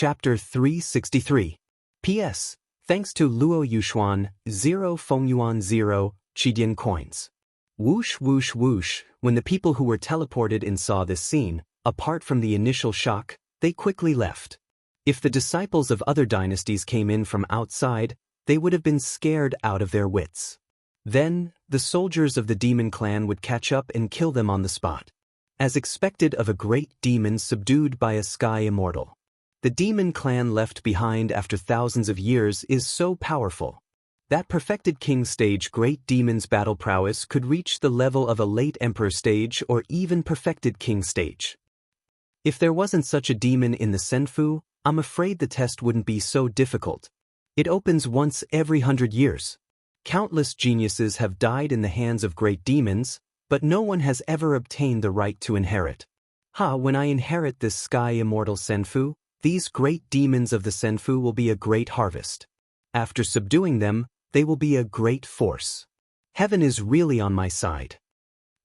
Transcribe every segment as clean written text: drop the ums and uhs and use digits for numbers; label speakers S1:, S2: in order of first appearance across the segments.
S1: Chapter 363. P.S. Thanks to Luo Yuxuan, 0 Fengyuan 0, Qidian coins. Whoosh whoosh whoosh, when the people who were teleported in saw this scene, apart from the initial shock, they quickly left. If the disciples of other dynasties came in from outside, they would have been scared out of their wits. Then, the soldiers of the demon clan would catch up and kill them on the spot. As expected of a great demon subdued by a sky immortal. The demon clan left behind after thousands of years is so powerful. That perfected king stage great demon's battle prowess could reach the level of a late emperor stage or even perfected king stage. If there wasn't such a demon in the Senfu, I'm afraid the test wouldn't be so difficult. It opens once every 100 years. Countless geniuses have died in the hands of great demons, but no one has ever obtained the right to inherit. When I inherit this sky immortal Senfu, these great demons of the Senfu will be a great harvest. After subduing them, they will be a great force. Heaven is really on my side.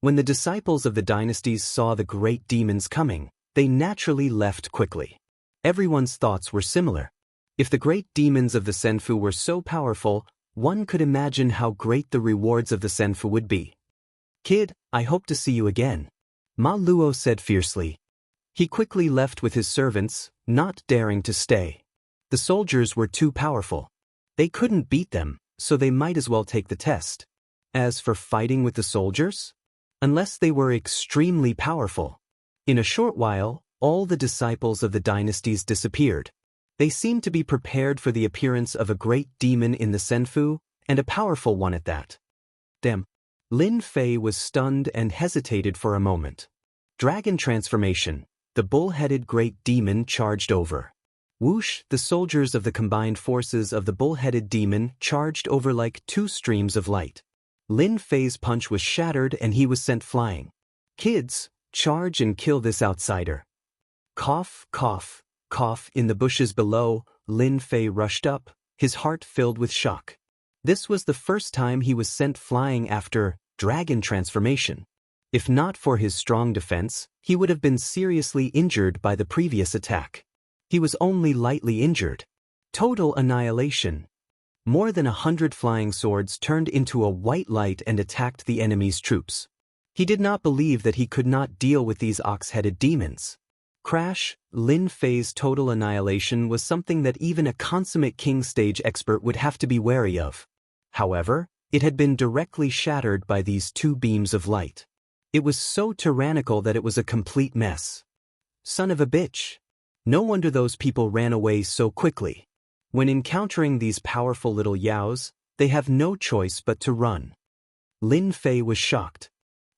S1: When the disciples of the dynasties saw the great demons coming, they naturally left quickly. Everyone's thoughts were similar. If the great demons of the Senfu were so powerful, one could imagine how great the rewards of the Senfu would be. Kid, I hope to see you again, Ma Luo said fiercely. He quickly left with his servants, not daring to stay. The soldiers were too powerful. They couldn't beat them, so they might as well take the test. As for fighting with the soldiers? Unless they were extremely powerful. In a short while, all the disciples of the dynasties disappeared. They seemed to be prepared for the appearance of a great demon in the Senfu, and a powerful one at that. Damn. Lin Fei was stunned and hesitated for a moment. Dragon transformation. The bull-headed great demon charged over. Whoosh, the soldiers of the combined forces of the bull-headed demon charged over like two streams of light. Lin Fei's punch was shattered and he was sent flying. Kids, charge and kill this outsider. Cough, cough, cough. In the bushes below, Lin Fei rushed up, his heart filled with shock. This was the first time he was sent flying after dragon transformation. If not for his strong defense, he would have been seriously injured by the previous attack. He was only lightly injured. Total annihilation. More than 100 flying swords turned into a white light and attacked the enemy's troops. He did not believe that he could not deal with these ox-headed demons. Crash, Lin Fei's total annihilation was something that even a consummate king stage expert would have to be wary of. However, it had been directly shattered by these two beams of light. It was so tyrannical that it was a complete mess. Son of a bitch. No wonder those people ran away so quickly. When encountering these powerful little yaos, they have no choice but to run. Lin Fei was shocked.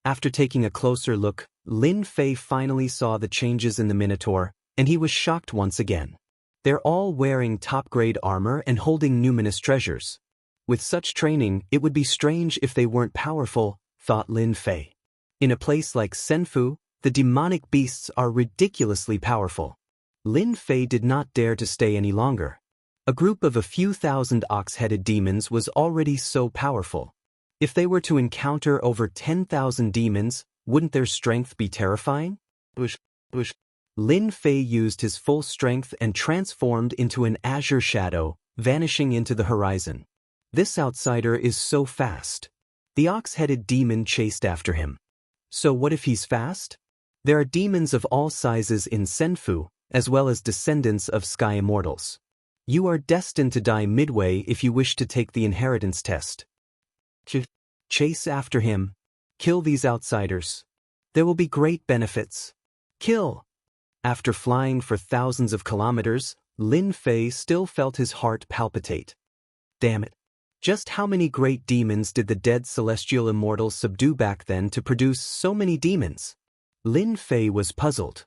S1: After taking a closer look, Lin Fei finally saw the changes in the Minotaur, and he was shocked once again. They're all wearing top-grade armor and holding numinous treasures. With such training, it would be strange if they weren't powerful, thought Lin Fei. In a place like Senfu, the demonic beasts are ridiculously powerful. Lin Fei did not dare to stay any longer. A group of a few thousand ox-headed demons was already so powerful. If they were to encounter over 10,000 demons, wouldn't their strength be terrifying? Lin Fei used his full strength and transformed into an azure shadow, vanishing into the horizon. This outsider is so fast. The ox-headed demon chased after him. So what if he's fast? There are demons of all sizes in Senfu, as well as descendants of sky immortals. You are destined to die midway if you wish to take the inheritance test. Chase after him. Kill these outsiders. There will be great benefits. Kill. After flying for thousands of kilometers, Lin Fei still felt his heart palpitate. Damn it. Just how many great demons did the dead celestial immortals subdue back then to produce so many demons? Lin Fei was puzzled.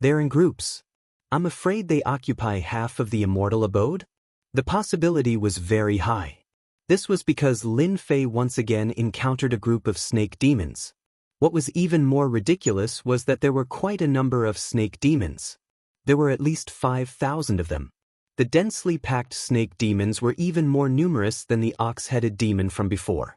S1: They're in groups. I'm afraid they occupy half of the immortal abode? The possibility was very high. This was because Lin Fei once again encountered a group of snake demons. What was even more ridiculous was that there were quite a number of snake demons. There were at least 5,000 of them. The densely packed snake demons were even more numerous than the ox-headed demon from before.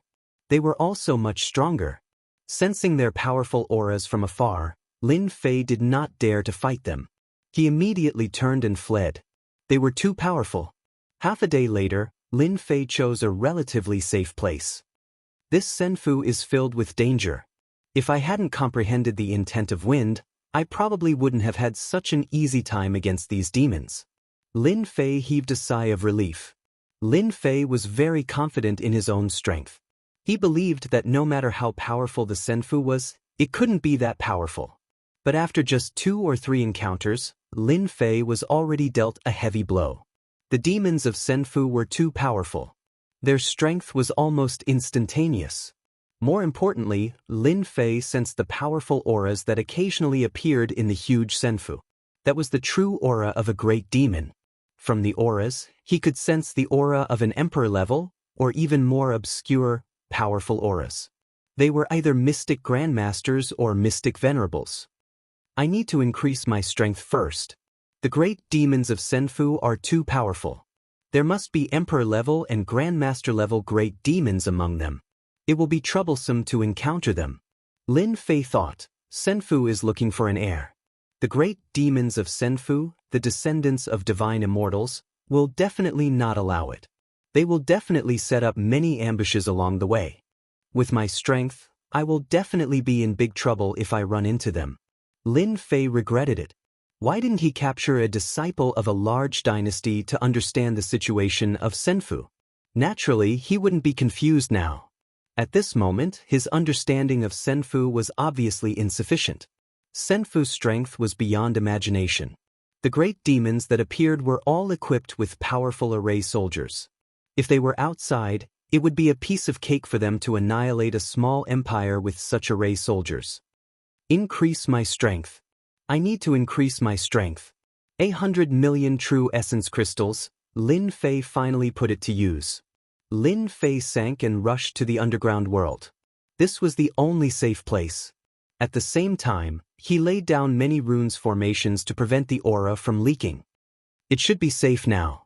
S1: They were also much stronger. Sensing their powerful auras from afar, Lin Fei did not dare to fight them. He immediately turned and fled. They were too powerful. Half a day later, Lin Fei chose a relatively safe place. This senfu is filled with danger. If I hadn't comprehended the intent of wind, I probably wouldn't have had such an easy time against these demons. Lin Fei heaved a sigh of relief. Lin Fei was very confident in his own strength. He believed that no matter how powerful the senfu was, it couldn't be that powerful. But after just 2 or 3 encounters, Lin Fei was already dealt a heavy blow. The demons of senfu were too powerful. Their strength was almost instantaneous. More importantly, Lin Fei sensed the powerful auras that occasionally appeared in the huge senfu. That was the true aura of a great demon. From the auras, he could sense the aura of an emperor level, or even more obscure, powerful auras. They were either mystic grandmasters or mystic venerables. I need to increase my strength first. The great demons of senfu are too powerful. There must be emperor level and grandmaster level great demons among them. It will be troublesome to encounter them. Lin Fei thought, senfu is looking for an heir. The great demons of senfu, the descendants of divine immortals, will definitely not allow it. They will definitely set up many ambushes along the way. With my strength, I will definitely be in big trouble if I run into them. Lin Fei regretted it. Why didn't he capture a disciple of a large dynasty to understand the situation of senfu? Naturally, he wouldn't be confused now. At this moment, his understanding of senfu was obviously insufficient. Senfu's strength was beyond imagination. The great demons that appeared were all equipped with powerful array soldiers. If they were outside, it would be a piece of cake for them to annihilate a small empire with such array soldiers. Increase my strength. I need to increase my strength. 100 million true essence crystals. Lin Fei finally put it to use. Lin Fei sank and rushed to the underground world. This was the only safe place. At the same time, he laid down many runes formations to prevent the aura from leaking. It should be safe now.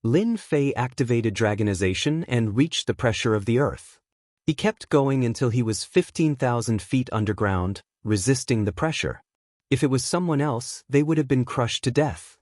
S1: Lin Fei activated dragonization and reached the pressure of the earth. He kept going until he was 15,000 feet underground, resisting the pressure. If it was someone else, they would have been crushed to death.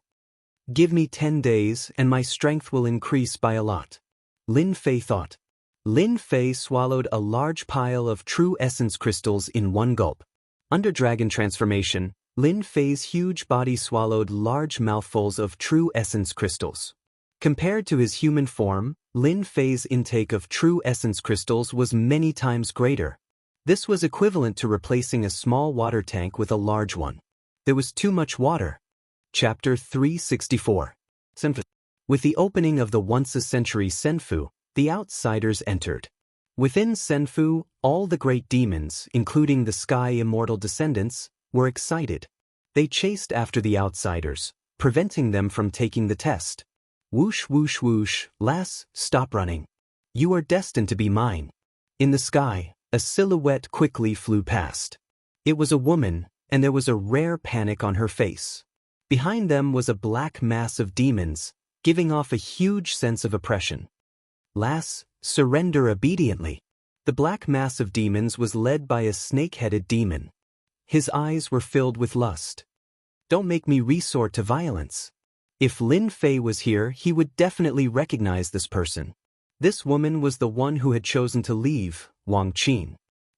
S1: Give me 10 days and my strength will increase by a lot. Lin Fei thought. Lin Fei swallowed a large pile of true essence crystals in one gulp. Under dragon transformation, Lin Fei's huge body swallowed large mouthfuls of true essence crystals. Compared to his human form, Lin Fei's intake of true essence crystals was many times greater. This was equivalent to replacing a small water tank with a large one. There was too much water. Chapter 364. Senfu. With the opening of the once-a-century senfu, the outsiders entered. Within senfu, all the great demons, including the sky immortal descendants, were excited. They chased after the outsiders, preventing them from taking the test. Whoosh whoosh whoosh, lass, stop running. You are destined to be mine. In the sky, a silhouette quickly flew past. It was a woman, and there was a rare panic on her face. Behind them was a black mass of demons, giving off a huge sense of oppression. Lass, surrender obediently. The black mass of demons was led by a snake-headed demon. His eyes were filled with lust. Don't make me resort to violence. If Lin Fei was here, he would definitely recognize this person. This woman was the one who had chosen to leave, Wang Qin.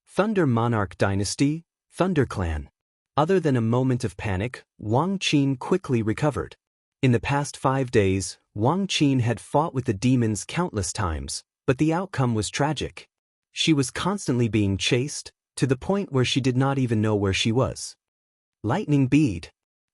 S1: Thunder Monarch Dynasty, Thunder Clan. Other than a moment of panic, Wang Qin quickly recovered. In the past 5 days, Wang Qin had fought with the demons countless times, but the outcome was tragic. She was constantly being chased, to the point where she did not even know where she was. Lightning Bead.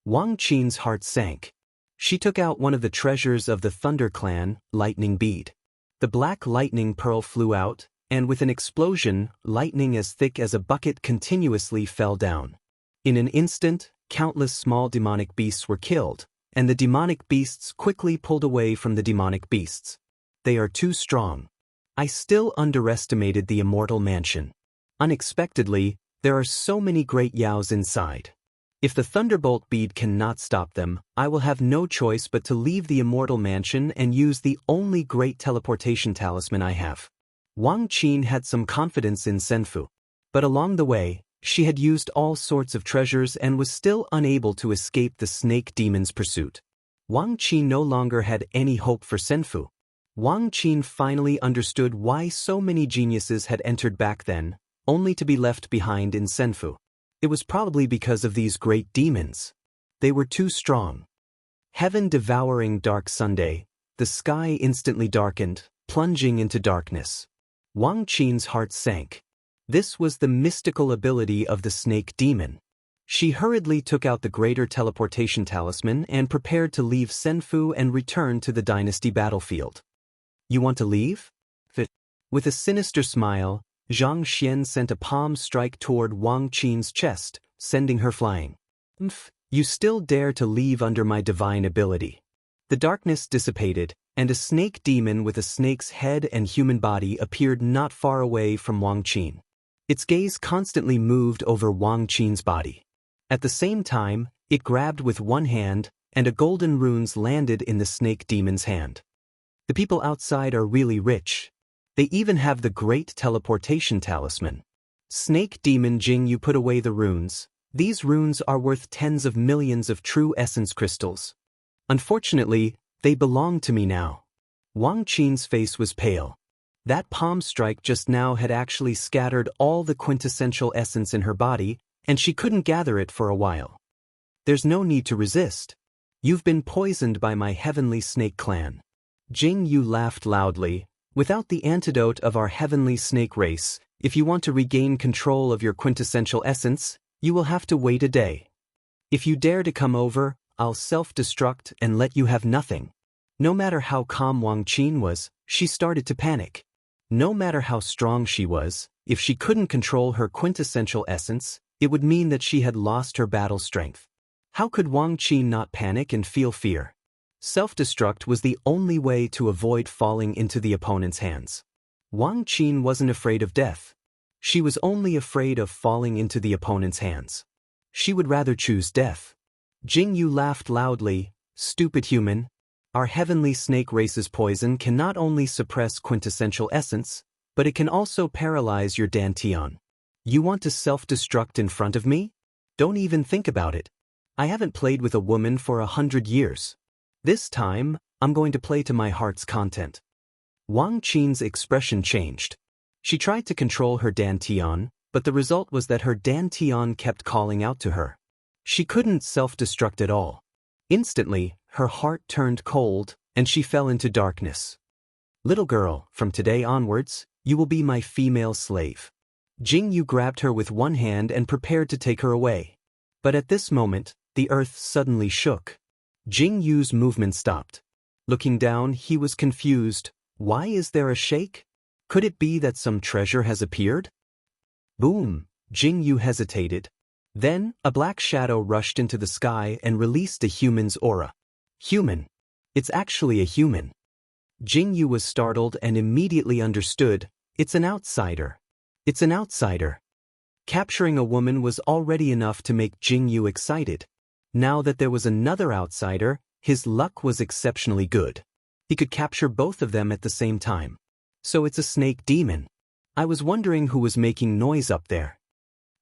S1: Wang Qin's heart sank. She took out one of the treasures of the Thunder Clan, Lightning Bead. The black lightning pearl flew out, and with an explosion, lightning as thick as a bucket continuously fell down. In an instant, countless small demonic beasts were killed, and the demonic beasts quickly pulled away from the demonic beasts. They are too strong. I still underestimated the Immortal Mansion. Unexpectedly, there are so many great yaos inside. If the Thunderbolt Bead cannot stop them, I will have no choice but to leave the Immortal Mansion and use the only great teleportation talisman I have. Wang Qin had some confidence in senfu. But along the way, She had used all sorts of treasures and was still unable to escape the snake demon's pursuit. Wang Qin no longer had any hope for Senfu. Wang Qin finally understood why so many geniuses had entered back then, only to be left behind in Senfu. It was probably because of these great demons. They were too strong. Heaven devouring dark Sunday, the sky instantly darkened, plunging into darkness. Wang Qin's heart sank. This was the mystical ability of the snake demon. She hurriedly took out the greater teleportation talisman and prepared to leave Senfu and return to the dynasty battlefield. You want to leave? With a sinister smile, Zhang Xian sent a palm strike toward Wang Qin's chest, sending her flying. You still dare to leave under my divine ability. The darkness dissipated, and a snake demon with a snake's head and human body appeared not far away from Wang Qin. Its gaze constantly moved over Wang Qin's body. At the same time, it grabbed with one hand, and a golden runes landed in the snake demon's hand. The people outside are really rich. They even have the great teleportation talisman. Snake demon Jing, you put away the runes. These runes are worth tens of millions of true essence crystals. Unfortunately, they belong to me now. Wang Qin's face was pale. That palm strike just now had actually scattered all the quintessential essence in her body, and she couldn't gather it for a while. There's no need to resist. You've been poisoned by my heavenly snake clan. Jing Yu laughed loudly. Without the antidote of our heavenly snake race, if you want to regain control of your quintessential essence, you will have to wait a day. If you dare to come over, I'll self-destruct and let you have nothing. No matter how calm Wang Qin was, she started to panic. No matter how strong she was, if she couldn't control her quintessential essence, it would mean that she had lost her battle strength. How could Wang Qin not panic and feel fear? Self-destruct was the only way to avoid falling into the opponent's hands. Wang Qin wasn't afraid of death. She was only afraid of falling into the opponent's hands. She would rather choose death. Jing Yu laughed loudly. Stupid human. Our heavenly snake race's poison can not only suppress quintessential essence, but it can also paralyze your dantian. You want to self-destruct in front of me? Don't even think about it. I haven't played with a woman for 100 years. This time, I'm going to play to my heart's content. Wang Qin's expression changed. She tried to control her dantian, but the result was that her dantian kept calling out to her. She couldn't self-destruct at all. Instantly, her heart turned cold, and she fell into darkness. Little girl, from today onwards, you will be my female slave. Jing Yu grabbed her with one hand and prepared to take her away. But at this moment, the earth suddenly shook. Jing Yu's movement stopped. Looking down, he was confused. Why is there a shake? Could it be that some treasure has appeared? Boom! Jing Yu hesitated. Then, a black shadow rushed into the sky and released a human's aura. Human. It's actually a human. Jing Yu was startled and immediately understood. It's an outsider. It's an outsider. Capturing a woman was already enough to make Jing Yu excited. Now that there was another outsider, his luck was exceptionally good. He could capture both of them at the same time. So it's a snake demon. I was wondering who was making noise up there.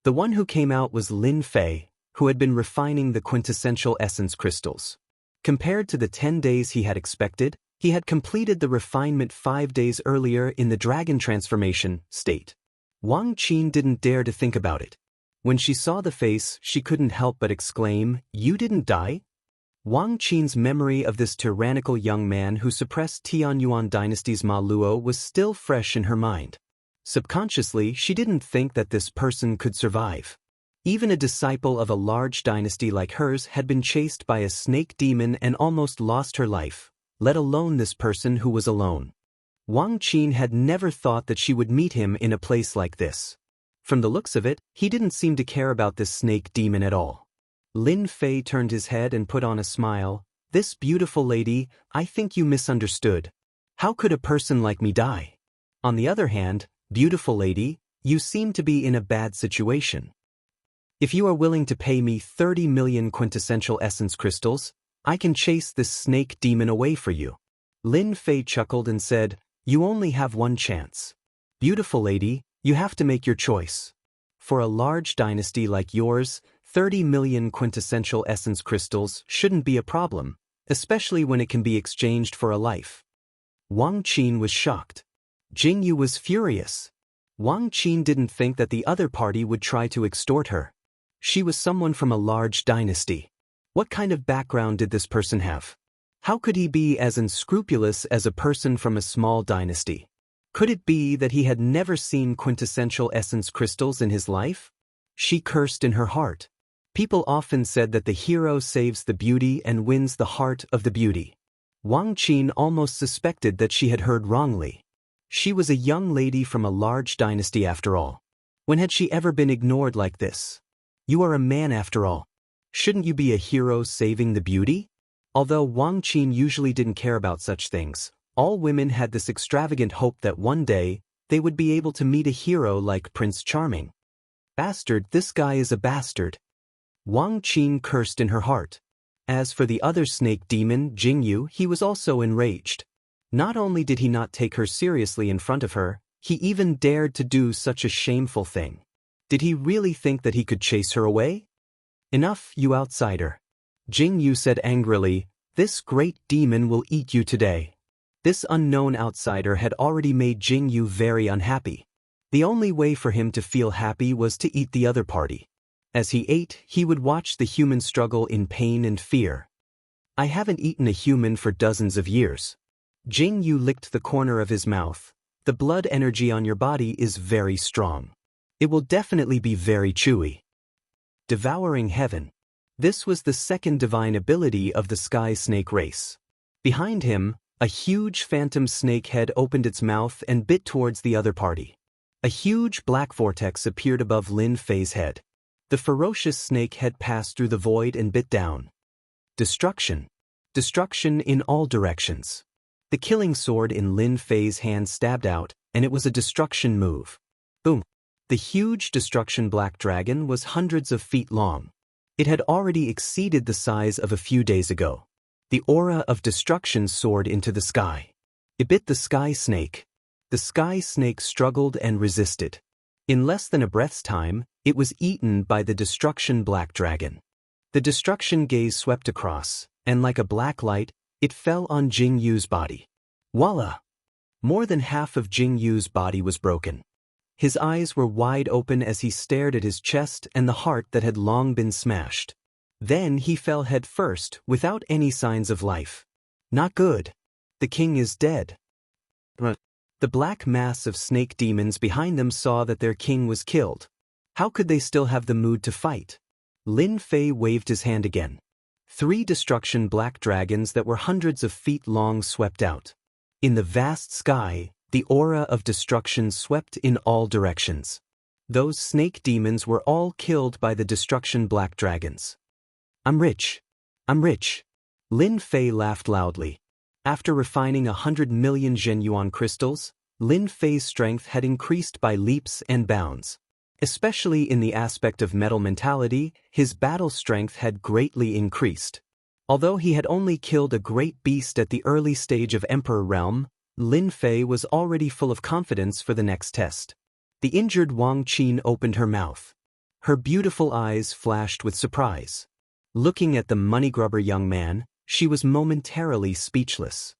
S1: The one who came out was Lin Fei, who had been refining the quintessential essence crystals. Compared to the 10 days he had expected, he had completed the refinement 5 days earlier in the dragon transformation state. Wang Qin didn't dare to think about it. When she saw the face, she couldn't help but exclaim, "You didn't die?" Wang Qin's memory of this tyrannical young man who suppressed Tianyuan dynasty's Ma Luo was still fresh in her mind. Subconsciously, she didn't think that this person could survive. Even a disciple of a large dynasty like hers had been chased by a snake demon and almost lost her life, let alone this person who was alone. Wang Qin had never thought that she would meet him in a place like this. From the looks of it, he didn't seem to care about this snake demon at all. Lin Fei turned his head and put on a smile. "This beautiful lady, I think you misunderstood. How could a person like me die? On the other hand, beautiful lady, you seem to be in a bad situation. If you are willing to pay me 30 million quintessential essence crystals, I can chase this snake demon away for you." Lin Fei chuckled and said, "You only have one chance. Beautiful lady, you have to make your choice. For a large dynasty like yours, 30 million quintessential essence crystals shouldn't be a problem, especially when it can be exchanged for a life. Wang Qin was shocked. Jingyu was furious. Wang Qin didn't think that the other party would try to extort her. She was someone from a large dynasty. What kind of background did this person have? How could he be as unscrupulous as a person from a small dynasty? Could it be that he had never seen quintessential essence crystals in his life? She cursed in her heart. People often said that the hero saves the beauty and wins the heart of the beauty. Wang Qin almost suspected that she had heard wrongly. She was a young lady from a large dynasty after all. When had she ever been ignored like this? You are a man after all. Shouldn't you be a hero saving the beauty? Although Wang Qin usually didn't care about such things, all women had this extravagant hope that one day, they would be able to meet a hero like Prince Charming. Bastard, this guy is a bastard. Wang Qin cursed in her heart. As for the other snake demon, Jingyu, he was also enraged. Not only did he not take her seriously in front of her, he even dared to do such a shameful thing. Did he really think that he could chase her away? Enough, you outsider. Jingyu said angrily, this great demon will eat you today. This unknown outsider had already made Jingyu very unhappy. The only way for him to feel happy was to eat the other party. As he ate, he would watch the human struggle in pain and fear. I haven't eaten a human for dozens of years. Jingyu licked the corner of his mouth. The blood energy on your body is very strong. It will definitely be very chewy. Devouring heaven. This was the second divine ability of the sky snake race. Behind him, a huge phantom snake head opened its mouth and bit towards the other party. A huge black vortex appeared above Lin Fei's head. The ferocious snake head passed through the void and bit down. Destruction. Destruction in all directions. The killing sword in Lin Fei's hand stabbed out, and it was a destruction move. Boom. The huge destruction black dragon was hundreds of feet long. It had already exceeded the size of a few days ago. The aura of destruction soared into the sky. It bit the sky snake. The sky snake struggled and resisted. In less than a breath's time, it was eaten by the destruction black dragon. The destruction gaze swept across, and like a black light, it fell on Jingyu's body. Voila! More than half of Jingyu's body was broken. His eyes were wide open as he stared at his chest and the heart that had long been smashed. Then he fell head first, without any signs of life. Not good. The king is dead. The black mass of snake demons behind them saw that their king was killed. How could they still have the mood to fight? Lin Fei waved his hand again. 3 destruction black dragons that were hundreds of feet long swept out. In the vast sky, the aura of destruction swept in all directions. Those snake demons were all killed by the destruction black dragons. I'm rich. I'm rich. Lin Fei laughed loudly. After refining 100 million Zhenyuan crystals, Lin Fei's strength had increased by leaps and bounds. Especially in the aspect of metal mentality, his battle strength had greatly increased. Although he had only killed a great beast at the early stage of Emperor Realm, Lin Fei was already full of confidence for the next test. The injured Wang Qin opened her mouth. Her beautiful eyes flashed with surprise. Looking at the money-grubber young man, she was momentarily speechless.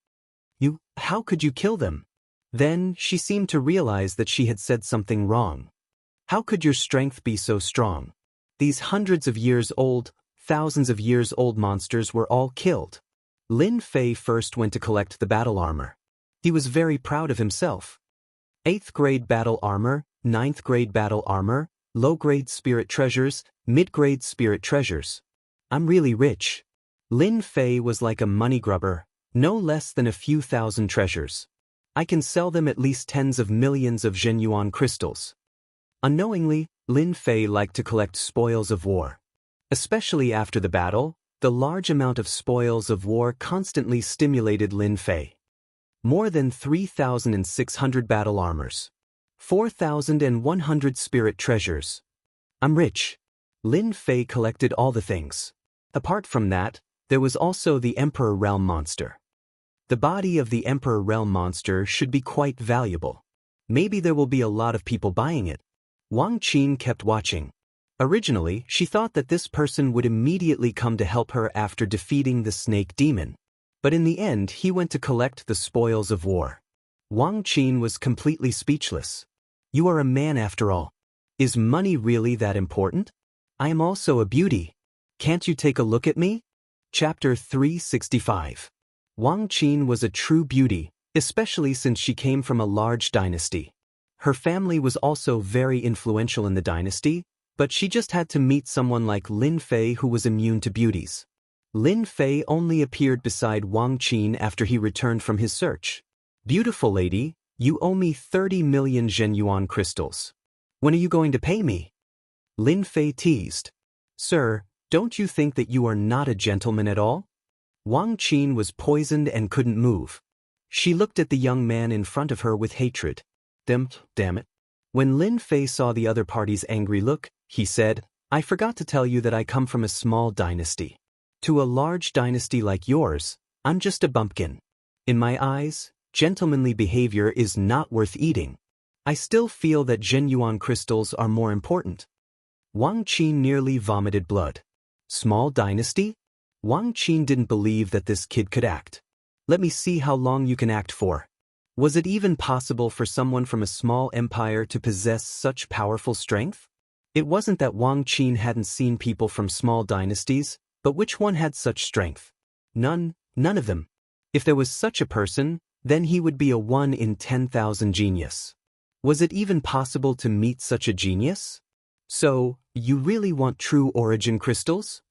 S1: How could you kill them? Then she seemed to realize that she had said something wrong. How could your strength be so strong? These hundreds of years old, thousands of years old monsters were all killed. Lin Fei first went to collect the battle armor. He was very proud of himself. 8th grade battle armor, 9th grade battle armor, low-grade spirit treasures, mid-grade spirit treasures. I'm really rich. Lin Fei was like a money grubber, no less than a few thousand treasures. I can sell them at least tens of millions of Zhenyuan crystals. Unknowingly, Lin Fei liked to collect spoils of war. Especially after the battle, the large amount of spoils of war constantly stimulated Lin Fei. More than 3,600 battle armors. 4,100 spirit treasures. I'm rich. Lin Fei collected all the things. Apart from that, there was also the Emperor Realm monster. The body of the Emperor Realm monster should be quite valuable. Maybe there will be a lot of people buying it. Wang Qin kept watching. Originally, she thought that this person would immediately come to help her after defeating the snake demon. But in the end, he went to collect the spoils of war. Wang Qin was completely speechless. You are a man after all. Is money really that important? I am also a beauty. Can't you take a look at me? Chapter 365. Wang Qin was a true beauty, especially since she came from a large dynasty. Her family was also very influential in the dynasty, but she just had to meet someone like Lin Fei who was immune to beauties. Lin Fei only appeared beside Wang Qin after he returned from his search. Beautiful lady, you owe me 30 million Zhenyuan crystals. When are you going to pay me? Lin Fei teased. Sir, don't you think that you are not a gentleman at all? Wang Qin was poisoned and couldn't move. She looked at the young man in front of her with hatred. Damn it. When Lin Fei saw the other party's angry look, he said, I forgot to tell you that I come from a small dynasty. To a large dynasty like yours, I'm just a bumpkin. In my eyes, gentlemanly behavior is not worth eating. I still feel that Zhenyuan crystals are more important. Wang Qin nearly vomited blood. Small dynasty? Wang Qin didn't believe that this kid could act. Let me see how long you can act for. Was it even possible for someone from a small empire to possess such powerful strength? It wasn't that Wang Qin hadn't seen people from small dynasties, but which one had such strength? None of them. If there was such a person, then he would be a 1 in 10,000 genius. Was it even possible to meet such a genius? So, you really want true origin crystals?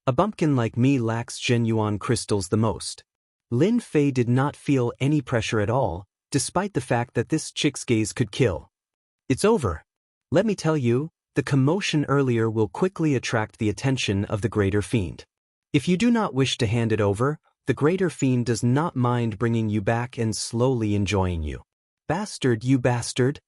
S1: A bumpkin like me lacks Zhenyuan crystals the most. Lin Fei did not feel any pressure at all, despite the fact that this chick's gaze could kill. It's over. Let me tell you, the commotion earlier will quickly attract the attention of the Greater Fiend. If you do not wish to hand it over, the Greater Fiend does not mind bringing you back and slowly enjoying you. Bastard, you bastard!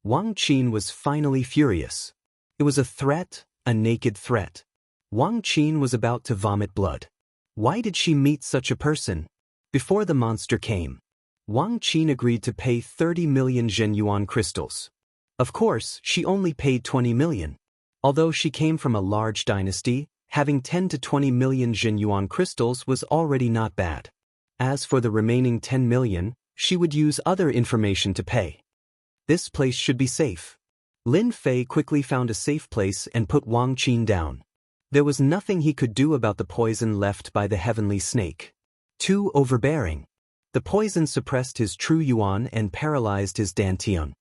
S1: Wang Qin was finally furious. It was a threat, a naked threat. Wang Qin was about to vomit blood. Why did she meet such a person? Before the monster came, Wang Qin agreed to pay 30 million Zhenyuan crystals. Of course, she only paid 20 million. Although she came from a large dynasty, having 10 to 20 million Zhenyuan crystals was already not bad. As for the remaining 10 million, she would use other information to pay. This place should be safe. Lin Fei quickly found a safe place and put Wang Qin down. There was nothing he could do about the poison left by the heavenly snake. Too overbearing. The poison suppressed his true yuan and paralyzed his dantian.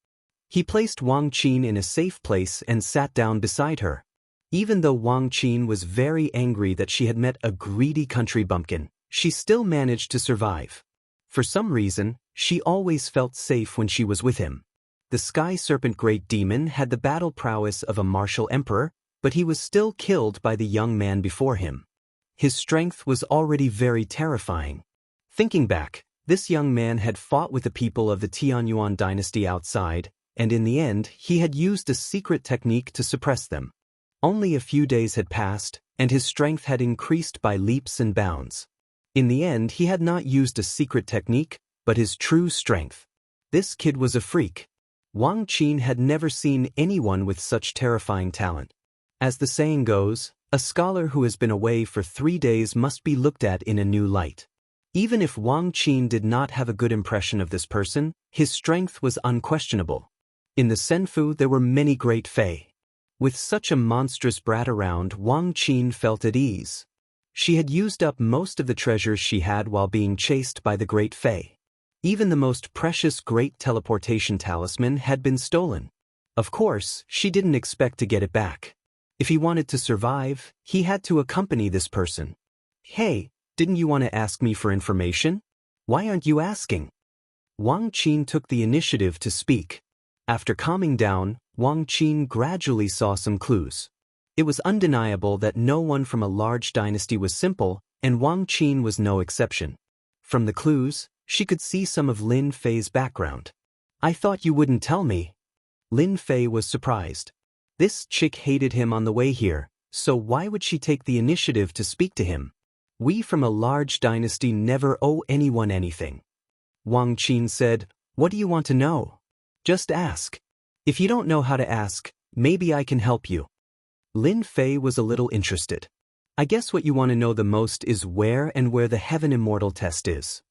S1: He placed Wang Qin in a safe place and sat down beside her. Even though Wang Qin was very angry that she had met a greedy country bumpkin, she still managed to survive. For some reason, she always felt safe when she was with him. The Sky Serpent Great Demon had the battle prowess of a martial emperor, but he was still killed by the young man before him. His strength was already very terrifying. Thinking back, this young man had fought with the people of the Tianyuan dynasty outside, and in the end, he had used a secret technique to suppress them. Only a few days had passed, and his strength had increased by leaps and bounds. In the end, he had not used a secret technique, but his true strength. This kid was a freak. Wang Qin had never seen anyone with such terrifying talent. As the saying goes, a scholar who has been away for 3 days must be looked at in a new light. Even if Wang Qin did not have a good impression of this person, his strength was unquestionable. In the Senfu there were many great Fei. With such a monstrous brat around, Wang Qin felt at ease. She had used up most of the treasures she had while being chased by the great Fei. Even the most precious great teleportation talisman had been stolen. Of course, she didn't expect to get it back. If he wanted to survive, he had to accompany this person. Hey, didn't you want to ask me for information? Why aren't you asking? Wang Qin took the initiative to speak. After calming down, Wang Qin gradually saw some clues. It was undeniable that no one from a large dynasty was simple, and Wang Qin was no exception. From the clues, she could see some of Lin Fei's background. I thought you wouldn't tell me. Lin Fei was surprised. This chick hated him on the way here, so why would she take the initiative to speak to him? We from a large dynasty never owe anyone anything. Wang Qin said, What do you want to know? Just ask. If you don't know how to ask, Maybe I can help you. Lin Fei was a little interested. I guess what you want to know the most is where the Heaven Immortal test is.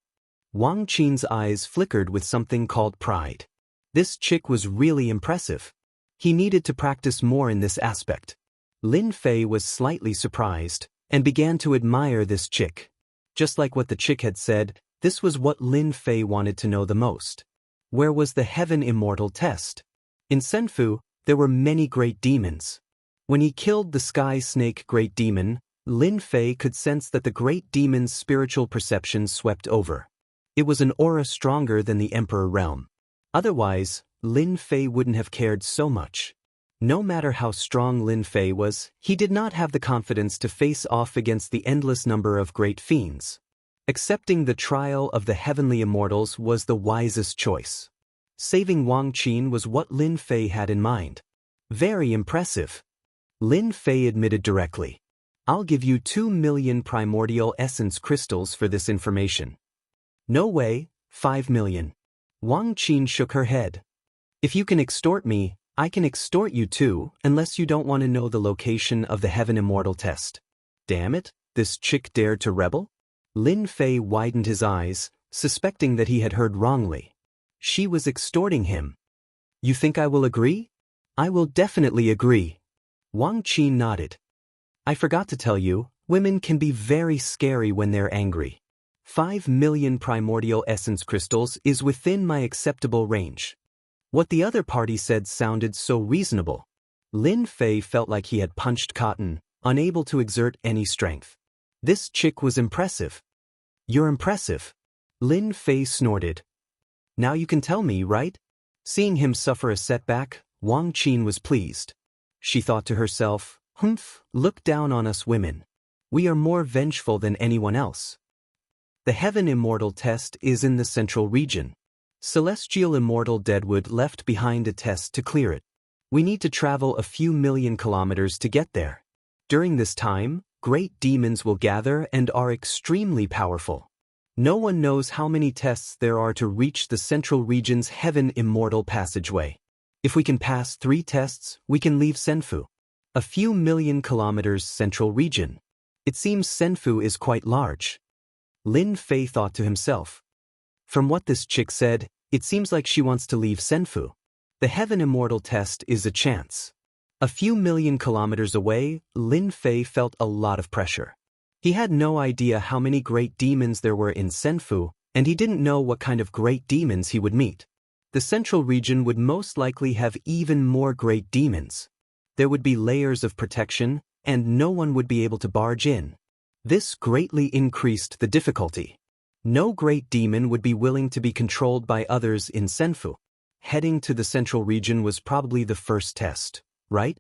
S1: Wang Qin's eyes flickered with something called pride. This chick was really impressive. He needed to practice more in this aspect. Lin Fei was slightly surprised and began to admire this chick. Just like what the chick had said, this was what Lin Fei wanted to know the most. Where was the Heaven Immortal test? In Senfu, there were many great demons. When he killed the Sky Snake Great Demon, Lin Fei could sense that the great demon's spiritual perception swept over. It was an aura stronger than the Emperor realm. Otherwise, Lin Fei wouldn't have cared so much. No matter how strong Lin Fei was, he did not have the confidence to face off against the endless number of great fiends. Accepting the trial of the heavenly immortals was the wisest choice. Saving Wang Qin was what Lin Fei had in mind. Very impressive. Lin Fei admitted directly. I'll give you 2 million primordial essence crystals for this information. No way, 5 million. Wang Qin shook her head. If you can extort me, I can extort you too, unless you don't want to know the location of the Heaven Immortal test. Damn it, this chick dared to rebel? Lin Fei widened his eyes, suspecting that he had heard wrongly. She was extorting him. You think I will agree? I will definitely agree. Wang Qin nodded. I forgot to tell you, women can be very scary when they're angry. 5 million primordial essence crystals is within my acceptable range. What the other party said sounded so reasonable. Lin Fei felt like he had punched cotton, unable to exert any strength. This chick was impressive. You're impressive. Lin Fei snorted. Now you can tell me, right? Seeing him suffer a setback, Wang Qin was pleased. She thought to herself, humph, look down on us women. We are more vengeful than anyone else. The Heaven Immortal test is in the central region. Celestial Immortal Deadwood left behind a test to clear it. We need to travel a few million kilometers to get there. During this time, great demons will gather and are extremely powerful. No one knows how many tests there are to reach the central region's Heaven Immortal passageway. If we can pass 3 tests, we can leave Senfu. A few million kilometers central region. It seems Senfu is quite large. Lin Fei thought to himself. From what this chick said, it seems like she wants to leave Senfu. The Heaven Immortal test is a chance. A few million kilometers away, Lin Fei felt a lot of pressure. He had no idea how many great demons there were in Senfu, and he didn't know what kind of great demons he would meet. The central region would most likely have even more great demons. There would be layers of protection, and no one would be able to barge in. This greatly increased the difficulty. No great demon would be willing to be controlled by others in Senfu. Heading to the central region was probably the first test, right?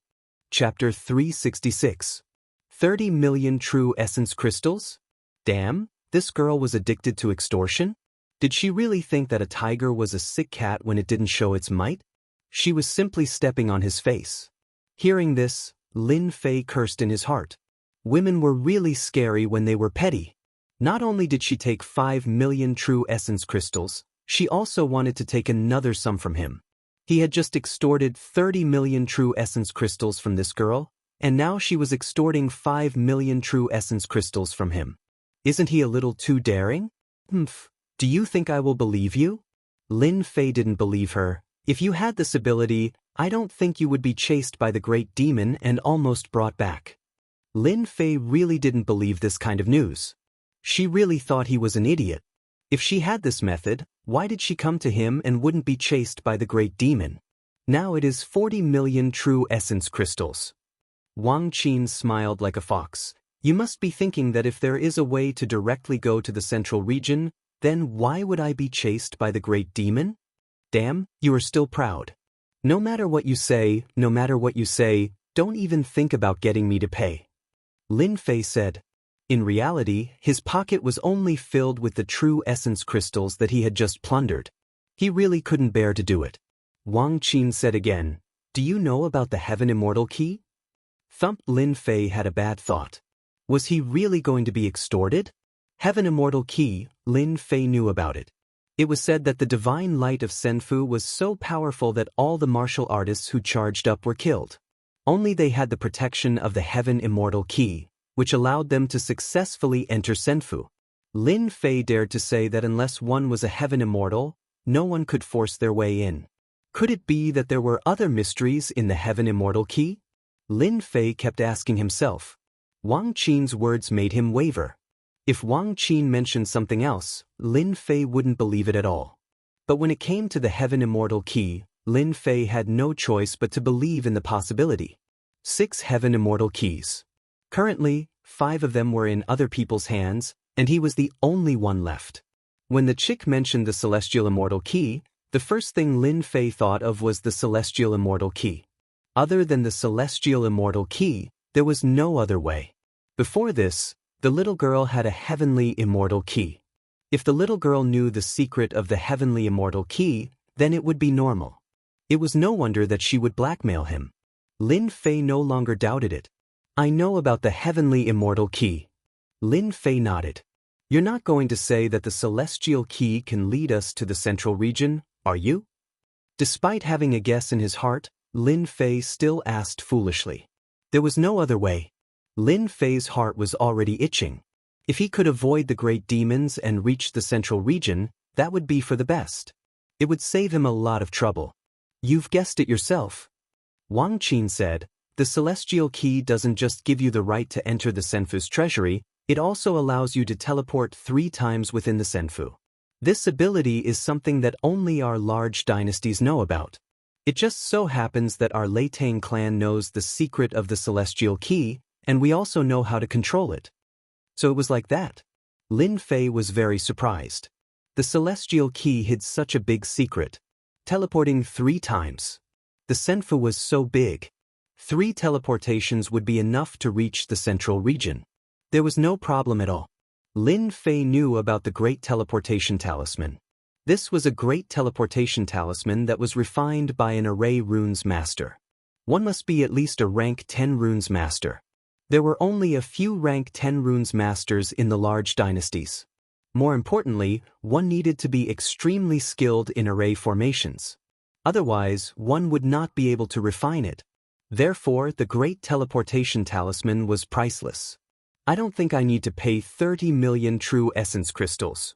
S1: Chapter 366. 30 million true essence crystals? Damn, this girl was addicted to extortion? Did she really think that a tiger was a sick cat when it didn't show its might? She was simply stepping on his face. Hearing this, Lin Fei cursed in his heart. Women were really scary when they were petty. Not only did she take 5 million true essence crystals, she also wanted to take another sum from him. He had just extorted 30 million true essence crystals from this girl, and now she was extorting 5 million true essence crystals from him. Isn't he a little too daring? Humph. Do you think I will believe you? Lin Fei didn't believe her. If you had this ability, I don't think you would be chased by the great demon and almost brought back. Lin Fei really didn't believe this kind of news. She really thought he was an idiot. If she had this method, why did she come to him and wouldn't be chased by the great demon? Now it is 40 million true essence crystals. Wang Qin smiled like a fox. You must be thinking that if there is a way to directly go to the central region, then why would I be chased by the great demon? Damn, you are still proud. No matter what you say, don't even think about getting me to pay. Lin Fei said. In reality, his pocket was only filled with the true essence crystals that he had just plundered. He really couldn't bear to do it. Wang Qin said again, Do you know about the Heaven Immortal key? Thump. Lin Fei had a bad thought. Was he really going to be extorted? Heaven Immortal key, Lin Fei knew about it. It was said that the divine light of Senfu was so powerful that all the martial artists who charged up were killed. Only they had the protection of the Heaven Immortal Key, which allowed them to successfully enter Senfu. Lin Fei dared to say that unless one was a Heaven Immortal, no one could force their way in. Could it be that there were other mysteries in the Heaven Immortal Key? Lin Fei kept asking himself. Wang Qin's words made him waver. If Wang Qin mentioned something else, Lin Fei wouldn't believe it at all. But when it came to the Heaven Immortal Key, Lin Fei had no choice but to believe in the possibility. 6 Heaven Immortal Keys. Currently, 5 of them were in other people's hands, and he was the only one left. When the chick mentioned the Celestial Immortal Key, the first thing Lin Fei thought of was the Celestial Immortal Key. Other than the Celestial Immortal Key, there was no other way. Before this, the little girl had a Heavenly Immortal Key. If the little girl knew the secret of the Heavenly Immortal Key, then it would be normal. It was no wonder that she would blackmail him. Lin Fei no longer doubted it. I know about the Heavenly Immortal Key. Lin Fei nodded. You're not going to say that the Celestial Key can lead us to the Central Region, are you? Despite having a guess in his heart, Lin Fei still asked foolishly. There was no other way. Lin Fei's heart was already itching. If he could avoid the great demons and reach the Central Region, that would be for the best. It would save him a lot of trouble. You've guessed it yourself. Wang Qin said, the Celestial Key doesn't just give you the right to enter the Senfu's treasury, it also allows you to teleport 3 times within the Senfu. This ability is something that only our large dynasties know about. It just so happens that our Leitang clan knows the secret of the Celestial Key, and we also know how to control it. So it was like that. Lin Fei was very surprised. The Celestial Key hid such a big secret. Teleporting 3 times. The Senfu was so big. 3 teleportations would be enough to reach the Central Region. There was no problem at all. Lin Fei knew about the Great Teleportation Talisman. This was a great teleportation talisman that was refined by an array runes master. One must be at least a rank 10 runes master. There were only a few rank 10 runes masters in the large dynasties. More importantly, one needed to be extremely skilled in array formations. Otherwise, one would not be able to refine it. Therefore, the Great Teleportation Talisman was priceless. I don't think I need to pay 30 million true essence crystals.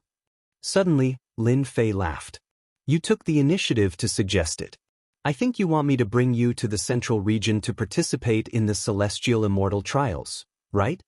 S1: Suddenly, Lin Fei laughed. You took the initiative to suggest it. I think you want me to bring you to the Central Region to participate in the Celestial Immortal Trials, right?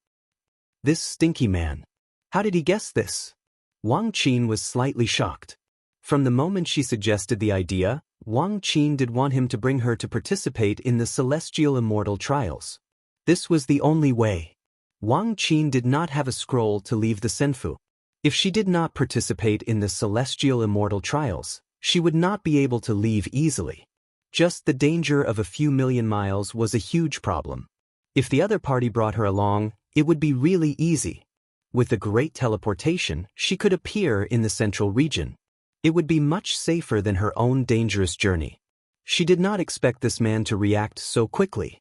S1: This stinky man. How did he guess this? Wang Qin was slightly shocked. From the moment she suggested the idea, Wang Qin did want him to bring her to participate in the Celestial Immortal Trials. This was the only way. Wang Qin did not have a scroll to leave the Senfu. If she did not participate in the Celestial Immortal Trials, she would not be able to leave easily. Just the danger of a few million miles was a huge problem. If the other party brought her along, it would be really easy. With the Great Teleportation, she could appear in the Central Region. It would be much safer than her own dangerous journey. She did not expect this man to react so quickly.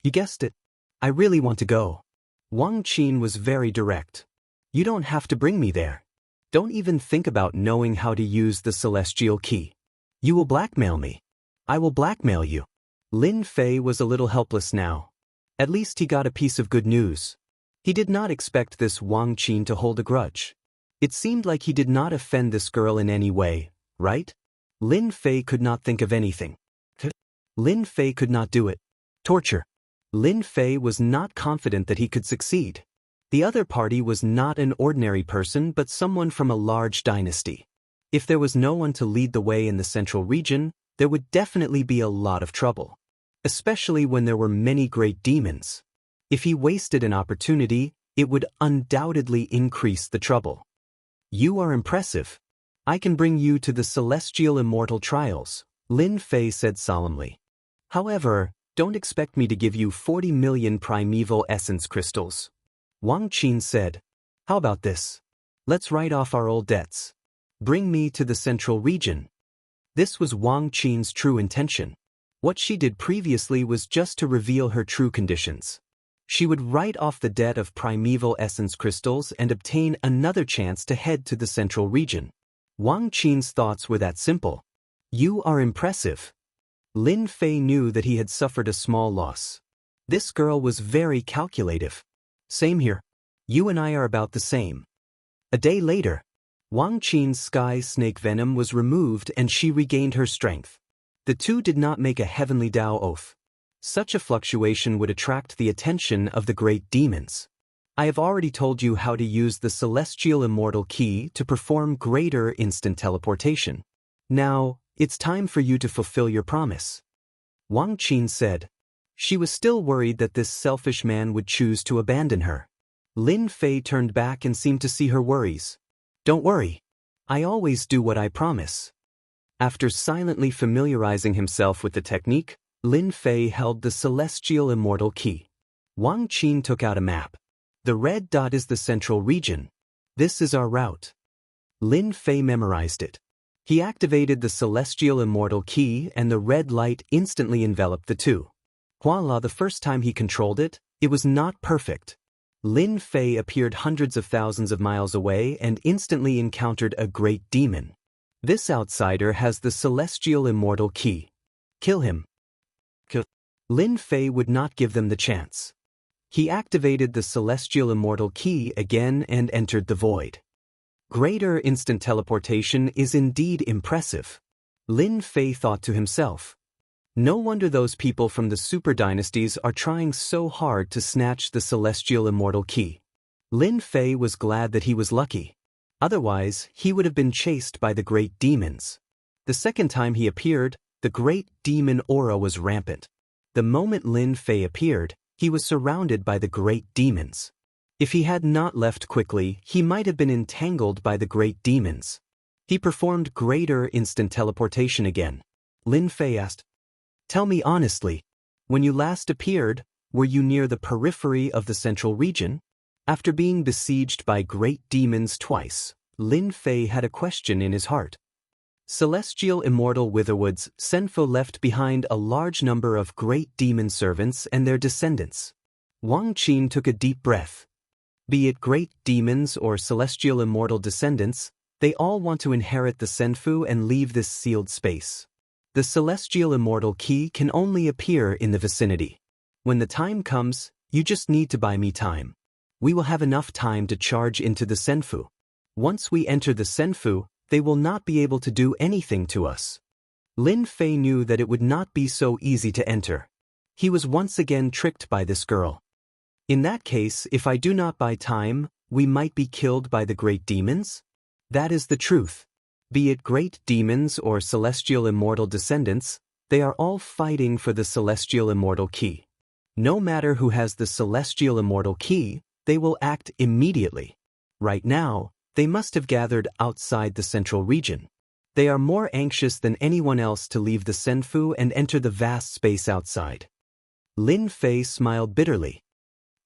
S1: You guessed it. I really want to go. Wang Qin was very direct. You don't have to bring me there. Don't even think about knowing how to use the Celestial Key. You will blackmail me. I will blackmail you. Lin Fei was a little helpless now. At least he got a piece of good news. He did not expect this Wang Qin to hold a grudge. It seemed like he did not offend this girl in any way, right? Lin Fei could not think of anything. Lin Fei could not do it. Torture. Lin Fei was not confident that he could succeed. The other party was not an ordinary person but someone from a large dynasty. If there was no one to lead the way in the Central Region, there would definitely be a lot of trouble. Especially when there were many great demons. If he wasted an opportunity, it would undoubtedly increase the trouble. You are impressive. I can bring you to the Celestial Immortal Trials, Lin Fei said solemnly. However, don't expect me to give you 40 million primeval essence crystals. Wang Qin said, how about this? Let's write off our old debts. Bring me to the Central Region. This was Wang Qin's true intention. What she did previously was just to reveal her true conditions. She would write off the debt of primeval essence crystals and obtain another chance to head to the Central Region. Wang Qin's thoughts were that simple. You are impressive. Lin Fei knew that he had suffered a small loss. This girl was very calculative. Same here. You and I are about the same. A day later, Wang Qin's sky snake venom was removed and she regained her strength. The two did not make a heavenly Tao oath. Such a fluctuation would attract the attention of the great demons. I have already told you how to use the celestial immortal key to perform greater instant teleportation. Now, it's time for you to fulfill your promise. Wang Qin said. She was still worried that this selfish man would choose to abandon her. Lin Fei turned back and seemed to see her worries. Don't worry. I always do what I promise. After silently familiarizing himself with the technique, Lin Fei held the celestial immortal key. Wang Qin took out a map. The red dot is the central region. This is our route. Lin Fei memorized it. He activated the celestial immortal key and the red light instantly enveloped the two. Voila, the first time he controlled it, it was not perfect. Lin Fei appeared hundreds of thousands of miles away and instantly encountered a great demon. This outsider has the celestial immortal key. Kill him. Lin Fei would not give them the chance. He activated the celestial immortal key again and entered the void. Greater instant teleportation is indeed impressive. Lin Fei thought to himself. No wonder those people from the super dynasties are trying so hard to snatch the celestial immortal key. Lin Fei was glad that he was lucky. Otherwise, he would have been chased by the great demons. The second time he appeared, the great demon aura was rampant. The moment Lin Fei appeared, he was surrounded by the great demons. If he had not left quickly, he might have been entangled by the great demons. He performed greater instant teleportation again. Lin Fei asked, Tell me honestly, when you last appeared, were you near the periphery of the central region? After being besieged by great demons twice, Lin Fei had a question in his heart. Celestial Immortal Witherwood's Senfo left behind a large number of great demon servants and their descendants. Wang Qin took a deep breath. Be it great demons or celestial immortal descendants, they all want to inherit the Senfu and leave this sealed space. The celestial immortal key can only appear in the vicinity. When the time comes, you just need to buy me time. We will have enough time to charge into the Senfu. Once we enter the Senfu, they will not be able to do anything to us. Lin Fei knew that it would not be so easy to enter. He was once again tricked by this girl. In that case, if I do not buy time, we might be killed by the great demons? That is the truth. Be it great demons or celestial immortal descendants, they are all fighting for the celestial immortal key. No matter who has the celestial immortal key, they will act immediately. Right now, they must have gathered outside the central region. They are more anxious than anyone else to leave the Senfu and enter the vast space outside. Lin Fei smiled bitterly.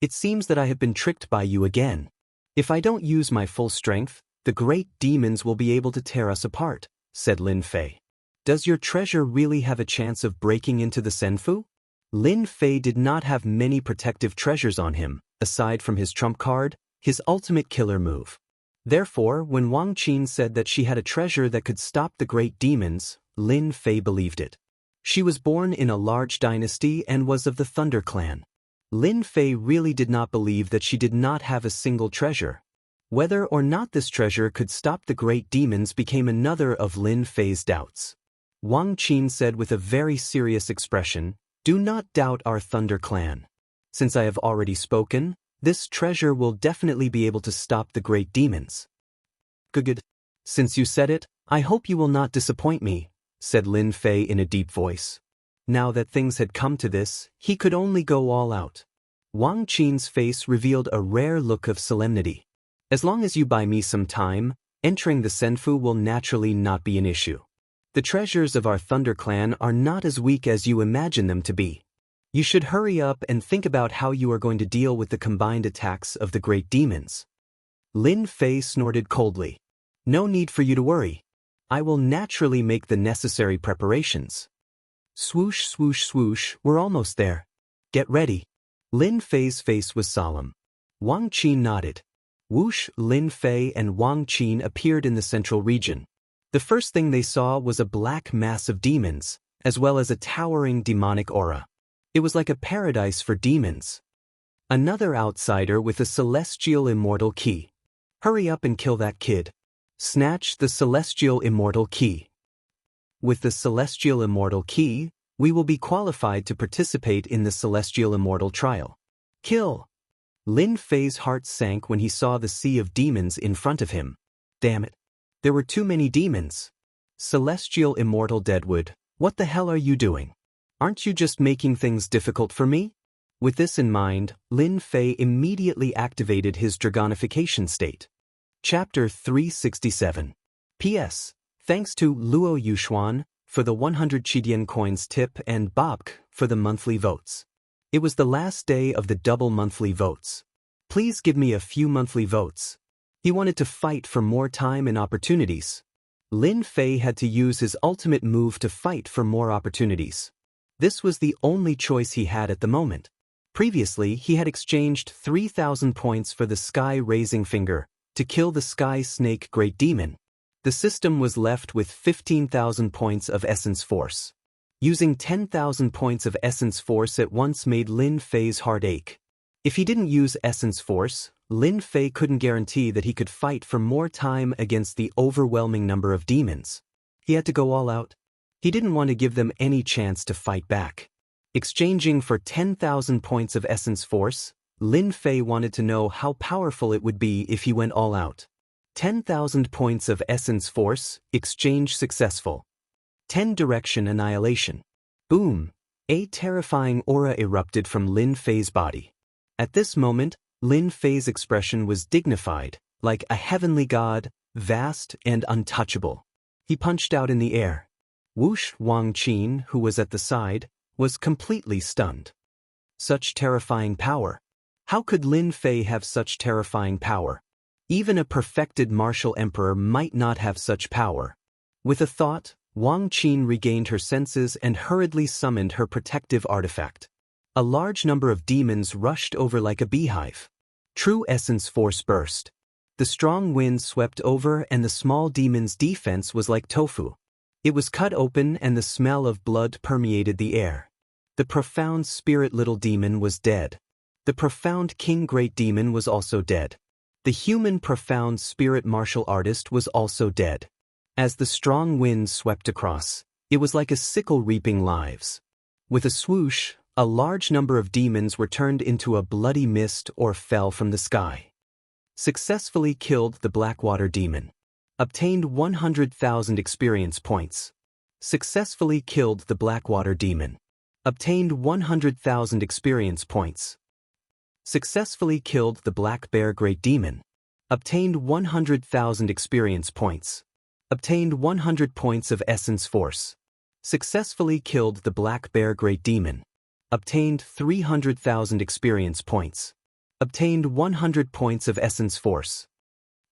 S1: It seems that I have been tricked by you again. If I don't use my full strength, the great demons will be able to tear us apart, said Lin Fei. Does your treasure really have a chance of breaking into the Senfu? Lin Fei did not have many protective treasures on him, aside from his trump card, his ultimate killer move. Therefore, when Wang Qin said that she had a treasure that could stop the great demons, Lin Fei believed it. She was born in a large dynasty and was of the Thunder clan. Lin Fei really did not believe that she did not have a single treasure. Whether or not this treasure could stop the great demons became another of Lin Fei's doubts. Wang Qin said with a very serious expression, Do not doubt our Thunder clan. Since I have already spoken, this treasure will definitely be able to stop the great demons. Good. Since you said it, I hope you will not disappoint me, said Lin Fei in a deep voice. Now that things had come to this, he could only go all out. Wang Qin's face revealed a rare look of solemnity. As long as you buy me some time, entering the Senfu will naturally not be an issue. The treasures of our Thunder clan are not as weak as you imagine them to be. You should hurry up and think about how you are going to deal with the combined attacks of the great demons. Lin Fei snorted coldly. No need for you to worry. I will naturally make the necessary preparations. Swoosh, swoosh, swoosh, we're almost there. Get ready. Lin Fei's face was solemn. Wang Qin nodded. Whoosh, Lin Fei and Wang Qin appeared in the central region. The first thing they saw was a black mass of demons, as well as a towering demonic aura. It was like a paradise for demons. Another outsider with a celestial immortal key. Hurry up and kill that kid. Snatch the celestial immortal key. With the celestial immortal key, we will be qualified to participate in the celestial immortal trial. Kill! Lin Fei's heart sank when he saw the sea of demons in front of him. Damn it. There were too many demons. Celestial immortal Deadwood, what the hell are you doing? Aren't you just making things difficult for me? With this in mind, Lin Fei immediately activated his dragonification state. Chapter 367. P.S. Thanks to Luo Yuxuan for the 100 Qidian coins tip and Bobk for the monthly votes. It was the last day of the double monthly votes. Please give me a few monthly votes. He wanted to fight for more time and opportunities. Lin Fei had to use his ultimate move to fight for more opportunities. This was the only choice he had at the moment. Previously, he had exchanged 3,000 points for the Sky Raising Finger to kill the Sky Snake Great Demon. The system was left with 15,000 points of Essence Force. Using 10,000 points of Essence Force at once made Lin Fei's heart ache. If he didn't use Essence Force, Lin Fei couldn't guarantee that he could fight for more time against the overwhelming number of demons. He had to go all out. He didn't want to give them any chance to fight back. Exchanging for 10,000 points of Essence Force, Lin Fei wanted to know how powerful it would be if he went all out. 10,000 points of Essence Force, exchange successful. 10 Direction Annihilation. Boom! A terrifying aura erupted from Lin Fei's body. At this moment, Lin Fei's expression was dignified, like a heavenly god, vast and untouchable. He punched out in the air. Whoosh! Wang Qin, who was at the side, was completely stunned. Such terrifying power. How could Lin Fei have such terrifying power? Even a perfected martial emperor might not have such power. With a thought, Wang Qin regained her senses and hurriedly summoned her protective artifact. A large number of demons rushed over like a beehive. True Essence Force burst. The strong wind swept over and the small demon's defense was like tofu. It was cut open and the smell of blood permeated the air. The profound spirit little demon was dead. The profound king great demon was also dead. The human profound spirit martial artist was also dead. As the strong wind swept across, it was like a sickle reaping lives. With a swoosh, a large number of demons were turned into a bloody mist or fell from the sky. Successfully killed the Blackwater demon. Obtained 100,000 experience points. Successfully killed the Blackwater demon. Obtained 100,000 experience points. Successfully killed the Black Bear Great Demon. Obtained 100,000 experience points. Obtained 100 points of Essence Force. Successfully killed the Black Bear Great Demon. Obtained 300,000 experience points. Obtained 100 points of Essence Force.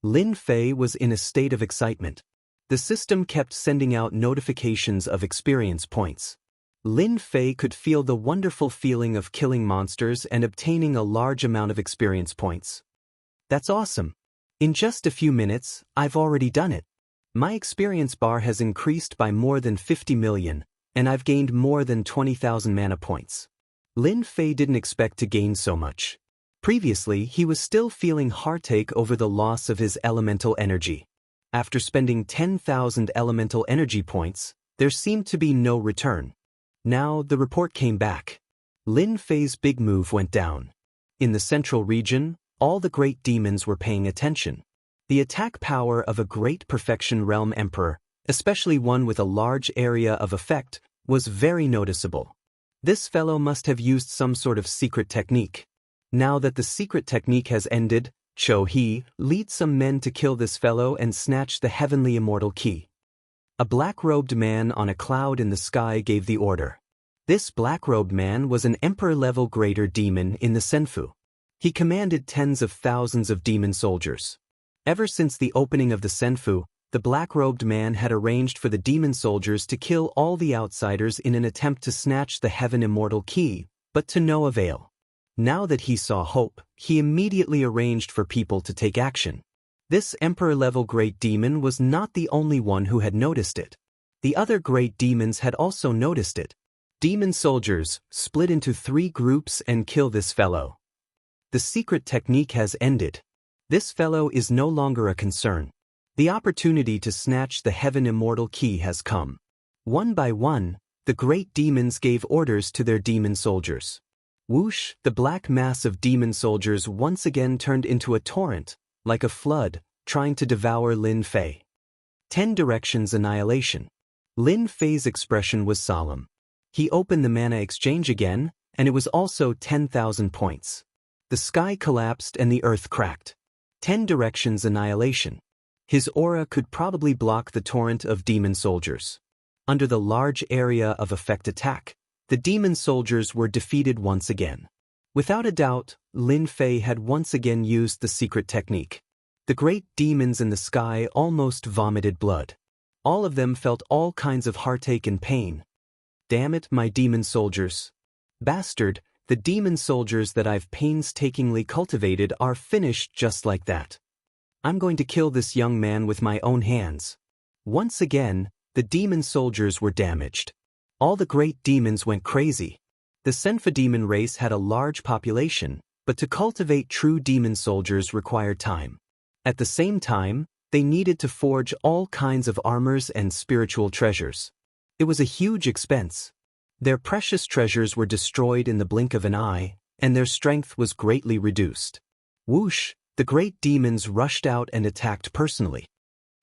S1: Lin Fei was in a state of excitement. The system kept sending out notifications of experience points. Lin Fei could feel the wonderful feeling of killing monsters and obtaining a large amount of experience points. That's awesome. In just a few minutes, I've already done it. My experience bar has increased by more than 50 million, and I've gained more than 20,000 mana points. Lin Fei didn't expect to gain so much. Previously, he was still feeling heartache over the loss of his elemental energy. After spending 10,000 elemental energy points, there seemed to be no return. Now, the report came back. Lin Fei's big move went down. In the central region, all the great demons were paying attention. The attack power of a great perfection realm emperor, especially one with a large area of effect, was very noticeable. This fellow must have used some sort of secret technique. Now that the secret technique has ended, Cho He, lead some men to kill this fellow and snatch the heavenly immortal key. A black-robed man on a cloud in the sky gave the order. This black-robed man was an emperor-level greater demon in the Senfu. He commanded tens of thousands of demon soldiers. Ever since the opening of the Senfu, the black-robed man had arranged for the demon soldiers to kill all the outsiders in an attempt to snatch the heaven immortal key, but to no avail. Now that he saw hope, he immediately arranged for people to take action. This emperor-level great demon was not the only one who had noticed it. The other great demons had also noticed it. Demon soldiers, split into 3 groups and kill this fellow. The secret technique has ended. This fellow is no longer a concern. The opportunity to snatch the Heaven Immortal Key has come. One by one, the great demons gave orders to their demon soldiers. Whoosh, the black mass of demon soldiers once again turned into a torrent, like a flood, trying to devour Lin Fei. 10 directions annihilation. Lin Fei's expression was solemn. He opened the mana exchange again, and it was also 10,000 points. The sky collapsed and the earth cracked. 10 directions annihilation. His aura could probably block the torrent of demon soldiers. Under the large area of effect attack, the demon soldiers were defeated once again. Without a doubt, Lin Fei had once again used the secret technique. The great demons in the sky almost vomited blood. All of them felt all kinds of heartache and pain. Damn it, my demon soldiers. Bastard, the demon soldiers that I've painstakingly cultivated are finished just like that. I'm going to kill this young man with my own hands. Once again, the demon soldiers were damaged. All the great demons went crazy. The Senfa demon race had a large population, but to cultivate true demon soldiers required time. At the same time, they needed to forge all kinds of armors and spiritual treasures. It was a huge expense. Their precious treasures were destroyed in the blink of an eye, and their strength was greatly reduced. Whoosh, the great demons rushed out and attacked personally.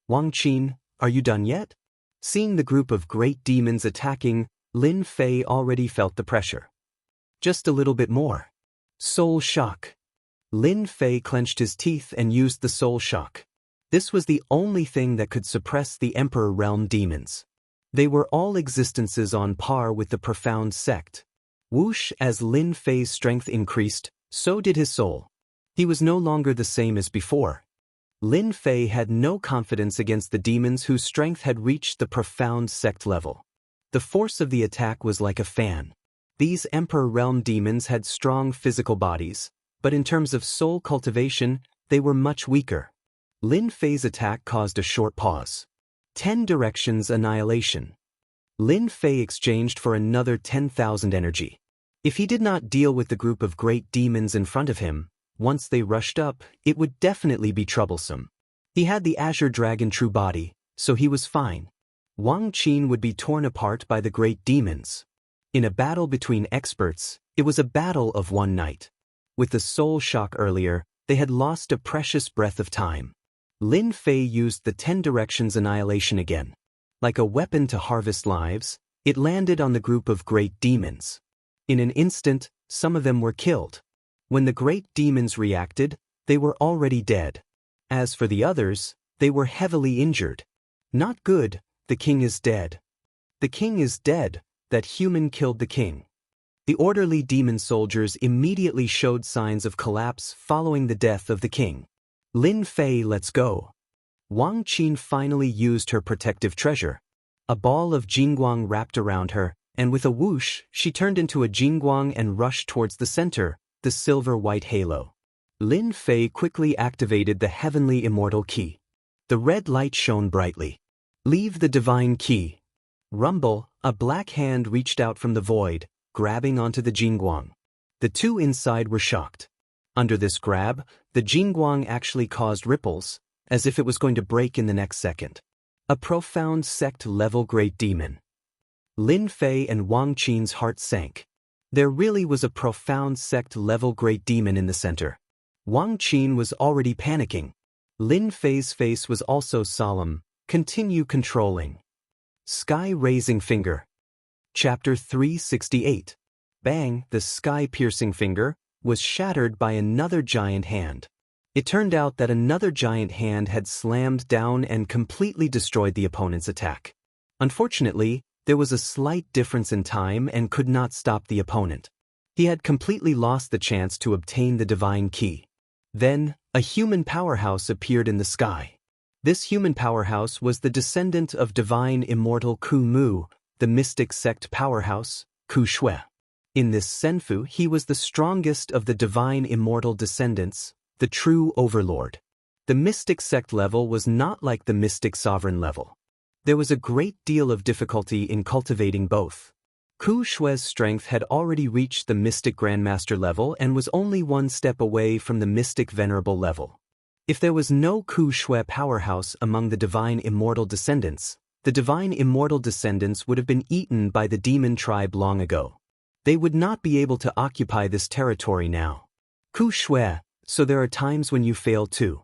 S1: Wang Qin, are you done yet? Seeing the group of great demons attacking, Lin Fei already felt the pressure. Just a little bit more. Soul shock. Lin Fei clenched his teeth and used the soul shock. This was the only thing that could suppress the Emperor Realm demons. They were all existences on par with the profound sect. Whoosh, as Lin Fei's strength increased, so did his soul. He was no longer the same as before. Lin Fei had no confidence against the demons whose strength had reached the profound sect level. The force of the attack was like a fan. These Emperor Realm demons had strong physical bodies, but in terms of soul cultivation, they were much weaker. Lin Fei's attack caused a short pause. 10 directions annihilation. Lin Fei exchanged for another 10,000 energy. If he did not deal with the group of great demons in front of him, once they rushed up, it would definitely be troublesome. He had the Azure Dragon true body, so he was fine. Wang Qin would be torn apart by the great demons. In a battle between experts, it was a battle of one night. With the soul shock earlier, they had lost a precious breath of time. Lin Fei used the 10 directions annihilation again. Like a weapon to harvest lives, it landed on the group of great demons. In an instant, some of them were killed. When the great demons reacted, they were already dead. As for the others, they were heavily injured. Not good, the king is dead. The king is dead, that human killed the king. The orderly demon soldiers immediately showed signs of collapse following the death of the king. Lin Fei, let's go. Wang Qin finally used her protective treasure. A ball of jingguang wrapped around her, and with a whoosh, she turned into a jingguang and rushed towards the center, the silver-white halo. Lin Fei quickly activated the heavenly immortal key. The red light shone brightly. Leave the divine key. Rumble, a black hand reached out from the void, grabbing onto the jingguang. The two inside were shocked. Under this grab, the jingguang actually caused ripples, as if it was going to break in the next second. A profound sect-level great demon. Lin Fei and Wang Qin's heart sank. There really was a profound sect-level great demon in the center. Wang Qin was already panicking. Lin Fei's face was also solemn. Continue controlling. Sky-raising finger. Chapter 368. Bang, the sky-piercing finger was shattered by another giant hand. It turned out that another giant hand had slammed down and completely destroyed the opponent's attack. Unfortunately, there was a slight difference in time and could not stop the opponent. He had completely lost the chance to obtain the divine key. Then, a human powerhouse appeared in the sky. This human powerhouse was the descendant of divine immortal Ku Mu, the mystic sect powerhouse, Ku Shui. In this Senfu, he was the strongest of the divine immortal descendants, the true overlord. The mystic sect level was not like the mystic sovereign level. There was a great deal of difficulty in cultivating both. Ku Shui's strength had already reached the mystic grandmaster level and was only one step away from the mystic venerable level. If there was no Ku Shui powerhouse among the divine immortal descendants, the divine immortal descendants would have been eaten by the demon tribe long ago. They would not be able to occupy this territory now. Ku Shui, so there are times when you fail too.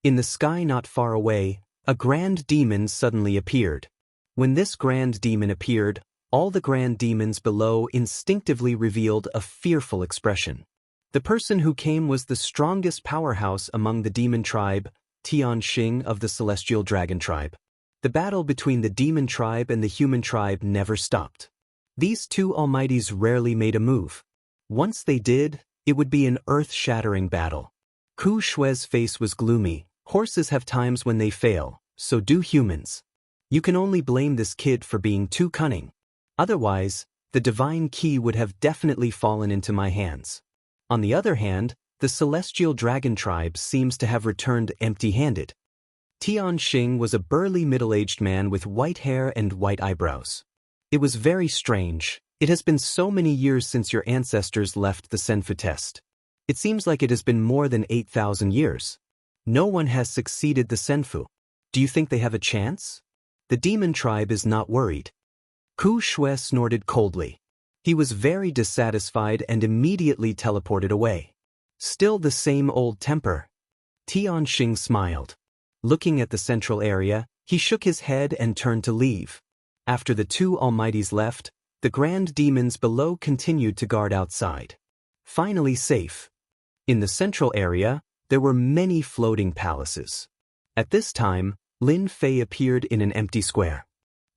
S1: In the sky not far away, a grand demon suddenly appeared. When this grand demon appeared, all the grand demons below instinctively revealed a fearful expression. The person who came was the strongest powerhouse among the demon tribe, Xianxia of the celestial dragon tribe. The battle between the demon tribe and the human tribe never stopped. These two almighties rarely made a move. Once they did, it would be an earth-shattering battle. Ku Shui's face was gloomy. Horses have times when they fail, so do humans. You can only blame this kid for being too cunning. Otherwise, the divine key would have definitely fallen into my hands. On the other hand, the celestial dragon tribe seems to have returned empty-handed. Xianxia was a burly middle-aged man with white hair and white eyebrows. It was very strange. It has been so many years since your ancestors left the Senfu test. It seems like it has been more than 8,000 years. No one has succeeded the Senfu. Do you think they have a chance? The demon tribe is not worried. Ku Shui snorted coldly. He was very dissatisfied and immediately teleported away. Still the same old temper. Xianxia smiled. Looking at the central area, he shook his head and turned to leave. After the two almighties left, the grand demons below continued to guard outside. Finally safe. In the central area, there were many floating palaces. At this time, Lin Fei appeared in an empty square.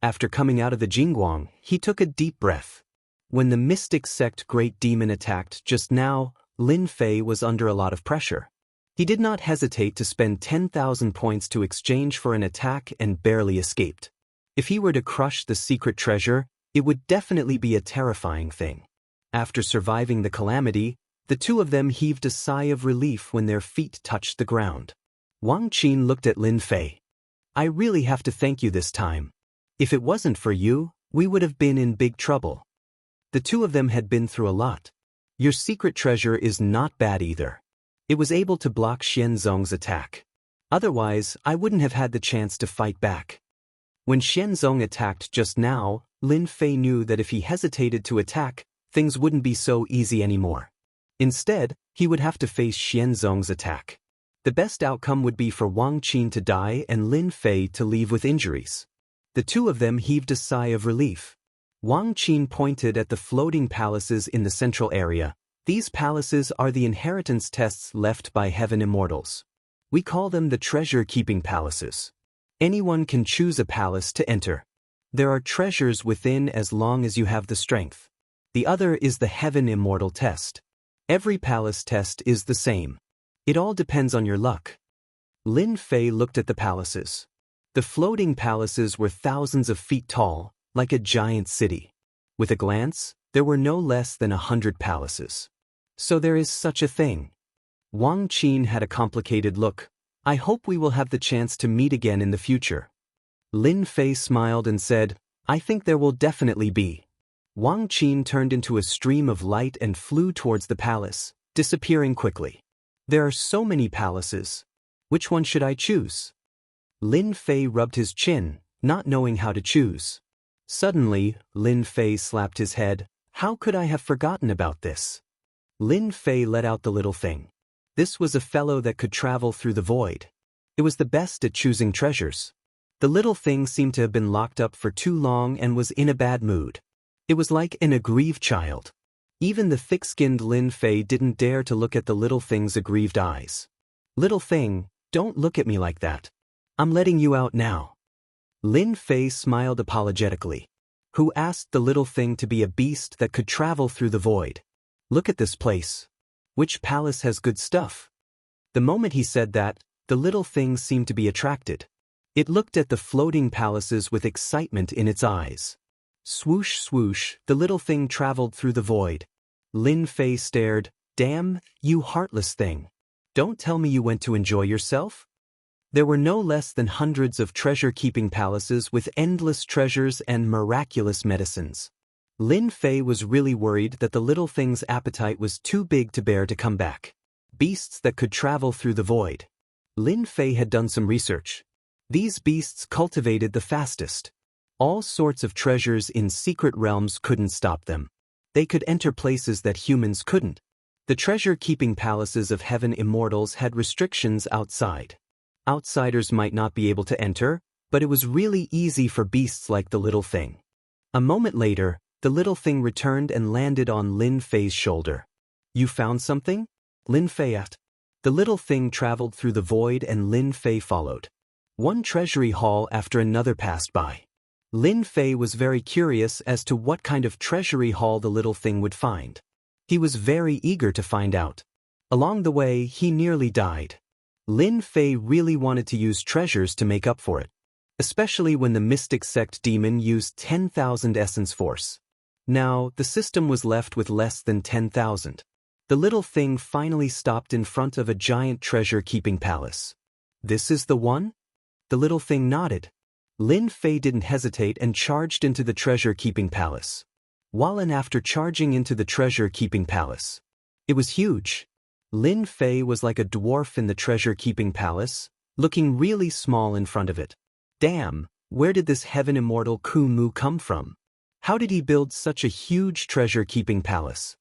S1: After coming out of the Jingguang, he took a deep breath. When the mystic sect great demon attacked just now, Lin Fei was under a lot of pressure. He did not hesitate to spend 10,000 points to exchange for an attack and barely escaped. If he were to crush the secret treasure, it would definitely be a terrifying thing. After surviving the calamity, the two of them heaved a sigh of relief when their feet touched the ground. Wang Qin looked at Lin Fei. I really have to thank you this time. If it wasn't for you, we would have been in big trouble. The two of them had been through a lot. Your secret treasure is not bad either. It was able to block Xianzong's attack. Otherwise, I wouldn't have had the chance to fight back. When Xianzong attacked just now, Lin Fei knew that if he hesitated to attack, things wouldn't be so easy anymore. Instead, he would have to face Xianzong's attack. The best outcome would be for Wang Qin to die and Lin Fei to leave with injuries. The two of them heaved a sigh of relief. Wang Qin pointed at the floating palaces in the central area. These palaces are the inheritance tests left by heaven immortals. We call them the treasure-keeping palaces. Anyone can choose a palace to enter. There are treasures within as long as you have the strength. The other is the heaven immortal test. Every palace test is the same. It all depends on your luck. Lin Fei looked at the palaces. The floating palaces were thousands of feet tall, like a giant city. With a glance, there were no less than 100 palaces. So there is such a thing. Wang Qin had a complicated look. I hope we will have the chance to meet again in the future. Lin Fei smiled and said, I think there will definitely be. Wang Qin turned into a stream of light and flew towards the palace, disappearing quickly. There are so many palaces. Which one should I choose? Lin Fei rubbed his chin, not knowing how to choose. Suddenly, Lin Fei slapped his head. How could I have forgotten about this? Lin Fei let out the little thing. This was a fellow that could travel through the void. It was the best at choosing treasures. The little thing seemed to have been locked up for too long and was in a bad mood. It was like an aggrieved child. Even the thick-skinned Lin Fei didn't dare to look at the little thing's aggrieved eyes. Little thing, don't look at me like that. I'm letting you out now. Lin Fei smiled apologetically. Who asked the little thing to be a beast that could travel through the void? Look at this place. Which palace has good stuff? The moment he said that, the little thing seemed to be attracted. It looked at the floating palaces with excitement in its eyes. Swoosh swoosh, the little thing traveled through the void. Lin Fei stared. Damn, you heartless thing. Don't tell me you went to enjoy yourself? There were no less than hundreds of treasure-keeping palaces with endless treasures and miraculous medicines. Lin Fei was really worried that the little thing's appetite was too big to bear to come back. Beasts that could travel through the void. Lin Fei had done some research. These beasts cultivated the fastest. All sorts of treasures in secret realms couldn't stop them. They could enter places that humans couldn't. The treasure-keeping palaces of heaven immortals had restrictions outside. Outsiders might not be able to enter, but it was really easy for beasts like the little thing. A moment later, the little thing returned and landed on Lin Fei's shoulder. "You found something?" Lin Fei asked. The little thing traveled through the void and Lin Fei followed. One treasury hall after another passed by. Lin Fei was very curious as to what kind of treasury hall the little thing would find. He was very eager to find out. Along the way, he nearly died. Lin Fei really wanted to use treasures to make up for it, especially when the mystic sect demon used 10,000 essence force. Now, the system was left with less than 10,000. The little thing finally stopped in front of a giant treasure-keeping palace. "This is the one?" The little thing nodded. Lin Fei didn't hesitate and charged into the treasure-keeping palace. After charging into the treasure-keeping palace. It was huge. Lin Fei was like a dwarf in the treasure-keeping palace, looking really small in front of it. Damn, where did this heaven immortal Ku Mu come from? How did he build such a huge treasure-keeping palace?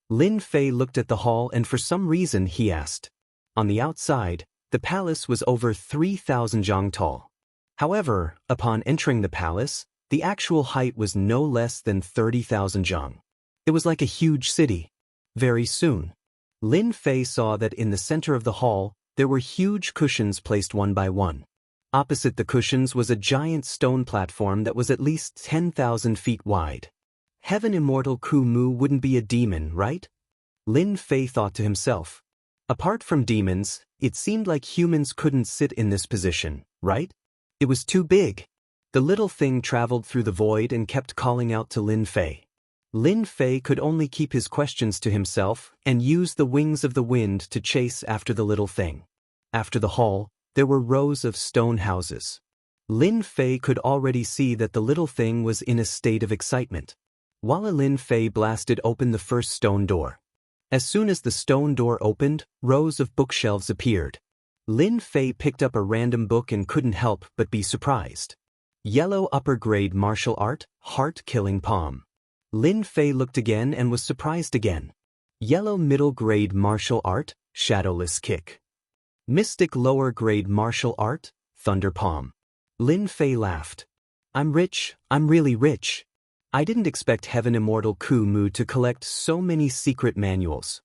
S1: Lin Fei looked at the hall and for some reason he asked. On the outside, the palace was over 3,000 zhang tall. However, upon entering the palace, the actual height was no less than 30,000 zhang. It was like a huge city. Very soon, Lin Fei saw that in the center of the hall, there were huge cushions placed one by one. Opposite the cushions was a giant stone platform that was at least 10,000 feet wide. Heaven immortal Ku Mu wouldn't be a demon, right? Lin Fei thought to himself. Apart from demons, it seemed like humans couldn't sit in this position, right? It was too big. The little thing traveled through the void and kept calling out to Lin Fei. Lin Fei could only keep his questions to himself and use the wings of the wind to chase after the little thing. After the hall, there were rows of stone houses. Lin Fei could already see that the little thing was in a state of excitement. Lin Fei blasted open the first stone door. As soon as the stone door opened, rows of bookshelves appeared. Lin Fei picked up a random book and couldn't help but be surprised. Yellow upper-grade martial art, heart-killing palm. Lin Fei looked again and was surprised again. Yellow middle-grade martial art, shadowless kick. Mystic lower-grade martial art, thunder palm. Lin Fei laughed. "I'm rich, I'm really rich. I didn't expect heaven immortal Ku Mu to collect so many secret manuals."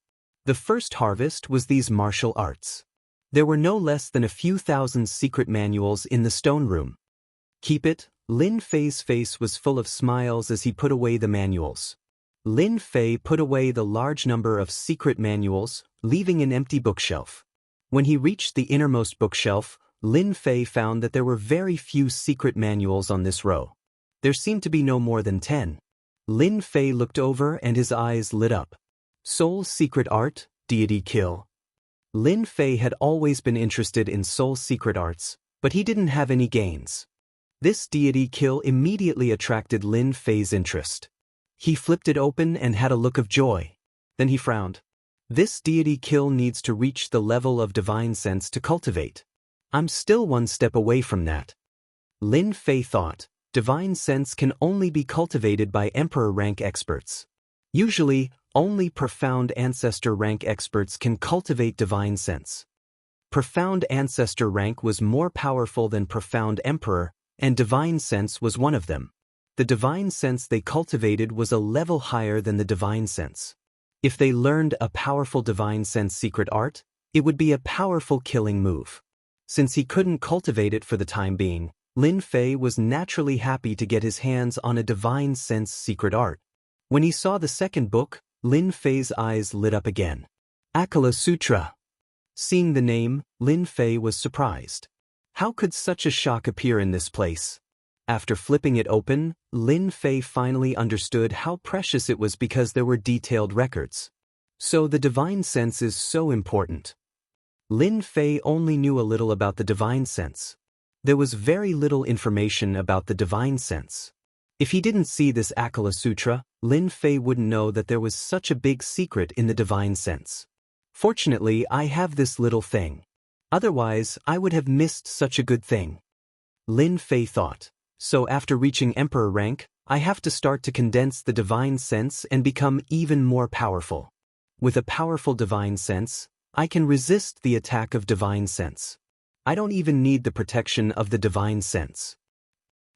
S1: The first harvest was these martial arts. There were no less than a few thousand secret manuals in the stone room. "Keep it." Lin Fei's face was full of smiles as he put away the manuals. Lin Fei put away the large number of secret manuals, leaving an empty bookshelf. When he reached the innermost bookshelf, Lin Fei found that there were very few secret manuals on this row. There seemed to be no more than 10. Lin Fei looked over and his eyes lit up. Soul secret art, deity kill. Lin Fei had always been interested in soul secret arts, but he didn't have any gains. This deity kill immediately attracted Lin Fei's interest. He flipped it open and had a look of joy. Then he frowned. This deity kill needs to reach the level of divine sense to cultivate. I'm still one step away from that. Lin Fei thought, divine sense can only be cultivated by emperor rank experts. Usually, only profound ancestor rank experts can cultivate divine sense. Profound ancestor rank was more powerful than profound emperor, and divine sense was one of them. The divine sense they cultivated was a level higher than the divine sense. If they learned a powerful divine sense secret art, it would be a powerful killing move. Since he couldn't cultivate it for the time being, Lin Fei was naturally happy to get his hands on a divine sense secret art. When he saw the second book, Lin Fei's eyes lit up again. Akala Sutra. Seeing the name, Lin Fei was surprised. How could such a shock appear in this place? After flipping it open, Lin Fei finally understood how precious it was because there were detailed records. So the divine sense is so important. Lin Fei only knew a little about the divine sense. There was very little information about the divine sense. If he didn't see this Akala Sutra, Lin Fei wouldn't know that there was such a big secret in the divine sense. Fortunately, I have this little thing. Otherwise, I would have missed such a good thing. Lin Fei thought. So after reaching emperor rank, I have to start to condense the divine sense and become even more powerful. With a powerful divine sense, I can resist the attack of divine sense. I don't even need the protection of the divine sense.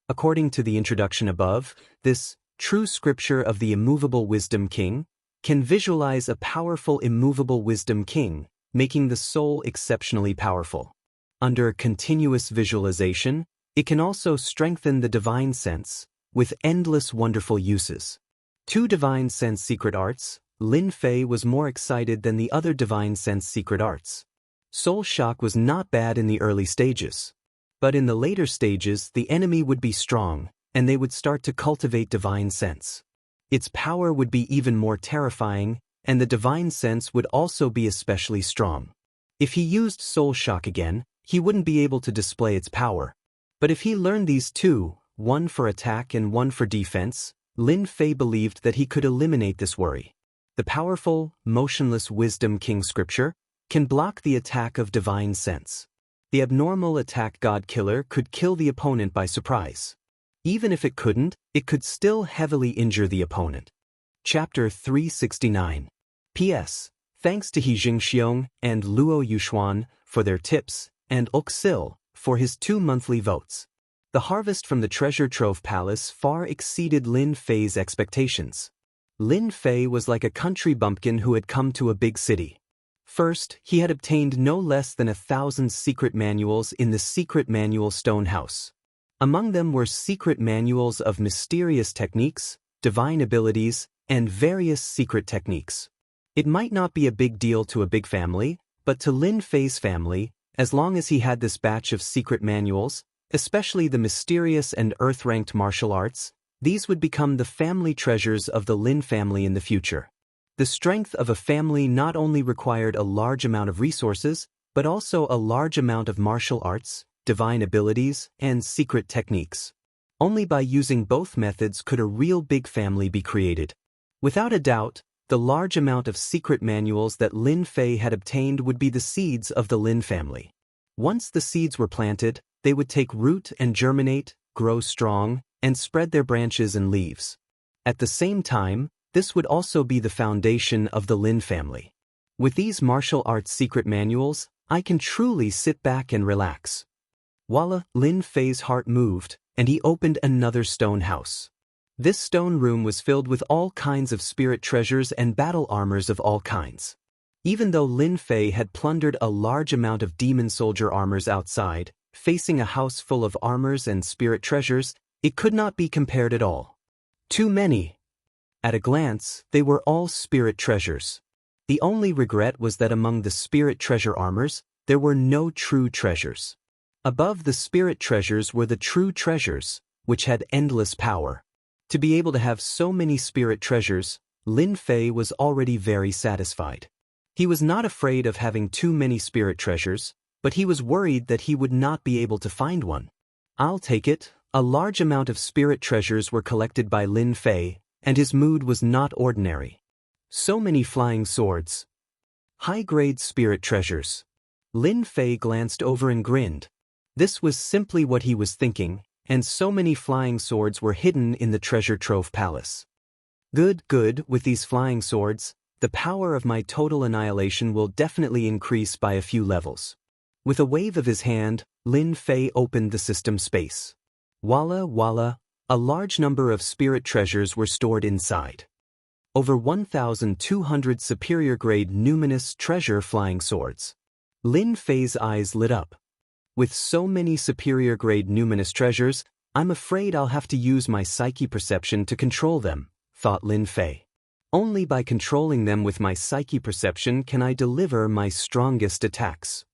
S1: According to the introduction above, this true scripture of the immovable wisdom king can visualize a powerful immovable wisdom king, making the soul exceptionally powerful. Under continuous visualization, it can also strengthen the divine sense with endless wonderful uses. 2 divine sense secret arts. Lin Fei was more excited than the other divine sense secret arts. Soul shock was not bad in the early stages. But in the later stages, the enemy would be strong, and they would start to cultivate divine sense. Its power would be even more terrifying, and the divine sense would also be especially strong. If he used soul shock again, he wouldn't be able to display its power. But if he learned these 2, one for attack and one for defense, Lin Fei believed that he could eliminate this worry. The powerful, motionless wisdom king scripture can block the attack of divine sense. The abnormal attack god killer could kill the opponent by surprise. Even if it couldn't, it could still heavily injure the opponent. Chapter 369. P.S. Thanks to Xianxia and Luo Yuxuan for their tips, and Wuxia for his 2 monthly votes. The harvest from the treasure trove palace far exceeded Lin Fei's expectations. Lin Fei was like a country bumpkin who had come to a big city. First, he had obtained no less than 1,000 secret manuals in the secret manual stone house. Among them were secret manuals of mysterious techniques, divine abilities, and various secret techniques. It might not be a big deal to a big family, but to Lin Fei's family, as long as he had this batch of secret manuals, especially the mysterious and earth-ranked martial arts, these would become the family treasures of the Lin family in the future. The strength of a family not only required a large amount of resources, but also a large amount of martial arts, divine abilities, and secret techniques. Only by using both methods could a real big family be created. Without a doubt, the large amount of secret manuals that Lin Fei had obtained would be the seeds of the Lin family. Once the seeds were planted, they would take root and germinate, grow strong, and spread their branches and leaves. At the same time, this would also be the foundation of the Lin family. With these martial arts secret manuals, I can truly sit back and relax. Voila! Lin Fei's heart moved, and he opened another stone house. This stone room was filled with all kinds of spirit treasures and battle armors of all kinds. Even though Lin Fei had plundered a large amount of demon soldier armors outside, facing a house full of armors and spirit treasures, it could not be compared at all. Too many. At a glance, they were all spirit treasures. The only regret was that among the spirit treasure armors, there were no true treasures. Above the spirit treasures were the true treasures, which had endless power. To be able to have so many spirit treasures, Lin Fei was already very satisfied. He was not afraid of having too many spirit treasures, but he was worried that he would not be able to find one. I'll take it. A large amount of spirit treasures were collected by Lin Fei, and his mood was not ordinary. So many flying swords. High-grade spirit treasures. Lin Fei glanced over and grinned. This was simply what he was thinking, and so many flying swords were hidden in the treasure trove palace. Good, with these flying swords, the power of my total annihilation will definitely increase by a few levels. With a wave of his hand, Lin Fei opened the system space. Voila, a large number of spirit treasures were stored inside. Over 1,200 superior-grade numinous treasure flying swords. Lin Fei's eyes lit up. With so many superior-grade numinous treasures, I'm afraid I'll have to use my psyche perception to control them, thought Lin Fei. Only by controlling them with my psyche perception can I deliver my strongest attacks.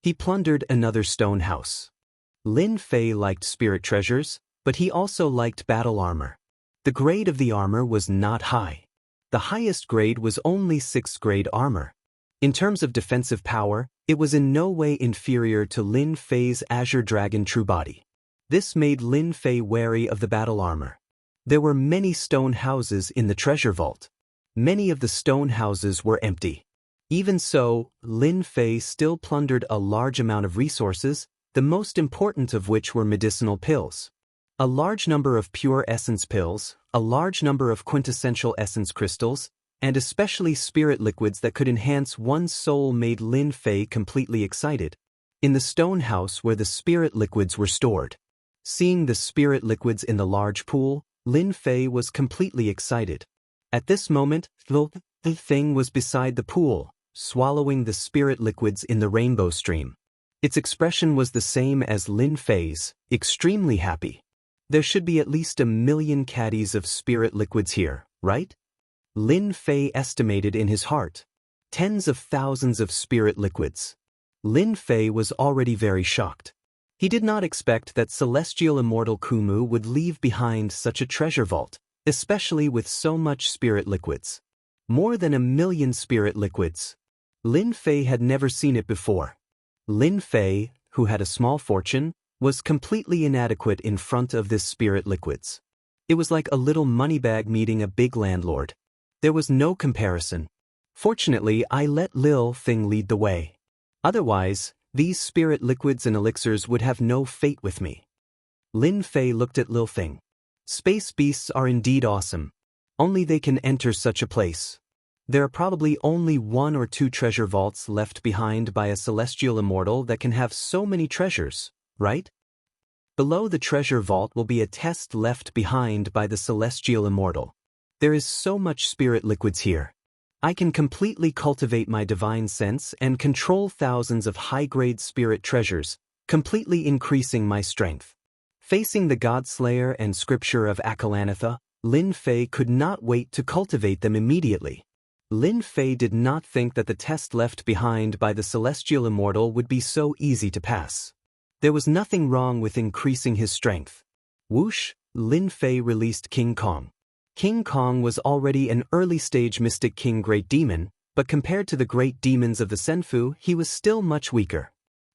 S1: He plundered another stone house. Lin Fei liked spirit treasures, but he also liked battle armor. The grade of the armor was not high. The highest grade was only 6th grade armor. In terms of defensive power, it was in no way inferior to Lin Fei's Azure Dragon True Body. This made Lin Fei wary of the battle armor. There were many stone houses in the treasure vault. Many of the stone houses were empty. Even so, Lin Fei still plundered a large amount of resources, the most important of which were medicinal pills. A large number of pure essence pills, a large number of quintessential essence crystals, and especially spirit liquids that could enhance one's soul made Lin Fei completely excited. In the stone house where the spirit liquids were stored. Seeing the spirit liquids in the large pool, Lin Fei was completely excited. At this moment, the thing was beside the pool, swallowing the spirit liquids in the rainbow stream. Its expression was the same as Lin Fei's, extremely happy. There should be at least 1,000,000 caddies of spirit liquids here, right? Lin Fei estimated in his heart. Tens of thousands of spirit liquids. Lin Fei was already very shocked. He did not expect that celestial immortal Kumu would leave behind such a treasure vault, especially with so much spirit liquids. More than 1,000,000 spirit liquids. Lin Fei had never seen it before. Lin Fei, who had a small fortune, was completely inadequate in front of this spirit liquids. It was like a little moneybag meeting a big landlord. There was no comparison. Fortunately, I let Lil Thing lead the way. Otherwise, these spirit liquids and elixirs would have no fate with me. Lin Fei looked at Lil Thing. Space beasts are indeed awesome. Only they can enter such a place. There are probably only 1 or 2 treasure vaults left behind by a celestial immortal that can have so many treasures, right? Below the treasure vault will be a test left behind by the celestial immortal. There is so much spirit liquids here. I can completely cultivate my divine sense and control thousands of high-grade spirit treasures, completely increasing my strength. Facing the Godslayer and scripture of Akalanatha, Lin Fei could not wait to cultivate them immediately. Lin Fei did not think that the test left behind by the celestial immortal would be so easy to pass. There was nothing wrong with increasing his strength. Whoosh, Lin Fei released King Kong. King Kong was already an early-stage mystic king great demon, but compared to the great demons of the Senfu, he was still much weaker.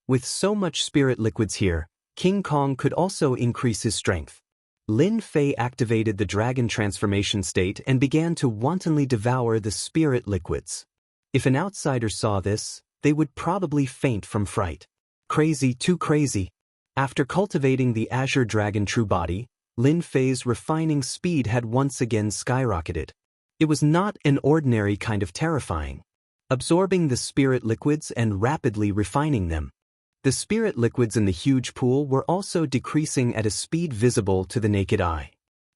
S1: With so much spirit liquids here, King Kong could also increase his strength. Lin Fei activated the dragon transformation state and began to wantonly devour the spirit liquids. If an outsider saw this, they would probably faint from fright. Crazy, too crazy. After cultivating the Azure Dragon True Body, Lin Fei's refining speed had once again skyrocketed. It was not an ordinary kind of terrifying. Absorbing the spirit liquids and rapidly refining them. The spirit liquids in the huge pool were also decreasing at a speed visible to the naked eye.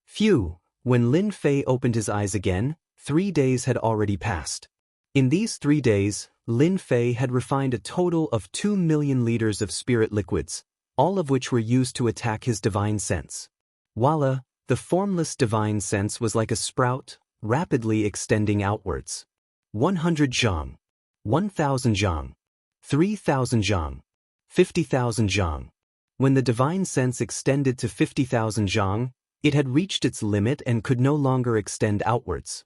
S1: Phew, when Lin Fei opened his eyes again, 3 days had already passed. In these 3 days, Lin Fei had refined a total of 2,000,000 liters of spirit liquids, all of which were used to attack his divine sense. Voila, the formless divine sense was like a sprout, rapidly extending outwards. 100 zhang. 1,000 zhang. 3,000 zhang. 50,000 zhang. When the divine sense extended to 50,000 zhang, it had reached its limit and could no longer extend outwards.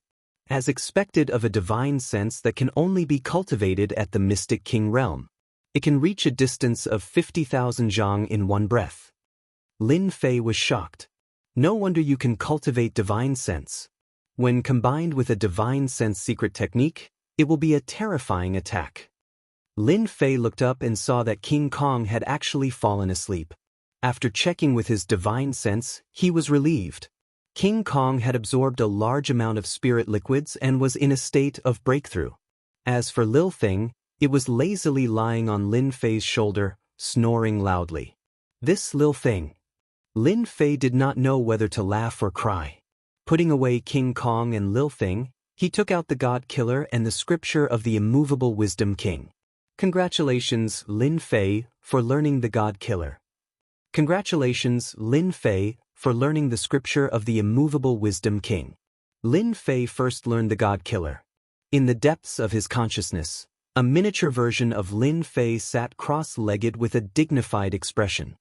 S1: As expected of a divine sense that can only be cultivated at the Mystic King realm. It can reach a distance of 50,000 zhang in one breath. Lin Fei was shocked. No wonder you can cultivate divine sense. When combined with a divine sense secret technique, it will be a terrifying attack. Lin Fei looked up and saw that King Kong had actually fallen asleep. After checking with his divine sense, he was relieved. King Kong had absorbed a large amount of spirit liquids and was in a state of breakthrough. As for Lil Thing, it was lazily lying on Lin Fei's shoulder, snoring loudly. This Lil Thing. Lin Fei did not know whether to laugh or cry. Putting away King Kong and Lil Thing, he took out the God Killer and the scripture of the immovable Wisdom King. Congratulations, Lin Fei, for learning the God Killer. Congratulations, Lin Fei, for learning the scripture of the immovable Wisdom King. Lin Fei first learned the God Killer. In the depths of his consciousness, a miniature version of Lin Fei sat cross-legged with a dignified expression.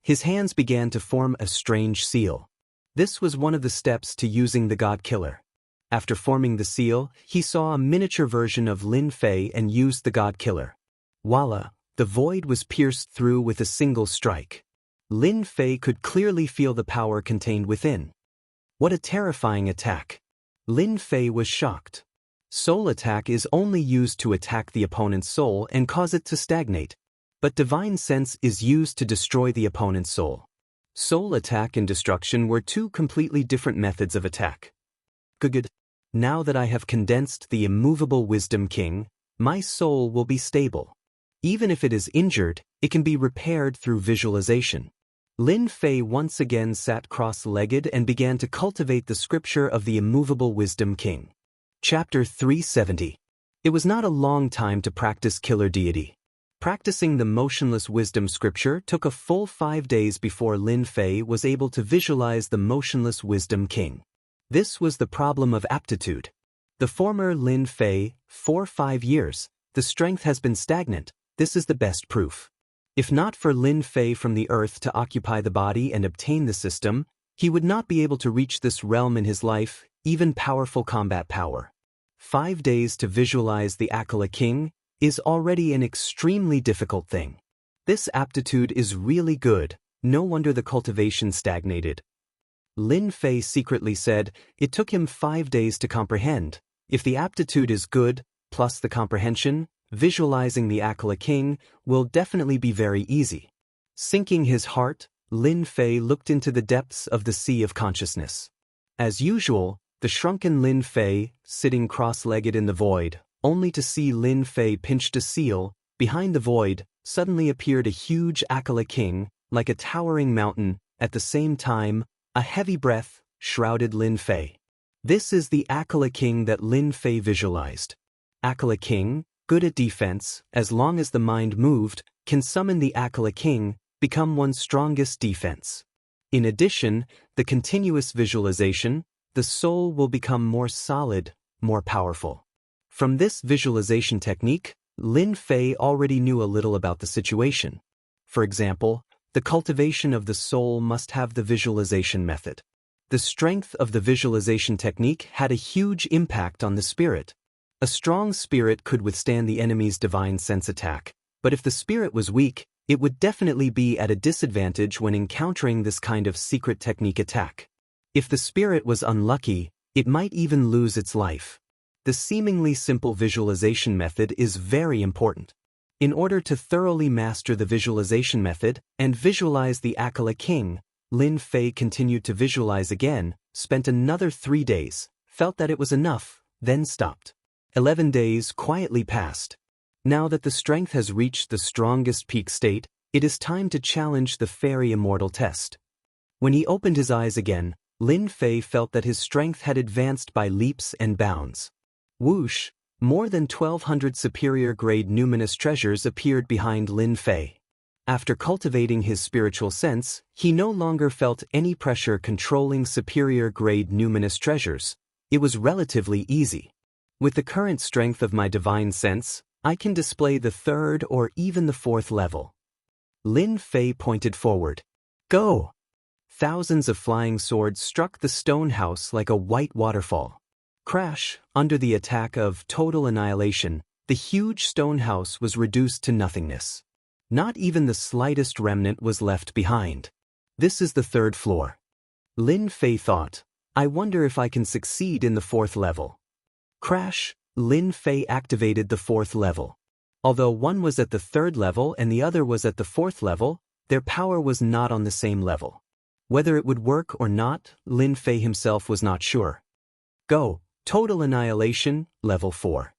S1: His hands began to form a strange seal. This was one of the steps to using the God Killer. After forming the seal, he saw a miniature version of Lin Fei and used the God Killer. Voila! The void was pierced through with a single strike. Lin Fei could clearly feel the power contained within. What a terrifying attack! Lin Fei was shocked. Soul attack is only used to attack the opponent's soul and cause it to stagnate. But Divine Sense is used to destroy the opponent's soul. Soul attack and destruction were two completely different methods of attack. Good. Now that I have condensed the immovable Wisdom King, my soul will be stable. Even if it is injured, it can be repaired through visualization. Lin Fei once again sat cross-legged and began to cultivate the scripture of the immovable Wisdom King. Chapter 370. It was not a long time to practice Killer Deity. Practicing the motionless wisdom scripture took a full 5 days before Lin Fei was able to visualize the motionless Wisdom King. This was the problem of aptitude. The former Lin Fei, 5 years, the strength has been stagnant. This is the best proof. If not for Lin Fei from the earth to occupy the body and obtain the system, he would not be able to reach this realm in his life, even powerful combat power. 5 days to visualize the Akala King is already an extremely difficult thing. This aptitude is really good, no wonder the cultivation stagnated. Lin Fei secretly said it took him 5 days to comprehend. If the aptitude is good, plus the comprehension, visualizing the Akala King will definitely be very easy. Sinking his heart, Lin Fei looked into the depths of the sea of consciousness. As usual, the shrunken Lin Fei, sitting cross-legged in the void, only to see Lin Fei pinched a seal, behind the void, suddenly appeared a huge Akala King, like a towering mountain. At the same time, a heavy breath shrouded Lin Fei. This is the Akala King that Lin Fei visualized. Akala King, good at defense, as long as the mind moved, can summon the Akala King, become one's strongest defense. In addition, the continuous visualization, the soul will become more solid, more powerful. From this visualization technique, Lin Fei already knew a little about the situation. For example, the cultivation of the soul must have the visualization method. The strength of the visualization technique had a huge impact on the spirit. A strong spirit could withstand the enemy's divine sense attack, but if the spirit was weak, it would definitely be at a disadvantage when encountering this kind of secret technique attack. If the spirit was unlucky, it might even lose its life. The seemingly simple visualization method is very important. In order to thoroughly master the visualization method and visualize the Akala King, Lin Fei continued to visualize again, spent another 3 days, felt that it was enough, then stopped. 11 days quietly passed. Now that the strength has reached the strongest peak state, it is time to challenge the fairy immortal test. When he opened his eyes again, Lin Fei felt that his strength had advanced by leaps and bounds. Whoosh! More than 1,200 superior-grade numinous treasures appeared behind Lin Fei. After cultivating his spiritual sense, he no longer felt any pressure controlling superior-grade numinous treasures. It was relatively easy. With the current strength of my divine sense, I can display the 3rd or even the 4th level. Lin Fei pointed forward. Go! Thousands of flying swords struck the stone house like a white waterfall. Crash! Under the attack of total annihilation, the huge stone house was reduced to nothingness. Not even the slightest remnant was left behind. This is the 3rd floor. Lin Fei thought, I wonder if I can succeed in the 4th level. Crash! Lin Fei activated the 4th level. Although one was at the 3rd level and the other was at the 4th level, their power was not on the same level. Whether it would work or not, Lin Fei himself was not sure. Go! Total Annihilation, Level 4.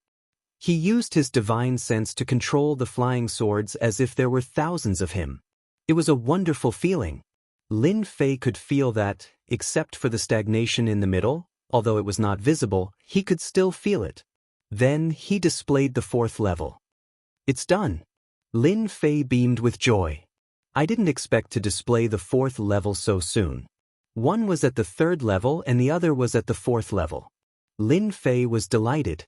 S1: He used his divine sense to control the flying swords as if there were thousands of him. It was a wonderful feeling. Lin Fei could feel that, except for the stagnation in the middle, although it was not visible, he could still feel it. Then he displayed the 4th level. It's done. Lin Fei beamed with joy. I didn't expect to display the 4th level so soon. One was at the 3rd level and the other was at the 4th level. Lin Fei was delighted.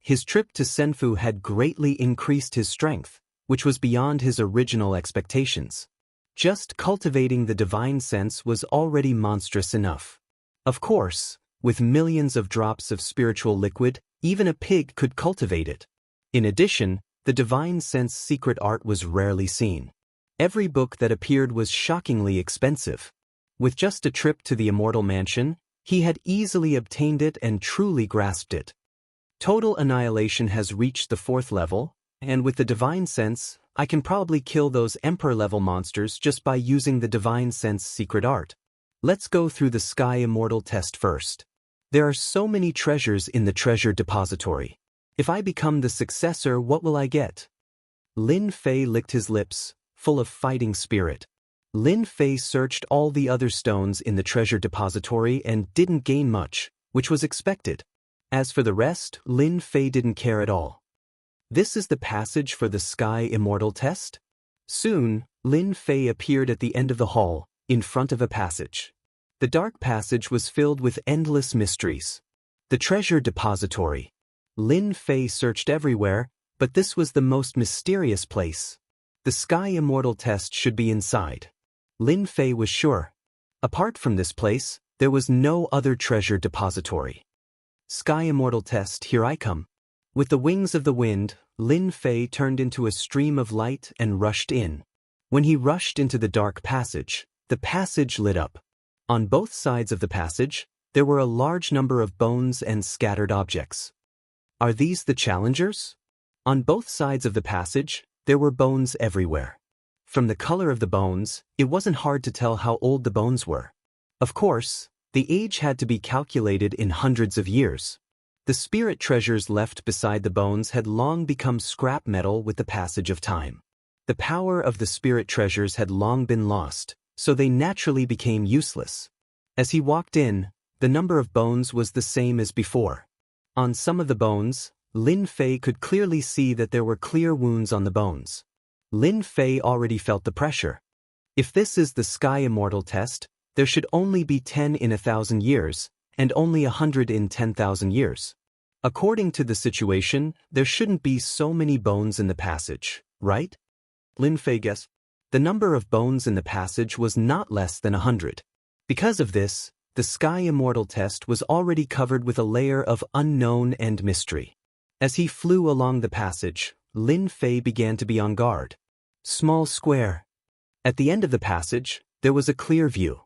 S1: His trip to Senfu had greatly increased his strength, which was beyond his original expectations. Just cultivating the divine sense was already monstrous enough. Of course, With millions of drops of spiritual liquid, even a pig could cultivate it. In addition, the divine sense secret art was rarely seen. Every book that appeared was shockingly expensive. With just a trip to the Immortal Mansion, he had easily obtained it and truly grasped it. Total annihilation has reached the 4th level, and with the divine sense, I can probably kill those Emperor-level monsters just by using the divine sense secret art. Let's go through the Sky Immortal test first. There are so many treasures in the treasure depository. If I become the successor, what will I get? Lin Fei licked his lips, full of fighting spirit. Lin Fei searched all the other stones in the treasure depository and didn't gain much, which was expected. As for the rest, Lin Fei didn't care at all. This is the passage for the Sky Immortal test? Soon, Lin Fei appeared at the end of the hall, in front of a passage. The dark passage was filled with endless mysteries. The treasure depository. Lin Fei searched everywhere, but this was the most mysterious place. The Sky Immortal test should be inside. Lin Fei was sure. Apart from this place, there was no other treasure depository. Sky Immortal test, here I come. With the wings of the wind, Lin Fei turned into a stream of light and rushed in. When he rushed into the dark passage, the passage lit up. On both sides of the passage, there were a large number of bones and scattered objects. Are these the challengers? On both sides of the passage, there were bones everywhere. From the color of the bones, it wasn't hard to tell how old the bones were. Of course, the age had to be calculated in hundreds of years. The spirit treasures left beside the bones had long become scrap metal with the passage of time. The power of the spirit treasures had long been lost, so they naturally became useless. As he walked in, the number of bones was the same as before. On some of the bones, Lin Fei could clearly see that there were clear wounds on the bones. Lin Fei already felt the pressure. If this is the Sky Immortal test, there should only be 10 in 1,000 years, and only 100 in 10,000 years. According to the situation, there shouldn't be so many bones in the passage, right? Lin Fei guessed. The number of bones in the passage was not less than 100. Because of this, the Sky Immortal test was already covered with a layer of unknown and mystery. As he flew along the passage, Lin Fei began to be on guard. Small square. At the end of the passage, there was a clear view.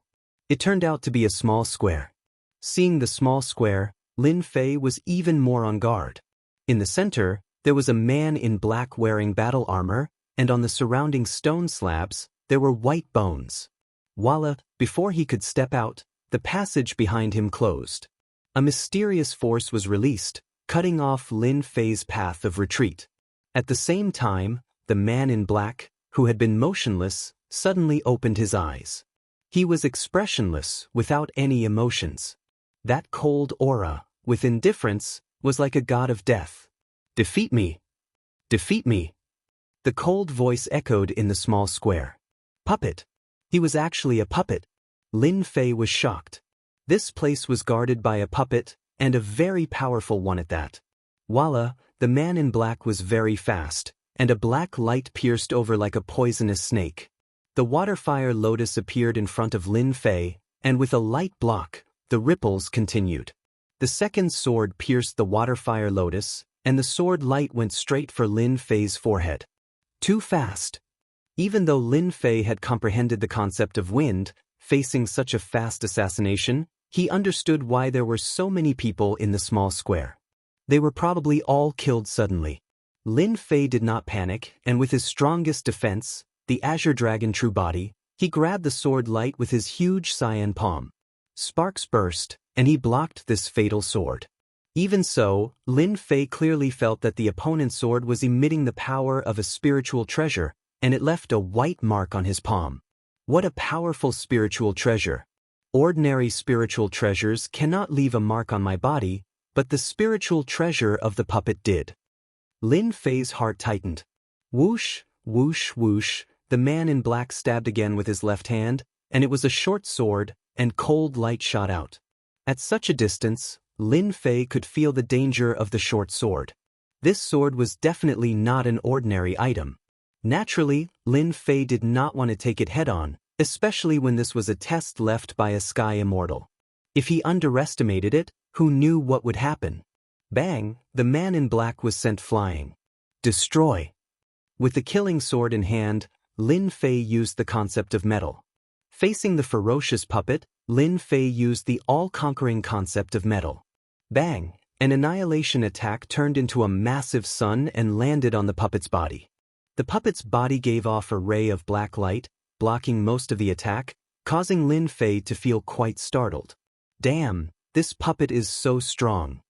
S1: It turned out to be a small square. Seeing the small square, Lin Fei was even more on guard. In the center, there was a man in black wearing battle armor, and on the surrounding stone slabs, there were white bones. Voila, before he could step out, the passage behind him closed. A mysterious force was released, cutting off Lin Fei's path of retreat. At the same time, the man in black, who had been motionless, suddenly opened his eyes. He was expressionless, without any emotions. That cold aura, with indifference, was like a god of death. Defeat me! Defeat me! The cold voice echoed in the small square. Puppet! He was actually a puppet. Lin Fei was shocked. This place was guarded by a puppet, and a very powerful one at that. Voila, the man in black was very fast, and a black light pierced over like a poisonous snake. The water-fire lotus appeared in front of Lin Fei, and with a light block, the ripples continued. The second sword pierced the water-fire lotus, and the sword light went straight for Lin Fei's forehead. Too fast. Even though Lin Fei had comprehended the concept of wind, facing such a fast assassination, he understood why there were so many people in the small square. They were probably all killed suddenly. Lin Fei did not panic, and with his strongest defense, the Azure Dragon True Body, he grabbed the sword light with his huge cyan palm. Sparks burst, and he blocked this fatal sword. Even so, Lin Fei clearly felt that the opponent's sword was emitting the power of a spiritual treasure, and it left a white mark on his palm. What a powerful spiritual treasure! Ordinary spiritual treasures cannot leave a mark on my body, but the spiritual treasure of the puppet did. Lin Fei's heart tightened. Whoosh, whoosh, whoosh, the man in black stabbed again with his left hand, and it was a short sword, and cold light shot out. At such a distance, Lin Fei could feel the danger of the short sword. This sword was definitely not an ordinary item. Naturally, Lin Fei did not want to take it head-on, especially when this was a test left by a Sky Immortal. If he underestimated it, who knew what would happen? Bang, the man in black was sent flying. Destroy. With the killing sword in hand, Lin Fei used the concept of metal. Facing the ferocious puppet, Lin Fei used the all-conquering concept of metal. Bang, an annihilation attack turned into a massive sun and landed on the puppet's body. The puppet's body gave off a ray of black light, blocking most of the attack, causing Lin Fei to feel quite startled. Damn, this puppet is so strong.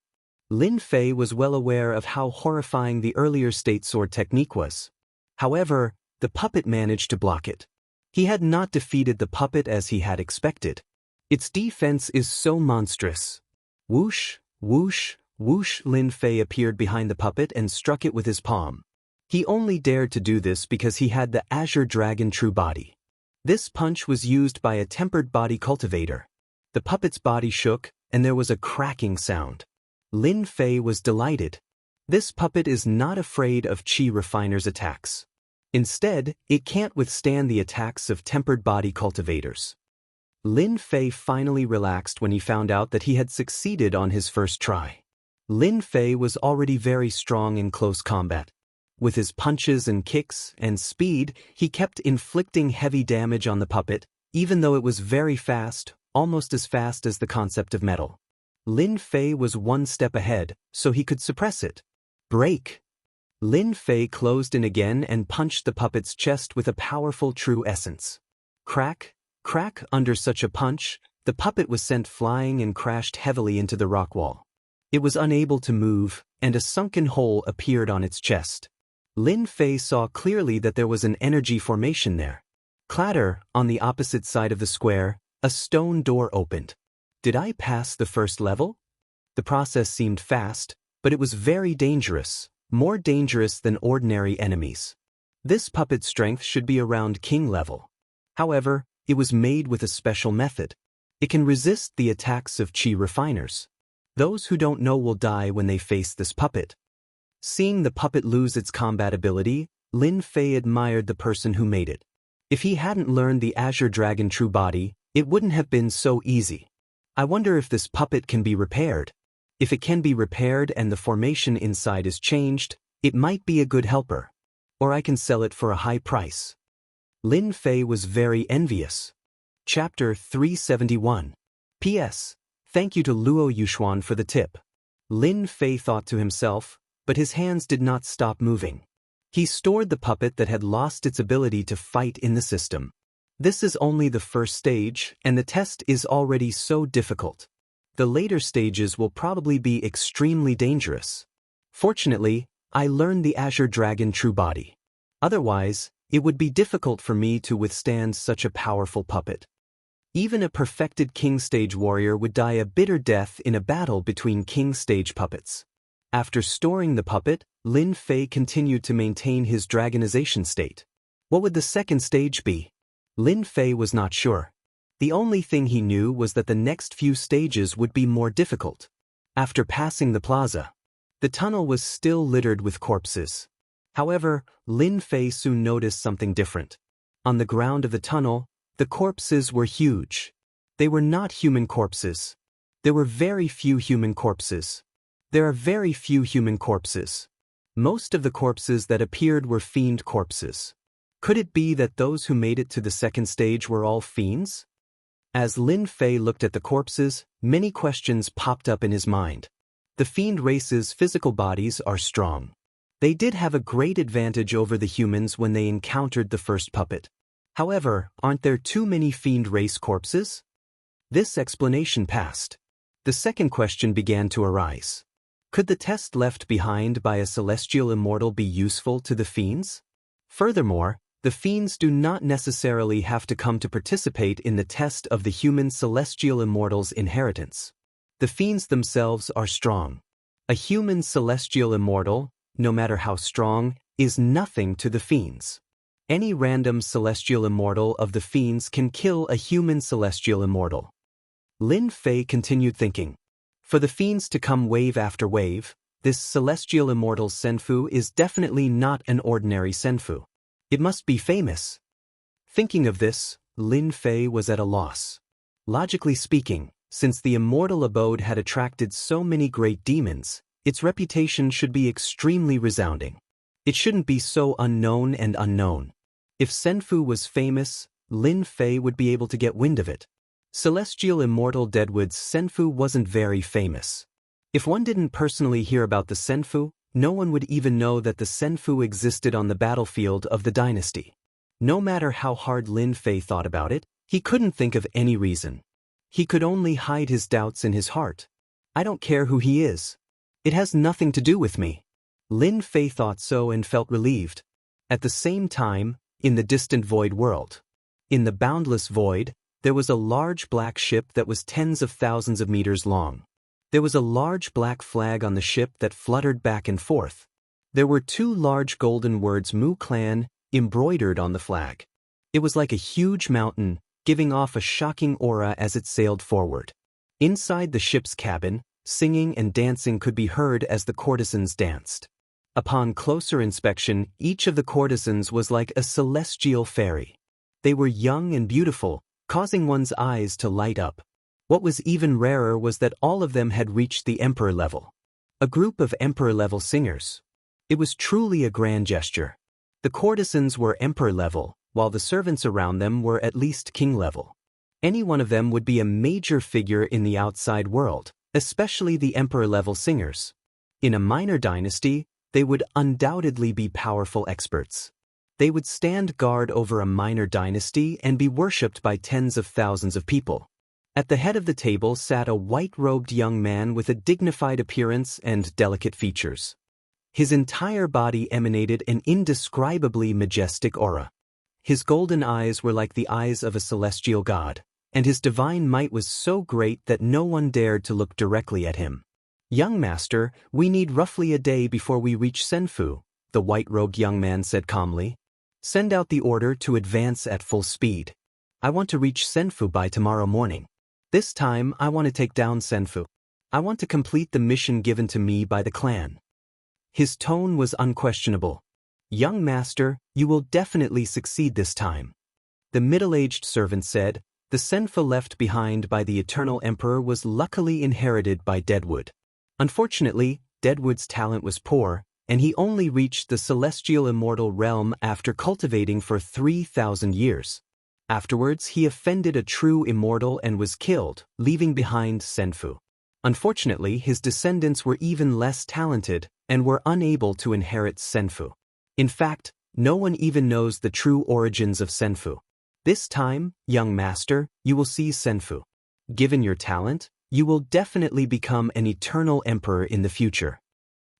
S1: Lin Fei was well aware of how horrifying the earlier state sword technique was. However, the puppet managed to block it. He had not defeated the puppet as he had expected. Its defense is so monstrous. Whoosh, whoosh, whoosh. Lin Fei appeared behind the puppet and struck it with his palm. He only dared to do this because he had the Azure Dragon True Body. This punch was used by a tempered body cultivator. The puppet's body shook, and there was a cracking sound. Lin Fei was delighted. This puppet is not afraid of Qi Refiner's attacks. Instead, it can't withstand the attacks of tempered body cultivators. Lin Fei finally relaxed when he found out that he had succeeded on his first try. Lin Fei was already very strong in close combat. With his punches and kicks and speed, he kept inflicting heavy damage on the puppet, even though it was very fast, almost as fast as the concept of metal. Lin Fei was one step ahead, so he could suppress it. Break! Lin Fei closed in again and punched the puppet's chest with a powerful true essence. Crack, crack. Under such a punch, the puppet was sent flying and crashed heavily into the rock wall. It was unable to move, and a sunken hole appeared on its chest. Lin Fei saw clearly that there was an energy formation there. Clatter, on the opposite side of the square, a stone door opened. Did I pass the first level? The process seemed fast, but it was very dangerous, more dangerous than ordinary enemies. This puppet's strength should be around king level. However, it was made with a special method. It can resist the attacks of Qi Refiners. Those who don't know will die when they face this puppet. Seeing the puppet lose its combat ability, Lin Fei admired the person who made it. If he hadn't learned the Azure Dragon True Body, it wouldn't have been so easy. I wonder if this puppet can be repaired. If it can be repaired and the formation inside is changed, it might be a good helper. Or I can sell it for a high price. Lin Fei was very envious. Chapter 371. P.S. Thank you to Luo Yuxuan for the tip. Lin Fei thought to himself, but his hands did not stop moving. He stored the puppet that had lost its ability to fight in the system. This is only the first stage, and the test is already so difficult. The later stages will probably be extremely dangerous. Fortunately, I learned the Azure Dragon True Body. Otherwise, it would be difficult for me to withstand such a powerful puppet. Even a perfected King Stage warrior would die a bitter death in a battle between King Stage puppets. After storing the puppet, Lin Fei continued to maintain his dragonization state. What would the second stage be? Lin Fei was not sure. The only thing he knew was that the next few stages would be more difficult. After passing the plaza, the tunnel was still littered with corpses. However, Lin Fei soon noticed something different. On the ground of the tunnel, the corpses were huge. They were not human corpses. There were very few human corpses. There are very few human corpses. Most of the corpses that appeared were fiend corpses. Could it be that those who made it to the second stage were all fiends? As Lin Fei looked at the corpses, many questions popped up in his mind. The fiend race's physical bodies are strong. They did have a great advantage over the humans when they encountered the first puppet. However, aren't there too many fiend race corpses? This explanation passed. The second question began to arise. Could the test left behind by a celestial immortal be useful to the fiends? Furthermore, the fiends do not necessarily have to come to participate in the test of the human celestial immortal's inheritance. The fiends themselves are strong. A human celestial immortal, no matter how strong, is nothing to the fiends. Any random celestial immortal of the fiends can kill a human celestial immortal. Lin Fei continued thinking. For the fiends to come wave after wave, this celestial immortal Senfu is definitely not an ordinary Senfu. It must be famous. Thinking of this, Lin Fei was at a loss. Logically speaking, Since the immortal abode had attracted so many great demons, its reputation should be extremely resounding. It shouldn't be so unknown and unknown. If Senfu was famous, Lin Fei would be able to get wind of it. Celestial Immortal Deadwood's Senfu wasn't very famous. If one didn't personally hear about the Senfu, no one would even know that the Senfu existed on the battlefield of the dynasty. No matter how hard Lin Fei thought about it, he couldn't think of any reason. He could only hide his doubts in his heart. I don't care who he is. It has nothing to do with me. Lin Fei thought so and felt relieved. At the same time, in the distant void world, in the boundless void, there was a large black ship that was tens of thousands of meters long. There was a large black flag on the ship that fluttered back and forth. There were 2 large golden words Mu Clan embroidered on the flag. It was like a huge mountain, giving off a shocking aura as it sailed forward. Inside the ship's cabin, singing and dancing could be heard as the courtesans danced. Upon closer inspection, each of the courtesans was like a celestial fairy. They were young and beautiful, causing one's eyes to light up. What was even rarer was that all of them had reached the emperor level. A group of emperor-level singers. It was truly a grand gesture. The courtesans were emperor level, while the servants around them were at least king level. Any one of them would be a major figure in the outside world, especially the emperor-level singers. In a minor dynasty, they would undoubtedly be powerful experts. They would stand guard over a minor dynasty and be worshipped by tens of thousands of people. At the head of the table sat a white-robed young man with a dignified appearance and delicate features. His entire body emanated an indescribably majestic aura. His golden eyes were like the eyes of a celestial god, and his divine might was so great that no one dared to look directly at him. "Young master, we need roughly a day before we reach Senfu," the white-robed young man said calmly. "Send out the order to advance at full speed. I want to reach Senfu by tomorrow morning. This time, I want to take down Senfu. I want to complete the mission given to me by the clan." His tone was unquestionable. "Young master, you will definitely succeed this time." The middle-aged servant said, "The Senfu left behind by the Eternal Emperor was luckily inherited by Deadwood. Unfortunately, Deadwood's talent was poor, and he only reached the celestial immortal realm after cultivating for 3,000 years. Afterwards, he offended a true immortal and was killed, leaving behind Senfu. Unfortunately, his descendants were even less talented and were unable to inherit Senfu. In fact, no one even knows the true origins of Senfu. This time, young master, you will see Senfu. Given your talent, you will definitely become an eternal emperor in the future."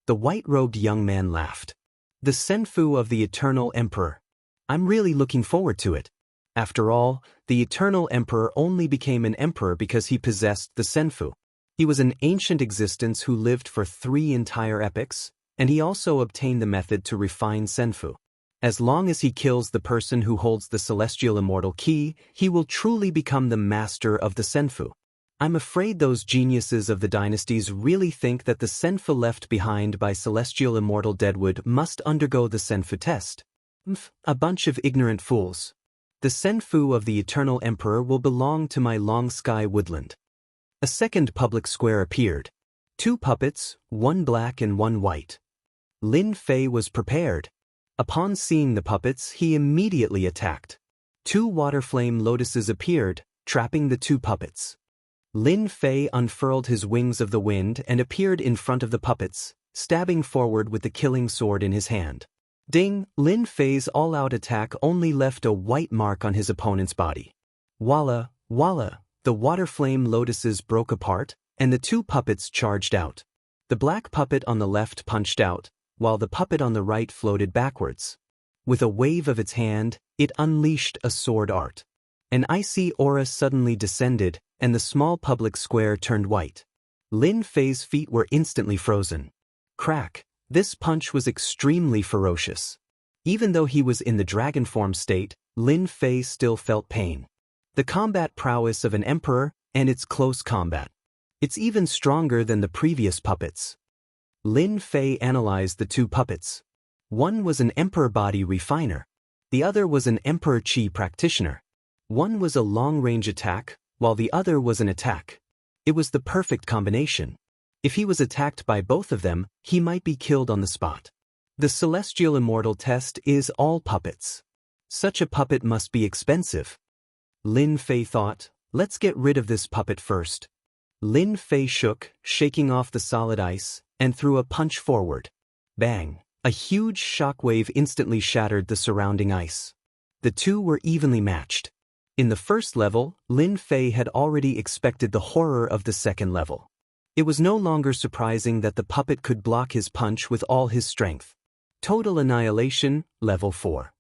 S1: The white-robed young man laughed. "The Senfu of the Eternal Emperor. I'm really looking forward to it. After all, the Eternal Emperor only became an emperor because he possessed the Senfu. He was an ancient existence who lived for 3 entire epochs, and he also obtained the method to refine Senfu. As long as he kills the person who holds the celestial immortal key, he will truly become the master of the Senfu. I'm afraid those geniuses of the dynasties really think that the Senfu left behind by celestial immortal Deadwood must undergo the Senfu test. A bunch of ignorant fools. The Senfu of the Eternal Emperor will belong to my Long Sky Woodland." A second public square appeared. 2 puppets, 1 black and 1 white. Lin Fei was prepared. Upon seeing the puppets, he immediately attacked. 2 water flame lotuses appeared, trapping the 2 puppets. Lin Fei unfurled his wings of the wind and appeared in front of the puppets, stabbing forward with the killing sword in his hand. Ding! Lin Fei's all-out attack only left a white mark on his opponent's body. Walla, walla, the water flame lotuses broke apart, and the 2 puppets charged out. The black puppet on the left punched out, while the puppet on the right floated backwards. With a wave of its hand, it unleashed a sword art. An icy aura suddenly descended, and the small public square turned white. Lin Fei's feet were instantly frozen. Crack! This punch was extremely ferocious. Even though he was in the dragon form state, Lin Fei still felt pain. The combat prowess of an emperor, and its close combat. It's even stronger than the previous puppets. Lin Fei analyzed the 2 puppets. One was an emperor body refiner. The other was an emperor chi practitioner. One was a long-range attack, while the other was an attack. It was the perfect combination. If he was attacked by both of them, he might be killed on the spot. The celestial immortal test is all puppets. Such a puppet must be expensive. Lin Fei thought, let's get rid of this puppet first. Lin Fei shook, shaking off the solid ice, and threw a punch forward. Bang! A huge shockwave instantly shattered the surrounding ice. The two were evenly matched. In the first level, Lin Fei had already expected the horror of the second level. It was no longer surprising that the puppet could block his punch with all his strength. Total annihilation, level 4.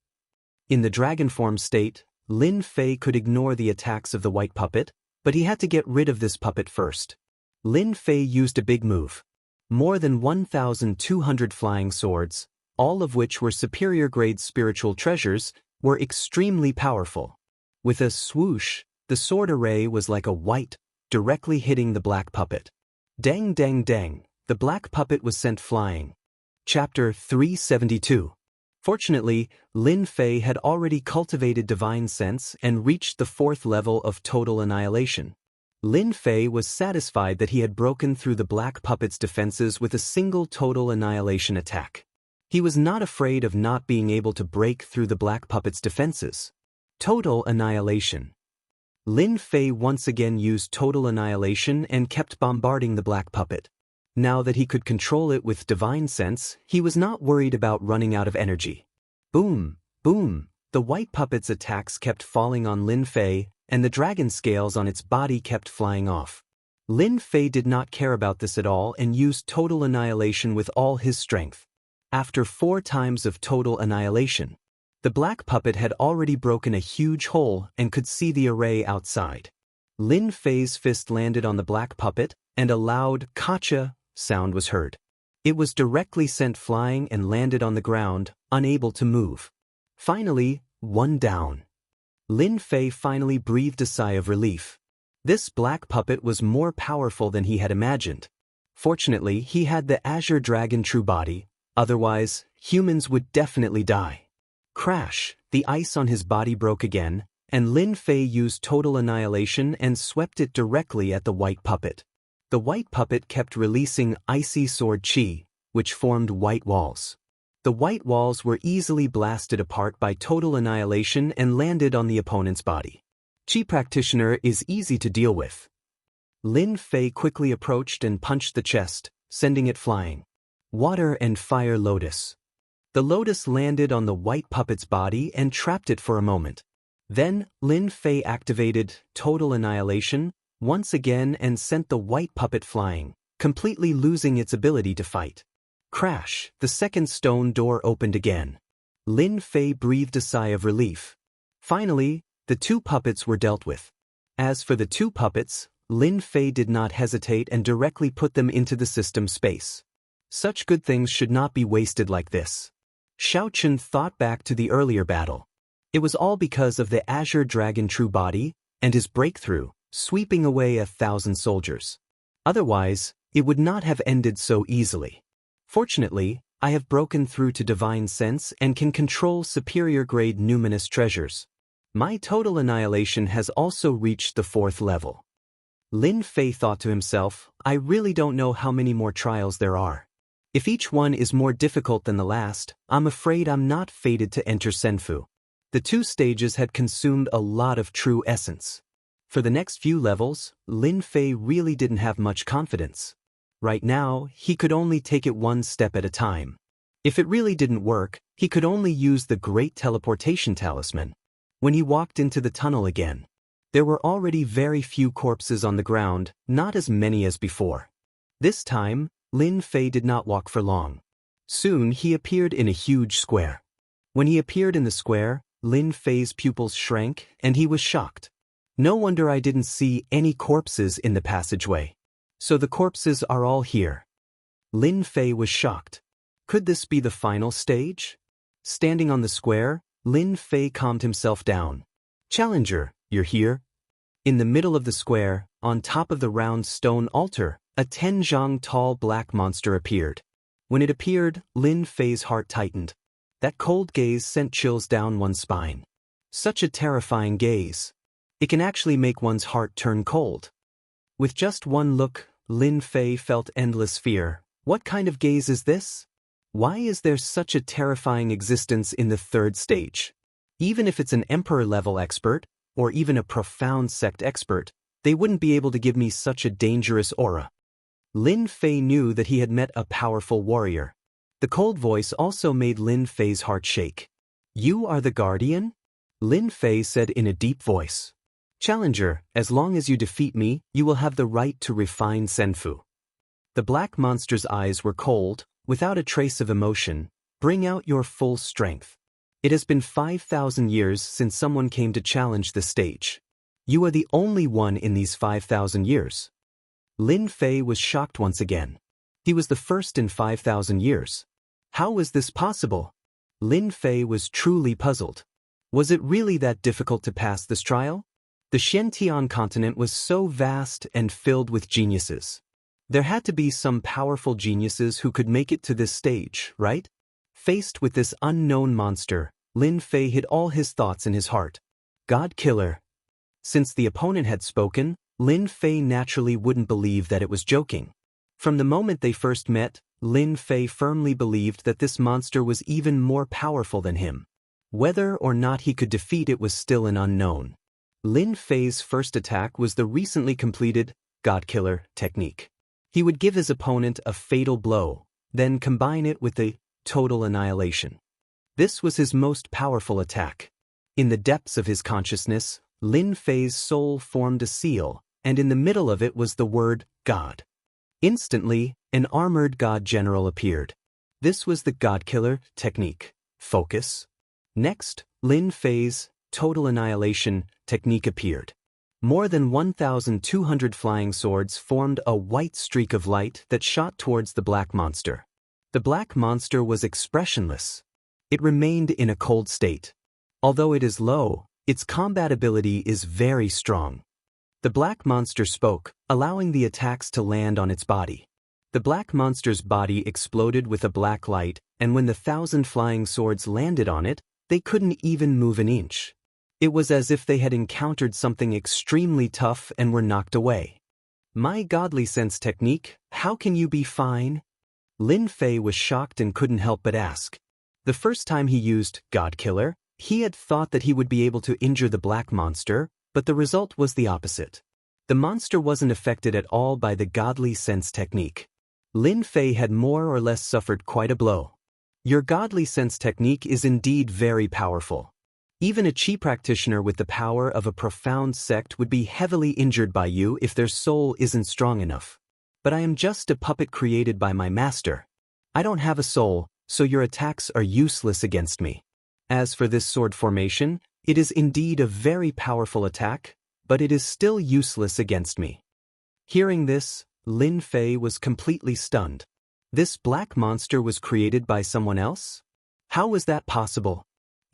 S1: In the dragon form state, Lin Fei could ignore the attacks of the white puppet, but he had to get rid of this puppet first. Lin Fei used a big move. More than 1,200 flying swords, all of which were superior-grade spiritual treasures, were extremely powerful. With a swoosh, the sword array was like a white, directly hitting the black puppet. Dang dang dang, the black puppet was sent flying. Chapter 372. Fortunately, Lin Fei had already cultivated divine sense and reached the 4th level of total annihilation. Lin Fei was satisfied that he had broken through the black puppet's defenses with a single total annihilation attack. He was not afraid of not being able to break through the black puppet's defenses. Total annihilation. Lin Fei once again used total annihilation and kept bombarding the black puppet. Now that he could control it with divine sense, he was not worried about running out of energy. Boom, boom, the white puppet's attacks kept falling on Lin Fei, and the dragon scales on its body kept flying off. Lin Fei did not care about this at all and used total annihilation with all his strength. After 4 times of total annihilation, the black puppet had already broken a huge hole and could see the array outside. Lin Fei's fist landed on the black puppet, and a loud "Kacha" sound was heard. It was directly sent flying and landed on the ground, unable to move. Finally, one down. Lin Fei finally breathed a sigh of relief. This black puppet was more powerful than he had imagined. Fortunately, he had the Azure Dragon true body, otherwise, humans would definitely die. Crash, the ice on his body broke again, and Lin Fei used total annihilation and swept it directly at the white puppet. The white puppet kept releasing icy sword chi, which formed white walls. The white walls were easily blasted apart by total annihilation and landed on the opponent's body. Chi practitioner is easy to deal with. Lin Fei quickly approached and punched the chest, sending it flying. Water and fire lotus. The lotus landed on the white puppet's body and trapped it for a moment. Then, Lin Fei activated total annihilation once again and sent the white puppet flying, completely losing its ability to fight. Crash, the second stone door opened again. Lin Fei breathed a sigh of relief. Finally, the 2 puppets were dealt with. As for the 2 puppets, Lin Fei did not hesitate and directly put them into the system space. Such good things should not be wasted like this. Xiao Chen thought back to the earlier battle. It was all because of the Azure Dragon true body and his breakthrough, sweeping away 1,000 soldiers. Otherwise, it would not have ended so easily. Fortunately, I have broken through to divine sense and can control superior-grade numinous treasures. My total annihilation has also reached the 4th level. Lin Fei thought to himself, I really don't know how many more trials there are. If each one is more difficult than the last, I'm afraid I'm not fated to enter Senfu. The 2 stages had consumed a lot of true essence. For the next few levels, Lin Fei really didn't have much confidence. Right now, he could only take it one step at a time. If it really didn't work, he could only use the Great Teleportation Talisman. When he walked into the tunnel again, there were already very few corpses on the ground, not as many as before. This time, Lin Fei did not walk for long. Soon he appeared in a huge square. When he appeared in the square, Lin Fei's pupils shrank and he was shocked. No wonder I didn't see any corpses in the passageway. So the corpses are all here. Lin Fei was shocked. Could this be the final stage? Standing on the square, Lin Fei calmed himself down. Challenger, you're here? In the middle of the square, on top of the round stone altar, a 10-zhang tall black monster appeared. When it appeared, Lin Fei's heart tightened. That cold gaze sent chills down one's spine. Such a terrifying gaze. It can actually make one's heart turn cold. With just one look, Lin Fei felt endless fear. What kind of gaze is this? Why is there such a terrifying existence in the third stage? Even if it's an emperor-level expert, or even a profound sect expert, they wouldn't be able to give me such a dangerous aura. Lin Fei knew that he had met a powerful warrior. The cold voice also made Lin Fei's heart shake. You are the guardian? Lin Fei said in a deep voice. Challenger, as long as you defeat me, you will have the right to refine Senfu. The black monster's eyes were cold, without a trace of emotion. Bring out your full strength. It has been 5,000 years since someone came to challenge the stage. You are the only one in these 5,000 years. Lin Fei was shocked once again. He was the first in 5,000 years. How was this possible? Lin Fei was truly puzzled. Was it really that difficult to pass this trial? The Xianxia continent was so vast and filled with geniuses. There had to be some powerful geniuses who could make it to this stage, right? Faced with this unknown monster, Lin Fei hid all his thoughts in his heart. God killer. Since the opponent had spoken, Lin Fei naturally wouldn't believe that it was joking. From the moment they first met, Lin Fei firmly believed that this monster was even more powerful than him. Whether or not he could defeat it was still an unknown. Lin Fei's first attack was the recently completed God Killer technique. He would give his opponent a fatal blow, then combine it with the total annihilation. This was his most powerful attack. In the depths of his consciousness, Lin Fei's soul formed a seal, and in the middle of it was the word God. Instantly, an armored god general appeared. This was the God Killer technique. Focus. Next, Lin Fei's total annihilation technique appeared. More than 1,200 flying swords formed a white streak of light that shot towards the black monster. The black monster was expressionless. It remained in a cold state. Although it is low, its combat ability is very strong. The black monster spoke, allowing the attacks to land on its body. The black monster's body exploded with a black light, and when the 1,000 flying swords landed on it, they couldn't even move an inch. It was as if they had encountered something extremely tough and were knocked away. My godly sense technique, how can you be fine? Lin Fei was shocked and couldn't help but ask. The first time he used God Killer, he had thought that he would be able to injure the black monster, but the result was the opposite. The monster wasn't affected at all by the godly sense technique. Lin Fei had more or less suffered quite a blow. Your godly sense technique is indeed very powerful. Even a chi practitioner with the power of a profound sect would be heavily injured by you if their soul isn't strong enough. But I am just a puppet created by my master. I don't have a soul, so your attacks are useless against me. As for this sword formation, it is indeed a very powerful attack, but it is still useless against me. Hearing this, Lin Fei was completely stunned. This black monster was created by someone else? How was that possible?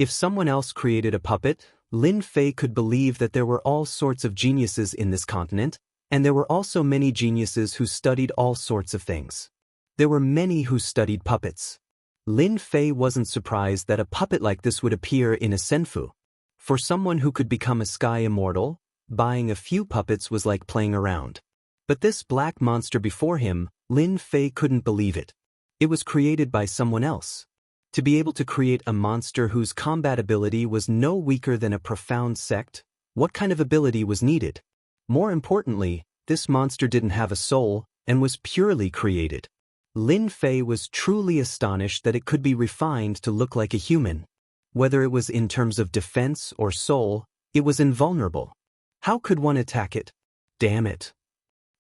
S1: If someone else created a puppet, Lin Fei could believe that there were all sorts of geniuses in this continent, and there were also many geniuses who studied all sorts of things. There were many who studied puppets. Lin Fei wasn't surprised that a puppet like this would appear in a senfu. For someone who could become a sky immortal, buying a few puppets was like playing around. But this black monster before him, Lin Fei couldn't believe it. It was created by someone else. To be able to create a monster whose combat ability was no weaker than a profound sect, what kind of ability was needed? More importantly, this monster didn't have a soul, and was purely created. Lin Fei was truly astonished that it could be refined to look like a human. Whether it was in terms of defense or soul, it was invulnerable. How could one attack it? Damn it.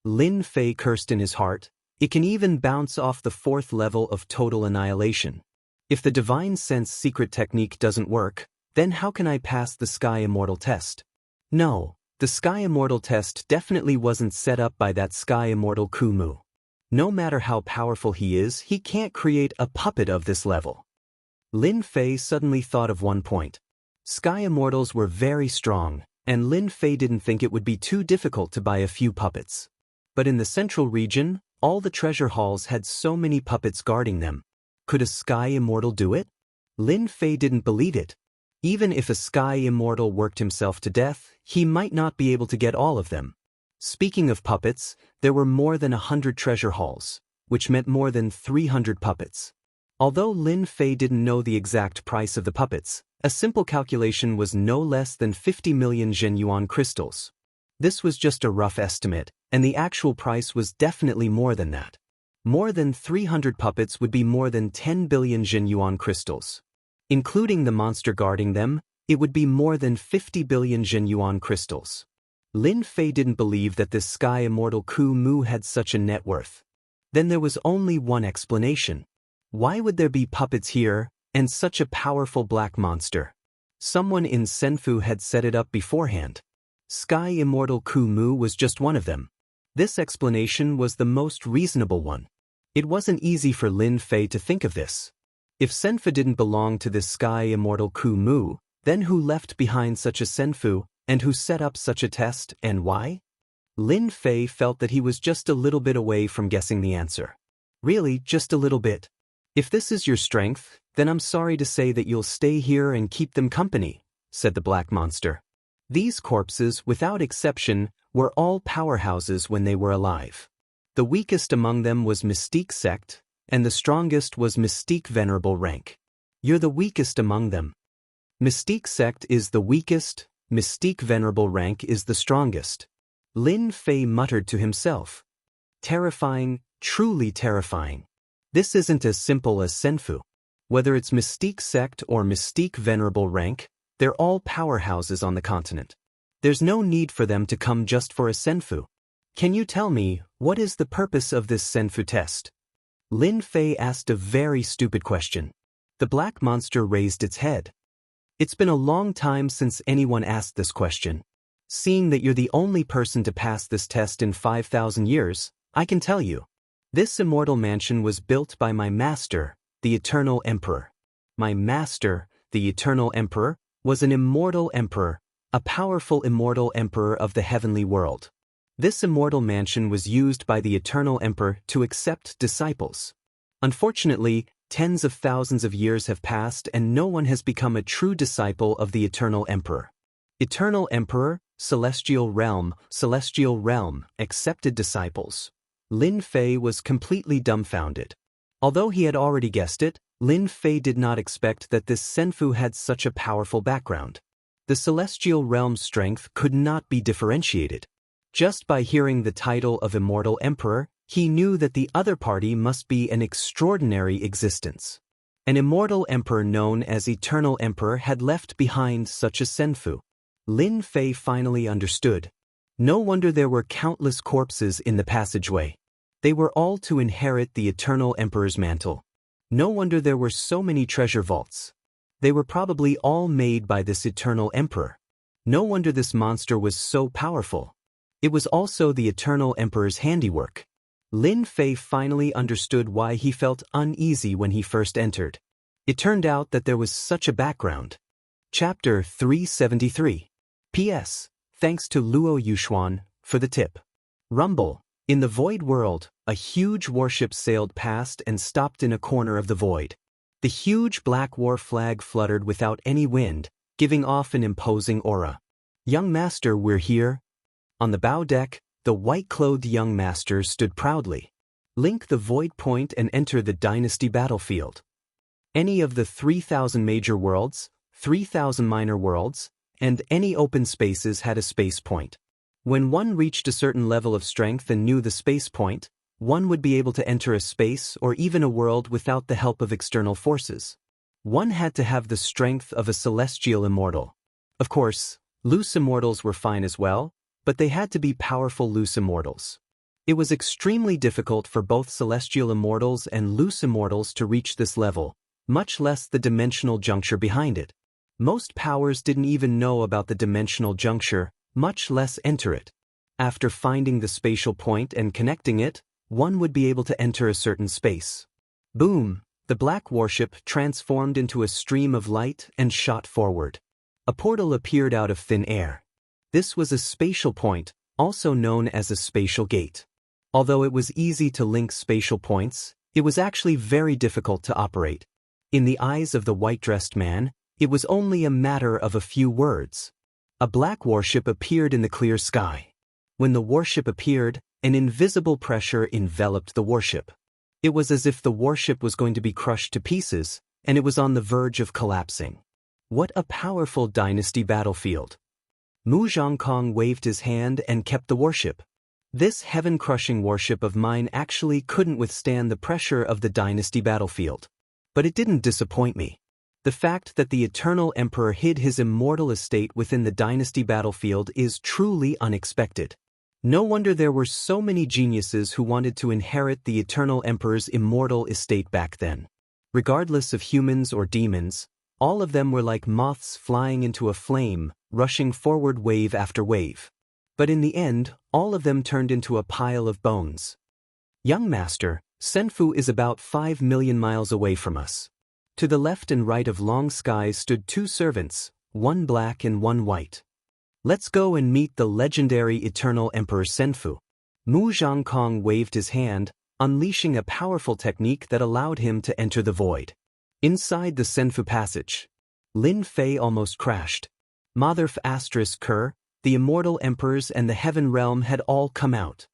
S1: Lin Fei cursed in his heart. It can even bounce off the 4th level of total annihilation. If the Divine Sense secret technique doesn't work, then how can I pass the Sky Immortal test? No, the Sky Immortal test definitely wasn't set up by that Sky Immortal Kumu. No matter how powerful he is, he can't create a puppet of this level. Lin Fei suddenly thought of one point. Sky Immortals were very strong, and Lin Fei didn't think it would be too difficult to buy a few puppets. But in the central region, all the treasure halls had so many puppets guarding them. Could a Sky Immortal do it? Lin Fei didn't believe it. Even if a Sky Immortal worked himself to death, he might not be able to get all of them. Speaking of puppets, there were more than 100 treasure halls, which meant more than 300 puppets. Although Lin Fei didn't know the exact price of the puppets, a simple calculation was no less than 50 million Zhenyuan crystals. This was just a rough estimate, and the actual price was definitely more than that. More than 300 puppets would be more than 10 billion Zhenyuan crystals. Including the monster guarding them, it would be more than 50 billion Zhenyuan crystals. Lin Fei didn't believe that this sky immortal Ku Mu had such a net worth. Then there was only one explanation. Why would there be puppets here, and such a powerful black monster? Someone in Senfu had set it up beforehand. Sky immortal Ku Mu was just one of them. This explanation was the most reasonable one. It wasn't easy for Lin Fei to think of this. If Senfu didn't belong to this sky immortal Ku Mu, then who left behind such a Senfu, and who set up such a test, and why? Lin Fei felt that he was just a little bit away from guessing the answer. Really, just a little bit. If this is your strength, then I'm sorry to say that you'll stay here and keep them company, said the black monster. These corpses, without exception, were all powerhouses when they were alive. The weakest among them was Mystique Sect, and the strongest was Mystique Venerable Rank. You're the weakest among them. Mystique Sect is the weakest, Mystique Venerable Rank is the strongest. Lin Fei muttered to himself. Terrifying, truly terrifying. This isn't as simple as Senfu. Whether it's Mystique Sect or Mystique Venerable Rank, they're all powerhouses on the continent. There's no need for them to come just for a Senfu. Can you tell me, what is the purpose of this Senfu test? Lin Fei asked a very stupid question. The black monster raised its head. It's been a long time since anyone asked this question. Seeing that you're the only person to pass this test in 5,000 years, I can tell you. This immortal mansion was built by my master, the Eternal Emperor. My master, the Eternal Emperor, was an immortal emperor, a powerful immortal emperor of the heavenly world. This immortal mansion was used by the Eternal Emperor to accept disciples. Unfortunately, tens of thousands of years have passed and no one has become a true disciple of the Eternal Emperor. Eternal Emperor, Celestial Realm, accepted disciples. Lin Fei was completely dumbfounded. Although he had already guessed it, Lin Fei did not expect that this Senfu had such a powerful background. The Celestial Realm's strength could not be differentiated. Just by hearing the title of Immortal Emperor, he knew that the other party must be an extraordinary existence. An immortal emperor known as Eternal Emperor had left behind such a Senfu. Lin Fei finally understood. No wonder there were countless corpses in the passageway. They were all to inherit the Eternal Emperor's mantle. No wonder there were so many treasure vaults. They were probably all made by this Eternal Emperor. No wonder this monster was so powerful. It was also the Eternal Emperor's handiwork. Lin Fei finally understood why he felt uneasy when he first entered. It turned out that there was such a background. Chapter 373. P.S. Thanks to Luo Yuxuan for the tip. Rumble. In the void world, a huge warship sailed past and stopped in a corner of the void. The huge black war flag fluttered without any wind, giving off an imposing aura. Young master, we're here. On the bow deck, the white-clothed young master stood proudly. Link the void point and enter the dynasty battlefield. Any of the 3,000 major worlds, 3,000 minor worlds, and any open spaces had a space point. When one reached a certain level of strength and knew the space point, one would be able to enter a space or even a world without the help of external forces. One had to have the strength of a celestial immortal. Of course, loose immortals were fine as well, but they had to be powerful loose immortals. It was extremely difficult for both celestial immortals and loose immortals to reach this level, much less the dimensional juncture behind it. Most powers didn't even know about the dimensional juncture, much less enter it. After finding the spatial point and connecting it, one would be able to enter a certain space. Boom! The black warship transformed into a stream of light and shot forward. A portal appeared out of thin air. This was a spatial point, also known as a spatial gate. Although it was easy to link spatial points, it was actually very difficult to operate. In the eyes of the white-dressed man, it was only a matter of a few words. A black warship appeared in the clear sky. When the warship appeared, an invisible pressure enveloped the warship. It was as if the warship was going to be crushed to pieces, and it was on the verge of collapsing. What a powerful dynasty battlefield. Mu Zhongkong waved his hand and kept the warship. This heaven-crushing warship of mine actually couldn't withstand the pressure of the dynasty battlefield. But it didn't disappoint me. The fact that the Eternal Emperor hid his immortal estate within the dynasty battlefield is truly unexpected. No wonder there were so many geniuses who wanted to inherit the Eternal Emperor's immortal estate back then. Regardless of humans or demons, all of them were like moths flying into a flame, rushing forward wave after wave. But in the end, all of them turned into a pile of bones. Young master, Senfu is about 5 million miles away from us. To the left and right of Long Skies stood two servants, one black and one white. Let's go and meet the legendary Eternal Emperor Senfu. Mu Zhongkong waved his hand, unleashing a powerful technique that allowed him to enter the void. Inside the Senfu passage, Lin Fei almost crashed. Motherf Kerr, the Immortal Emperors and the Heaven Realm had all come out.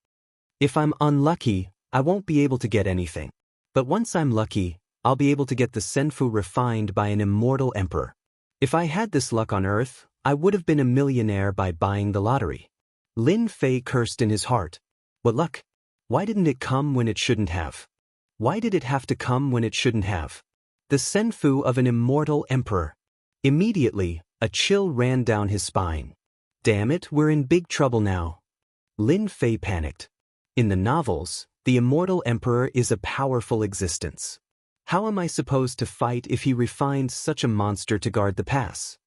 S1: If I'm unlucky, I won't be able to get anything. But once I'm lucky, I'll be able to get the Senfu refined by an Immortal Emperor. If I had this luck on Earth, I would have been a millionaire by buying the lottery. Lin Fei cursed in his heart. What luck? Why didn't it come when it shouldn't have? Why did it have to come when it shouldn't have? The Senfu of an Immortal Emperor. Immediately, a chill ran down his spine. Damn it, we're in big trouble now. Lin Fei panicked. In the novels, the Immortal Emperor is a powerful existence. How am I supposed to fight if he refined such a monster to guard the pass?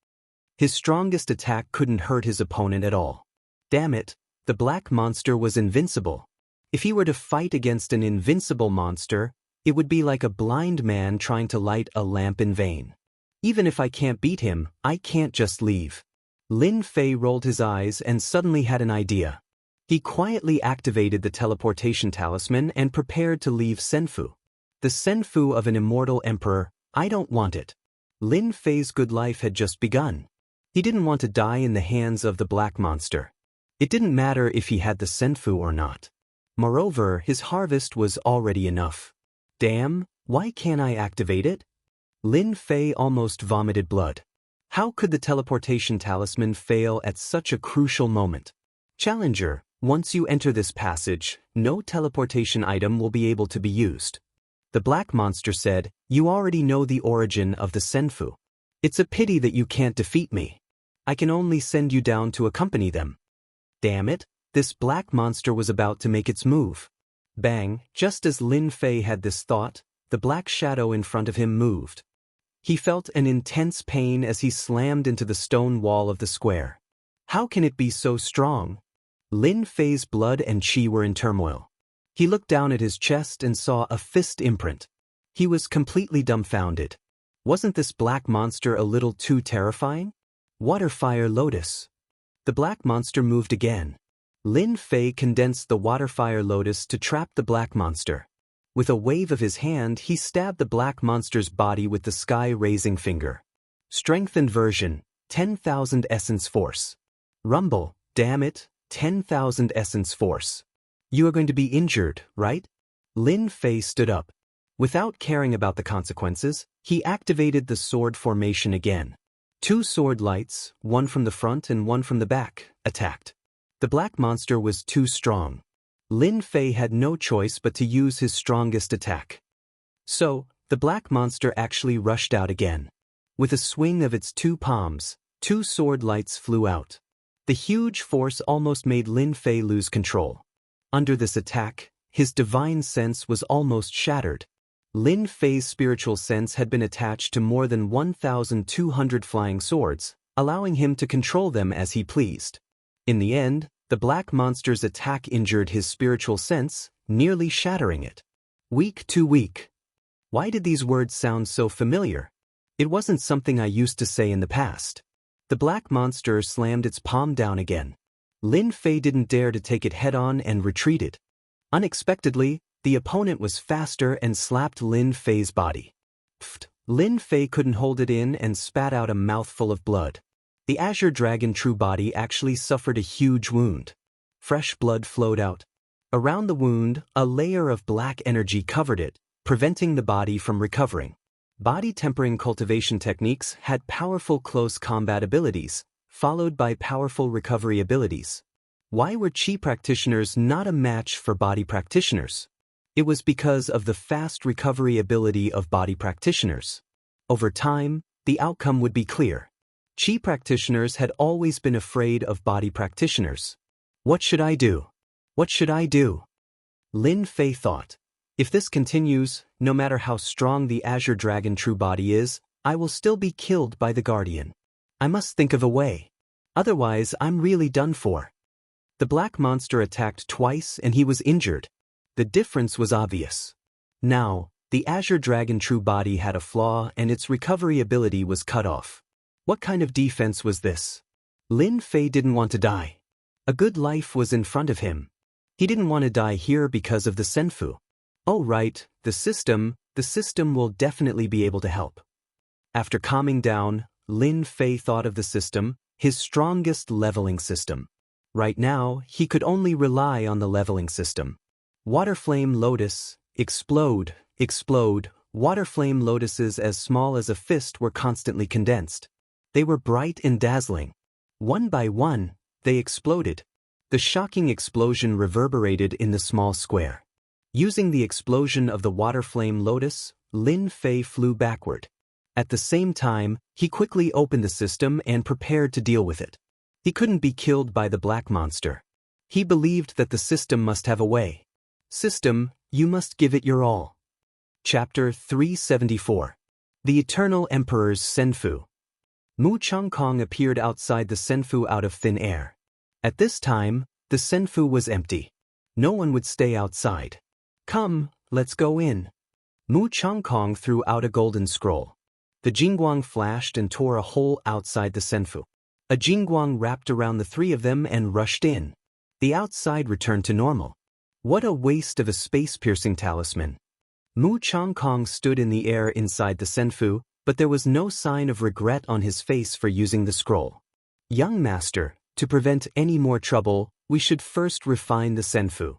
S1: His strongest attack couldn't hurt his opponent at all. Damn it, the black monster was invincible. If he were to fight against an invincible monster, it would be like a blind man trying to light a lamp in vain. Even if I can't beat him, I can't just leave. Lin Fei rolled his eyes and suddenly had an idea. He quietly activated the teleportation talisman and prepared to leave Senfu. The Senfu of an Immortal Emperor, I don't want it. Lin Fei's good life had just begun. He didn't want to die in the hands of the black monster. It didn't matter if he had the Senfu or not. Moreover, his harvest was already enough. Damn, why can't I activate it? Lin Fei almost vomited blood. How could the teleportation talisman fail at such a crucial moment? Challenger, once you enter this passage, no teleportation item will be able to be used. The black monster said, you already know the origin of the Senfu. It's a pity that you can't defeat me. I can only send you down to accompany them. Damn it, this black monster was about to make its move. Bang, just as Lin Fei had this thought, the black shadow in front of him moved. He felt an intense pain as he slammed into the stone wall of the square. How can it be so strong? Lin Fei's blood and qi were in turmoil. He looked down at his chest and saw a fist imprint. He was completely dumbfounded. Wasn't this black monster a little too terrifying? Waterfire Lotus. The black monster moved again. Lin Fei condensed the Waterfire Lotus to trap the black monster. With a wave of his hand, he stabbed the black monster's body with the sky-raising finger. Strengthened version, 10,000 essence force. Rumble, damn it, 10,000 essence force. You are going to be injured, right? Lin Fei stood up. Without caring about the consequences, he activated the sword formation again. Two sword lights, one from the front and one from the back, attacked. The black monster was too strong. Lin Fei had no choice but to use his strongest attack. So, the black monster actually rushed out again. With a swing of its two palms, two sword lights flew out. The huge force almost made Lin Fei lose control. Under this attack, his divine sense was almost shattered. Lin Fei's spiritual sense had been attached to more than 1,200 flying swords, allowing him to control them as he pleased. In the end, the black monster's attack injured his spiritual sense, nearly shattering it. Weak to weak. Why did these words sound so familiar? It wasn't something I used to say in the past. The black monster slammed its palm down again. Lin Fei didn't dare to take it head-on and retreated. Unexpectedly, the opponent was faster and slapped Lin Fei's body. Pfft! Lin Fei couldn't hold it in and spat out a mouthful of blood. The Azure Dragon True Body actually suffered a huge wound. Fresh blood flowed out. Around the wound, a layer of black energy covered it, preventing the body from recovering. Body tempering cultivation techniques had powerful close combat abilities, followed by powerful recovery abilities. Why were Qi practitioners not a match for body practitioners? It was because of the fast recovery ability of body practitioners. Over time, the outcome would be clear. Qi practitioners had always been afraid of body practitioners. What should I do? What should I do? Lin Fei thought. If this continues, no matter how strong the Azure Dragon true body is, I will still be killed by the Guardian. I must think of a way. Otherwise, I'm really done for. The black monster attacked twice and he was injured. The difference was obvious. Now, the Azure Dragon true body had a flaw and its recovery ability was cut off. What kind of defense was this? Lin Fei didn't want to die. A good life was in front of him. He didn't want to die here because of the Senfu. Oh right, the system will definitely be able to help. After calming down, Lin Fei thought of the system, his strongest leveling system. Right now, he could only rely on the leveling system. Water flame lotus, explode, explode. Water flame lotuses as small as a fist were constantly condensed. They were bright and dazzling. One by one, they exploded. The shocking explosion reverberated in the small square. Using the explosion of the water flame lotus, Lin Fei flew backward. At the same time, he quickly opened the system and prepared to deal with it. He couldn't be killed by the black monster. He believed that the system must have a way. System, you must give it your all. Chapter 374. The Eternal Emperor's Senfu. Mu Changkong appeared outside the Senfu out of thin air. At this time, the Senfu was empty. No one would stay outside. Come, let's go in. Mu Changkong threw out a golden scroll. The Jingguang flashed and tore a hole outside the Senfu. A Jingguang wrapped around the three of them and rushed in. The outside returned to normal. What a waste of a space-piercing talisman. Mu Changkong stood in the air inside the Senfu, but there was no sign of regret on his face for using the scroll. Young master, to prevent any more trouble, we should first refine the Senfu.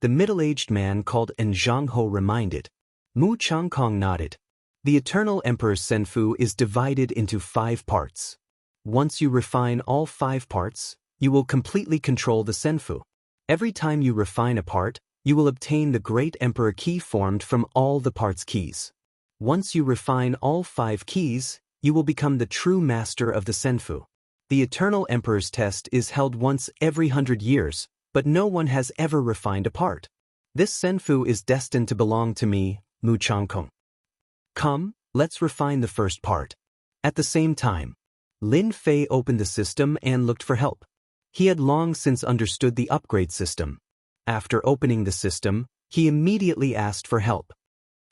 S1: The middle-aged man called Zhangho reminded. Mu Changkong nodded. The Eternal Emperor's Senfu is divided into 5 parts. Once you refine all 5 parts, you will completely control the Senfu. Every time you refine a part, you will obtain the Great Emperor Key formed from all the parts' keys. Once you refine all 5 keys, you will become the true master of the Senfu. The Eternal Emperor's test is held once every 100 years, but no one has ever refined a part. This Senfu is destined to belong to me, Mu Changkong. Come, let's refine the first part. At the same time, Lin Fei opened the system and looked for help. He had long since understood the upgrade system. After opening the system, he immediately asked for help.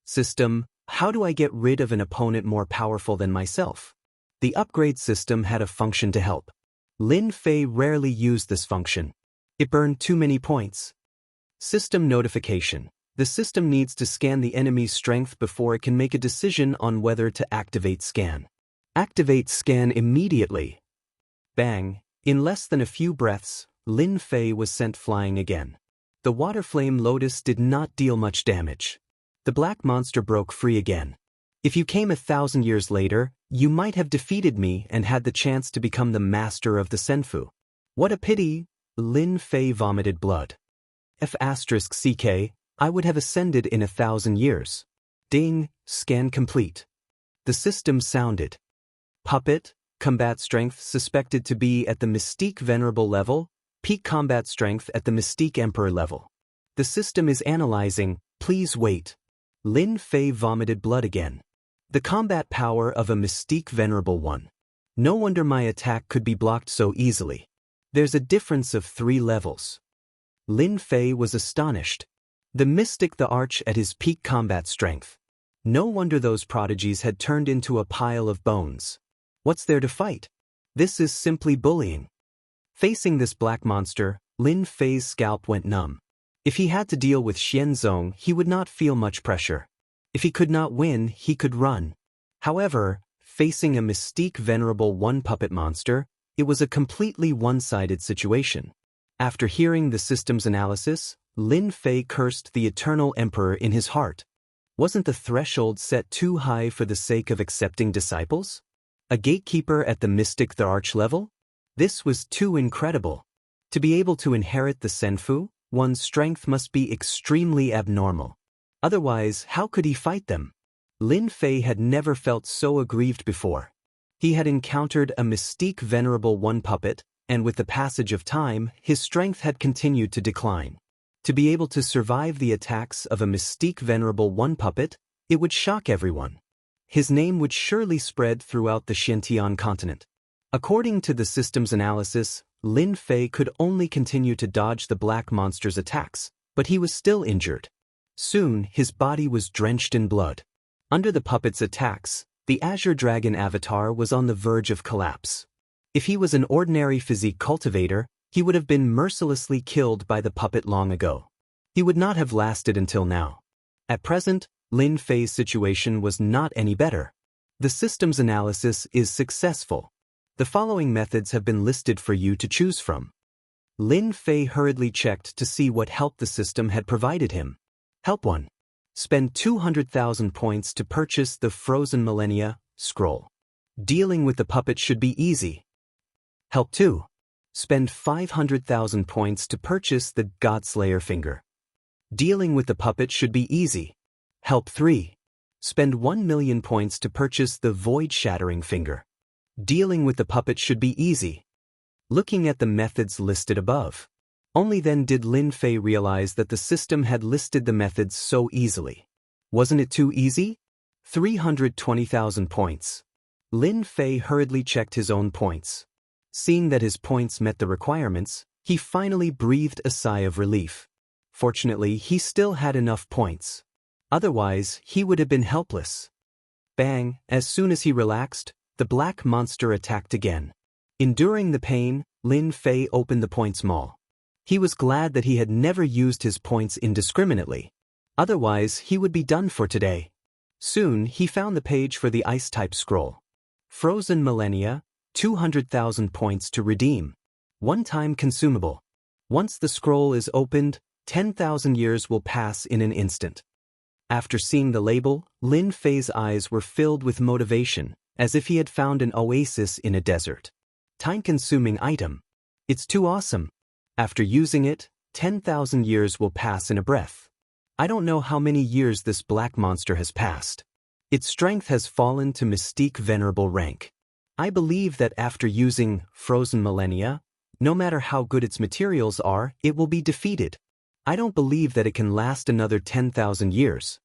S1: System, how do I get rid of an opponent more powerful than myself? The upgrade system had a function to help. Lin Fei rarely used this function. It burned too many points. System notification. The system needs to scan the enemy's strength before it can make a decision on whether to activate scan. Activate scan immediately. Bang! In less than a few breaths, Lin Fei was sent flying again. The water flame lotus did not deal much damage. The black monster broke free again. If you came 1,000 years later, you might have defeated me and had the chance to become the master of the Senfu. What a pity! Lin Fei vomited blood. F***CK, I would have ascended in 1,000 years. Ding, scan complete. The system sounded. Puppet, combat strength suspected to be at the Mystique Venerable level, peak combat strength at the Mystique Emperor level. The system is analyzing, please wait. Lin Fei vomited blood again. The combat power of a Mystique Venerable one. No wonder my attack could be blocked so easily. There's a difference of 3 levels. Lin Fei was astonished. The mystic the arch at his peak combat strength. No wonder those prodigies had turned into a pile of bones. What's there to fight? This is simply bullying. Facing this black monster, Lin Fei's scalp went numb. If he had to deal with Xianxia, he would not feel much pressure. If he could not win, he could run. However, facing a Mystique Venerable 1 puppet monster, it was a completely one-sided situation. After hearing the system's analysis, Lin Fei cursed the eternal emperor in his heart. Wasn't the threshold set too high for the sake of accepting disciples? A gatekeeper at the mystic the arch level? This was too incredible. To be able to inherit the Senfu, one's strength must be extremely abnormal. Otherwise, how could he fight them? Lin Fei had never felt so aggrieved before. He had encountered a mystique venerable one puppet, and with the passage of time, his strength had continued to decline. To be able to survive the attacks of a mystique venerable one puppet, it would shock everyone. His name would surely spread throughout the Xianxia continent. According to the system's analysis, Lin Fei could only continue to dodge the black monster's attacks, but he was still injured. Soon, his body was drenched in blood. Under the puppet's attacks, the Azure Dragon avatar was on the verge of collapse. If he was an ordinary physique cultivator, he would have been mercilessly killed by the puppet long ago. He would not have lasted until now. At present, Lin Fei's situation was not any better. The system's analysis is successful. The following methods have been listed for you to choose from. Lin Fei hurriedly checked to see what help the system had provided him. Help 1. Spend 200,000 points to purchase the Frozen Millennia scroll. Dealing with the puppet should be easy. Help 2. Spend 500,000 points to purchase the Godslayer finger. Dealing with the puppet should be easy. Help 3. Spend 1,000,000 points to purchase the Void-Shattering finger. Dealing with the puppet should be easy. Looking at the methods listed above, only then did Lin Fei realize that the system had listed the methods so easily. Wasn't it too easy? 320,000 points. Lin Fei hurriedly checked his own points. Seeing that his points met the requirements, he finally breathed a sigh of relief. Fortunately, he still had enough points. Otherwise, he would have been helpless. Bang! As soon as he relaxed, the black monster attacked again. Enduring the pain, Lin Fei opened the points mall. He was glad that he had never used his points indiscriminately. Otherwise, he would be done for today. Soon, he found the page for the Ice-type scroll. Frozen Millennia, 200,000 points to redeem. One-time consumable. Once the scroll is opened, 10,000 years will pass in an instant. After seeing the label, Lin Fei's eyes were filled with motivation, as if he had found an oasis in a desert. Time-consuming item. It's too awesome. After using it, 10,000 years will pass in a breath. I don't know how many years this black monster has passed. Its strength has fallen to mystique venerable rank. I believe that after using Frozen Millennia, no matter how good its materials are, it will be defeated. I don't believe that it can last another 10,000 years.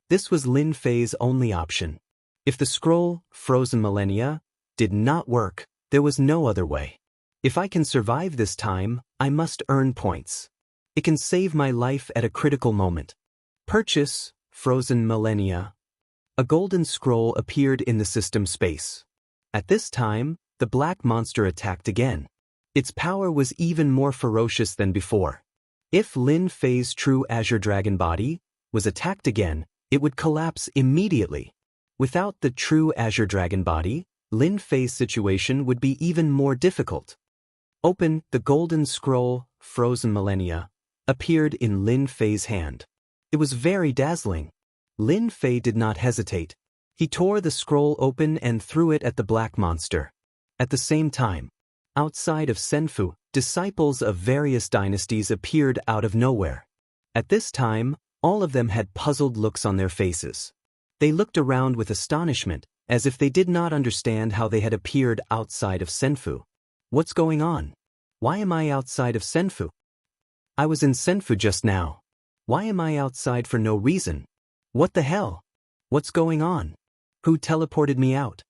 S1: This was Lin Fei's only option. If the scroll, Frozen Millennia, did not work, there was no other way. If I can survive this time, I must earn points. It can save my life at a critical moment. Purchase, Frozen Millennia. A golden scroll appeared in the system space. At this time, the black monster attacked again. Its power was even more ferocious than before. If Lin Fei's true Azure Dragon body was attacked again, it would collapse immediately. Without the true Azure Dragon body, Lin Fei's situation would be even more difficult. Open, the golden scroll, Frozen Millennia, appeared in Lin Fei's hand. It was very dazzling. Lin Fei did not hesitate. He tore the scroll open and threw it at the black monster. At the same time, outside of Senfu, disciples of various dynasties appeared out of nowhere. At this time, all of them had puzzled looks on their faces. They looked around with astonishment, as if they did not understand how they had appeared outside of Senfu. What's going on? Why am I outside of Senfu? I was in Senfu just now. Why am I outside for no reason? What the hell? What's going on? Who teleported me out?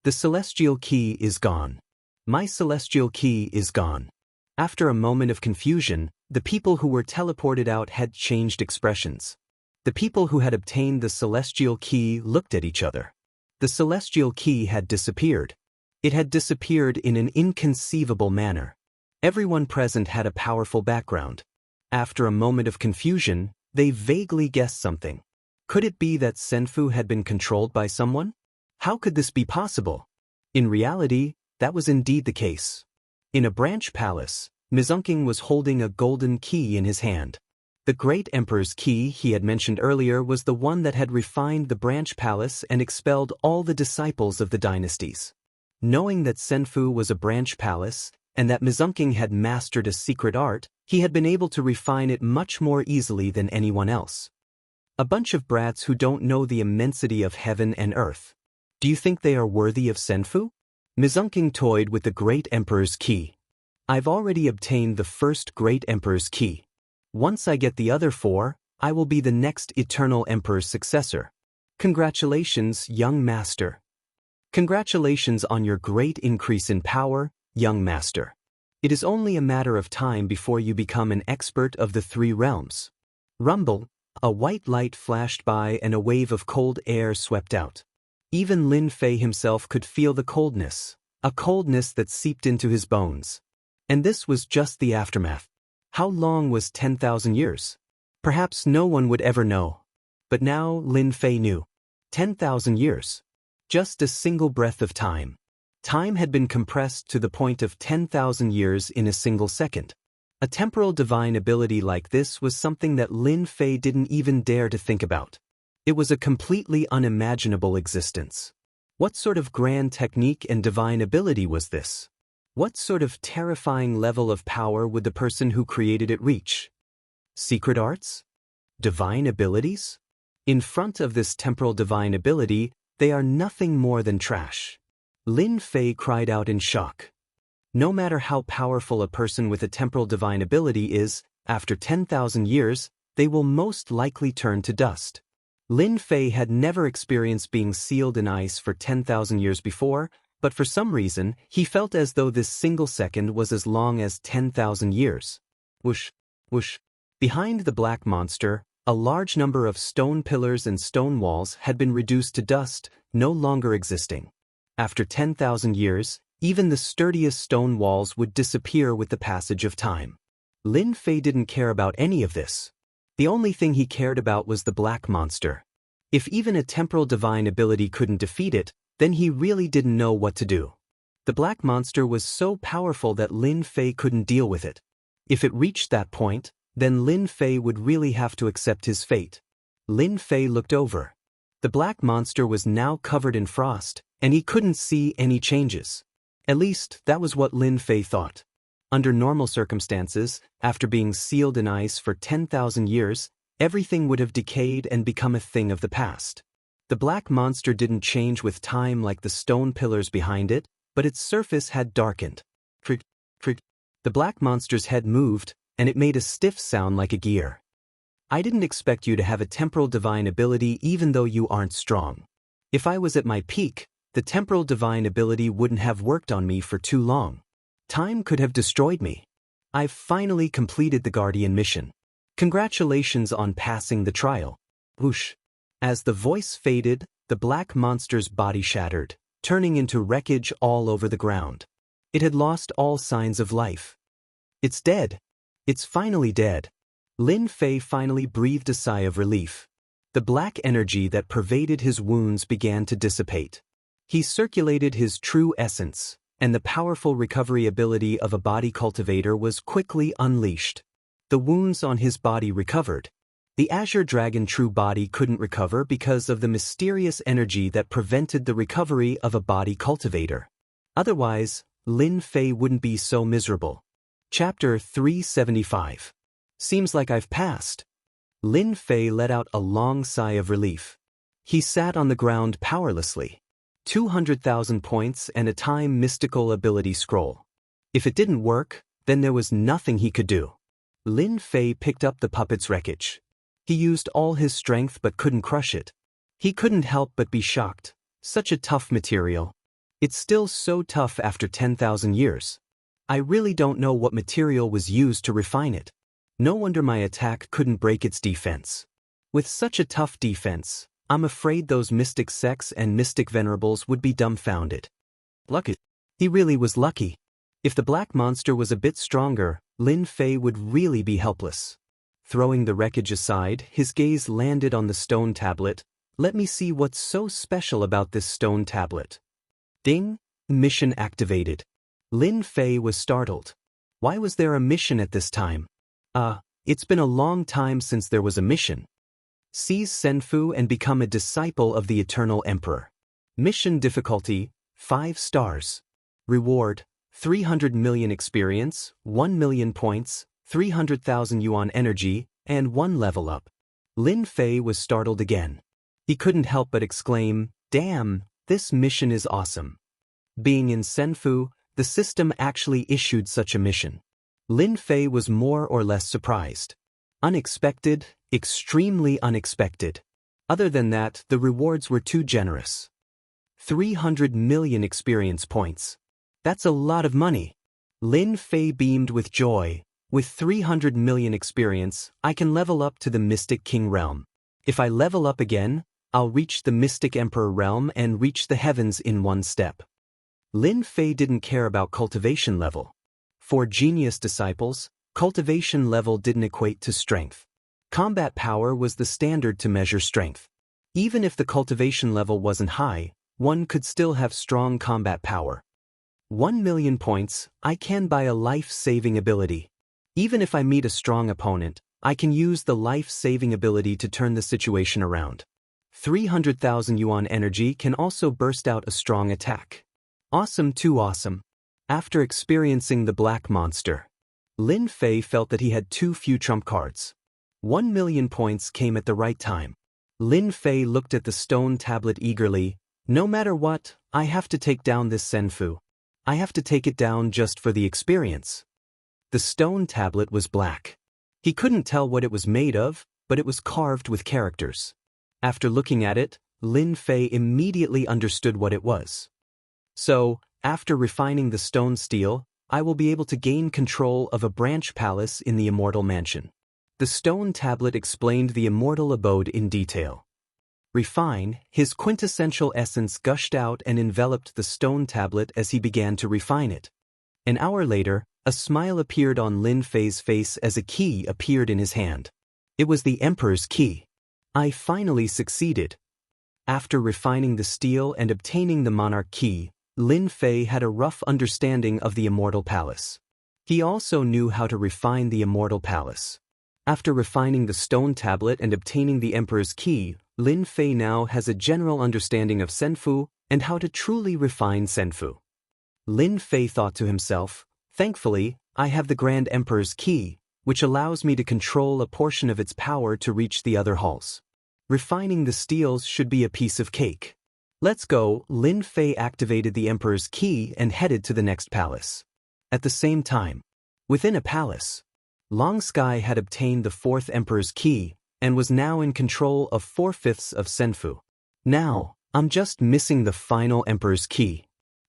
S1: The celestial key is gone. My celestial key is gone. After a moment of confusion, the people who were teleported out had changed expressions. The people who had obtained the celestial key looked at each other. The celestial key had disappeared. It had disappeared in an inconceivable manner. Everyone present had a powerful background. After a moment of confusion, they vaguely guessed something. Could it be that Senfu had been controlled by someone? How could this be possible? In reality, that was indeed the case. In a branch palace, Mizunking was holding a golden key in his hand. The great emperor's key he had mentioned earlier was the one that had refined the branch palace and expelled all the disciples of the dynasties. Knowing that Senfu was a branch palace, and that Mizunking had mastered a secret art, he had been able to refine it much more easily than anyone else. A bunch of brats who don't know the immensity of heaven and earth. Do you think they are worthy of Senfu? Mizunking toyed with the great emperor's key. I've already obtained the first great emperor's key. Once I get the other 4, I will be the next eternal emperor's successor. Congratulations, young master. Congratulations on your great increase in power, young master. It is only a matter of time before you become an expert of the 3 realms. Rumble, a white light flashed by and a wave of cold air swept out. Even Lin Fei himself could feel the coldness, a coldness that seeped into his bones. And this was just the aftermath. How long was 10,000 years? Perhaps no one would ever know. But now Lin Fei knew. 10,000 years. Just a single breath of time. Time had been compressed to the point of 10,000 years in a single second. A temporal divine ability like this was something that Lin Fei didn't even dare to think about. It was a completely unimaginable existence. What sort of grand technique and divine ability was this? What sort of terrifying level of power would the person who created it reach? Secret arts? Divine abilities? In front of this temporal divine ability, they are nothing more than trash. Lin Fei cried out in shock. No matter how powerful a person with a temporal divine ability is, after 10,000 years, they will most likely turn to dust. Lin Fei had never experienced being sealed in ice for 10,000 years before, but for some reason, he felt as though this single second was as long as 10,000 years. Whoosh, whoosh. Behind the black monster, a large number of stone pillars and stone walls had been reduced to dust, no longer existing. After 10,000 years, even the sturdiest stone walls would disappear with the passage of time. Lin Fei didn't care about any of this. The only thing he cared about was the black monster. If even a temporal divine ability couldn't defeat it, then he really didn't know what to do. The black monster was so powerful that Lin Fei couldn't deal with it. If it reached that point, then Lin Fei would really have to accept his fate. Lin Fei looked over. The black monster was now covered in frost, and he couldn't see any changes. At least, that was what Lin Fei thought. Under normal circumstances, after being sealed in ice for 10,000 years, everything would have decayed and become a thing of the past. The black monster didn't change with time like the stone pillars behind it, but its surface had darkened. Crick, crick. The black monster's head moved, and it made a stiff sound like a gear. I didn't expect you to have a temporal divine ability even though you aren't strong. If I was at my peak, the temporal divine ability wouldn't have worked on me for too long. Time could have destroyed me. I've finally completed the Guardian mission. Congratulations on passing the trial. Whoosh. As the voice faded, the black monster's body shattered, turning into wreckage all over the ground. It had lost all signs of life. It's dead. It's finally dead. Lin Fei finally breathed a sigh of relief. The black energy that pervaded his wounds began to dissipate. He circulated his true essence, and the powerful recovery ability of a body cultivator was quickly unleashed. The wounds on his body recovered. The Azure Dragon true body couldn't recover because of the mysterious energy that prevented the recovery of a body cultivator. Otherwise, Lin Fei wouldn't be so miserable. Chapter 375. Seems like I've passed. Lin Fei let out a long sigh of relief. He sat on the ground powerlessly. 200,000 points and a time mystical ability scroll. If it didn't work, then there was nothing he could do. Lin Fei picked up the puppet's wreckage. He used all his strength but couldn't crush it. He couldn't help but be shocked. Such a tough material. It's still so tough after 10,000 years. I really don't know what material was used to refine it. No wonder my attack couldn't break its defense. With such a tough defense, I'm afraid those mystic sects and mystic venerables would be dumbfounded. Lucky. He really was lucky. If the black monster was a bit stronger, Lin Fei would really be helpless. Throwing the wreckage aside, his gaze landed on the stone tablet. Let me see what's so special about this stone tablet. Ding! Mission activated. Lin Fei was startled. Why was there a mission at this time? It's been a long time since there was a mission. Seize Senfu and become a disciple of the Eternal Emperor. Mission difficulty, 5 stars. Reward, 300 million experience, 1 million points, 300,000 yuan energy, and 1 level up. Lin Fei was startled again. He couldn't help but exclaim, "Damn, this mission is awesome." Being in Senfu, the system actually issued such a mission. Lin Fei was more or less surprised. Unexpected, extremely unexpected. Other than that, the rewards were too generous. 300 million experience points. That's a lot of money. Lin Fei beamed with joy. With 300 million experience, I can level up to the Mystic King realm. If I level up again, I'll reach the Mystic Emperor realm and reach the heavens in 1 step. Lin Fei didn't care about cultivation level. For genius disciples, cultivation level didn't equate to strength. Combat power was the standard to measure strength. Even if the cultivation level wasn't high, one could still have strong combat power. 1 million points, I can buy a life-saving ability. Even if I meet a strong opponent, I can use the life-saving ability to turn the situation around. 300,000 yuan energy can also burst out a strong attack. Awesome, too awesome. After experiencing the black monster, Lin Fei felt that he had too few trump cards. 1 million points came at the right time. Lin Fei looked at the stone tablet eagerly. No matter what, I have to take down this Senfu. I have to take it down just for the experience. The stone tablet was black. He couldn't tell what it was made of, but it was carved with characters. After looking at it, Lin Fei immediately understood what it was. So, after refining the stone steel, I will be able to gain control of a branch palace in the Immortal Mansion. The stone tablet explained the Immortal abode in detail. Refine, his quintessential essence gushed out and enveloped the stone tablet as he began to refine it. An hour later, a smile appeared on Lin Fei's face as a key appeared in his hand. It was the Emperor's key. I finally succeeded. After refining the steel and obtaining the Monarch key, Lin Fei had a rough understanding of the Immortal Palace. He also knew how to refine the Immortal Palace. After refining the stone tablet and obtaining the Emperor's key, Lin Fei now has a general understanding of Senfu and how to truly refine Senfu. Lin Fei thought to himself, "Thankfully, I have the Grand Emperor's key, which allows me to control a portion of its power to reach the other halls. Refining the steels should be a piece of cake. Let's go." Lin Fei activated the Emperor's key and headed to the next palace. At the same time, within a palace, Long Sky had obtained the 4th Emperor's key and was now in control of 4/5 of Senfu. Now, I'm just missing the final Emperor's key.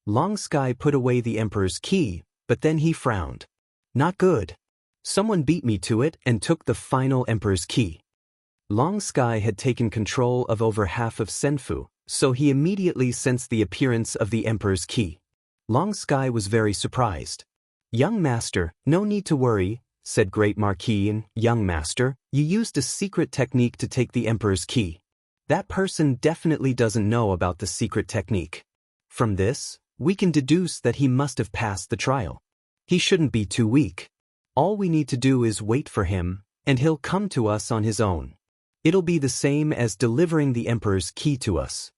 S1: Long Sky put away the Emperor's key, but then he frowned. Not good. Someone beat me to it and took the final Emperor's key. Long Sky had taken control of over half of Senfu, so he immediately sensed the appearance of the Emperor's key. Long Sky was very surprised. "Young Master, no need to worry," said Great Marquis. "Young Master, you used a secret technique to take the Emperor's key. That person definitely doesn't know about the secret technique. From this, we can deduce that he must have passed the trial. He shouldn't be too weak. All we need to do is wait for him, and he'll come to us on his own. It'll be the same as delivering the Emperor's key to us."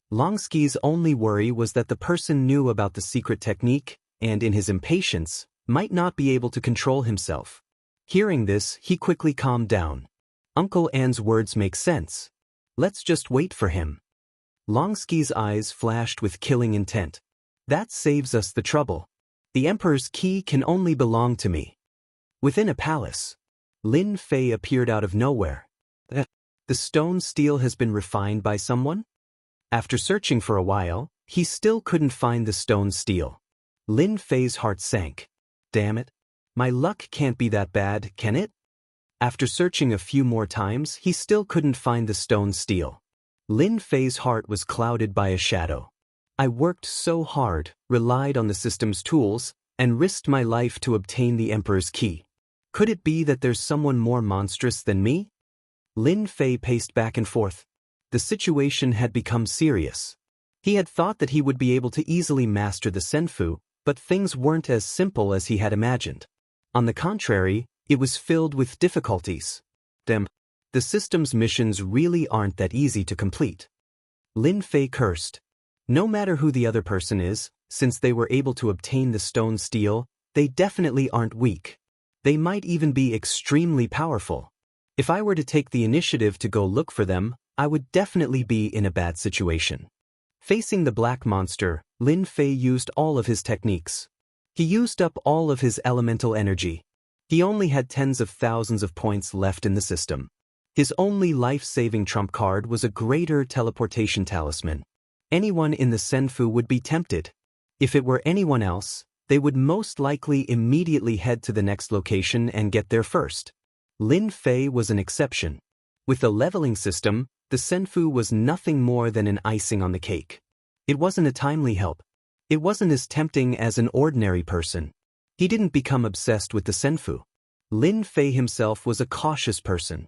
S1: Longsky's only worry was that the person knew about the secret technique, and in his impatience, might not be able to control himself. Hearing this, he quickly calmed down. Uncle An's words make sense. Let's just wait for him. Longsky's eyes flashed with killing intent. That saves us the trouble. The Emperor's key can only belong to me. Within a palace, Lin Fei appeared out of nowhere. The stone steel has been refined by someone? After searching for a while, he still couldn't find the stone steel. Lin Fei's heart sank. Damn it. My luck can't be that bad, can it? After searching a few more times, he still couldn't find the stone steel. Lin Fei's heart was clouded by a shadow. I worked so hard, relied on the system's tools, and risked my life to obtain the Emperor's key. Could it be that there's someone more monstrous than me? Lin Fei paced back and forth. The situation had become serious. He had thought that he would be able to easily master the Senfu, But things weren't as simple as he had imagined. On the contrary, it was filled with difficulties. Damn. The system's missions really aren't that easy to complete. Lin Fei cursed. No matter who the other person is, since they were able to obtain the stone steel, they definitely aren't weak. They might even be extremely powerful. If I were to take the initiative to go look for them, I would definitely be in a bad situation. Facing the black monster, Lin Fei used all of his techniques. He used up all of his elemental energy. He only had tens of thousands of points left in the system. His only life-saving trump card was a greater teleportation talisman. Anyone in the Senfu would be tempted. If it were anyone else, they would most likely immediately head to the next location and get there first. Lin Fei was an exception. With the leveling system, the Senfu was nothing more than an icing on the cake. It wasn't a timely help. It wasn't as tempting as an ordinary person. He didn't become obsessed with the Senfu. Lin Fei himself was a cautious person.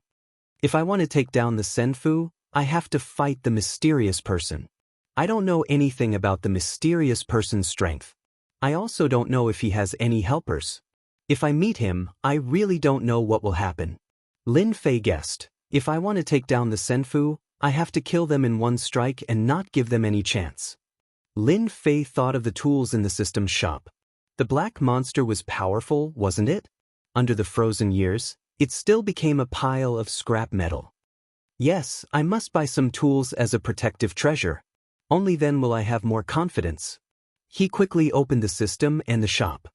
S1: If I want to take down the Senfu, I have to fight the mysterious person. I don't know anything about the mysterious person's strength. I also don't know if he has any helpers. If I meet him, I really don't know what will happen. Lin Fei guessed, if I want to take down the Senfu, I have to kill them in one strike and not give them any chance. Lin Fei thought of the tools in the system shop. The black monster was powerful, wasn't it? Under the frozen years, it still became a pile of scrap metal. Yes, I must buy some tools as a protective treasure. Only then will I have more confidence. He quickly opened the system and the shop.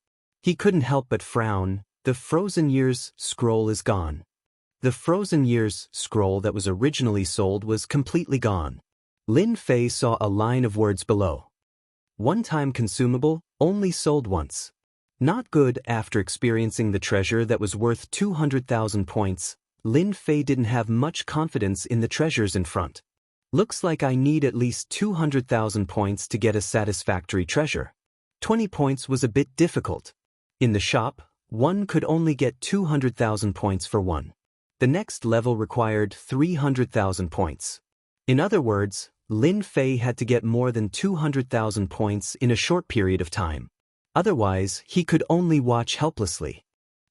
S1: He couldn't help but frown. The Frozen Years scroll is gone. The Frozen Years scroll that was originally sold was completely gone. Lin Fei saw a line of words below. One-time consumable, only sold once. Not good. After experiencing the treasure that was worth 200,000 points, Lin Fei didn't have much confidence in the treasures in front. Looks like I need at least 200,000 points to get a satisfactory treasure. 20 points was a bit difficult. In the shop, one could only get 200,000 points for one. The next level required 300,000 points. In other words, Lin Fei had to get more than 200,000 points in a short period of time. Otherwise, he could only watch helplessly.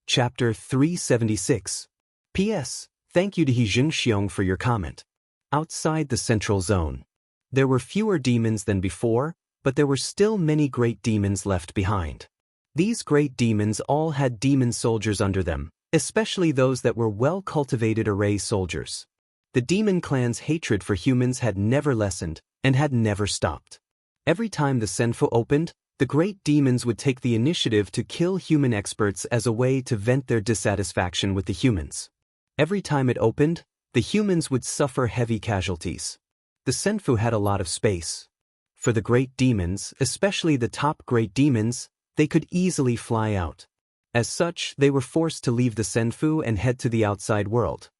S1: Chapter 376. P.S. Thank you to Xianxia for your comment. Outside the central zone. There were fewer demons than before, but there were still many great demons left behind. These great demons all had demon soldiers under them, especially those that were well-cultivated array soldiers. The demon clan's hatred for humans had never lessened, and had never stopped. Every time the Senfu opened, the great demons would take the initiative to kill human experts as a way to vent their dissatisfaction with the humans. Every time it opened, the humans would suffer heavy casualties. The Senfu had a lot of space. For the great demons, especially the top great demons, they could easily fly out. As such, they were forced to leave the Senfu and head to the outside world.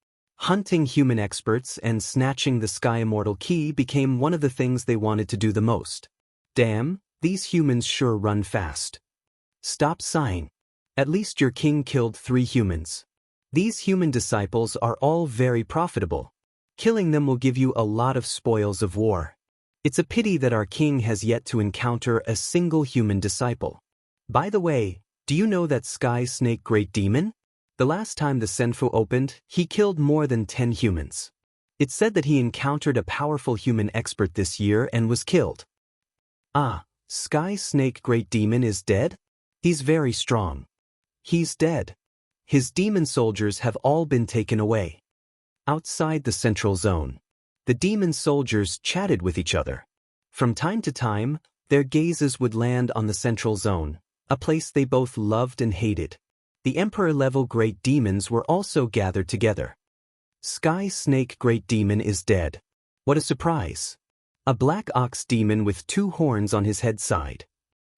S1: Hunting human experts and snatching the Sky Immortal key became one of the things they wanted to do the most. Damn, these humans sure run fast. Stop sighing. At least your king killed 3 humans. These human disciples are all very profitable. Killing them will give you a lot of spoils of war. It's a pity that our king has yet to encounter a single human disciple. By the way, do you know that Sky Snake Great Demon? The last time the Senfu opened, he killed more than 10 humans. It's said that he encountered a powerful human expert this year and was killed. Ah, Sky Snake Great Demon is dead? He's very strong. He's dead. His demon soldiers have all been taken away. Outside the central zone, the demon soldiers chatted with each other. From time to time, their gazes would land on the central zone, a place they both loved and hated. The Emperor-level great demons were also gathered together. Sky Snake Great Demon is dead. What a surprise. A black ox demon with 2 horns on his head side.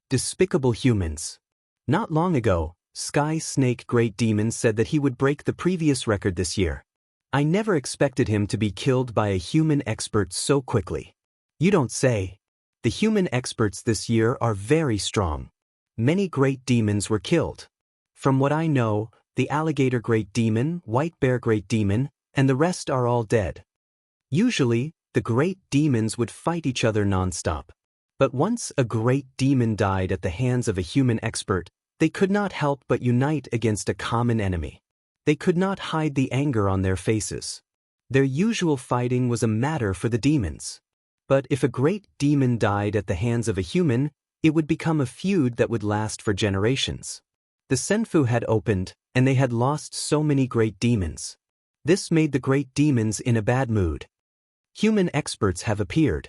S1: Despicable humans. Not long ago, Sky Snake Great Demon said that he would break the previous record this year. I never expected him to be killed by a human expert so quickly. You don't say. The human experts this year are very strong. Many great demons were killed. From what I know, the Alligator Great Demon, White Bear Great Demon, and the rest are all dead. Usually, the great demons would fight each other non-stop. But once a great demon died at the hands of a human expert, they could not help but unite against a common enemy. They could not hide the anger on their faces. Their usual fighting was a matter for the demons. But if a great demon died at the hands of a human, it would become a feud that would last for generations. The Senfu had opened, and they had lost so many great demons. This made the great demons in a bad mood. Human experts have appeared.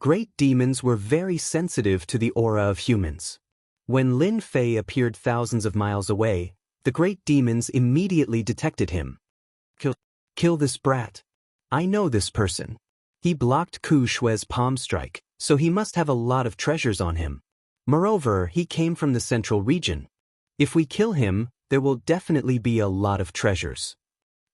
S1: Great demons were very sensitive to the aura of humans. When Lin Fei appeared thousands of miles away, the great demons immediately detected him. Kill this brat. I know this person. He blocked Ku Shui's palm strike, so he must have a lot of treasures on him. Moreover, he came from the central region. If we kill him, there will definitely be a lot of treasures.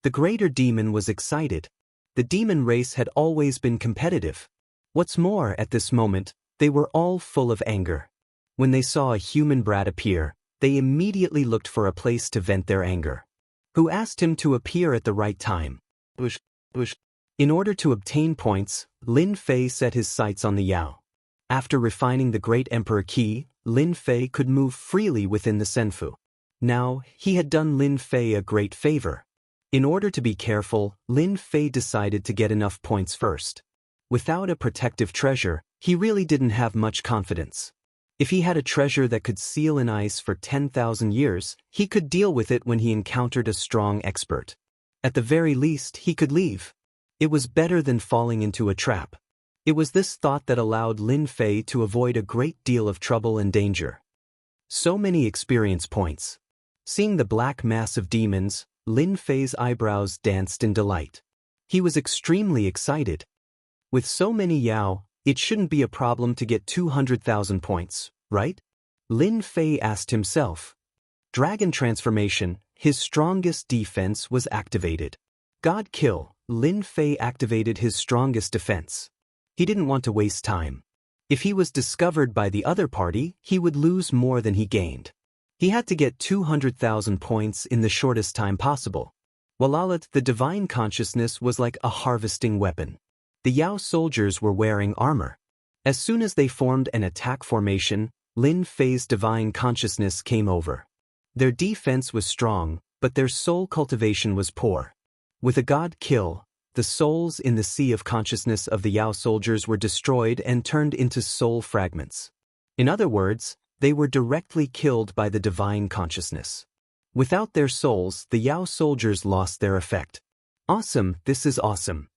S1: The greater demon was excited. The demon race had always been competitive. What's more, at this moment, they were all full of anger. When they saw a human brat appear, they immediately looked for a place to vent their anger. Who asked him to appear at the right time? In order to obtain points, Lin Fei set his sights on the Yao. After refining the Great Emperor Qi, Lin Fei could move freely within the Senfu. Now, he had done Lin Fei a great favor. In order to be careful, Lin Fei decided to get enough points first. Without a protective treasure, he really didn't have much confidence. If he had a treasure that could seal in ice for 10,000 years, he could deal with it when he encountered a strong expert. At the very least, he could leave. It was better than falling into a trap. It was this thought that allowed Lin Fei to avoid a great deal of trouble and danger. So many experience points. Seeing the black mass of demons, Lin Fei's eyebrows danced in delight. He was extremely excited. With so many Yao, it shouldn't be a problem to get 200,000 points, right? Lin Fei asked himself. Dragon transformation, his strongest defense was activated. God kill, Lin Fei activated his strongest defense. He didn't want to waste time. If he was discovered by the other party, he would lose more than he gained. He had to get 200,000 points in the shortest time possible. Walalat, the divine consciousness, was like a harvesting weapon. The Yao soldiers were wearing armor. As soon as they formed an attack formation, Lin Fei's divine consciousness came over. Their defense was strong, but their soul cultivation was poor. With a god kill, the souls in the sea of consciousness of the Yao soldiers were destroyed and turned into soul fragments. In other words, they were directly killed by the divine consciousness. Without their souls, the Yao soldiers lost their effect. Awesome, this is awesome.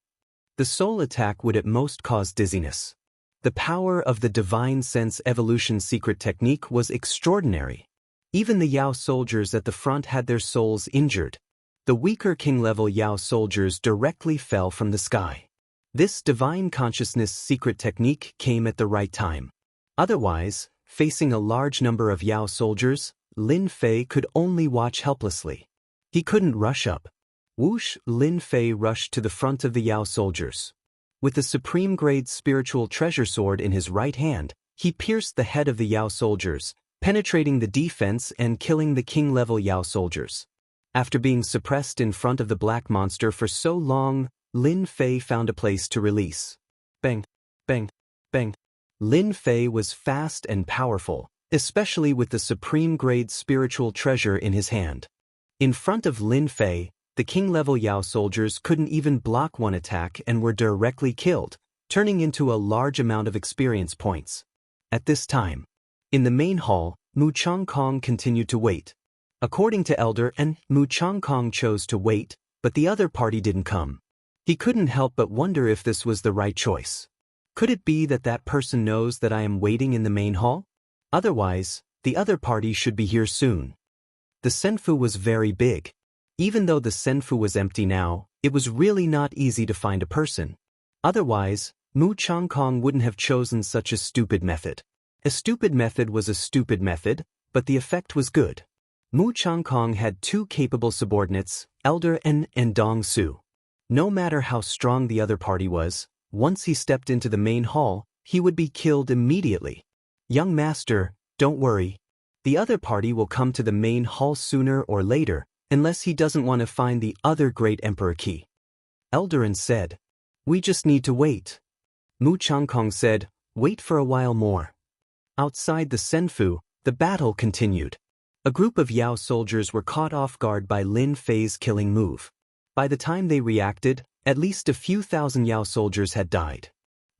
S1: The soul attack would at most cause dizziness. The power of the divine sense evolution secret technique was extraordinary. Even the Yao soldiers at the front had their souls injured. The weaker king-level Yao soldiers directly fell from the sky. This divine consciousness secret technique came at the right time. Otherwise, facing a large number of Yao soldiers, Lin Fei could only watch helplessly. He couldn't rush up. Whoosh! Lin Fei rushed to the front of the Yao soldiers. With the supreme-grade spiritual treasure sword in his right hand, he pierced the head of the Yao soldiers, penetrating the defense and killing the king-level Yao soldiers. After being suppressed in front of the black monster for so long, Lin Fei found a place to release. Bang! Bang! Bang! Lin Fei was fast and powerful, especially with the supreme-grade spiritual treasure in his hand. In front of Lin Fei, the king-level Yao soldiers couldn't even block one attack and were directly killed, turning into a large amount of experience points. At this time, in the main hall, Mu Changkong continued to wait. According to Elder N, Mu Changkong chose to wait, but the other party didn't come. He couldn't help but wonder if this was the right choice. Could it be that that person knows that I am waiting in the main hall? Otherwise, the other party should be here soon. The Senfu was very big. Even though the Senfu was empty now, it was really not easy to find a person. Otherwise, Mu Changkong wouldn't have chosen such a stupid method. A stupid method was a stupid method, but the effect was good. Mu Changkong had two capable subordinates, Elder N and Dong Su. No matter how strong the other party was, once he stepped into the main hall, he would be killed immediately. Young master, don't worry. The other party will come to the main hall sooner or later, unless he doesn't want to find the other great emperor key. Eldarin said. We just need to wait. Mu Changkong said, Wait for a while more. Outside the Senfu, the battle continued. A group of Yao soldiers were caught off guard by Lin Fei's killing move. By the time they reacted, at least a few thousand Yao soldiers had died.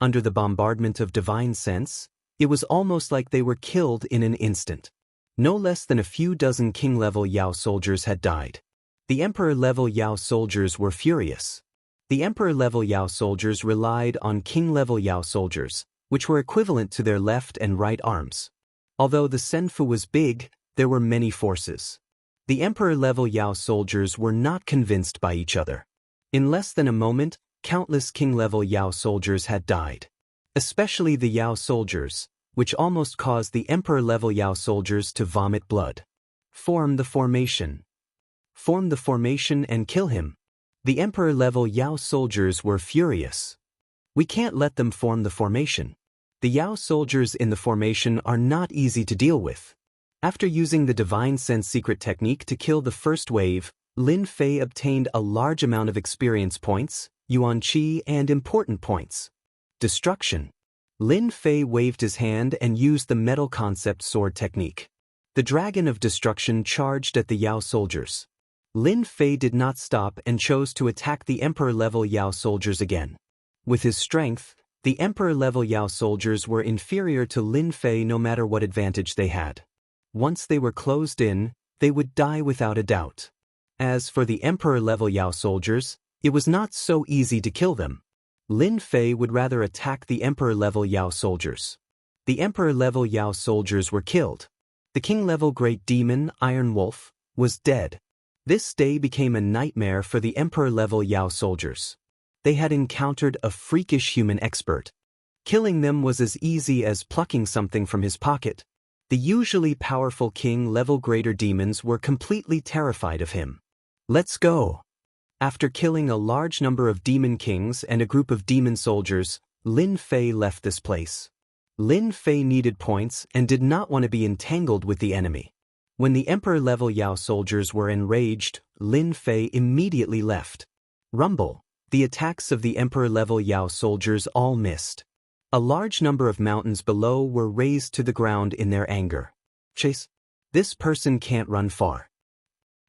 S1: Under the bombardment of divine sense, it was almost like they were killed in an instant. No less than a few dozen king-level Yao soldiers had died. The emperor-level Yao soldiers were furious. The emperor-level Yao soldiers relied on king-level Yao soldiers, which were equivalent to their left and right arms. Although the Senfu was big, there were many forces. The emperor-level Yao soldiers were not convinced by each other. In less than a moment, countless king-level Yao soldiers had died. Especially the Yao soldiers, which almost caused the emperor-level Yao soldiers to vomit blood. Form the formation. Form the formation and kill him. The emperor-level Yao soldiers were furious. We can't let them form the formation. The Yao soldiers in the formation are not easy to deal with. After using the Divine Sense secret technique to kill the first wave, Lin Fei obtained a large amount of experience points, Yuan Qi, and important points. Destruction. Lin Fei waved his hand and used the metal concept sword technique. The Dragon of Destruction charged at the Yao soldiers. Lin Fei did not stop and chose to attack the Emperor-level Yao soldiers again. With his strength, the Emperor-level Yao soldiers were inferior to Lin Fei no matter what advantage they had. Once they were closed in, they would die without a doubt. As for the Emperor-level Yao soldiers, it was not so easy to kill them. Lin Fei would rather attack the Emperor-level Yao soldiers. The Emperor-level Yao soldiers were killed. The King-level Great Demon, Iron Wolf, was dead. This day became a nightmare for the Emperor-level Yao soldiers. They had encountered a freakish human expert. Killing them was as easy as plucking something from his pocket. The usually powerful King-level greater demons were completely terrified of him. Let's go. After killing a large number of demon kings and a group of demon soldiers, Lin Fei left this place. Lin Fei needed points and did not want to be entangled with the enemy. When the Emperor-level Yao soldiers were enraged, Lin Fei immediately left. Rumble. The attacks of the Emperor-level Yao soldiers all missed. A large number of mountains below were razed to the ground in their anger. Chase. This person can't run far.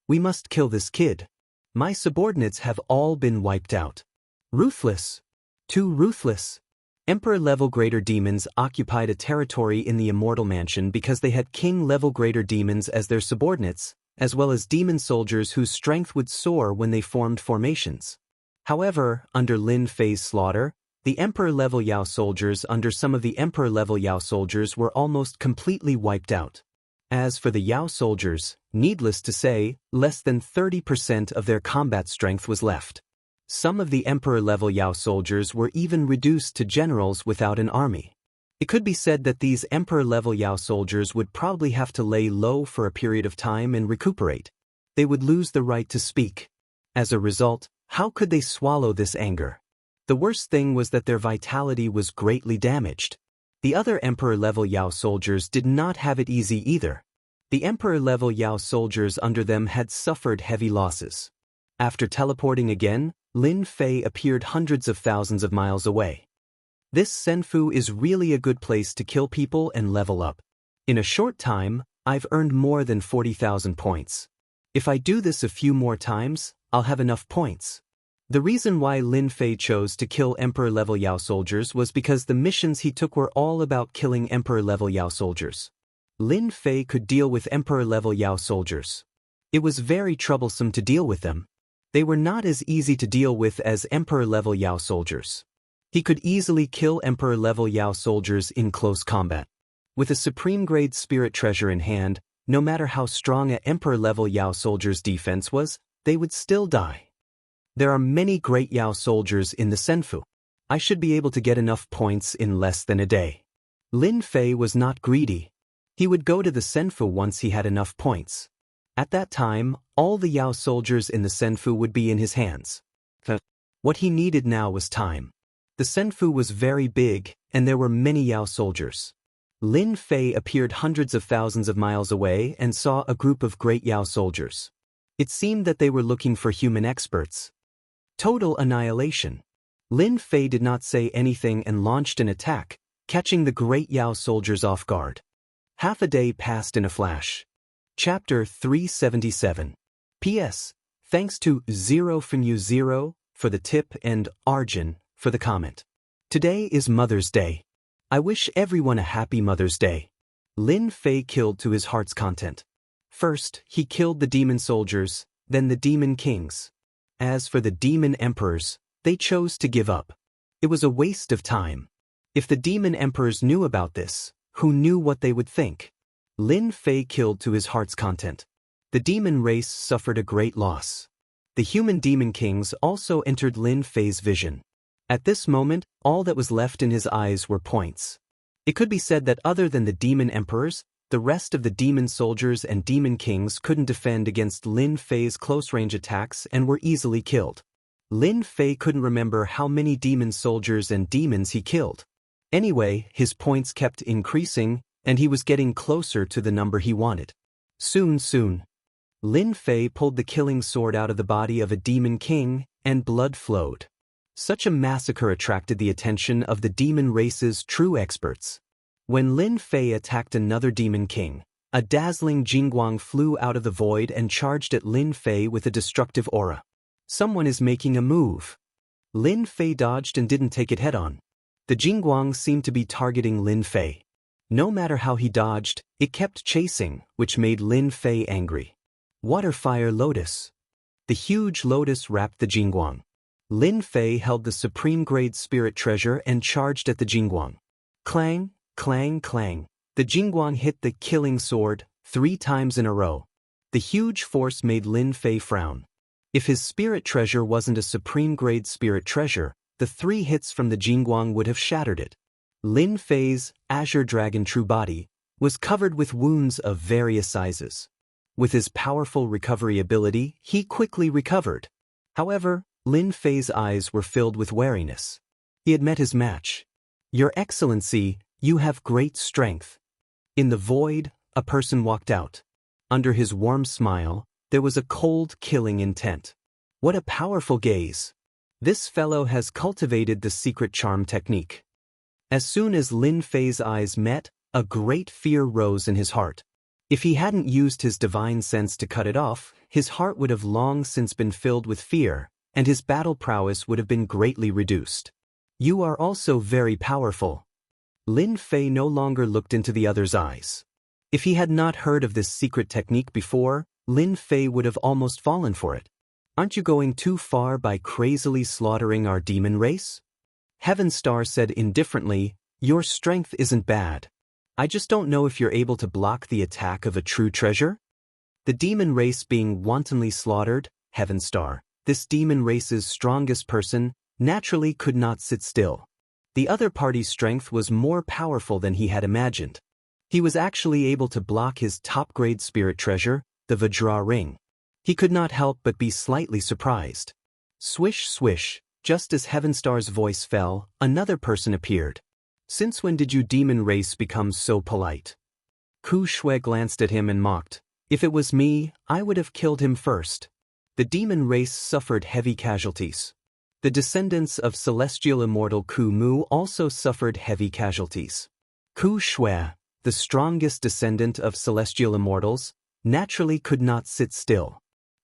S1: We must kill this kid. My subordinates have all been wiped out. Ruthless. Too ruthless. Emperor-level greater demons occupied a territory in the Immortal Mansion because they had king-level greater demons as their subordinates, as well as demon soldiers whose strength would soar when they formed formations. However, under Lin Fei's slaughter, the Emperor-level Yao soldiers under some of the Emperor-level Yao soldiers were almost completely wiped out. As for the Yao soldiers, needless to say, less than 30% of their combat strength was left. Some of the Emperor-level Yao soldiers were even reduced to generals without an army. It could be said that these Emperor-level Yao soldiers would probably have to lay low for a period of time and recuperate. They would lose the right to speak. As a result, how could they swallow this anger? The worst thing was that their vitality was greatly damaged. The other Emperor-level Yao soldiers did not have it easy either. The Emperor-level Yao soldiers under them had suffered heavy losses. After teleporting again, Lin Fei appeared hundreds of thousands of miles away. This Senfu is really a good place to kill people and level up. In a short time, I've earned more than 40,000 points. If I do this a few more times, I'll have enough points. The reason why Lin Fei chose to kill Emperor-level Yao soldiers was because the missions he took were all about killing Emperor-level Yao soldiers. Lin Fei could deal with Emperor-level Yao soldiers. It was very troublesome to deal with them. They were not as easy to deal with as Emperor-level Yao soldiers. He could easily kill Emperor-level Yao soldiers in close combat. With a supreme-grade spirit treasure in hand, no matter how strong a Emperor-level Yao soldier's defense was, they would still die. There are many great Yao soldiers in the Senfu. I should be able to get enough points in less than a day. Lin Fei was not greedy. He would go to the Senfu once he had enough points. At that time, all the Yao soldiers in the Senfu would be in his hands. What he needed now was time. The Senfu was very big, and there were many Yao soldiers. Lin Fei appeared hundreds of thousands of miles away and saw a group of great Yao soldiers. It seemed that they were looking for human experts. Total annihilation. Lin Fei did not say anything and launched an attack, catching the great Yao soldiers off guard. Half a day passed in a flash. Chapter 377. P.S. Thanks to 0 from you 0 for the tip and Arjun for the comment. Today is Mother's Day. I wish everyone a happy Mother's Day. Lin Fei killed to his heart's content. First, he killed the demon soldiers, then the demon kings. As for the demon emperors, they chose to give up. It was a waste of time. If the demon emperors knew about this, who knew what they would think? Lin Fei killed to his heart's content. The demon race suffered a great loss. The human demon kings also entered Lin Fei's vision. At this moment, all that was left in his eyes were points. It could be said that other than the demon emperors, the rest of the demon soldiers and demon kings couldn't defend against Lin Fei's close-range attacks and were easily killed. Lin Fei couldn't remember how many demon soldiers and demons he killed. Anyway, his points kept increasing, and he was getting closer to the number he wanted. Soon, Lin Fei pulled the killing sword out of the body of a demon king, and blood flowed. Such a massacre attracted the attention of the demon race's true experts. When Lin Fei attacked another demon king, a dazzling Jingguang flew out of the void and charged at Lin Fei with a destructive aura. Someone is making a move. Lin Fei dodged and didn't take it head-on. The Jingguang seemed to be targeting Lin Fei. No matter how he dodged, it kept chasing, which made Lin Fei angry. Water Fire Lotus. The huge lotus wrapped the Jingguang. Lin Fei held the supreme-grade spirit treasure and charged at the Jingguang. Clang, clang, clang. The Jingguang hit the killing sword 3 times in a row. The huge force made Lin Fei frown. If his spirit treasure wasn't a supreme-grade spirit treasure, the 3 hits from the Jingguang would have shattered it. Lin Fei's Azure Dragon True Body was covered with wounds of various sizes. With his powerful recovery ability, he quickly recovered. However, Lin Fei's eyes were filled with wariness. He had met his match. Your Excellency, you have great strength. In the void, a person walked out. Under his warm smile, there was a cold, killing intent. What a powerful gaze. This fellow has cultivated the secret charm technique. As soon as Lin Fei's eyes met, a great fear rose in his heart. If he hadn't used his divine sense to cut it off, his heart would have long since been filled with fear, and his battle prowess would have been greatly reduced. You are also very powerful. Lin Fei no longer looked into the other's eyes. If he had not heard of this secret technique before, Lin Fei would have almost fallen for it. Aren't you going too far by crazily slaughtering our demon race? Heaven Star said indifferently, your strength isn't bad. I just don't know if you're able to block the attack of a true treasure? The demon race being wantonly slaughtered, Heaven Star, this demon race's strongest person, naturally could not sit still. The other party's strength was more powerful than he had imagined. He was actually able to block his top-grade spirit treasure, the Vajra ring. He could not help but be slightly surprised. Swish, swish, just as Heaven Star's voice fell, another person appeared. Since when did you demon race become so polite? Ku Shui glanced at him and mocked. If it was me, I would have killed him first. The demon race suffered heavy casualties. The descendants of celestial immortal Ku Mu also suffered heavy casualties. Ku Shui, the strongest descendant of celestial immortals, naturally could not sit still.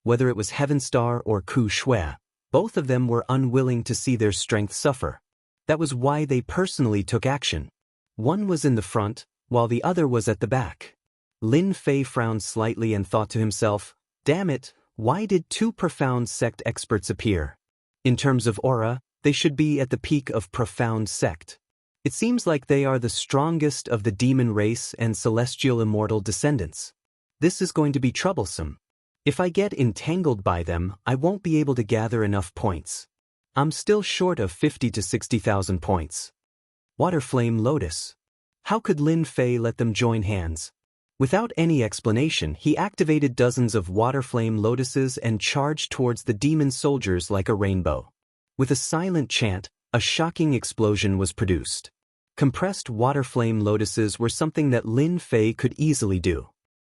S1: Whether it was Heaven Star or Ku Shui, both of them were unwilling to see their strength suffer. That was why they personally took action. One was in the front, while the other was at the back. Lin Fei frowned slightly and thought to himself, damn it, why did 2 profound sect experts appear? In terms of aura, they should be at the peak of profound sect. It seems like they are the strongest of the demon race and celestial immortal descendants. This is going to be troublesome. If I get entangled by them, I won't be able to gather enough points. I'm still short of 50 to 60,000 points. Waterflame Lotus. How could Lin Fei let them join hands? Without any explanation, he activated dozens of Waterflame Lotuses and charged towards the demon soldiers like a rainbow. With a silent chant, a shocking explosion was produced. Compressed Waterflame Lotuses were something that Lin Fei could easily do.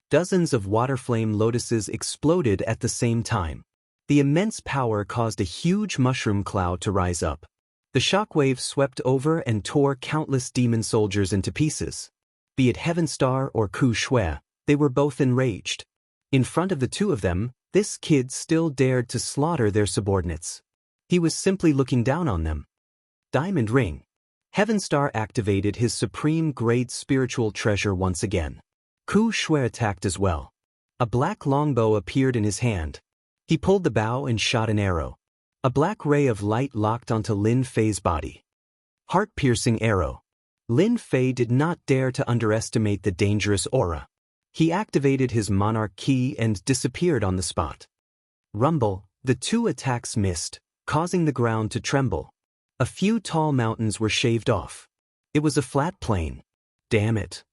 S1: Dozens of Waterflame Lotuses exploded at the same time. The immense power caused a huge mushroom cloud to rise up. The shockwave swept over and tore countless demon soldiers into pieces. Be it Heaven Star or Ku Shui, they were both enraged. In front of the two of them, this kid still dared to slaughter their subordinates. He was simply looking down on them. Diamond Ring. Heaven Star activated his supreme-grade spiritual treasure once again. Ku Shui attacked as well. A black longbow appeared in his hand. He pulled the bow and shot an arrow. A black ray of light locked onto Lin Fei's body. Heart-piercing arrow. Lin Fei did not dare to underestimate the dangerous aura. He activated his monarch key and disappeared on the spot. Rumble. The two attacks missed, causing the ground to tremble. A few tall mountains were shaved off. It was a flat plain. Damn it.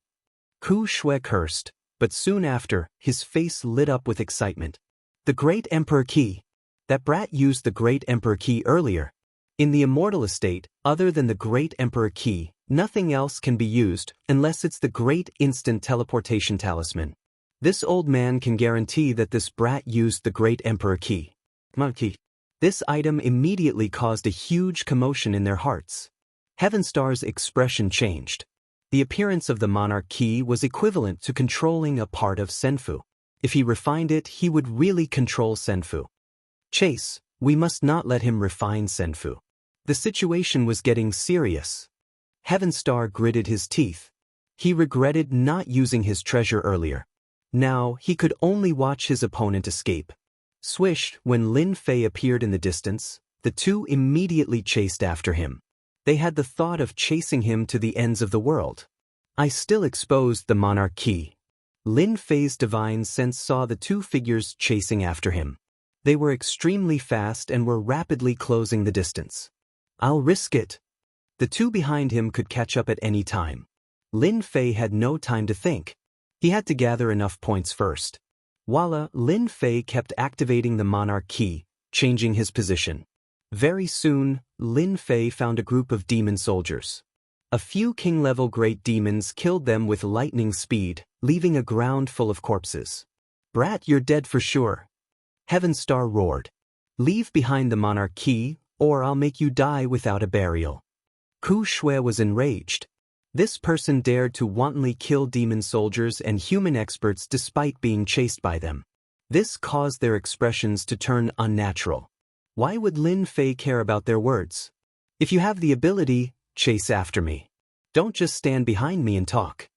S1: Ku Shui cursed, but soon after, his face lit up with excitement. The Great Emperor Key. That brat used the Great Emperor Key earlier. In the Immortal estate, other than the Great Emperor Key, nothing else can be used unless it's the Great Instant Teleportation Talisman. This old man can guarantee that this brat used the Great Emperor Key. Monkey. This item immediately caused a huge commotion in their hearts. Heaven Star's expression changed. The appearance of the monarch key was equivalent to controlling a part of Senfu. If he refined it, he would really control Senfu. Chase, we must not let him refine Senfu. The situation was getting serious. Heaven Star gritted his teeth. He regretted not using his treasure earlier. Now, he could only watch his opponent escape. Swish, when Lin Fei appeared in the distance, the two immediately chased after him. They had the thought of chasing him to the ends of the world. I still exposed the monarch key. Lin Fei's divine sense saw the two figures chasing after him. They were extremely fast and were rapidly closing the distance. I'll risk it. The two behind him could catch up at any time. Lin Fei had no time to think. He had to gather enough points first. Voila, Lin Fei kept activating the monarch key, changing his position. Very soon, Lin Fei found a group of demon soldiers. A few king-level great demons killed them with lightning speed, leaving a ground full of corpses. Brat, you're dead for sure. Heaven Star roared. Leave behind the monarch key, or I'll make you die without a burial. Ku Shui was enraged. This person dared to wantonly kill demon soldiers and human experts despite being chased by them. This caused their expressions to turn unnatural. Why would Lin Fei care about their words? If you have the ability, chase after me. Don't just stand behind me and talk.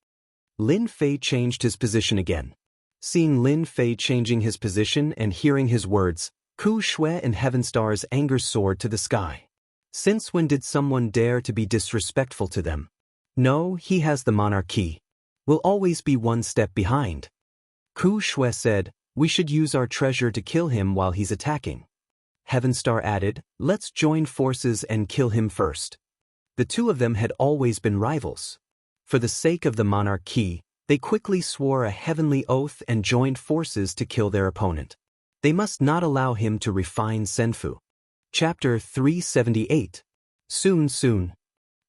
S1: Lin Fei changed his position again. Seeing Lin Fei changing his position and hearing his words, Ku Shui and Heaven Star's anger soared to the sky. Since when did someone dare to be disrespectful to them? No, he has the monarch key. We'll always be one step behind. Ku Shui said, we should use our treasure to kill him while he's attacking. Heaven Star added, let's join forces and kill him first. The two of them had always been rivals. For the sake of the monarch key, they quickly swore a heavenly oath and joined forces to kill their opponent. They must not allow him to refine Senfu. Chapter 378. Soon.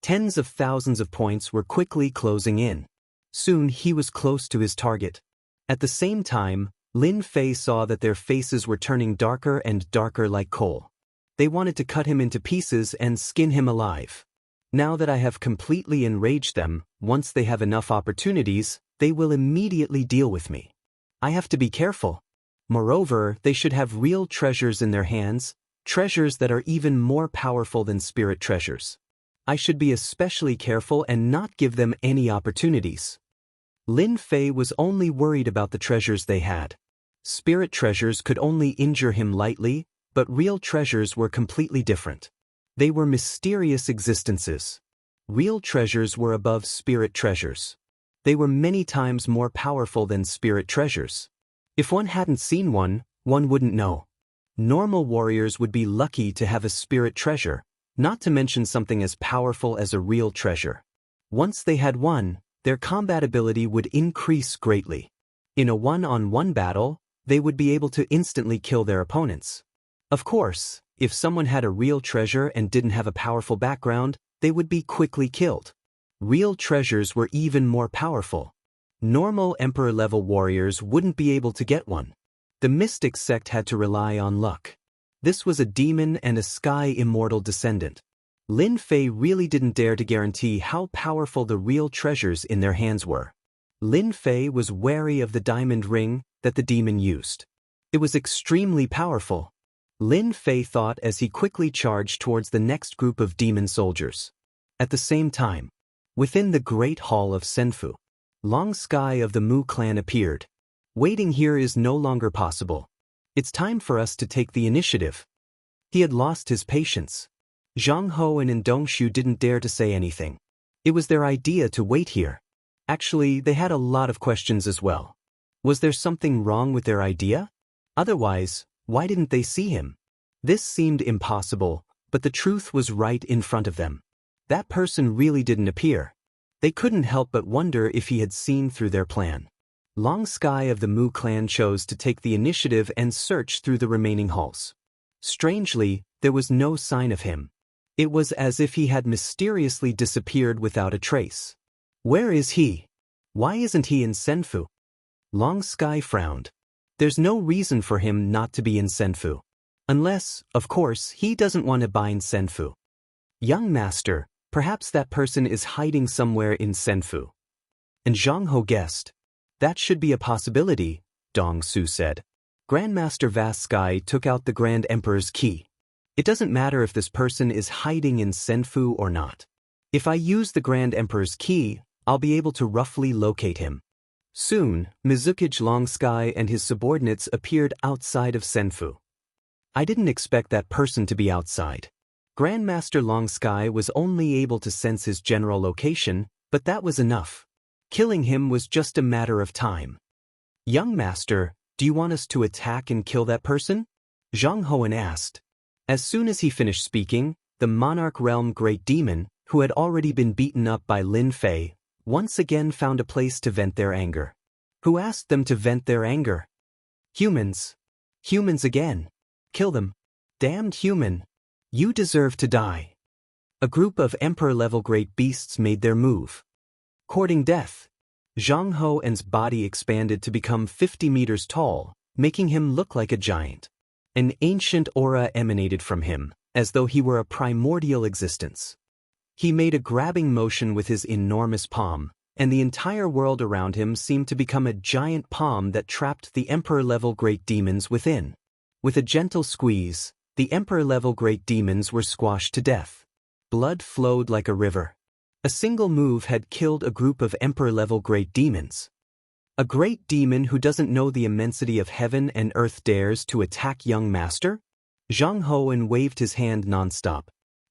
S1: Tens of thousands of points were quickly closing in. Soon he was close to his target. At the same time, Lin Fei saw that their faces were turning darker and darker like coal. They wanted to cut him into pieces and skin him alive. Now that I have completely enraged them, once they have enough opportunities, they will immediately deal with me. I have to be careful. Moreover, they should have real treasures in their hands, treasures that are even more powerful than spirit treasures. I should be especially careful and not give them any opportunities. Lin Fei was only worried about the treasures they had. Spirit treasures could only injure him lightly, but real treasures were completely different. They were mysterious existences. Real treasures were above spirit treasures. They were many times more powerful than spirit treasures. If one hadn't seen one wouldn't know. Normal warriors would be lucky to have a spirit treasure, not to mention something as powerful as a real treasure. Once they had one, their combat ability would increase greatly. In a one-on-one battle, they would be able to instantly kill their opponents. Of course, if someone had a real treasure and didn't have a powerful background, they would be quickly killed. Real treasures were even more powerful. Normal emperor-level warriors wouldn't be able to get one. The mystic sect had to rely on luck. This was a demon and a sky immortal descendant. Lin Fei really didn't dare to guarantee how powerful the real treasures in their hands were. Lin Fei was wary of the diamond ring that the demon used. It was extremely powerful. Lin Fei thought as he quickly charged towards the next group of demon soldiers. At the same time, within the Great Hall of Senfu, Long Sky of the Mu clan appeared. Waiting here is no longer possible. It's time for us to take the initiative. He had lost his patience. Zhang Ho and Dongshu didn't dare to say anything. It was their idea to wait here. Actually, they had a lot of questions as well. Was there something wrong with their idea? Otherwise, why didn't they see him? This seemed impossible, but the truth was right in front of them. That person really didn't appear. They couldn't help but wonder if he had seen through their plan. Long Sky of the Mu clan chose to take the initiative and search through the remaining halls. Strangely, there was no sign of him. It was as if he had mysteriously disappeared without a trace. Where is he? Why isn't he in Senfu? Long Sky frowned. There's no reason for him not to be in Senfu. Unless, of course, he doesn't want to bind Senfu. Young master, perhaps that person is hiding somewhere in Senfu. And Zhang Ho guessed. That should be a possibility, Dong Su said. Grandmaster Vast Sky took out the Grand Emperor's key. It doesn't matter if this person is hiding in Senfu or not. If I use the Grand Emperor's key, I'll be able to roughly locate him. Soon, Mizukage Long Sky and his subordinates appeared outside of Senfu. I didn't expect that person to be outside. Grandmaster Long Sky was only able to sense his general location, but that was enough. Killing him was just a matter of time. Young master, do you want us to attack and kill that person? Zhang Hoan asked. As soon as he finished speaking, the Monarch Realm Great Demon, who had already been beaten up by Lin Fei, once again found a place to vent their anger. Who asked them to vent their anger? Humans. Humans again. Kill them. Damned human. You deserve to die. A group of Emperor-level great beasts made their move. Courting death. Zhang Hoan's body expanded to become 50 meters tall, making him look like a giant. An ancient aura emanated from him, as though he were a primordial existence. He made a grabbing motion with his enormous palm, and the entire world around him seemed to become a giant palm that trapped the Emperor-level great demons within. With a gentle squeeze, the Emperor-level great demons were squashed to death. Blood flowed like a river. A single move had killed a group of Emperor-level great demons. A great demon who doesn't know the immensity of heaven and earth dares to attack young master? Zhang Hoan waved his hand nonstop.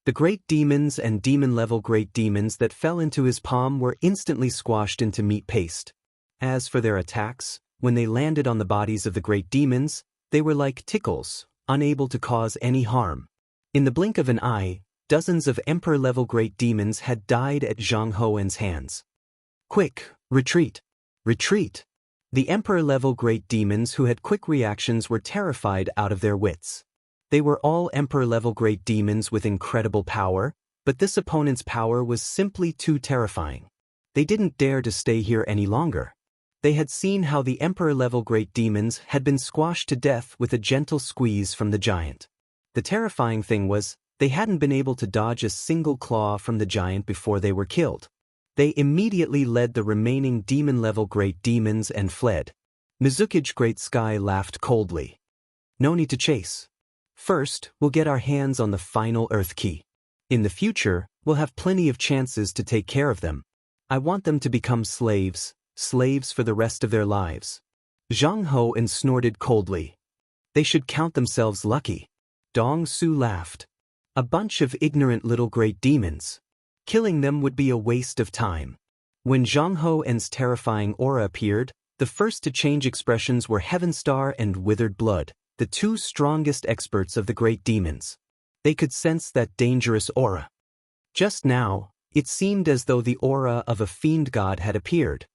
S1: The great demons and demon-level great demons that fell into his palm were instantly squashed into meat paste. As for their attacks, when they landed on the bodies of the great demons, they were like tickles, unable to cause any harm. In the blink of an eye, dozens of Emperor-level great demons had died at Zhang Hoan's hands. Quick, retreat! Retreat! The Emperor-level great demons who had quick reactions were terrified out of their wits. They were all Emperor-level great demons with incredible power, but this opponent's power was simply too terrifying. They didn't dare to stay here any longer. They had seen how the Emperor-level great demons had been squashed to death with a gentle squeeze from the giant. The terrifying thing was, they hadn't been able to dodge a single claw from the giant before they were killed. They immediately led the remaining demon-level great demons and fled. Mizukage Great Sky laughed coldly. No need to chase. First, we'll get our hands on the final Earth Key. In the future, we'll have plenty of chances to take care of them. I want them to become slaves for the rest of their lives. Zhang Hoan snorted coldly. They should count themselves lucky. Dong Su laughed. A bunch of ignorant little great demons. Killing them would be a waste of time. When Zhang Hoan's terrifying aura appeared, the first to change expressions were Heavenstar and Withered Blood, the two strongest experts of the great demons. They could sense that dangerous aura. Just now, it seemed as though the aura of a fiend god had appeared.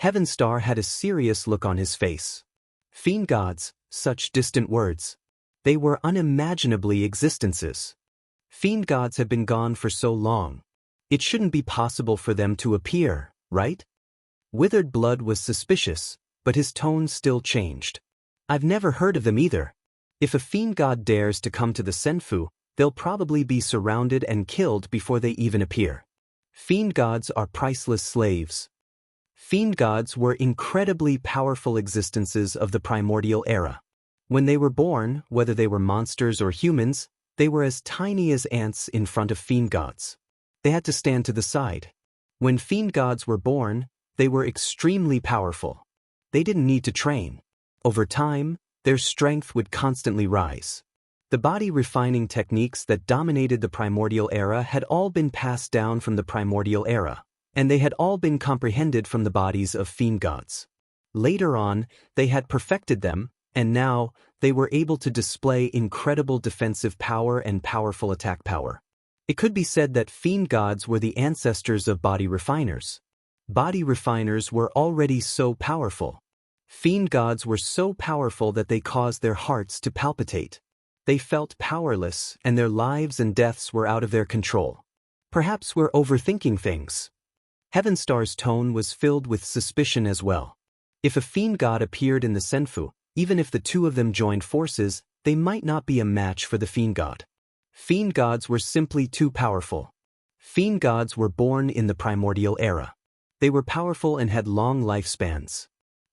S1: Heavenstar had a serious look on his face. Fiend gods, such distant words. They were unimaginably existences. Fiend gods have been gone for so long. It shouldn't be possible for them to appear, right? Withered Blood was suspicious, but his tone still changed. I've never heard of them either. If a fiend god dares to come to the Senfu, they'll probably be surrounded and killed before they even appear. Fiend gods are priceless slaves. Fiend gods were incredibly powerful existences of the primordial era. When they were born, whether they were monsters or humans, they were as tiny as ants in front of fiend gods. They had to stand to the side. When fiend gods were born, they were extremely powerful. They didn't need to train. Over time, their strength would constantly rise. The body-refining techniques that dominated the primordial era had all been passed down from the primordial era, and they had all been comprehended from the bodies of fiend gods. Later on, they had perfected them, and now, they were able to display incredible defensive power and powerful attack power. It could be said that fiend gods were the ancestors of body refiners. Body refiners were already so powerful. Fiend gods were so powerful that they caused their hearts to palpitate. They felt powerless, and their lives and deaths were out of their control. Perhaps we're overthinking things. Heavenstar's tone was filled with suspicion as well. If a fiend god appeared in the Senfu, even if the two of them joined forces, they might not be a match for the fiend god. Fiend gods were simply too powerful. Fiend gods were born in the primordial era. They were powerful and had long lifespans.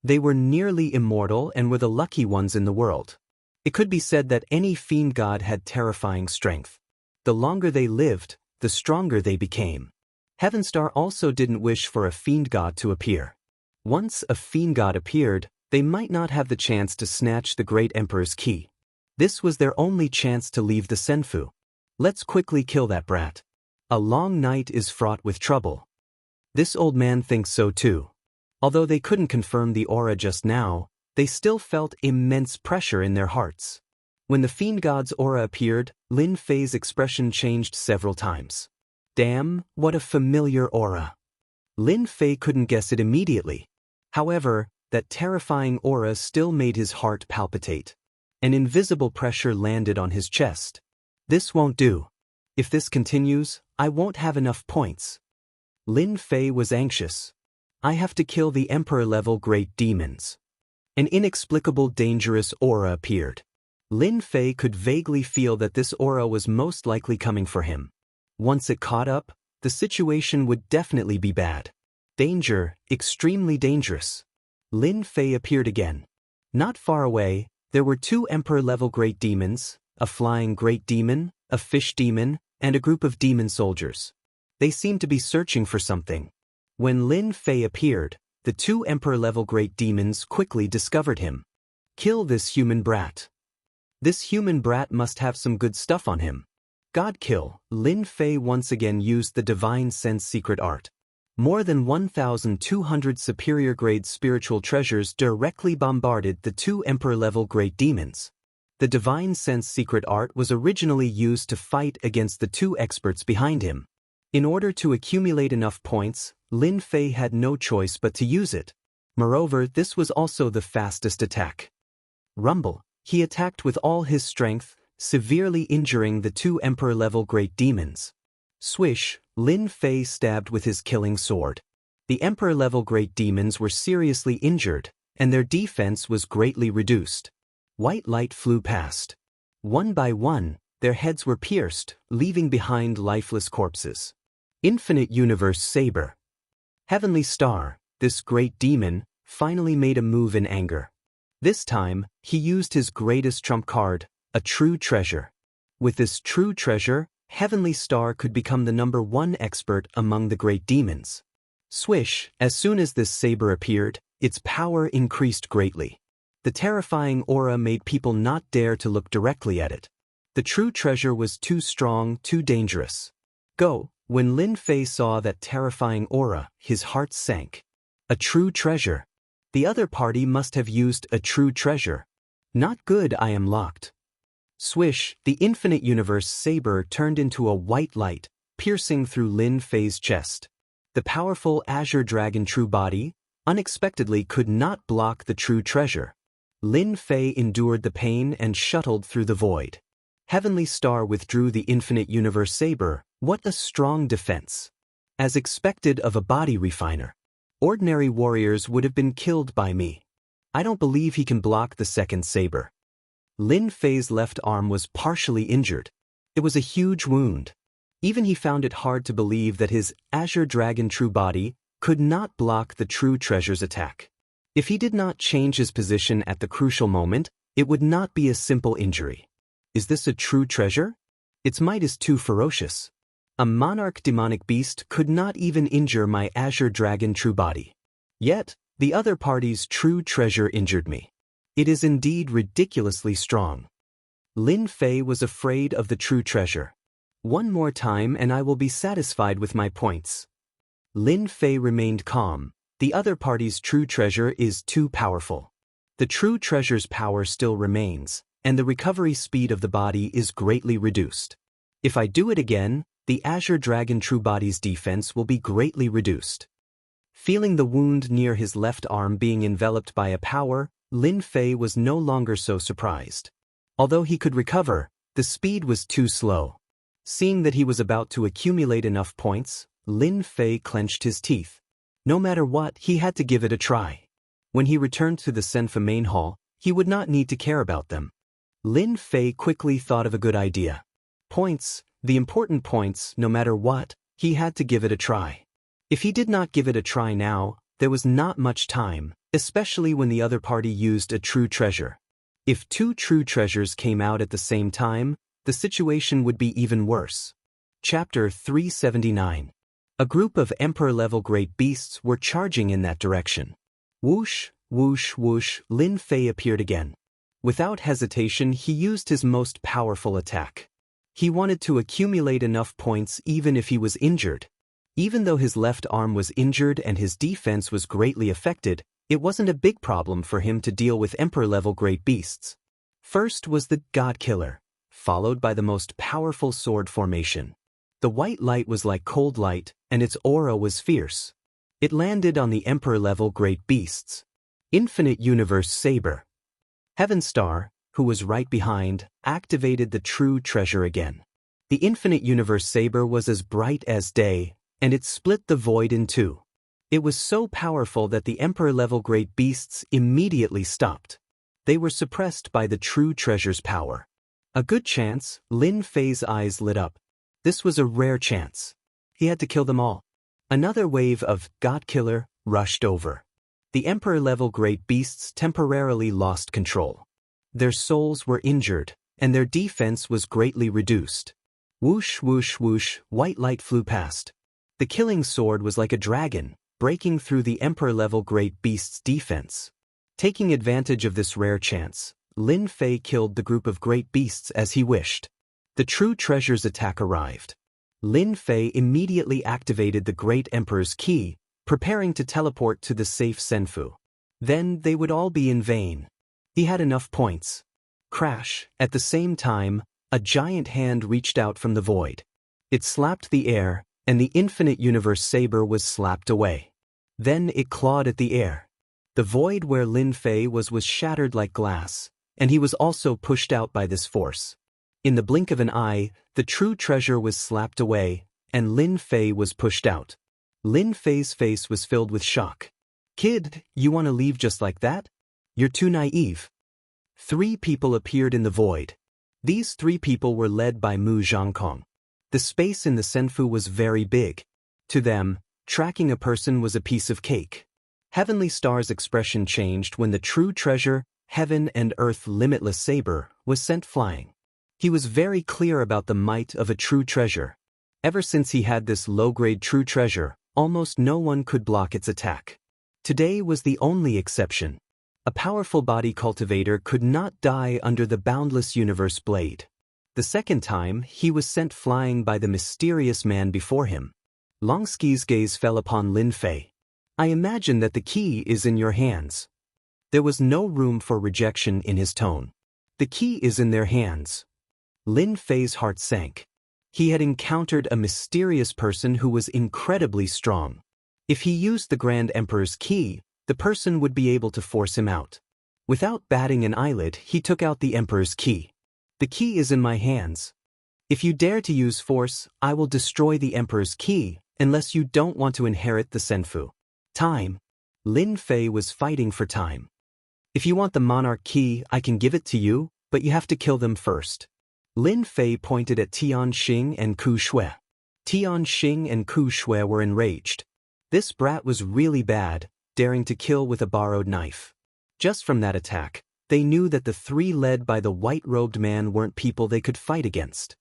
S1: They were nearly immortal and were the lucky ones in the world. It could be said that any fiend god had terrifying strength. The longer they lived, the stronger they became. Heavenstar also didn't wish for a fiend god to appear. Once a fiend god appeared, they might not have the chance to snatch the great emperor's key. This was their only chance to leave the Senfu. Let's quickly kill that brat. A long night is fraught with trouble. This old man thinks so too. Although they couldn't confirm the aura just now, they still felt immense pressure in their hearts. When the fiend god's aura appeared, Lin Fei's expression changed several times. Damn, what a familiar aura. Lin Fei couldn't guess it immediately. However, that terrifying aura still made his heart palpitate. An invisible pressure landed on his chest. This won't do. If this continues, I won't have enough points. Lin Fei was anxious. I have to kill the emperor-level great demons. An inexplicable dangerous aura appeared. Lin Fei could vaguely feel that this aura was most likely coming for him. Once it caught up, the situation would definitely be bad. Danger, extremely dangerous. Lin Fei appeared again. Not far away, there were two emperor-level great demons, a flying great demon, a fish demon, and a group of demon soldiers. They seemed to be searching for something. When Lin Fei appeared, the two emperor-level great demons quickly discovered him. Kill this human brat. This human brat must have some good stuff on him. God kill. Lin Fei once again used the Divine Sense secret art. More than 1,200 superior-grade spiritual treasures directly bombarded the two emperor-level great demons. The Divine Sense secret art was originally used to fight against the two experts behind him. In order to accumulate enough points, Lin Fei had no choice but to use it. Moreover, this was also the fastest attack. Rumble. He attacked with all his strength, severely injuring the two emperor-level great demons. Swish, Lin Fei stabbed with his killing sword. The emperor-level great demons were seriously injured, and their defense was greatly reduced. White light flew past. One by one, their heads were pierced, leaving behind lifeless corpses. Infinite Universe Saber. Heavenly Star, this great demon, finally made a move in anger. This time, he used his greatest trump card, a true treasure. With this true treasure, Heavenly Star could become the #1 expert among the great demons. Swish, as soon as this saber appeared, its power increased greatly. The terrifying aura made people not dare to look directly at it. The true treasure was too strong, too dangerous. Go. When Lin Fei saw that terrifying aura, his heart sank. A true treasure. The other party must have used a true treasure. Not good, I am locked. Swish, the Infinite Universe Saber turned into a white light, piercing through Lin Fei's chest. The powerful Azure Dragon True Body, unexpectedly could not block the true treasure. Lin Fei endured the pain and shuttled through the void. Heavenly Star withdrew the Infinite Universe Saber. What a strong defense. As expected of a body refiner. Ordinary warriors would have been killed by me. I don't believe he can block the second saber. Lin Fei's left arm was partially injured. It was a huge wound. Even he found it hard to believe that his Azure Dragon true body could not block the true treasure's attack. If he did not change his position at the crucial moment, it would not be a simple injury. Is this a true treasure? Its might is too ferocious. A monarch demonic beast could not even injure my Azure Dragon true body. Yet, the other party's true treasure injured me. It is indeed ridiculously strong. Lin Fei was afraid of the true treasure. One more time and I will be satisfied with my points. Lin Fei remained calm. The other party's true treasure is too powerful. The true treasure's power still remains, and the recovery speed of the body is greatly reduced. If I do it again, the Azure Dragon true body's defense will be greatly reduced. Feeling the wound near his left arm being enveloped by a power, Lin Fei was no longer so surprised. Although he could recover, the speed was too slow. Seeing that he was about to accumulate enough points, Lin Fei clenched his teeth. No matter what, he had to give it a try. When he returned to the Senfa main hall, he would not need to care about them. Lin Fei quickly thought of a good idea. Points, the important points, no matter what, he had to give it a try. If he did not give it a try now, there was not much time, especially when the other party used a true treasure. If two true treasures came out at the same time, the situation would be even worse. Chapter 379. A group of Emperor-level great beasts were charging in that direction. Whoosh, whoosh, whoosh, Lin Fei appeared again. Without hesitation, he used his most powerful attack. He wanted to accumulate enough points even if he was injured. Even though his left arm was injured and his defense was greatly affected, it wasn't a big problem for him to deal with Emperor-level great beasts. First was the God Killer, followed by the most powerful sword formation. The white light was like cold light, and its aura was fierce. It landed on the Emperor-level great beasts. Infinite Universe Saber. Heaven Star, who was right behind, activated the true treasure again. The Infinite Universe Saber was as bright as day, and it split the void in two. It was so powerful that the Emperor-level great beasts immediately stopped. They were suppressed by the true treasure's power. A good chance, Lin Fei's eyes lit up. This was a rare chance. He had to kill them all. Another wave of God Killer rushed over. The Emperor-level great beasts temporarily lost control. Their souls were injured, and their defense was greatly reduced. Whoosh, whoosh, whoosh, white light flew past. The killing sword was like a dragon, breaking through the Emperor-level great beast's defense. Taking advantage of this rare chance, Lin Fei killed the group of great beasts as he wished. The true treasure's attack arrived. Lin Fei immediately activated the Great Emperor's key, preparing to teleport to the safe Senfu. Then they would all be in vain. He had enough points. Crash! At the same time, a giant hand reached out from the void. It slapped the air, and the Infinite Universe Saber was slapped away. Then it clawed at the air. The void where Lin Fei was shattered like glass, and he was also pushed out by this force. In the blink of an eye, the true treasure was slapped away, and Lin Fei was pushed out. Lin Fei's face was filled with shock. "Kid, you want to leave just like that? You're too naive." 3 people appeared in the void. These 3 people were led by Mu Zhangkong. The space in the Senfu was very big. To them, tracking a person was a piece of cake. Heavenly Star's expression changed when the true treasure, Heaven and Earth Limitless Saber, was sent flying. He was very clear about the might of a true treasure. Ever since he had this low-grade true treasure, almost no one could block its attack. Today was the only exception. A powerful body cultivator could not die under the boundless universe blade. The second time, he was sent flying by the mysterious man before him. Longski's gaze fell upon Lin Fei. "I imagine that the key is in your hands." There was no room for rejection in his tone. "The key is in their hands." Lin Fei's heart sank. He had encountered a mysterious person who was incredibly strong. If he used the Grand Emperor's key, the person would be able to force him out. Without batting an eyelid, he took out the Emperor's key. "The key is in my hands. If you dare to use force, I will destroy the Emperor's key, unless you don't want to inherit the Senfu." Time. Lin Fei was fighting for time. "If you want the monarch key, I can give it to you, but you have to kill them first." Lin Fei pointed at Tianxing and Ku Shui. Tianxing and Ku Shui were enraged. This brat was really bad, daring to kill with a borrowed knife. Just from that attack, they knew that the three led by the white-robed man weren't people they could fight against.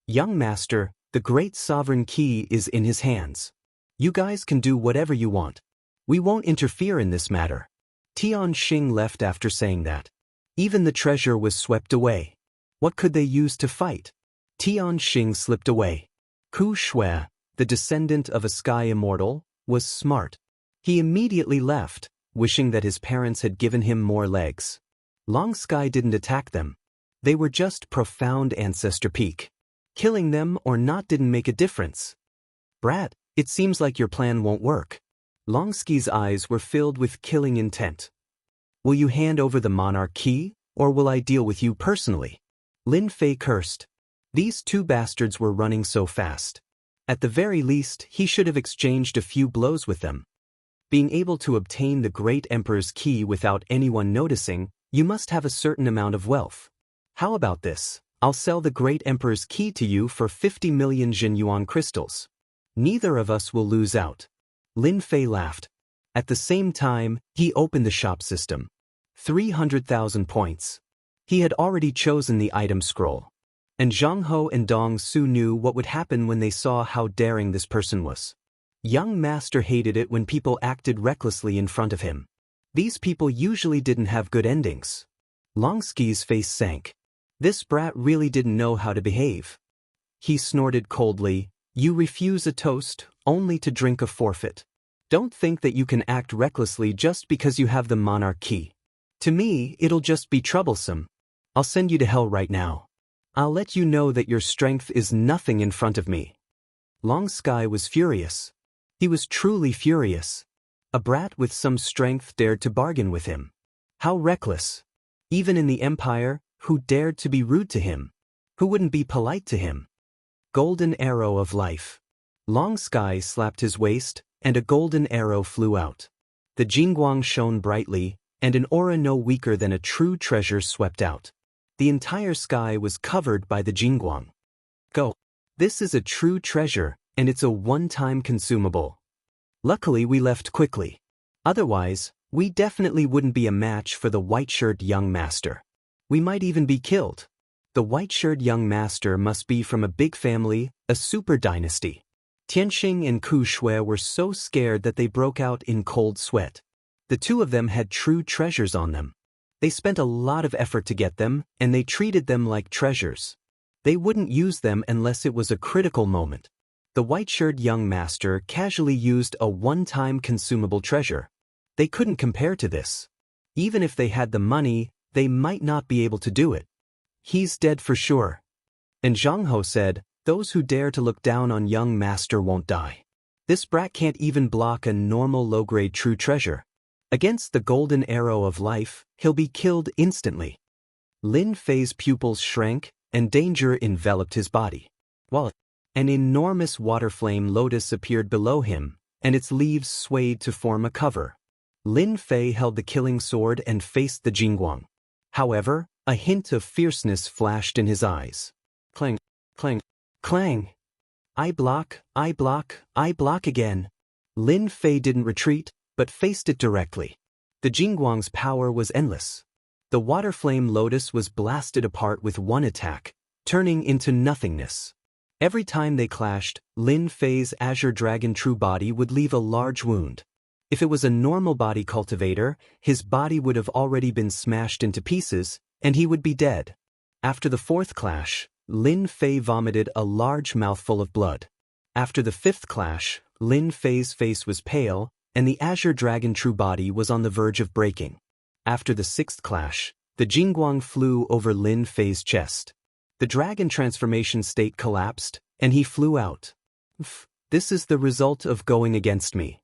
S1: Young master, the great sovereign key is in his hands. You guys can do whatever you want. We won't interfere in this matter. Tianxing left after saying that. Even the treasure was swept away. What could they use to fight? Tianxing slipped away. Ku Shui, the descendant of a sky immortal, was smart. He immediately left, wishing that his parents had given him more legs. Long Sky didn't attack them. They were just profound ancestor peak. Killing them or not didn't make a difference. Brat, it seems like your plan won't work. Long Sky's eyes were filled with killing intent. Will you hand over the monarch key, or will I deal with you personally? Lin Fei cursed. These two bastards were running so fast. At the very least, he should have exchanged a few blows with them. Being able to obtain the great emperor's key without anyone noticing, you must have a certain amount of wealth. How about this? I'll sell the great emperor's key to you for 50 million Jinyuan crystals. Neither of us will lose out. Lin Fei laughed. At the same time, he opened the shop system. 300,000 points. He had already chosen the item scroll. And Zhang Ho and Dong Su knew what would happen when they saw how daring this person was. Young master hated it when people acted recklessly in front of him. These people usually didn't have good endings. Longsky's face sank. This brat really didn't know how to behave. He snorted coldly, "You refuse a toast, only to drink a forfeit. Don't think that you can act recklessly just because you have the monarch key. To me, it'll just be troublesome. I'll send you to hell right now. I'll let you know that your strength is nothing in front of me." Long Sky was furious. He was truly furious. A brat with some strength dared to bargain with him. How reckless. Even in the Empire, who dared to be rude to him? Who wouldn't be polite to him? Golden arrow of life. Long Sky slapped his waist, and a golden arrow flew out. The Jingguang shone brightly, and an aura no weaker than a true treasure swept out. The entire sky was covered by the Jingguang. Go. This is a true treasure, and it's a one-time consumable. Luckily we left quickly. Otherwise, we definitely wouldn't be a match for the white-shirted young master. We might even be killed. The white-shirted young master must be from a big family, a super dynasty. Tianxing and Ku Shui were so scared that they broke out in cold sweat. The two of them had true treasures on them. They spent a lot of effort to get them, and they treated them like treasures. They wouldn't use them unless it was a critical moment. The white-shirted young master casually used a one-time consumable treasure. They couldn't compare to this. Even if they had the money, they might not be able to do it. He's dead for sure. And Zhang Ho said, "Those who dare to look down on young master won't die. This brat can't even block a normal low-grade true treasure. Against the golden arrow of life, he'll be killed instantly." Lin Fei's pupils shrank, and danger enveloped his body. While an enormous water flame lotus appeared below him, and its leaves swayed to form a cover. Lin Fei held the killing sword and faced the Jingguang. However, a hint of fierceness flashed in his eyes. Clang, clang, clang. I block again. Lin Fei didn't retreat, but faced it directly. The Jingguang's power was endless. The water flame lotus was blasted apart with one attack, turning into nothingness. Every time they clashed, Lin Fei's Azure Dragon true body would leave a large wound. If it was a normal body cultivator, his body would have already been smashed into pieces, and he would be dead. After the fourth clash, Lin Fei vomited a large mouthful of blood. After the fifth clash, Lin Fei's face was pale, and the Azure Dragon true body was on the verge of breaking. After the sixth clash, the Jingguang flew over Lin Fei's chest. The dragon transformation state collapsed, and he flew out. This is the result of going against me.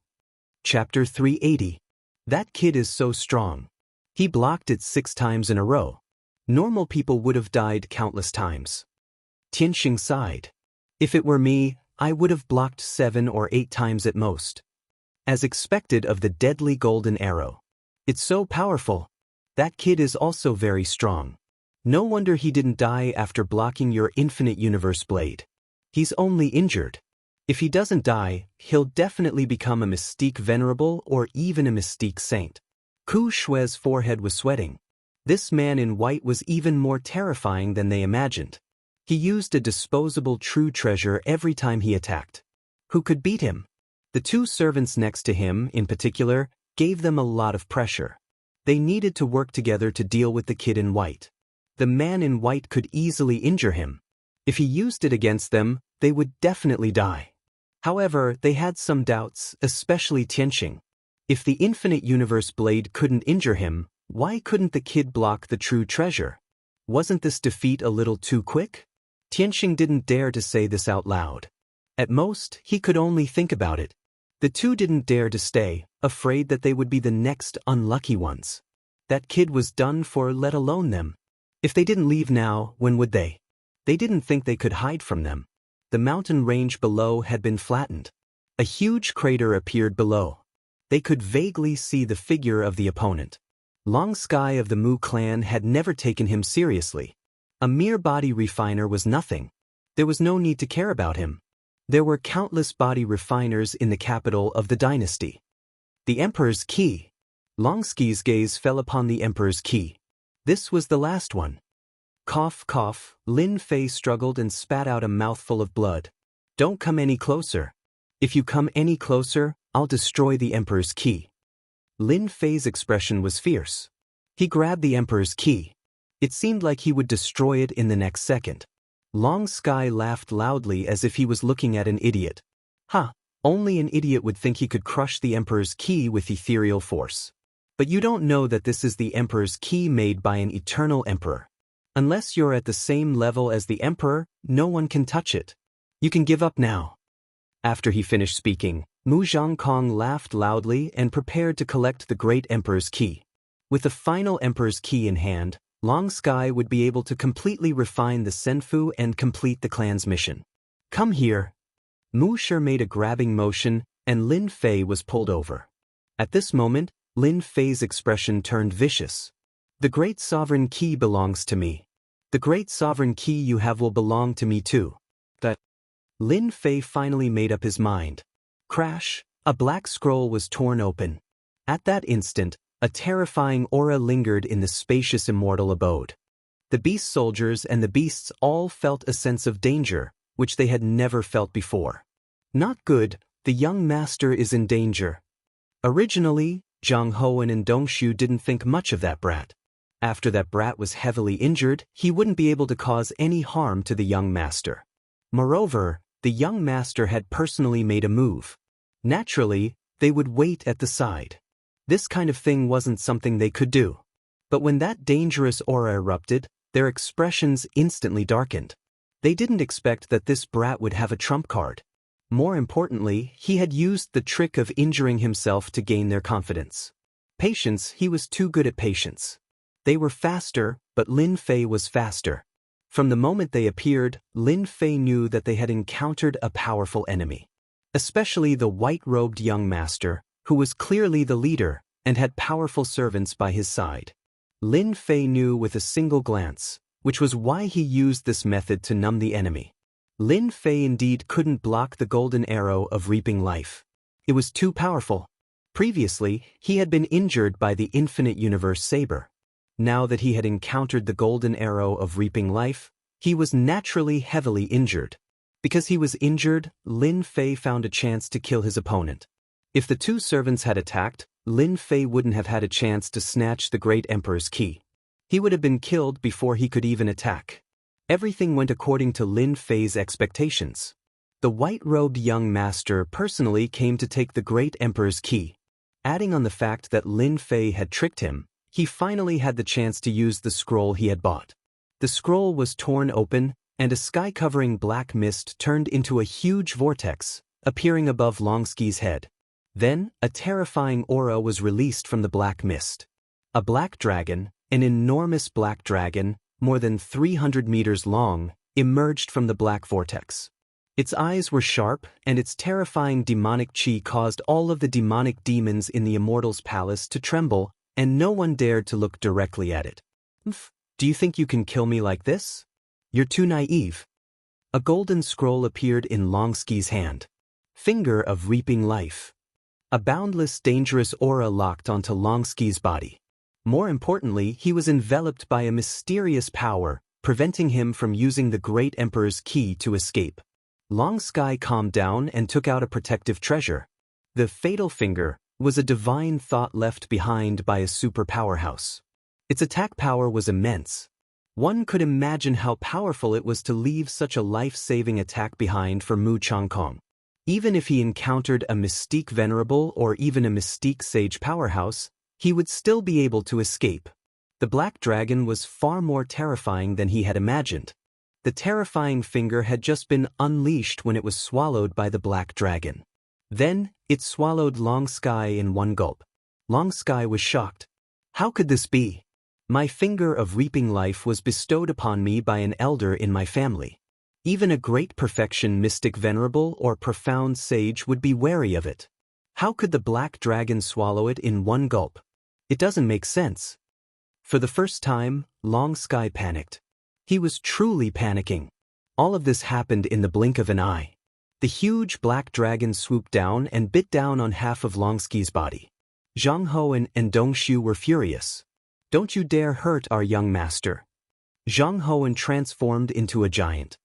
S1: Chapter 380. That kid is so strong. He blocked it 6 times in a row. Normal people would have died countless times. Tianxing sighed. If it were me, I would have blocked 7 or 8 times at most. As expected of the deadly golden arrow. It's so powerful. That kid is also very strong. No wonder he didn't die after blocking your infinite universe blade. He's only injured. If he doesn't die, he'll definitely become a mystique venerable or even a mystique saint. Ku Shui's forehead was sweating. This man in white was even more terrifying than they imagined. He used a disposable true treasure every time he attacked. Who could beat him? The two servants next to him, in particular, gave them a lot of pressure. They needed to work together to deal with the kid in white. The man in white could easily injure him. If he used it against them, they would definitely die. However, they had some doubts, especially Xianxia. If the infinite universe blade couldn't injure him, why couldn't the kid block the true treasure? Wasn't this defeat a little too quick? Xianxia didn't dare to say this out loud. At most, he could only think about it. The two didn't dare to stay, afraid that they would be the next unlucky ones. That kid was done for, let alone them. If they didn't leave now, when would they? They didn't think they could hide from them. The mountain range below had been flattened. A huge crater appeared below. They could vaguely see the figure of the opponent. Long Sky of the Mu clan had never taken him seriously. A mere body refiner was nothing. There was no need to care about him. There were countless body refiners in the capital of the dynasty. The Emperor's key. Longsky's gaze fell upon the Emperor's key. This was the last one. Cough, cough, Lin Fei struggled and spat out a mouthful of blood. Don't come any closer. If you come any closer, I'll destroy the Emperor's key. Lin Fei's expression was fierce. He grabbed the Emperor's key. It seemed like he would destroy it in the next second. Long Sky laughed loudly as if he was looking at an idiot. Ha! Only an idiot would think he could crush the Emperor's key with ethereal force. But you don't know that this is the Emperor's key made by an eternal emperor. Unless you're at the same level as the Emperor, no one can touch it. You can give up now. After he finished speaking, Mu Zhongkong laughed loudly and prepared to collect the great Emperor's key. With the final Emperor's key in hand, Long Sky would be able to completely refine the Senfu and complete the clan's mission. Come here. Mu Shi made a grabbing motion, and Lin Fei was pulled over. At this moment, Lin Fei's expression turned vicious. The great sovereign key belongs to me. The great sovereign key you have will belong to me too. Lin Fei finally made up his mind. Crash! A black scroll was torn open. At that instant, a terrifying aura lingered in the spacious immortal abode. The beast soldiers and the beasts all felt a sense of danger, which they had never felt before. Not good, the young master is in danger. Originally, Zhang Hoan and Dongshu didn't think much of that brat. After that brat was heavily injured, he wouldn't be able to cause any harm to the young master. Moreover, the young master had personally made a move. Naturally, they would wait at the side. This kind of thing wasn't something they could do. But when that dangerous aura erupted, their expressions instantly darkened. They didn't expect that this brat would have a trump card. More importantly, he had used the trick of injuring himself to gain their confidence. Patience, he was too good at patience. They were faster, but Lin Fei was faster. From the moment they appeared, Lin Fei knew that they had encountered a powerful enemy. Especially the white-robed young master, who was clearly the leader and had powerful servants by his side. Lin Fei knew with a single glance, which was why he used this method to numb the enemy. Lin Fei indeed couldn't block the golden arrow of reaping life. It was too powerful. Previously, he had been injured by the infinite universe saber. Now that he had encountered the golden arrow of reaping life, he was naturally heavily injured. Because he was injured, Lin Fei found a chance to kill his opponent. If the two servants had attacked, Lin Fei wouldn't have had a chance to snatch the great emperor's key. He would have been killed before he could even attack. Everything went according to Lin Fei's expectations. The white-robed young master personally came to take the great emperor's key. Adding on the fact that Lin Fei had tricked him, he finally had the chance to use the scroll he had bought. The scroll was torn open, and a sky-covering black mist turned into a huge vortex, appearing above Longsky's head. Then, a terrifying aura was released from the black mist. A black dragon, an enormous black dragon, more than 300 meters long, emerged from the black vortex. Its eyes were sharp, and its terrifying demonic chi caused all of the demonic demons in the Immortal's palace to tremble, and no one dared to look directly at it. Do you think you can kill me like this? You're too naive. A golden scroll appeared in Longski's hand. Finger of Reaping Life. A boundless, dangerous aura locked onto Longski's body. More importantly, he was enveloped by a mysterious power, preventing him from using the Great Emperor's key to escape. Longski calmed down and took out a protective treasure. The Fatal Finger was a divine thought left behind by a super powerhouse. Its attack power was immense. One could imagine how powerful it was to leave such a life-saving attack behind for Mu Changkong. Even if he encountered a Mystique Venerable or even a Mystique Sage powerhouse, he would still be able to escape. The Black Dragon was far more terrifying than he had imagined. The terrifying finger had just been unleashed when it was swallowed by the Black Dragon. Then, it swallowed Longski in one gulp. Longski was shocked. How could this be? My Finger of Reaping Life was bestowed upon me by an elder in my family. Even a great perfection mystic venerable or profound sage would be wary of it. How could the Black Dragon swallow it in one gulp? It doesn't make sense. For the first time, Longski panicked. He was truly panicking. All of this happened in the blink of an eye. The huge Black Dragon swooped down and bit down on half of Longski's body. Zhang Hoan and Dong Shu were furious. Don't you dare hurt our young master. Zhang Hoan transformed into a giant.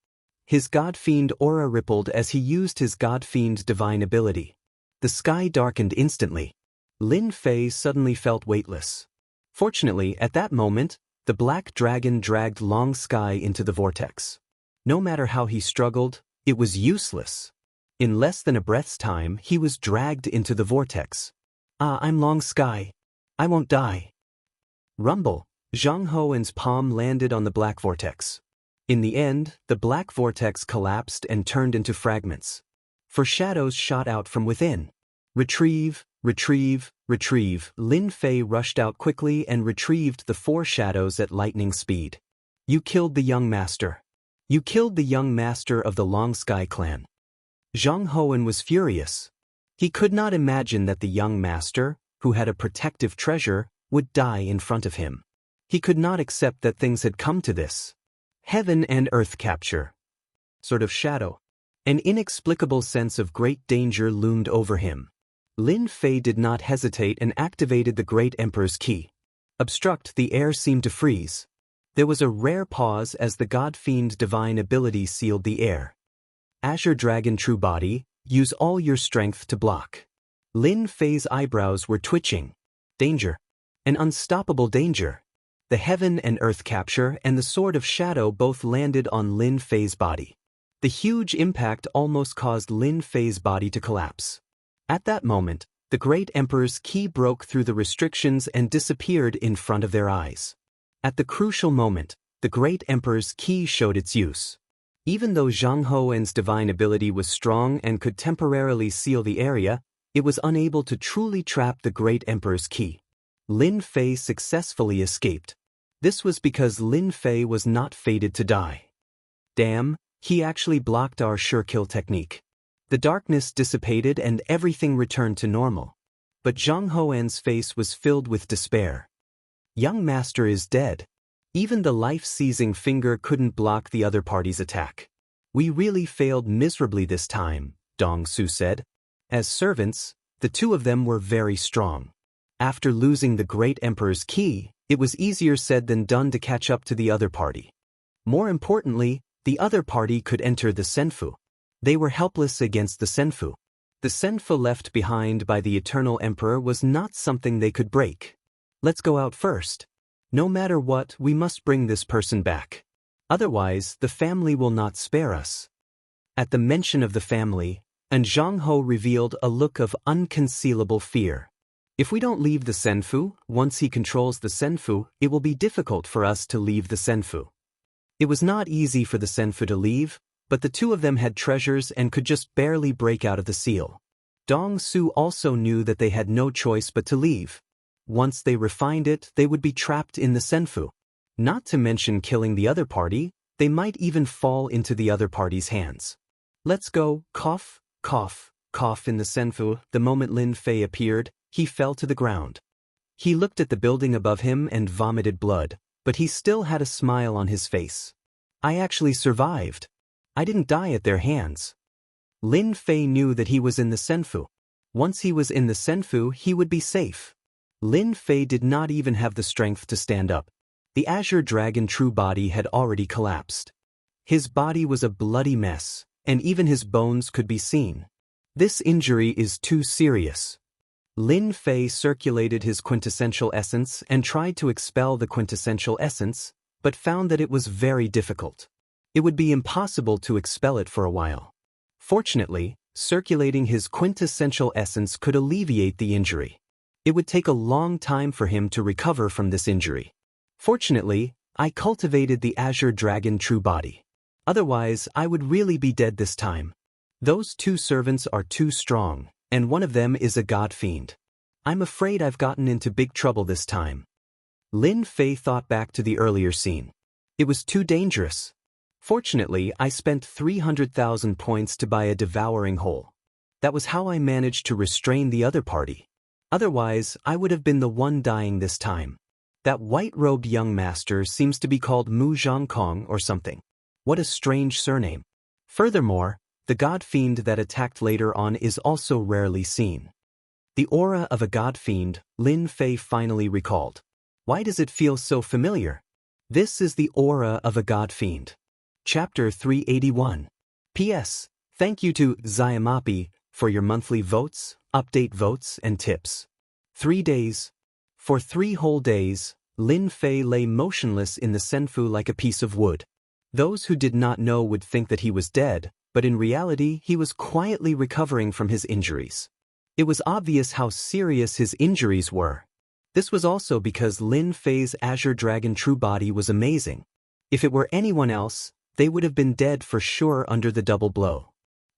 S1: His God Fiend aura rippled as he used his God Fiend divine ability. The sky darkened instantly. Lin Fei suddenly felt weightless. Fortunately, at that moment, the Black Dragon dragged Longski into the vortex. No matter how he struggled, it was useless. In less than a breath's time, he was dragged into the vortex. I'm Longski. I won't die. Rumble. Zhang Hoan's palm landed on the black vortex. In the end, the black vortex collapsed and turned into fragments. For shadows shot out from within. Retrieve, retrieve, retrieve. Lin Fei rushed out quickly and retrieved the 4 shadows at lightning speed. You killed the young master. You killed the young master of the Longski clan. Zhang Hoan was furious. He could not imagine that the young master, who had a protective treasure, would die in front of him. He could not accept that things had come to this. Heaven and earth capture. Sort of shadow. An inexplicable sense of great danger loomed over him. Lin Fei did not hesitate and activated the Great Emperor's key. Obstruct, the air seemed to freeze. There was a rare pause as the God Fiend divine ability sealed the air. Azure Dragon True Body, use all your strength to block. Lin Fei's eyebrows were twitching. Danger. An unstoppable danger. The Heaven and Earth Capture and the Sword of Shadow both landed on Lin Fei's body. The huge impact almost caused Lin Fei's body to collapse. At that moment, the Great Emperor's key broke through the restrictions and disappeared in front of their eyes. At the crucial moment, the Great Emperor's key showed its use. Even though Zhang Hoan's divine ability was strong and could temporarily seal the area, it was unable to truly trap the Great Emperor's key. Lin Fei successfully escaped. This was because Lin Fei was not fated to die. Damn, he actually blocked our sure kill technique. The darkness dissipated and everything returned to normal. But Zhang Hoan's face was filled with despair. Young master is dead. Even the life-seizing finger couldn't block the other party's attack. We really failed miserably this time, Dong Su said. As servants, the two of them were very strong. After losing the Great Emperor's key, it was easier said than done to catch up to the other party. More importantly, the other party could enter the Senfu. They were helpless against the Senfu. The Senfu left behind by the Eternal Emperor was not something they could break. Let's go out first. No matter what, we must bring this person back. Otherwise, the family will not spare us. At the mention of the family, and Zhang Ho revealed a look of unconcealable fear. If we don't leave the Senfu, once he controls the Senfu, it will be difficult for us to leave the Senfu. It was not easy for the Senfu to leave, but the two of them had treasures and could just barely break out of the seal. Dong Su also knew that they had no choice but to leave. Once they refined it, they would be trapped in the Senfu. Not to mention killing the other party, they might even fall into the other party's hands. Let's go, cough, cough, cough in the Senfu. The moment Lin Fei appeared, he fell to the ground. He looked at the building above him and vomited blood, but he still had a smile on his face. I actually survived. I didn't die at their hands. Lin Fei knew that he was in the Senfu. Once he was in the Senfu, he would be safe. Lin Fei did not even have the strength to stand up. The Azure Dragon true body had already collapsed. His body was a bloody mess, and even his bones could be seen. This injury is too serious. Lin Fei circulated his quintessential essence and tried to expel the quintessential essence, but found that it was very difficult. It would be impossible to expel it for a while. Fortunately, circulating his quintessential essence could alleviate the injury. It would take a long time for him to recover from this injury. Fortunately, I cultivated the Azure Dragon true body. Otherwise, I would really be dead this time. Those two servants are too strong, and one of them is a god fiend. I'm afraid I've gotten into big trouble this time. Lin Fei thought back to the earlier scene. It was too dangerous. Fortunately, I spent 300,000 points to buy a devouring hole. That was how I managed to restrain the other party. Otherwise, I would have been the one dying this time. That white-robed young master seems to be called Mu Zhongkong or something. What a strange surname. Furthermore, the god fiend that attacked later on is also rarely seen. The aura of a god fiend, Lin Fei finally recalled. Why does it feel so familiar? This is the aura of a god fiend. Chapter 381. P.S. Thank you to Xiamapi for your monthly votes, update votes, and tips. 3 days. For 3 whole days, Lin Fei lay motionless in the Senfu like a piece of wood. Those who did not know would think that he was dead, but in reality he was quietly recovering from his injuries. It was obvious how serious his injuries were. This was also because Lin Fei's Azure Dragon true body was amazing. If it were anyone else, they would have been dead for sure under the double blow.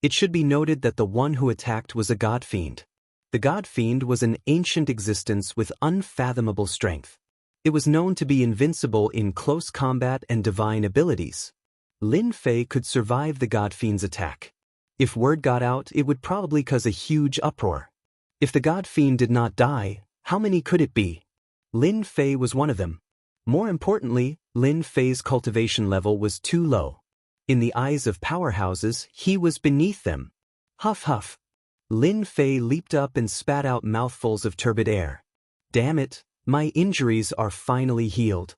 S1: It should be noted that the one who attacked was a god fiend. The god fiend was an ancient existence with unfathomable strength. It was known to be invincible in close combat and divine abilities. Lin Fei could survive the god fiend's attack. If word got out, it would probably cause a huge uproar. If the god fiend did not die, how many could it be? Lin Fei was one of them. More importantly, Lin Fei's cultivation level was too low. In the eyes of powerhouses, he was beneath them. Huff huff. Lin Fei leaped up and spat out mouthfuls of turbid air. Damn it, my injuries are finally healed.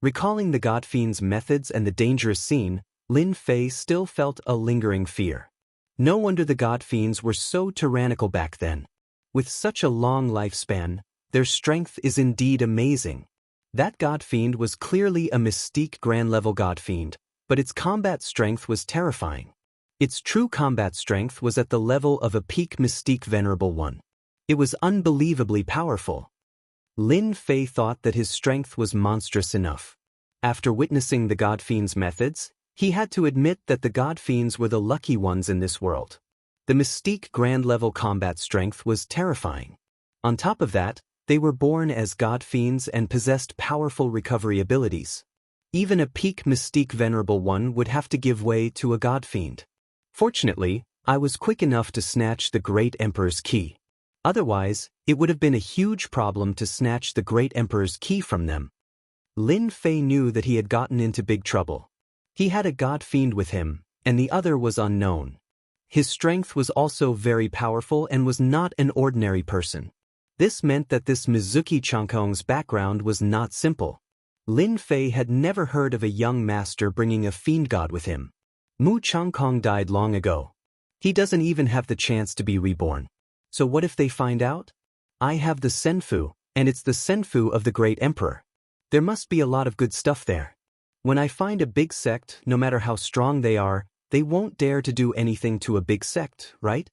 S1: Recalling the god fiend's methods and the dangerous scene, Lin Fei still felt a lingering fear. No wonder the god fiends were so tyrannical back then. With such a long lifespan, their strength is indeed amazing. That god fiend was clearly a mystique grand-level god fiend, but its combat strength was terrifying. Its true combat strength was at the level of a peak mystique venerable one. It was unbelievably powerful. Lin Fei thought that his strength was monstrous enough. After witnessing the god fiend's methods, he had to admit that the god fiends were the lucky ones in this world. The mystique grand-level combat strength was terrifying. On top of that, they were born as god fiends and possessed powerful recovery abilities. Even a peak mystique venerable one would have to give way to a god fiend. Fortunately, I was quick enough to snatch the Great Emperor's key. Otherwise, it would have been a huge problem to snatch the Great Emperor's key from them. Lin Fei knew that he had gotten into big trouble. He had a god fiend with him, and the other was unknown. His strength was also very powerful and was not an ordinary person. This meant that this Mizuki Changkong's background was not simple. Lin Fei had never heard of a young master bringing a fiend god with him. Mu Changkong died long ago. He doesn't even have the chance to be reborn. So what if they find out? I have the Senfu, and it's the Senfu of the Great Emperor. There must be a lot of good stuff there. When I find a big sect, no matter how strong they are, they won't dare to do anything to a big sect, right?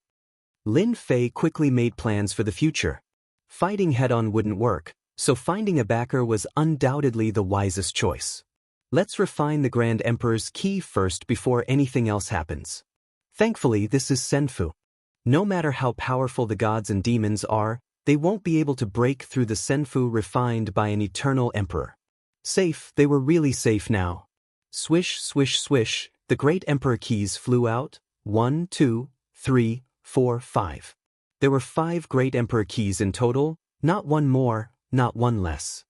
S1: Lin Fei quickly made plans for the future. Fighting head-on wouldn't work, so finding a backer was undoubtedly the wisest choice. Let's refine the Grand Emperor's key first before anything else happens. Thankfully, this is Senfu. No matter how powerful the gods and demons are, they won't be able to break through the Senfu refined by an eternal emperor. Safe, they were really safe now. Swish, swish, swish, the Great Emperor keys flew out. 1, 2, 3, 4, 5. There were 5 Great Emperor keys in total, not one more, not one less.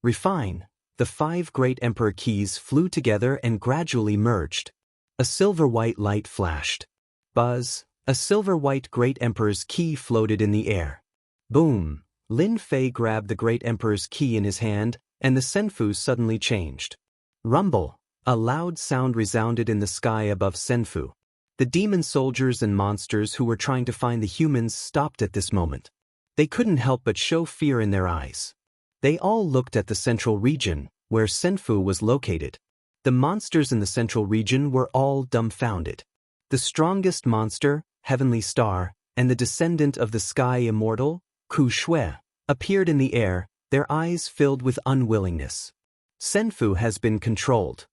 S1: Refine, the 5 great emperor keys flew together and gradually merged. A silver-white light flashed. Buzz, a silver-white great emperor's key floated in the air. Boom! Lin Fei grabbed the great emperor's key in his hand, and the senfu suddenly changed. Rumble! A loud sound resounded in the sky above senfu. The demon soldiers and monsters who were trying to find the humans stopped at this moment. They couldn't help but show fear in their eyes. They all looked at the central region, where senfu was located. The monsters in the central region were all dumbfounded. The strongest monster, Heavenly Star, and the descendant of the sky Immortal, Ku Shui, appeared in the air, their eyes filled with unwillingness. Senfu has been controlled.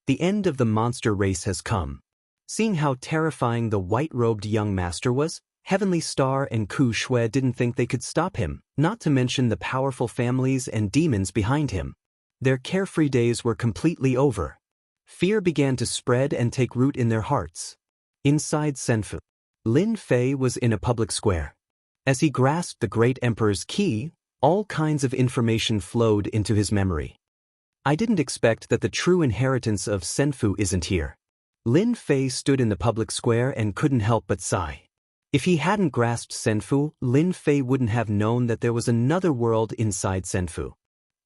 S1: The end of the monster race has come. Seeing how terrifying the white-robed young master was, Heavenly Star and Ku Shui didn't think they could stop him, not to mention the powerful families and demons behind him. Their carefree days were completely over. Fear began to spread and take root in their hearts. Inside senfu, Lin Fei was in a public square. As he grasped the great emperor's key, all kinds of information flowed into his memory. I didn't expect that the true inheritance of senfu isn't here. Lin Fei stood in the public square and couldn't help but sigh. If he hadn't grasped senfu, Lin Fei wouldn't have known that there was another world inside senfu.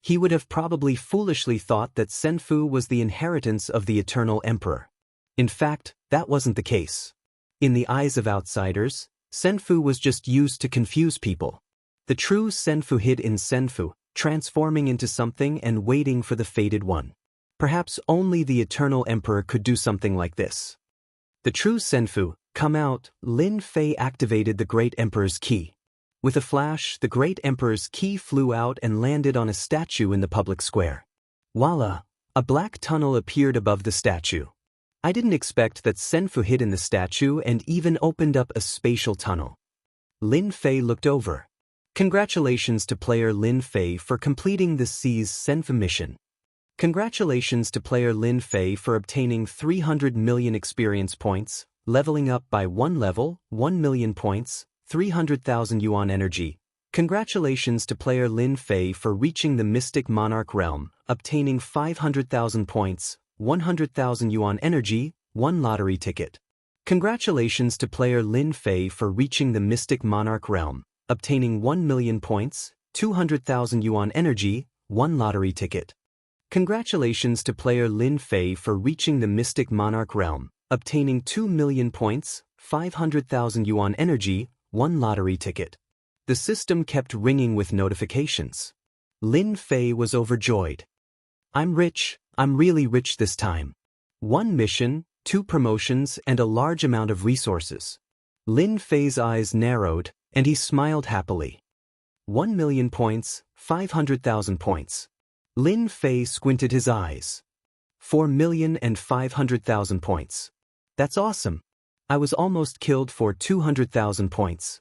S1: He would have probably foolishly thought that senfu was the inheritance of the eternal emperor. In fact, that wasn't the case. In the eyes of outsiders, senfu was just used to confuse people. The true senfu hid in senfu, transforming into something and waiting for the fated one. Perhaps only the eternal emperor could do something like this. The true senfu, come out, Lin Fei activated the great emperor's key. With a flash, the great emperor's key flew out and landed on a statue in the public square. Voila! A black tunnel appeared above the statue. I didn't expect that senfu hid in the statue and even opened up a spatial tunnel. Lin Fei looked over. Congratulations to player Lin Fei for completing the Seize Senfu mission. Congratulations to player Lin Fei for obtaining 300 million experience points, leveling up by 1 level, 1 million points, 300,000 yuan energy. Congratulations to player Lin Fei for reaching the Mystic Monarch realm, obtaining 500,000 points, 100,000 yuan energy, 1 lottery ticket. Congratulations to player Lin Fei for reaching the Mystic Monarch realm, obtaining 1 million points, 200,000 yuan energy, 1 lottery ticket. Congratulations to player Lin Fei for reaching the Mystic Monarch realm, obtaining 2 million points, 500,000 yuan energy, 1 lottery ticket. The system kept ringing with notifications. Lin Fei was overjoyed. I'm rich, I'm really rich this time. 1 mission, 2 promotions and a large amount of resources. Lin Fei's eyes narrowed, and he smiled happily. 1 million points, 500,000 points. Lin Fei squinted his eyes. 4,500,000 points. That's awesome. I was almost killed for 200,000 points.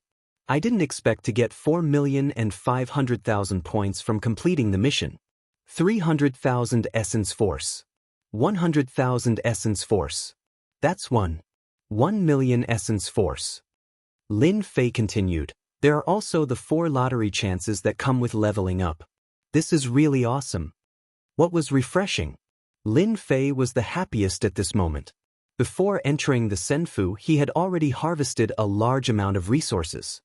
S1: I didn't expect to get 4,500,000 points from completing the mission. 300,000 essence force. 100,000 essence force. That's 1 million essence force. Lin Fei continued, there are also the 4 lottery chances that come with leveling up. This is really awesome. What was refreshing? Lin Fei was the happiest at this moment. Before entering the senfu, he had already harvested a large amount of resources.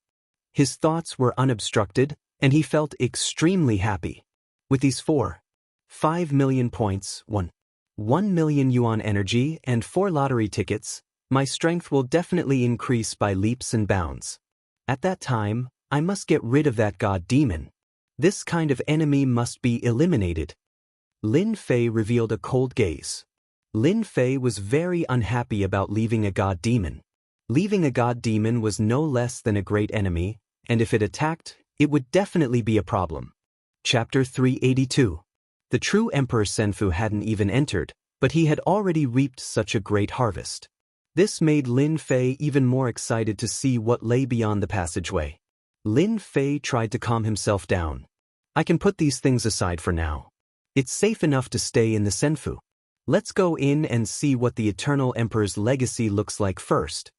S1: His thoughts were unobstructed, and he felt extremely happy. With these 5 million points, 1 million yuan energy, and 4 lottery tickets, my strength will definitely increase by leaps and bounds. At that time, I must get rid of that god demon. This kind of enemy must be eliminated. Lin Fei revealed a cold gaze. Lin Fei was very unhappy about leaving a god demon. Leaving a god demon was no less than a great enemy, and if it attacked, it would definitely be a problem. Chapter 382. The true Emperor Senfu hadn't even entered, but he had already reaped such a great harvest. This made Lin Fei even more excited to see what lay beyond the passageway. Lin Fei tried to calm himself down. I can put these things aside for now. It's safe enough to stay in the senfu. Let's go in and see what the Eternal Emperor's legacy looks like first.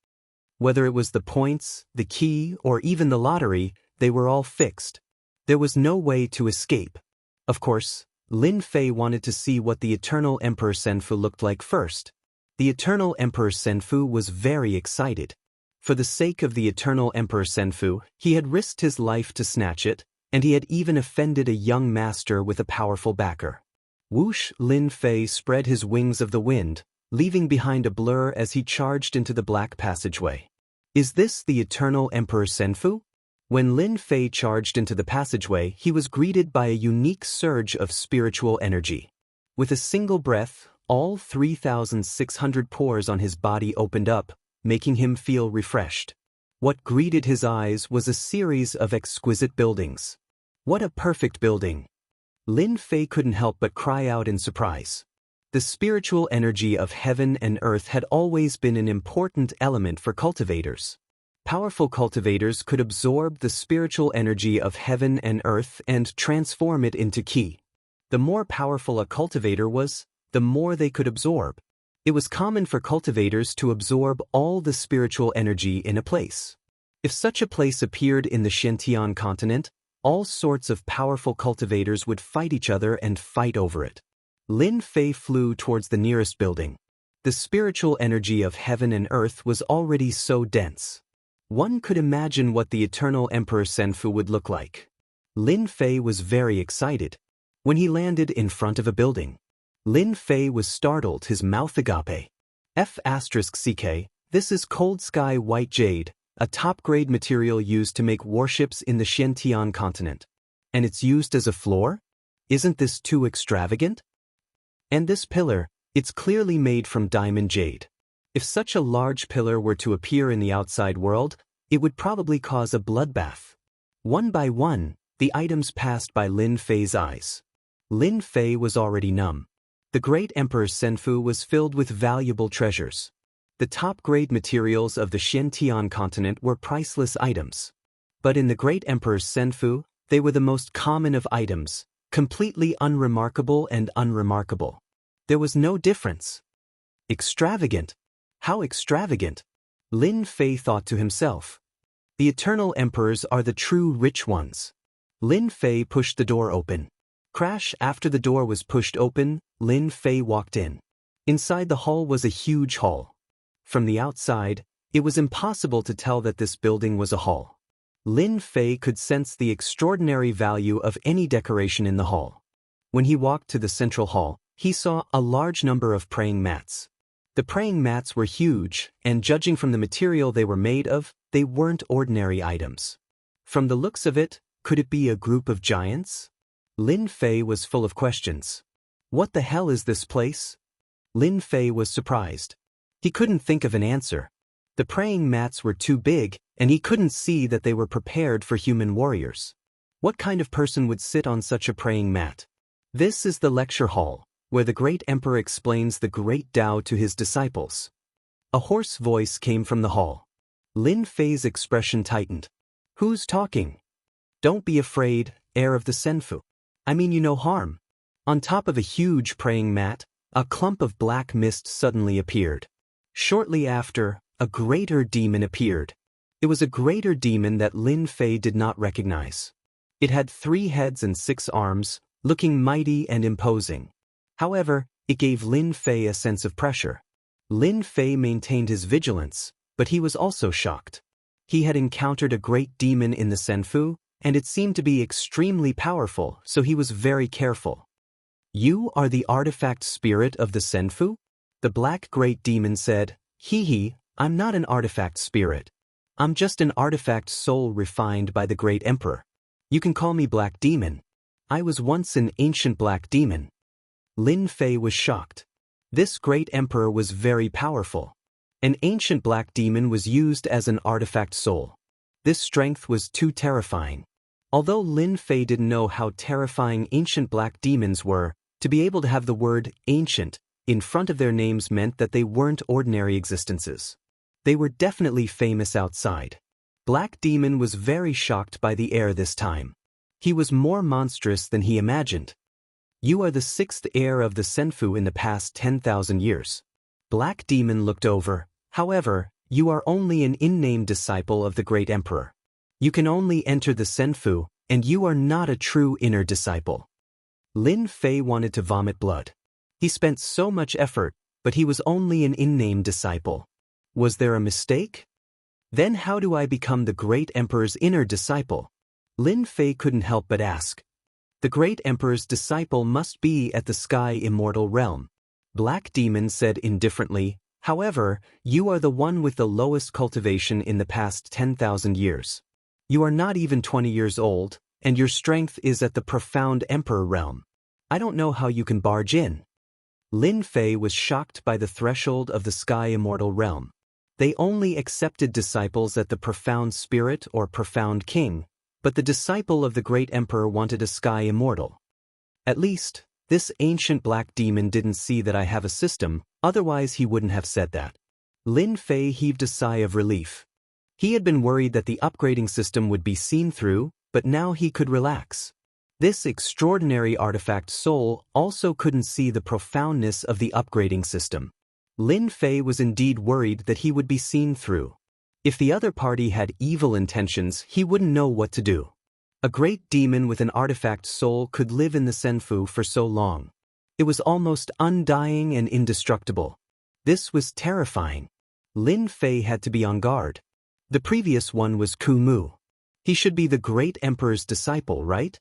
S1: Whether it was the points, the key, or even the lottery, they were all fixed. There was no way to escape. Of course, Lin Fei wanted to see what the Eternal Emperor Senfu looked like first. The Eternal Emperor Senfu was very excited. For the sake of the Eternal Emperor Senfu, he had risked his life to snatch it, and he had even offended a young master with a powerful backer. Whoosh! Lin Fei spread his wings of the wind, leaving behind a blur as he charged into the black passageway. Is this the Eternal Emperor Senfu? When Lin Fei charged into the passageway, he was greeted by a unique surge of spiritual energy. With a single breath, all 3,600 pores on his body opened up, making him feel refreshed. What greeted his eyes was a series of exquisite buildings. What a perfect building! Lin Fei couldn't help but cry out in surprise. The spiritual energy of heaven and earth had always been an important element for cultivators. Powerful cultivators could absorb the spiritual energy of heaven and earth and transform it into ki. The more powerful a cultivator was, the more they could absorb. It was common for cultivators to absorb all the spiritual energy in a place. If such a place appeared in the Xianxia continent, all sorts of powerful cultivators would fight each other and fight over it. Lin Fei flew towards the nearest building. The spiritual energy of heaven and earth was already so dense. One could imagine what the Eternal Emperor Senfu would look like. Lin Fei was very excited. When he landed in front of a building, Lin Fei was startled, his mouth agape. F***ck, this is Cold Sky White Jade, a top-grade material used to make warships in the Xianxia continent. And it's used as a floor? Isn't this too extravagant? And this pillar, it's clearly made from diamond jade. If such a large pillar were to appear in the outside world, it would probably cause a bloodbath. One by one, the items passed by Lin Fei's eyes. Lin Fei was already numb. The great Emperor's Senfu was filled with valuable treasures. The top-grade materials of the Xianxia continent were priceless items. But in the great Emperor's Senfu, they were the most common of items, completely unremarkable and unremarkable. There was no difference. Extravagant. How extravagant! Lin Fei thought to himself. The eternal emperors are the true rich ones. Lin Fei pushed the door open. Crash! After the door was pushed open, Lin Fei walked in. Inside the hall was a huge hall. From the outside, it was impossible to tell that this building was a hall. Lin Fei could sense the extraordinary value of any decoration in the hall. When he walked to the central hall, he saw a large number of praying mats. The praying mats were huge, and judging from the material they were made of, they weren't ordinary items. From the looks of it, could it be a group of giants? Lin Fei was full of questions. What the hell is this place? Lin Fei was surprised. He couldn't think of an answer. The praying mats were too big, and he couldn't see that they were prepared for human warriors. What kind of person would sit on such a praying mat? This is the lecture hall, where the great emperor explains the great Tao to his disciples. A hoarse voice came from the hall. Lin Fei's expression tightened. Who's talking? Don't be afraid, heir of the Senfu. I mean you no harm. On top of a huge praying mat, a clump of black mist suddenly appeared. Shortly after, a greater demon appeared. It was a greater demon that Lin Fei did not recognize. It had 3 heads and 6 arms, looking mighty and imposing. However, it gave Lin Fei a sense of pressure. Lin Fei maintained his vigilance, but he was also shocked. He had encountered a great demon in the Senfu, and it seemed to be extremely powerful, so he was very careful. You are the artifact spirit of the Senfu? The black great demon said, Hee, I'm not an artifact spirit. I'm just an artifact soul refined by the great emperor. You can call me Black Demon. I was once an ancient black demon. Lin Fei was shocked. This great emperor was very powerful. An ancient black demon was used as an artifact soul. This strength was too terrifying. Although Lin Fei didn't know how terrifying ancient black demons were, to be able to have the word ancient in front of their names meant that they weren't ordinary existences. They were definitely famous outside. Black Demon was very shocked by the heir this time. He was more monstrous than he imagined. You are the 6th heir of the Senfu in the past 10,000 years. Black Demon looked over. However, you are only an in-name disciple of the great emperor. You can only enter the Senfu, and you are not a true inner disciple. Lin Fei wanted to vomit blood. He spent so much effort, but he was only an in-name disciple. Was there a mistake? Then how do I become the great emperor's inner disciple? Lin Fei couldn't help but ask. The great emperor's disciple must be at the sky immortal realm. Black Demon said indifferently, however, you are the one with the lowest cultivation in the past 10,000 years. You are not even 20 years old, and your strength is at the profound emperor realm. I don't know how you can barge in. Lin Fei was shocked by the threshold of the sky immortal realm. They only accepted disciples at the profound spirit or profound king, but the disciple of the great emperor wanted a sky immortal. At least, this ancient black demon didn't see that I have a system, otherwise he wouldn't have said that. Lin Fei heaved a sigh of relief. He had been worried that the upgrading system would be seen through, but now he could relax. This extraordinary artifact soul also couldn't see the profoundness of the upgrading system. Lin Fei was indeed worried that he would be seen through. If the other party had evil intentions, he wouldn't know what to do. A great demon with an artifact soul could live in the Senfu for so long. It was almost undying and indestructible. This was terrifying. Lin Fei had to be on guard. The previous one was Ku Mu. He should be the great emperor's disciple, right?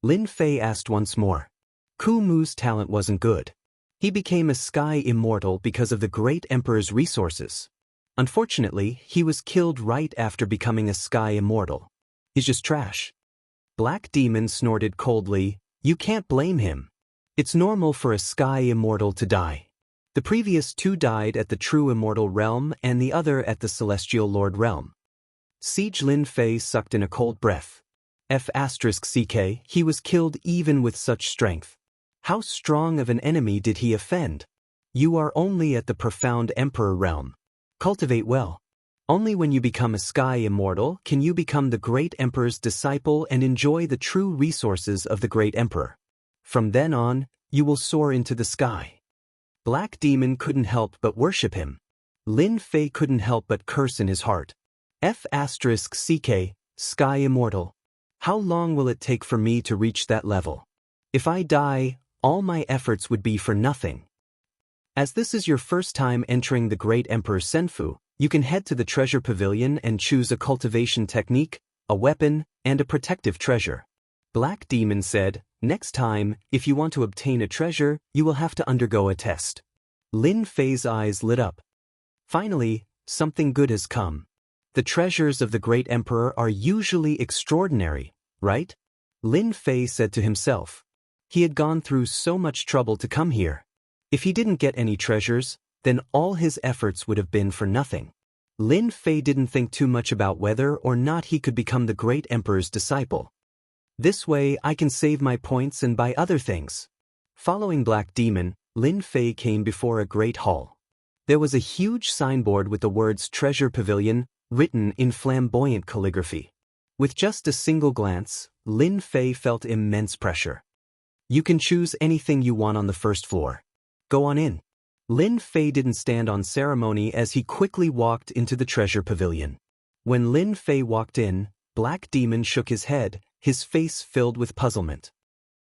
S1: Lin Fei asked once more. Ku Mu's talent wasn't good. He became a sky immortal because of the great emperor's resources. Unfortunately, he was killed right after becoming a sky immortal. He's just trash. Black Demon snorted coldly, you can't blame him. It's normal for a sky immortal to die. The previous two died at the true immortal realm and the other at the celestial lord realm. Siege Lin Fei sucked in a cold breath. F***ck, he was killed even with such strength. How strong of an enemy did he offend? You are only at the profound emperor realm. Cultivate well. Only when you become a sky immortal can you become the great emperor's disciple and enjoy the true resources of the great emperor. From then on, you will soar into the sky. Black Demon couldn't help but worship him. Lin Fei couldn't help but curse in his heart. F***ck, sky immortal. How long will it take for me to reach that level? If I die, all my efforts would be for nothing. As this is your first time entering the great emperor's Senfu, you can head to the treasure pavilion and choose a cultivation technique, a weapon, and a protective treasure. Black Demon said, next time, if you want to obtain a treasure, you will have to undergo a test. Lin Fei's eyes lit up. Finally, something good has come. The treasures of the great emperor are usually extraordinary, right? Lin Fei said to himself. He had gone through so much trouble to come here. If he didn't get any treasures, then all his efforts would have been for nothing. Lin Fei didn't think too much about whether or not he could become the great emperor's disciple. This way I can save my points and buy other things. Following Black Demon, Lin Fei came before a great hall. There was a huge signboard with the words Treasure Pavilion written in flamboyant calligraphy. With just a single glance, Lin Fei felt immense pressure. You can choose anything you want on the first floor. Go on in. Lin Fei didn't stand on ceremony as he quickly walked into the treasure pavilion. When Lin Fei walked in, Black Demon shook his head, his face filled with puzzlement.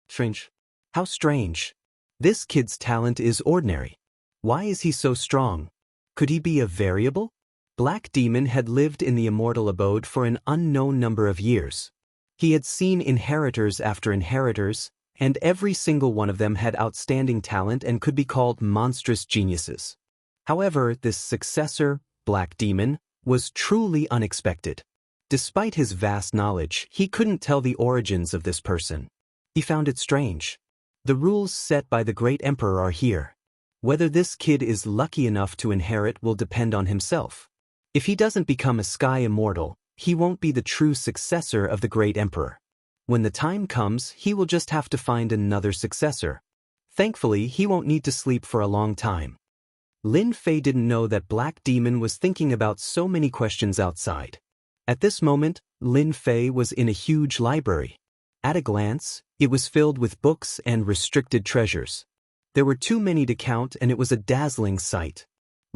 S1: Strange. How strange. This kid's talent is ordinary. Why is he so strong? Could he be a variable? Black Demon had lived in the immortal abode for an unknown number of years. He had seen inheritors after inheritors, and every single one of them had outstanding talent and could be called monstrous geniuses. However, this successor, Black Demon, was truly unexpected. Despite his vast knowledge, he couldn't tell the origins of this person. He found it strange. The rules set by the great emperor are here. Whether this kid is lucky enough to inherit will depend on himself. If he doesn't become a sky immortal, he won't be the true successor of the great emperor. When the time comes, he will just have to find another successor. Thankfully, he won't need to sleep for a long time. Lin Fei didn't know that Black Demon was thinking about so many questions outside. At this moment, Lin Fei was in a huge library. At a glance, it was filled with books and restricted treasures. There were too many to count and it was a dazzling sight.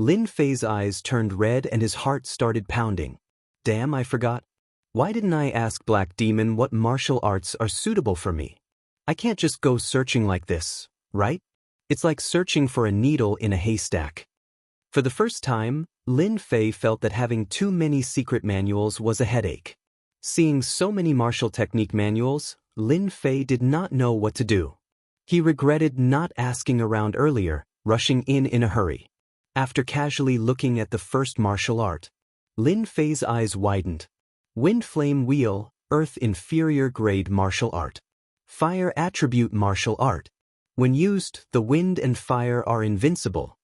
S1: Lin Fei's eyes turned red and his heart started pounding. Damn, I forgot. Why didn't I ask Black Demon what martial arts are suitable for me? I can't just go searching like this, right? It's like searching for a needle in a haystack. For the first time, Lin Fei felt that having too many secret manuals was a headache. Seeing so many martial technique manuals, Lin Fei did not know what to do. He regretted not asking around earlier, rushing in a hurry. After casually looking at the first martial art, Lin Fei's eyes widened. Wind Flame Wheel, Earth Inferior Grade Martial Art. Fire Attribute Martial Art. When used, the wind and fire are invincible.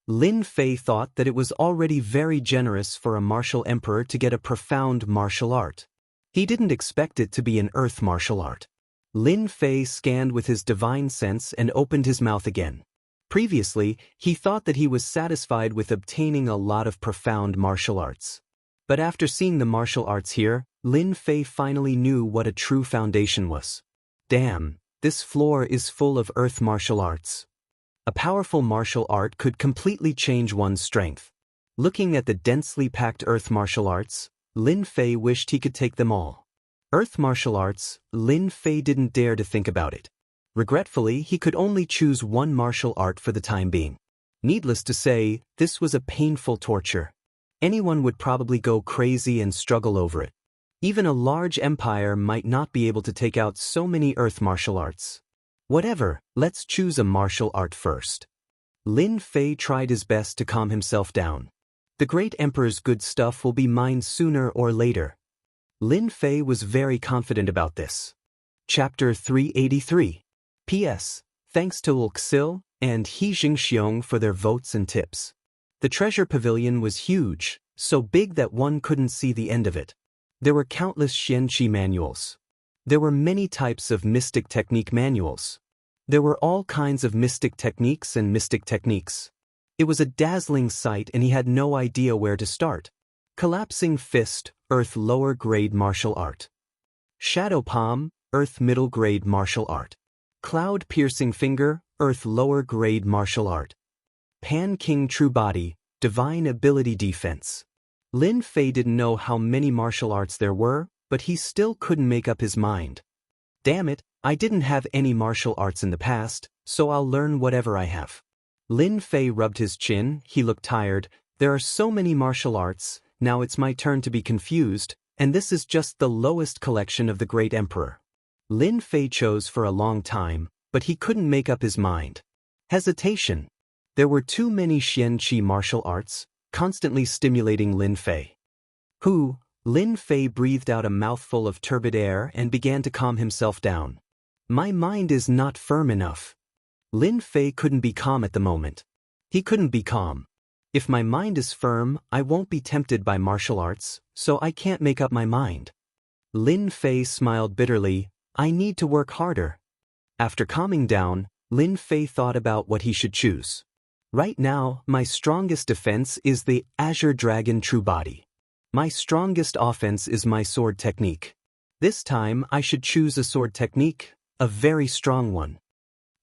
S1: Lin Fei thought that it was already very generous for a martial emperor to get a profound martial art. He didn't expect it to be an earth martial art. Lin Fei scanned with his divine sense and opened his mouth again. Previously, he thought that he was satisfied with obtaining a lot of profound martial arts. But after seeing the martial arts here, Lin Fei finally knew what a true foundation was. Damn, this floor is full of earth martial arts. A powerful martial art could completely change one's strength. Looking at the densely packed earth martial arts, Lin Fei wished he could take them all. Earth martial arts, Lin Fei didn't dare to think about it. Regretfully, he could only choose one martial art for the time being. Needless to say, this was a painful torture. Anyone would probably go crazy and struggle over it. Even a large empire might not be able to take out so many earth martial arts. Whatever, let's choose a martial art first. Lin Fei tried his best to calm himself down. The great emperor's good stuff will be mine sooner or later. Lin Fei was very confident about this. Chapter 383. P.S. Thanks to Wuxia and Xianxia for their votes and tips. The treasure pavilion was huge, so big that one couldn't see the end of it. There were countless Xianxia manuals. There were many types of mystic technique manuals. There were all kinds of mystic techniques and mystic techniques. It was a dazzling sight and he had no idea where to start. Collapsing Fist, Earth Lower Grade Martial Art. Shadow Palm, Earth Middle Grade Martial Art. Cloud Piercing Finger, Earth Lower Grade Martial Art. Pan King True Body, Divine Ability Defense. Lin Fei didn't know how many martial arts there were, but he still couldn't make up his mind. Damn it, I didn't have any martial arts in the past, so I'll learn whatever I have. Lin Fei rubbed his chin, he looked tired. There are so many martial arts, now it's my turn to be confused, and this is just the lowest collection of the great emperor. Lin Fei chose for a long time, but he couldn't make up his mind. Hesitation. There were too many Xianxia martial arts, constantly stimulating Lin Fei. Lin Fei breathed out a mouthful of turbid air and began to calm himself down. My mind is not firm enough. Lin Fei couldn't be calm at the moment. He couldn't be calm. If my mind is firm, I won't be tempted by martial arts, so I can't make up my mind. Lin Fei smiled bitterly. I need to work harder. After calming down, Lin Fei thought about what he should choose. Right now, my strongest defense is the Azure Dragon True Body. My strongest offense is my sword technique. This time I should choose a sword technique, a very strong one.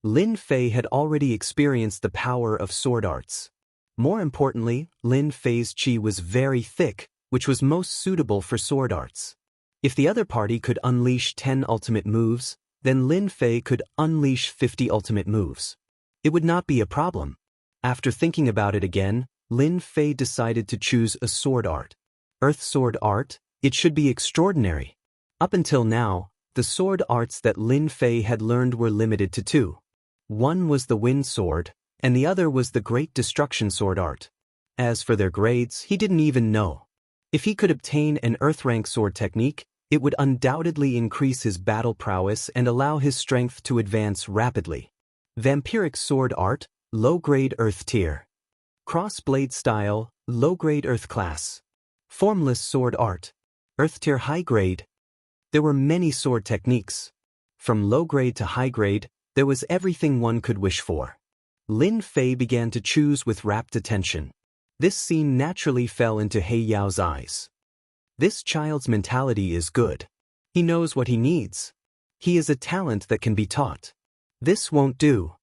S1: Lin Fei had already experienced the power of sword arts. More importantly, Lin Fei's qi was very thick, which was most suitable for sword arts. If the other party could unleash 10 ultimate moves, then Lin Fei could unleash 50 ultimate moves. It would not be a problem. After thinking about it again, Lin Fei decided to choose a sword art. Earth sword art, it should be extraordinary. Up until now, the sword arts that Lin Fei had learned were limited to two. One was the wind sword, and the other was the great destruction sword art. As for their grades, he didn't even know. If he could obtain an earth rank sword technique, it would undoubtedly increase his battle prowess and allow his strength to advance rapidly. Vampiric sword art, low-grade earth tier. Cross-blade style, low-grade earth class. Formless sword art, earth tier high grade. There were many sword techniques. From low grade to high grade, there was everything one could wish for. Lin Fei began to choose with rapt attention. This scene naturally fell into He Yao's eyes. This child's mentality is good. He knows what he needs. He is a talent that can be taught. This won't do.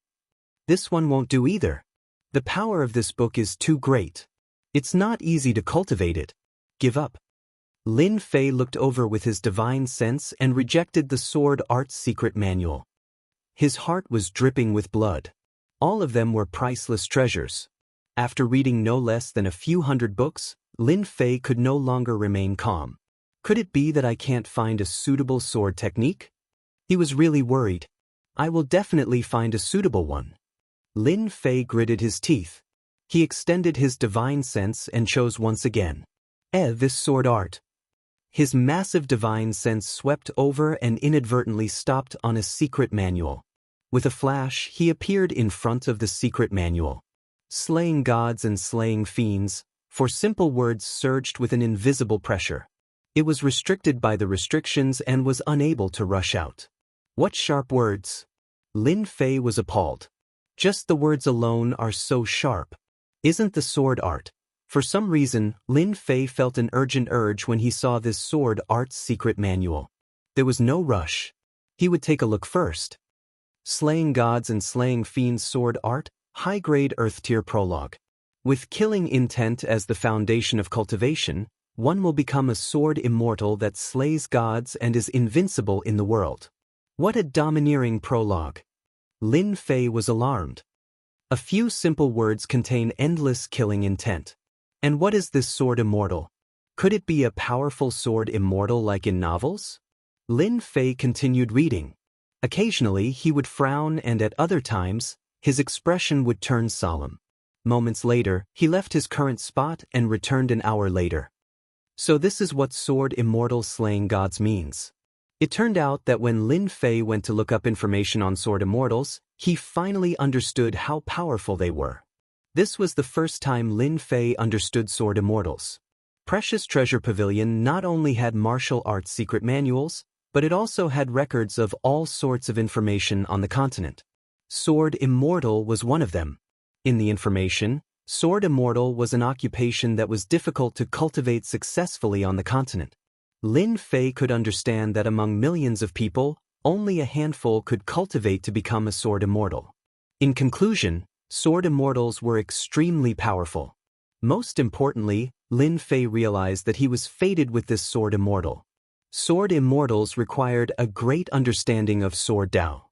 S1: This one won't do either. The power of this book is too great. It's not easy to cultivate it. Give up. Lin Fei looked over with his divine sense and rejected the sword art's secret manual. His heart was dripping with blood. All of them were priceless treasures. After reading no less than a few hundred books, Lin Fei could no longer remain calm. Could it be that I can't find a suitable sword technique? He was really worried. I will definitely find a suitable one. Lin Fei gritted his teeth. He extended his divine sense and chose once again. This sword art. His massive divine sense swept over and inadvertently stopped on a secret manual. With a flash, he appeared in front of the secret manual. Slaying gods and slaying fiends, for simple words surged with an invisible pressure. It was restricted by the restrictions and was unable to rush out. What sharp words! Lin Fei was appalled. Just the words alone are so sharp. Isn't the sword art? For some reason, Lin Fei felt an urgent urge when he saw this sword art's secret manual. There was no rush. He would take a look first. Slaying gods and slaying fiends sword art, high-grade earth-tier prologue. With killing intent as the foundation of cultivation, one will become a sword immortal that slays gods and is invincible in the world. What a domineering prologue! Lin Fei was alarmed. A few simple words contain endless killing intent. And what is this sword immortal? Could it be a powerful sword immortal like in novels? Lin Fei continued reading. Occasionally he would frown and at other times, his expression would turn solemn. Moments later, he left his current spot and returned an hour later. So this is what sword immortal slaying gods means. It turned out that when Lin Fei went to look up information on sword immortals, he finally understood how powerful they were. This was the first time Lin Fei understood sword immortals. Precious Treasure Pavilion not only had martial arts secret manuals, but it also had records of all sorts of information on the continent. Sword Immortal was one of them. In the information, Sword Immortal was an occupation that was difficult to cultivate successfully on the continent. Lin Fei could understand that among millions of people, only a handful could cultivate to become a sword immortal. In conclusion, sword immortals were extremely powerful. Most importantly, Lin Fei realized that he was fated with this sword immortal. Sword immortals required a great understanding of sword Dao.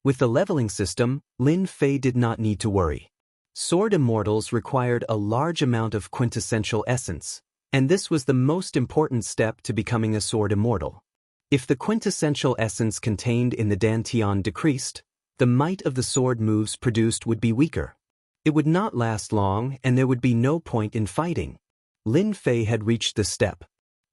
S1: With the leveling system, Lin Fei did not need to worry. Sword immortals required a large amount of quintessential essence, and this was the most important step to becoming a sword immortal. If the quintessential essence contained in the Dantian decreased, the might of the sword moves produced would be weaker. It would not last long and there would be no point in fighting. Lin Fei had reached this step.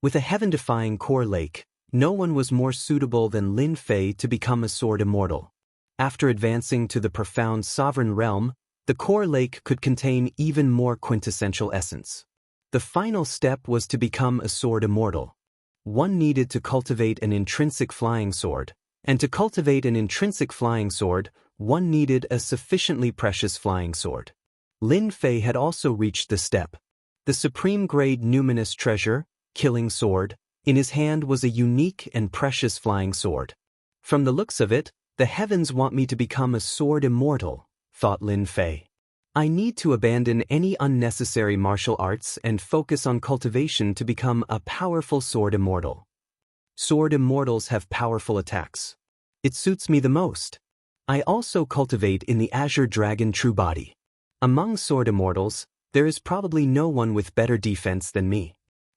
S1: With a heaven-defying core lake, no one was more suitable than Lin Fei to become a sword immortal. After advancing to the profound sovereign realm, the core lake could contain even more quintessential essence. The final step was to become a sword immortal. One needed to cultivate an intrinsic flying sword, and to cultivate an intrinsic flying sword, one needed a sufficiently precious flying sword. Lin Fei had also reached the step. The supreme-grade numinous treasure, killing sword, in his hand was a unique and precious flying sword. From the looks of it, the heavens want me to become a sword immortal, thought Lin Fei. I need to abandon any unnecessary martial arts and focus on cultivation to become a powerful sword immortal. Sword immortals have powerful attacks. It suits me the most. I also cultivate in the Azure Dragon True Body. Among sword immortals, there is probably no one with better defense than me.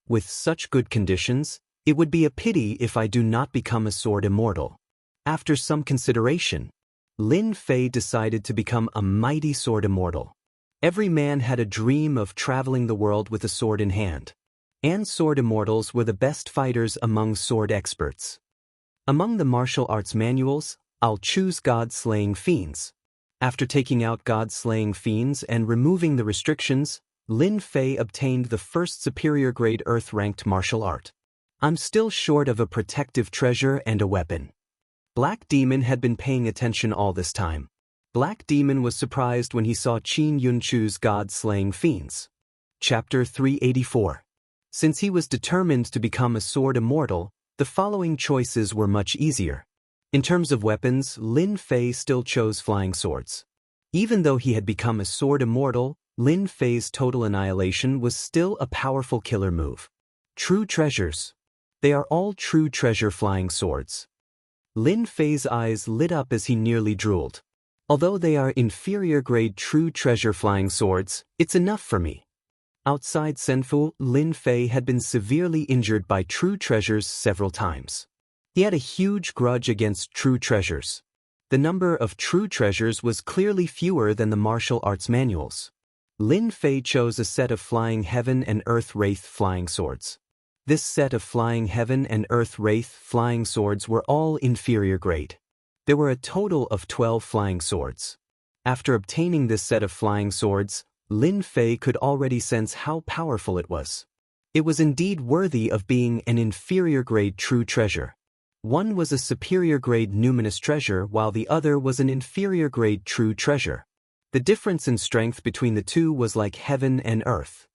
S1: With such good conditions, it would be a pity if I do not become a sword immortal. After some consideration, Lin Fei decided to become a mighty sword immortal. Every man had a dream of traveling the world with a sword in hand. And sword immortals were the best fighters among sword experts. Among the martial arts manuals, I'll choose God-slaying fiends. After taking out God-slaying fiends and removing the restrictions, Lin Fei obtained the first superior-grade Earth-ranked martial art. I'm still short of a protective treasure and a weapon. Black Demon had been paying attention all this time. Black Demon was surprised when he saw Qin Yun choose God-slaying fiends. Chapter 384. Since he was determined to become a sword immortal, the following choices were much easier. In terms of weapons, Lin Fei still chose flying swords. Even though he had become a sword immortal, Lin Fei's total annihilation was still a powerful killer move. True treasures. They are all true treasure flying swords. Lin Fei's eyes lit up as he nearly drooled. Although they are inferior-grade true treasure flying swords, it's enough for me. Outside Senfu, Lin Fei had been severely injured by true treasures several times. He had a huge grudge against true treasures. The number of true treasures was clearly fewer than the martial arts manuals. Lin Fei chose a set of Flying Heaven and Earth Wraith flying swords. This set of Flying Heaven and Earth Wraith flying swords were all inferior grade. There were a total of 12 flying swords. After obtaining this set of flying swords, Lin Fei could already sense how powerful it was. It was indeed worthy of being an inferior-grade true treasure. One was a superior-grade numinous treasure while the other was an inferior-grade true treasure. The difference in strength between the two was like heaven and earth.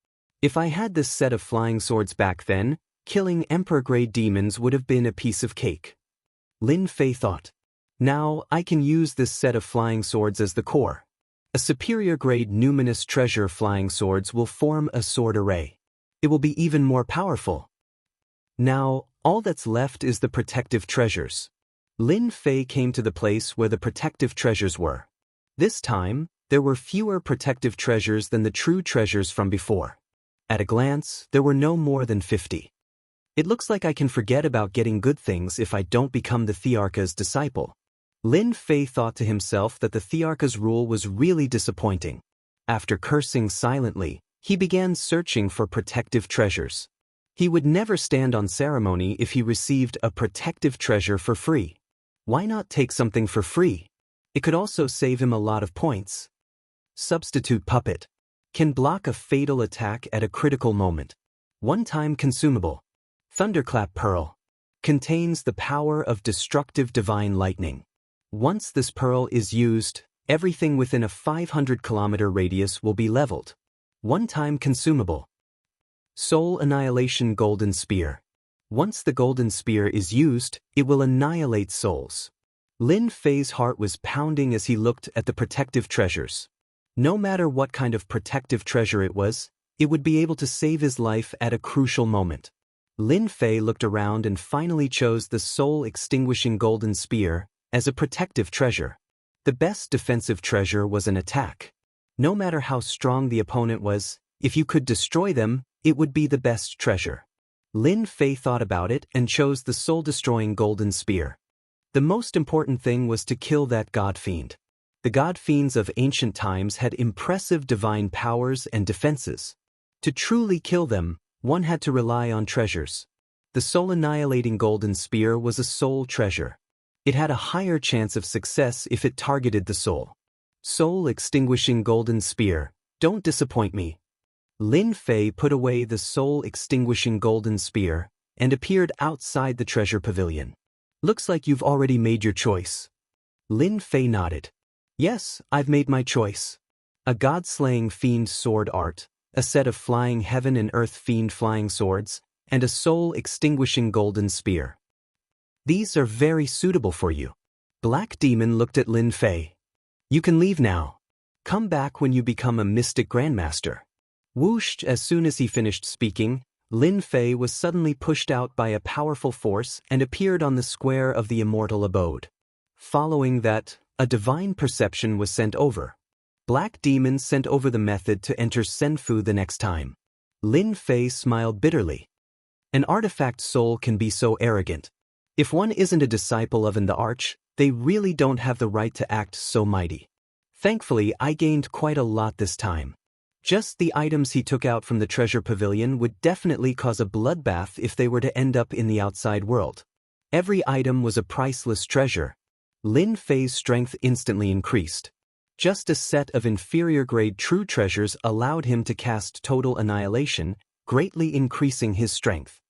S1: If I had this set of flying swords back then, killing Emperor-grade demons would have been a piece of cake. Lin Fei thought. Now, I can use this set of flying swords as the core. A superior-grade numinous treasure flying swords will form a sword array. It will be even more powerful. Now, all that's left is the protective treasures. Lin Fei came to the place where the protective treasures were. This time, there were fewer protective treasures than the true treasures from before. At a glance, there were no more than 50. It looks like I can forget about getting good things if I don't become the Thearcha's disciple. Lin Fei thought to himself that the Thearcha's rule was really disappointing. After cursing silently, he began searching for protective treasures. He would never stand on ceremony if he received a protective treasure for free. Why not take something for free? It could also save him a lot of points. Substitute Puppet. Can block a fatal attack at a critical moment. One-time consumable. Thunderclap Pearl. Contains the power of destructive divine lightning. Once this pearl is used, everything within a 500-kilometer radius will be leveled. One-time consumable. Soul Annihilation Golden Spear. Once the golden spear is used, it will annihilate souls. Lin Fei's heart was pounding as he looked at the protective treasures. No matter what kind of protective treasure it was, it would be able to save his life at a crucial moment. Lin Fei looked around and finally chose the soul-extinguishing golden spear as a protective treasure. The best defensive treasure was an attack. No matter how strong the opponent was, if you could destroy them, it would be the best treasure. Lin Fei thought about it and chose the soul-destroying golden spear. The most important thing was to kill that god fiend. The god fiends of ancient times had impressive divine powers and defenses. To truly kill them, one had to rely on treasures. The soul-annihilating golden spear was a soul treasure. It had a higher chance of success if it targeted the soul. Soul-extinguishing golden spear, don't disappoint me. Lin Fei put away the soul-extinguishing golden spear and appeared outside the treasure pavilion. Looks like you've already made your choice. Lin Fei nodded. Yes, I've made my choice. A god-slaying fiend sword art, a set of Flying Heaven and Earth fiend flying swords, and a soul-extinguishing golden spear. These are very suitable for you. Black Demon looked at Lin Fei. You can leave now. Come back when you become a mystic grandmaster. Whoosh! As soon as he finished speaking, Lin Fei was suddenly pushed out by a powerful force and appeared on the square of the Immortal abode. Following that, a divine perception was sent over. Black Demon sent over the method to enter Senfu the next time. Lin Fei smiled bitterly. An artifact soul can be so arrogant. If one isn't a disciple of the Arch, they really don't have the right to act so mighty. Thankfully, I gained quite a lot this time. Just the items he took out from the treasure pavilion would definitely cause a bloodbath if they were to end up in the outside world. Every item was a priceless treasure. Lin Fei's strength instantly increased. Just a set of inferior-grade true treasures allowed him to cast total annihilation, greatly increasing his strength.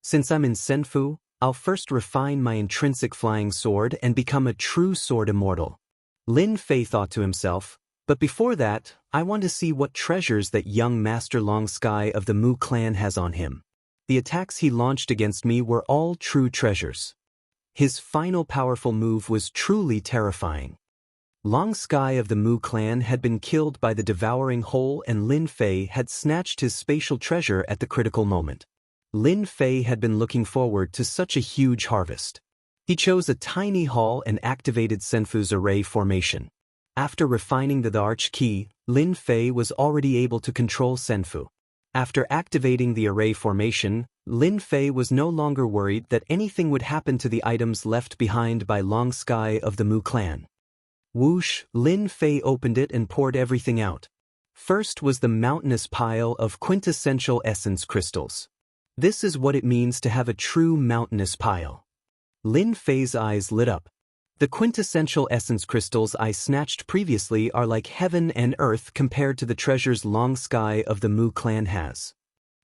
S1: Since I'm in Senfu, I'll first refine my intrinsic flying sword and become a true sword immortal. Lin Fei thought to himself, but before that, I want to see what treasures that young Master Long Sky of the Mu clan has on him. The attacks he launched against me were all true treasures. His final powerful move was truly terrifying. Long Sky of the Mu clan had been killed by the devouring hole and Lin Fei had snatched his spatial treasure at the critical moment. Lin Fei had been looking forward to such a huge harvest. He chose a tiny hall and activated Senfu's array formation. After refining the arch key, Lin Fei was already able to control Senfu. After activating the array formation, Lin Fei was no longer worried that anything would happen to the items left behind by Long Sky of the Mu clan. Whoosh, Lin Fei opened it and poured everything out. First was the mountainous pile of quintessential essence crystals. This is what it means to have a true mountainous pile. Lin Fei's eyes lit up. The quintessential essence crystals I snatched previously are like heaven and earth compared to the treasures Long Sky of the Mu clan has.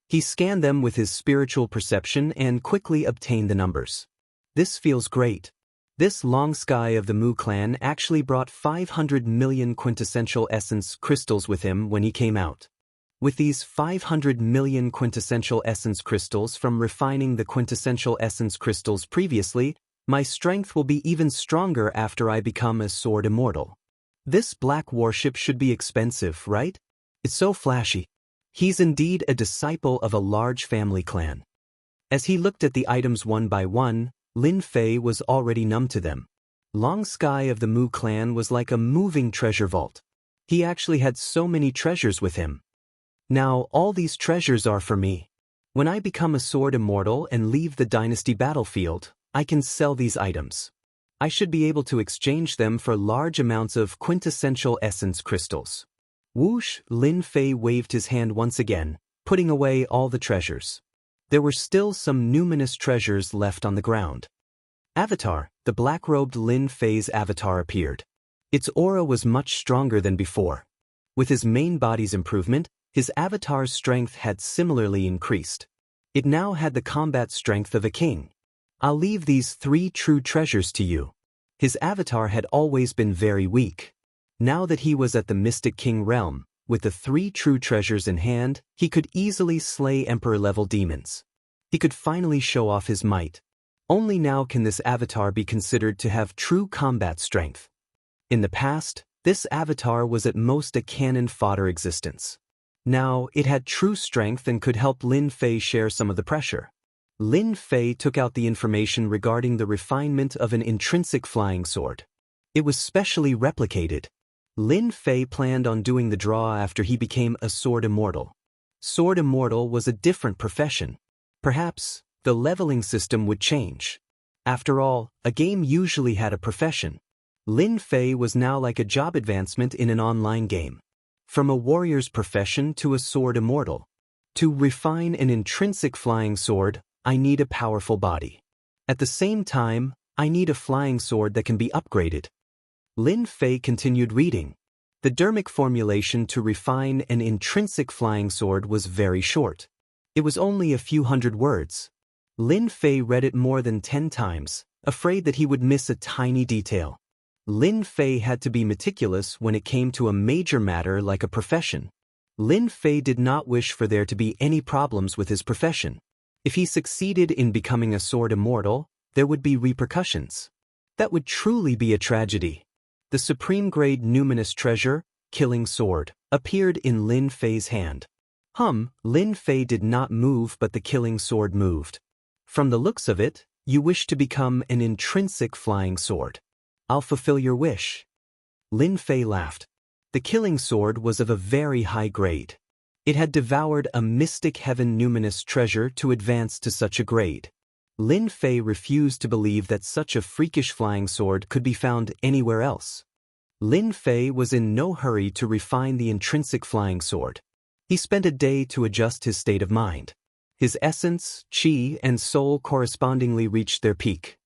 S1: He scanned them with his spiritual perception and quickly obtained the numbers. This feels great. This Long Sky of the Mu clan actually brought 500 million quintessential essence crystals with him when he came out. With these 500 million quintessential essence crystals from refining the quintessential essence crystals previously, my strength will be even stronger after I become a sword immortal. This black warship should be expensive, right? It's so flashy. He's indeed a disciple of a large family clan. As he looked at the items one by one, Lin Fei was already numb to them. Long Sky of the Mu clan was like a moving treasure vault. He actually had so many treasures with him. Now all these treasures are for me. When I become a sword immortal and leave the dynasty battlefield, I can sell these items. I should be able to exchange them for large amounts of quintessential essence crystals. Whoosh, Lin Fei waved his hand once again, putting away all the treasures. There were still some numinous treasures left on the ground. Avatar, the black-robed Lin Fei's avatar appeared. Its aura was much stronger than before. With his main body's improvement, his avatar's strength had similarly increased. It now had the combat strength of a king. I'll leave these 3 true treasures to you. His avatar had always been very weak. Now that he was at the Mystic King realm, with the 3 true treasures in hand, he could easily slay Emperor-level demons. He could finally show off his might. Only now can this avatar be considered to have true combat strength. In the past, this avatar was at most a cannon fodder existence. Now, it had true strength and could help Lin Fei share some of the pressure. Lin Fei took out the information regarding the refinement of an intrinsic flying sword. It was specially replicated. Lin Fei planned on doing the draw after he became a sword immortal. Sword immortal was a different profession. Perhaps, the leveling system would change. After all, a game usually had a profession. Lin Fei was now like a job advancement in an online game. From a warrior's profession to a sword immortal. To refine an intrinsic flying sword, I need a powerful body. At the same time, I need a flying sword that can be upgraded. Lin Fei continued reading. The dermic formulation to refine an intrinsic flying sword was very short. It was only a few hundred words. Lin Fei read it more than 10 times, afraid that he would miss a tiny detail. Lin Fei had to be meticulous when it came to a major matter like a profession. Lin Fei did not wish for there to be any problems with his profession. If he succeeded in becoming a sword immortal, there would be repercussions. That would truly be a tragedy. The supreme-grade numinous treasure, Killing Sword, appeared in Lin Fei's hand. Lin Fei did not move, but the killing sword moved. From the looks of it, you wish to become an intrinsic flying sword. I'll fulfill your wish. Lin Fei laughed. The killing sword was of a very high grade. It had devoured a mystic heaven numinous treasure to advance to such a grade. Lin Fei refused to believe that such a freakish flying sword could be found anywhere else. Lin Fei was in no hurry to refine the intrinsic flying sword. He spent a day to adjust his state of mind. His essence, qi, and soul correspondingly reached their peak.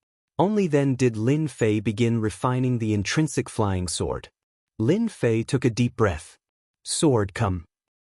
S1: Only then did Lin Fei begin refining the intrinsic flying sword. Lin Fei took a deep breath. Sword come.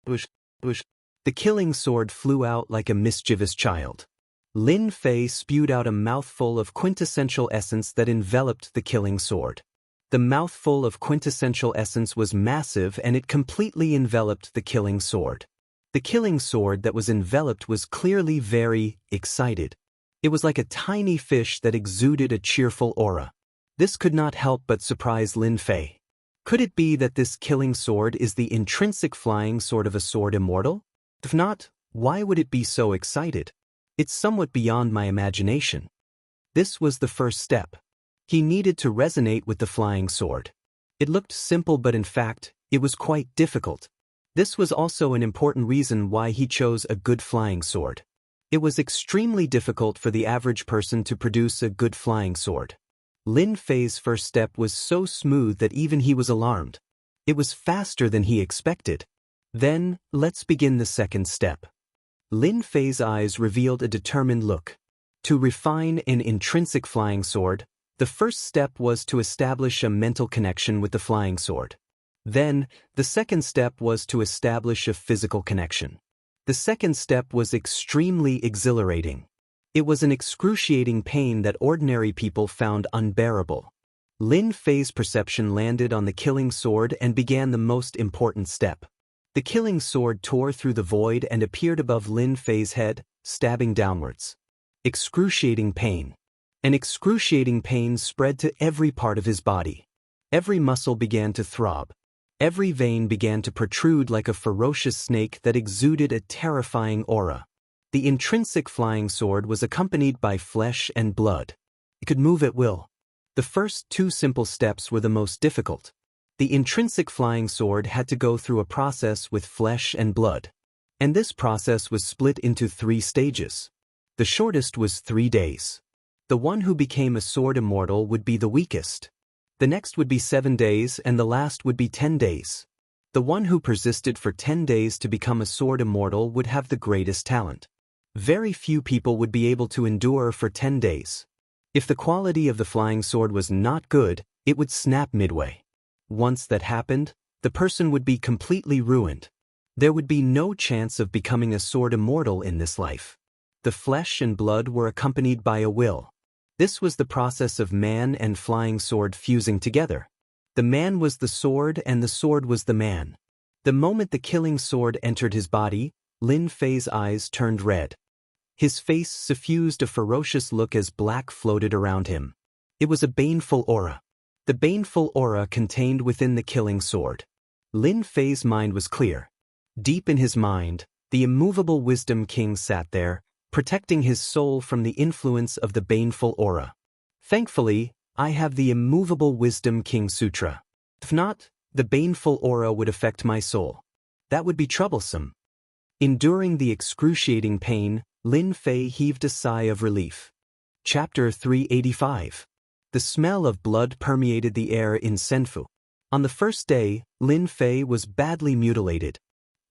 S1: Whoosh, whoosh. The killing sword flew out like a mischievous child. Lin Fei spewed out a mouthful of quintessential essence that enveloped the killing sword. The mouthful of quintessential essence was massive and it completely enveloped the killing sword. The killing sword that was enveloped was clearly very excited. It was like a tiny fish that exuded a cheerful aura. This could not help but surprise Lin Fei. Could it be that this killing sword is the intrinsic flying sword of a sword immortal? If not, why would it be so excited? It's somewhat beyond my imagination. This was the first step. He needed to resonate with the flying sword. It looked simple, but in fact, it was quite difficult. This was also an important reason why he chose a good flying sword. It was extremely difficult for the average person to produce a good flying sword. Lin Fei's first step was so smooth that even he was alarmed. It was faster than he expected. Then, let's begin the second step. Lin Fei's eyes revealed a determined look. To refine an intrinsic flying sword, the first step was to establish a mental connection with the flying sword. Then, the second step was to establish a physical connection. The second step was extremely exhilarating. It was an excruciating pain that ordinary people found unbearable. Lin Fei's perception landed on the killing sword and began the most important step. The killing sword tore through the void and appeared above Lin Fei's head, stabbing downwards. Excruciating pain. An excruciating pain spread to every part of his body. Every muscle began to throb. Every vein began to protrude like a ferocious snake that exuded a terrifying aura. The intrinsic flying sword was accompanied by flesh and blood. It could move at will. The first two simple steps were the most difficult. The intrinsic flying sword had to go through a process with flesh and blood. And this process was split into 3 stages. The shortest was 3 days. The one who became a sword immortal would be the weakest. The next would be 7 days, and the last would be 10 days. The one who persisted for 10 days to become a sword immortal would have the greatest talent. Very few people would be able to endure for 10 days. If the quality of the flying sword was not good, it would snap midway. Once that happened, the person would be completely ruined. There would be no chance of becoming a sword immortal in this life. The flesh and blood were accompanied by a will. This was the process of man and flying sword fusing together. The man was the sword and the sword was the man. The moment the killing sword entered his body, Lin Fei's eyes turned red. His face suffused a ferocious look as black floated around him. It was a baneful aura. The baneful aura contained within the killing sword. Lin Fei's mind was clear. Deep in his mind, the immovable Wisdom King sat there, protecting his soul from the influence of the baneful aura. Thankfully, I have the immovable Wisdom King Sutra. If not, the baneful aura would affect my soul. That would be troublesome. Enduring the excruciating pain, Lin Fei heaved a sigh of relief. Chapter 385. The smell of blood permeated the air in Senfu. On the first day, Lin Fei was badly mutilated.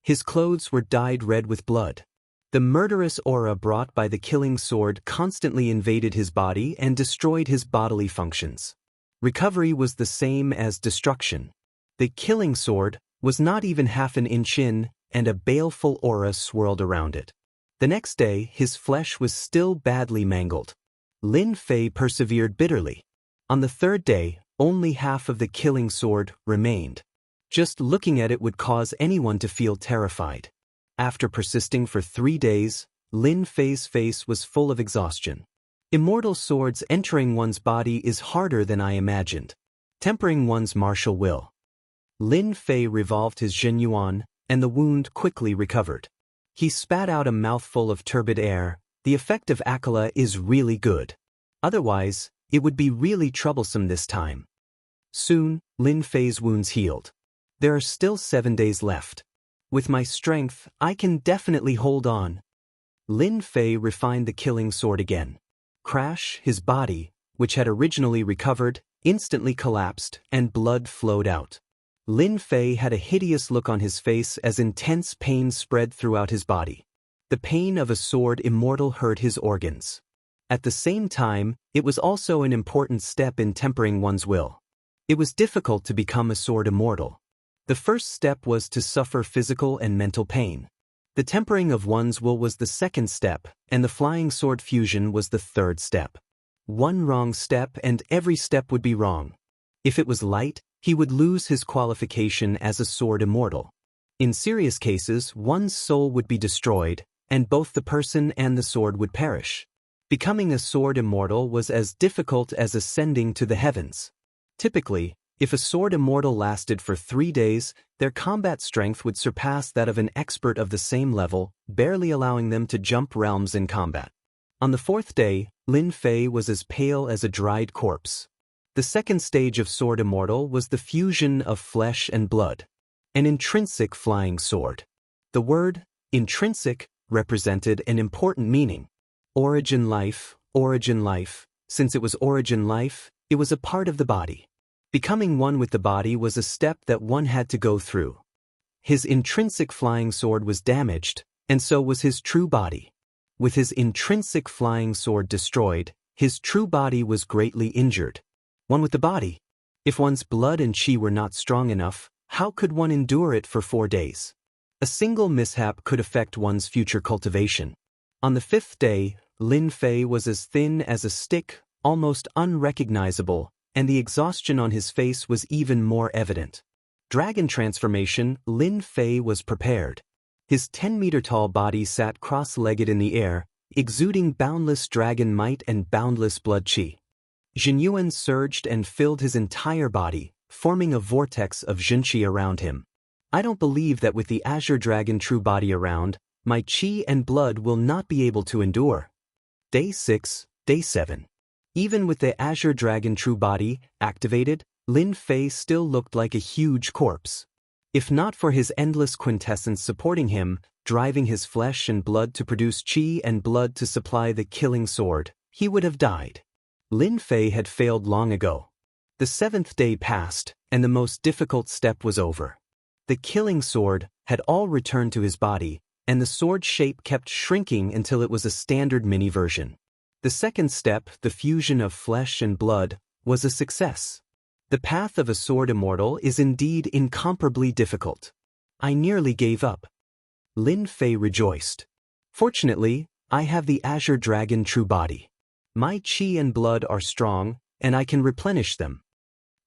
S1: His clothes were dyed red with blood. The murderous aura brought by the killing sword constantly invaded his body and destroyed his bodily functions. Recovery was the same as destruction. The killing sword was not even half an inch in, and a baleful aura swirled around it. The next day, his flesh was still badly mangled. Lin Fei persevered bitterly. On the third day, only half of the killing sword remained. Just looking at it would cause anyone to feel terrified. After persisting for 3 days, Lin Fei's face was full of exhaustion. Immortal swords entering one's body is harder than I imagined. Tempering one's martial will. Lin Fei revolved his Zhenyuan, and the wound quickly recovered. He spat out a mouthful of turbid air. The effect of Akala is really good. Otherwise, it would be really troublesome this time. Soon, Lin Fei's wounds healed. There are still 7 days left. With my strength, I can definitely hold on. Lin Fei refined the killing sword again. Crash, his body, which had originally recovered, instantly collapsed, and blood flowed out. Lin Fei had a hideous look on his face as intense pain spread throughout his body. The pain of a sword immortal hurt his organs. At the same time, it was also an important step in tempering one's will. It was difficult to become a sword immortal. The first step was to suffer physical and mental pain. The tempering of one's will was the second step, and the flying sword fusion was the third step. One wrong step and every step would be wrong. If it was light, he would lose his qualification as a sword immortal. In serious cases, one's soul would be destroyed, and both the person and the sword would perish. Becoming a sword immortal was as difficult as ascending to the heavens. Typically, if a sword immortal lasted for 3 days, their combat strength would surpass that of an expert of the same level, barely allowing them to jump realms in combat. On the fourth day, Lin Fei was as pale as a dried corpse. The second stage of Sword Immortal was the fusion of flesh and blood. An intrinsic flying sword. The word, intrinsic, represented an important meaning. Origin life, since it was origin life, it was a part of the body. Becoming one with the body was a step that one had to go through. His intrinsic flying sword was damaged, and so was his true body. With his intrinsic flying sword destroyed, his true body was greatly injured. One with the body. If one's blood and qi were not strong enough, how could one endure it for 4 days? A single mishap could affect one's future cultivation. On the fifth day, Lin Fei was as thin as a stick, almost unrecognizable, and the exhaustion on his face was even more evident. Dragon transformation, Lin Fei was prepared. His 10-meter-tall body sat cross-legged in the air, exuding boundless dragon might and boundless blood qi. Xinyuan surged and filled his entire body, forming a vortex of Xianxia around him. I don't believe that with the Azure Dragon true body around, my qi and blood will not be able to endure. Day 6, Day 7. Even with the Azure Dragon true body activated, Lin Fei still looked like a huge corpse. If not for his endless quintessence supporting him, driving his flesh and blood to produce qi and blood to supply the killing sword, he would have died. Lin Fei had failed long ago. The 7th day passed, and the most difficult step was over. The killing sword had all returned to his body, and the sword shape kept shrinking until it was a standard mini version. The second step, the fusion of flesh and blood, was a success. The path of a sword immortal is indeed incomparably difficult. I nearly gave up. Lin Fei rejoiced. Fortunately, I have the Azure Dragon true body. My qi and blood are strong, and I can replenish them.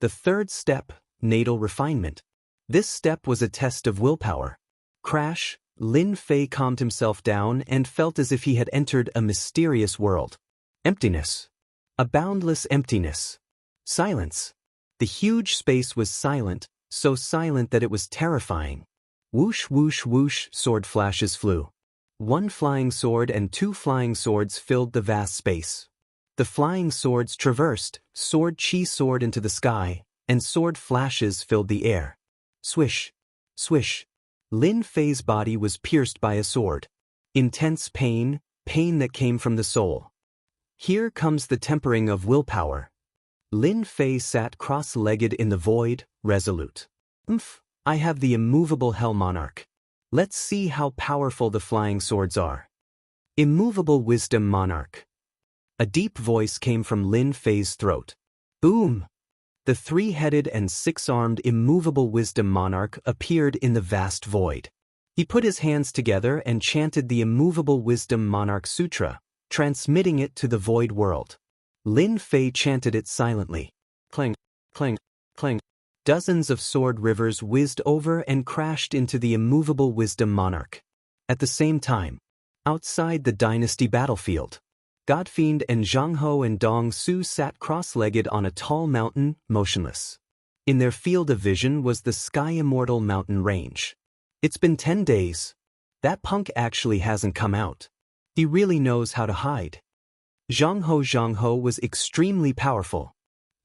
S1: The third step, natal refinement. This step was a test of willpower. Crash, Lin Fei calmed himself down and felt as if he had entered a mysterious world. Emptiness. A boundless emptiness. Silence. The huge space was silent, so silent that it was terrifying. Whoosh whoosh whoosh, sword flashes flew. 1 flying sword and 2 flying swords filled the vast space. The flying swords traversed, sword qi soared into the sky, and sword flashes filled the air. Swish. Swish. Lin Fei's body was pierced by a sword. Intense pain, pain that came from the soul. Here comes the tempering of willpower. Lin Fei sat cross-legged in the void, resolute. I have the immovable Hell Monarch. Let's see how powerful the flying swords are. Immovable Wisdom Monarch. A deep voice came from Lin Fei's throat. Boom! The 3-headed and 6-armed immovable Wisdom Monarch appeared in the vast void. He put his hands together and chanted the immovable Wisdom Monarch Sutra, transmitting it to the void world. Lin Fei chanted it silently. Clang, clang, clang. Dozens of sword rivers whizzed over and crashed into the immovable Wisdom Monarch. At the same time, outside the dynasty battlefield, Godfiend and Zhang Ho and Dong Su sat cross-legged on a tall mountain, motionless. In their field of vision was the Sky Immortal mountain range. It's been 10 days. That punk actually hasn't come out. He really knows how to hide. Zhang Ho was extremely powerful.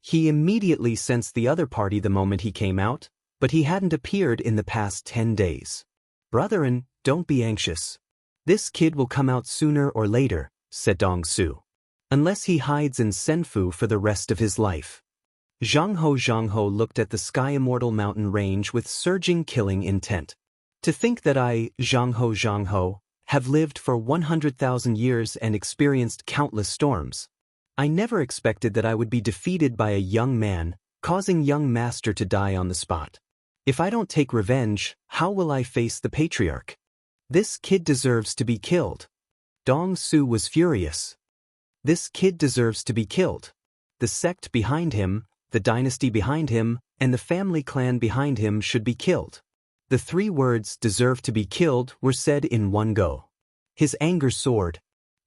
S1: He immediately sensed the other party the moment he came out, but he hadn't appeared in the past 10 days. Brethren, don't be anxious. This kid will come out sooner or later, said Dong Su. Unless he hides in Senfu for the rest of his life. Zhang Ho looked at the Sky Immortal mountain range with surging killing intent. To think that I, Zhang Ho, have lived for 100,000 years and experienced countless storms. I never expected that I would be defeated by a young man, causing young master to die on the spot. If I don't take revenge, how will I face the patriarch? This kid deserves to be killed. Dong Su was furious. This kid deserves to be killed. The sect behind him, the dynasty behind him, and the family clan behind him should be killed. The 3 words deserve to be killed were said in one go. His anger soared.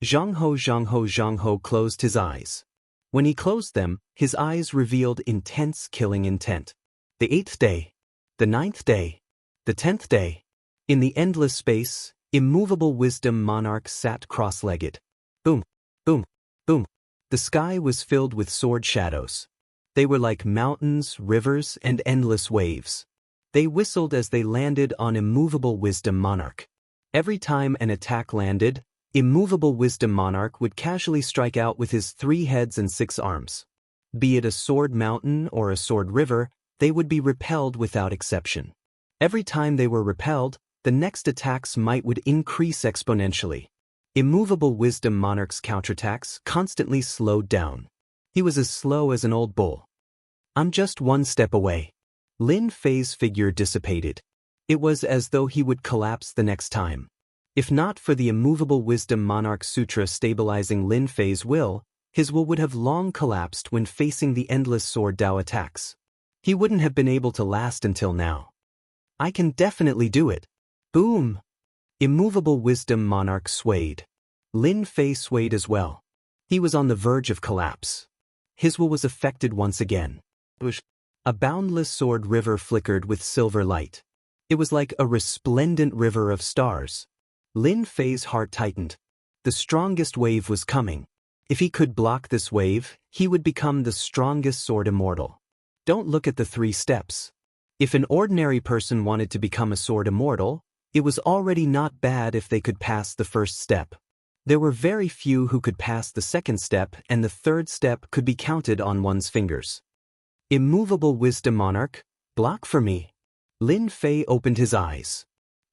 S1: Zhang Ho closed his eyes. When he closed them, his eyes revealed intense killing intent. The 8th day. The 9th day. The 10th day. In the endless space, immovable Wisdom Monarch sat cross-legged. Boom. The sky was filled with sword shadows. They were like mountains, rivers, and endless waves. They whistled as they landed on Immovable Wisdom Monarch. Every time an attack landed, Immovable Wisdom Monarch would casually strike out with his 3 heads and 6 arms. Be it a sword mountain or a sword river, they would be repelled without exception. Every time they were repelled, the next attack's might would increase exponentially. Immovable Wisdom Monarch's counterattacks constantly slowed down. He was as slow as an old bull. I'm just 1 step away. Lin Fei's figure dissipated. It was as though he would collapse the next time. If not for the Immovable Wisdom Monarch Sutra stabilizing Lin Fei's will, his will would have long collapsed when facing the endless sword Dao attacks. He wouldn't have been able to last until now. I can definitely do it. Boom! Immovable Wisdom Monarch swayed. Lin Fei swayed as well. He was on the verge of collapse. His will was affected once again. A boundless sword river flickered with silver light. It was like a resplendent river of stars. Lin Fei's heart tightened. The strongest wave was coming. If he could block this wave, he would become the strongest sword immortal. Don't look at the 3 steps. If an ordinary person wanted to become a sword immortal, it was already not bad if they could pass the first step. There were very few who could pass the second step, and the third step could be counted on one's fingers. Immovable Wisdom Monarch, block for me. Lin Fei opened his eyes.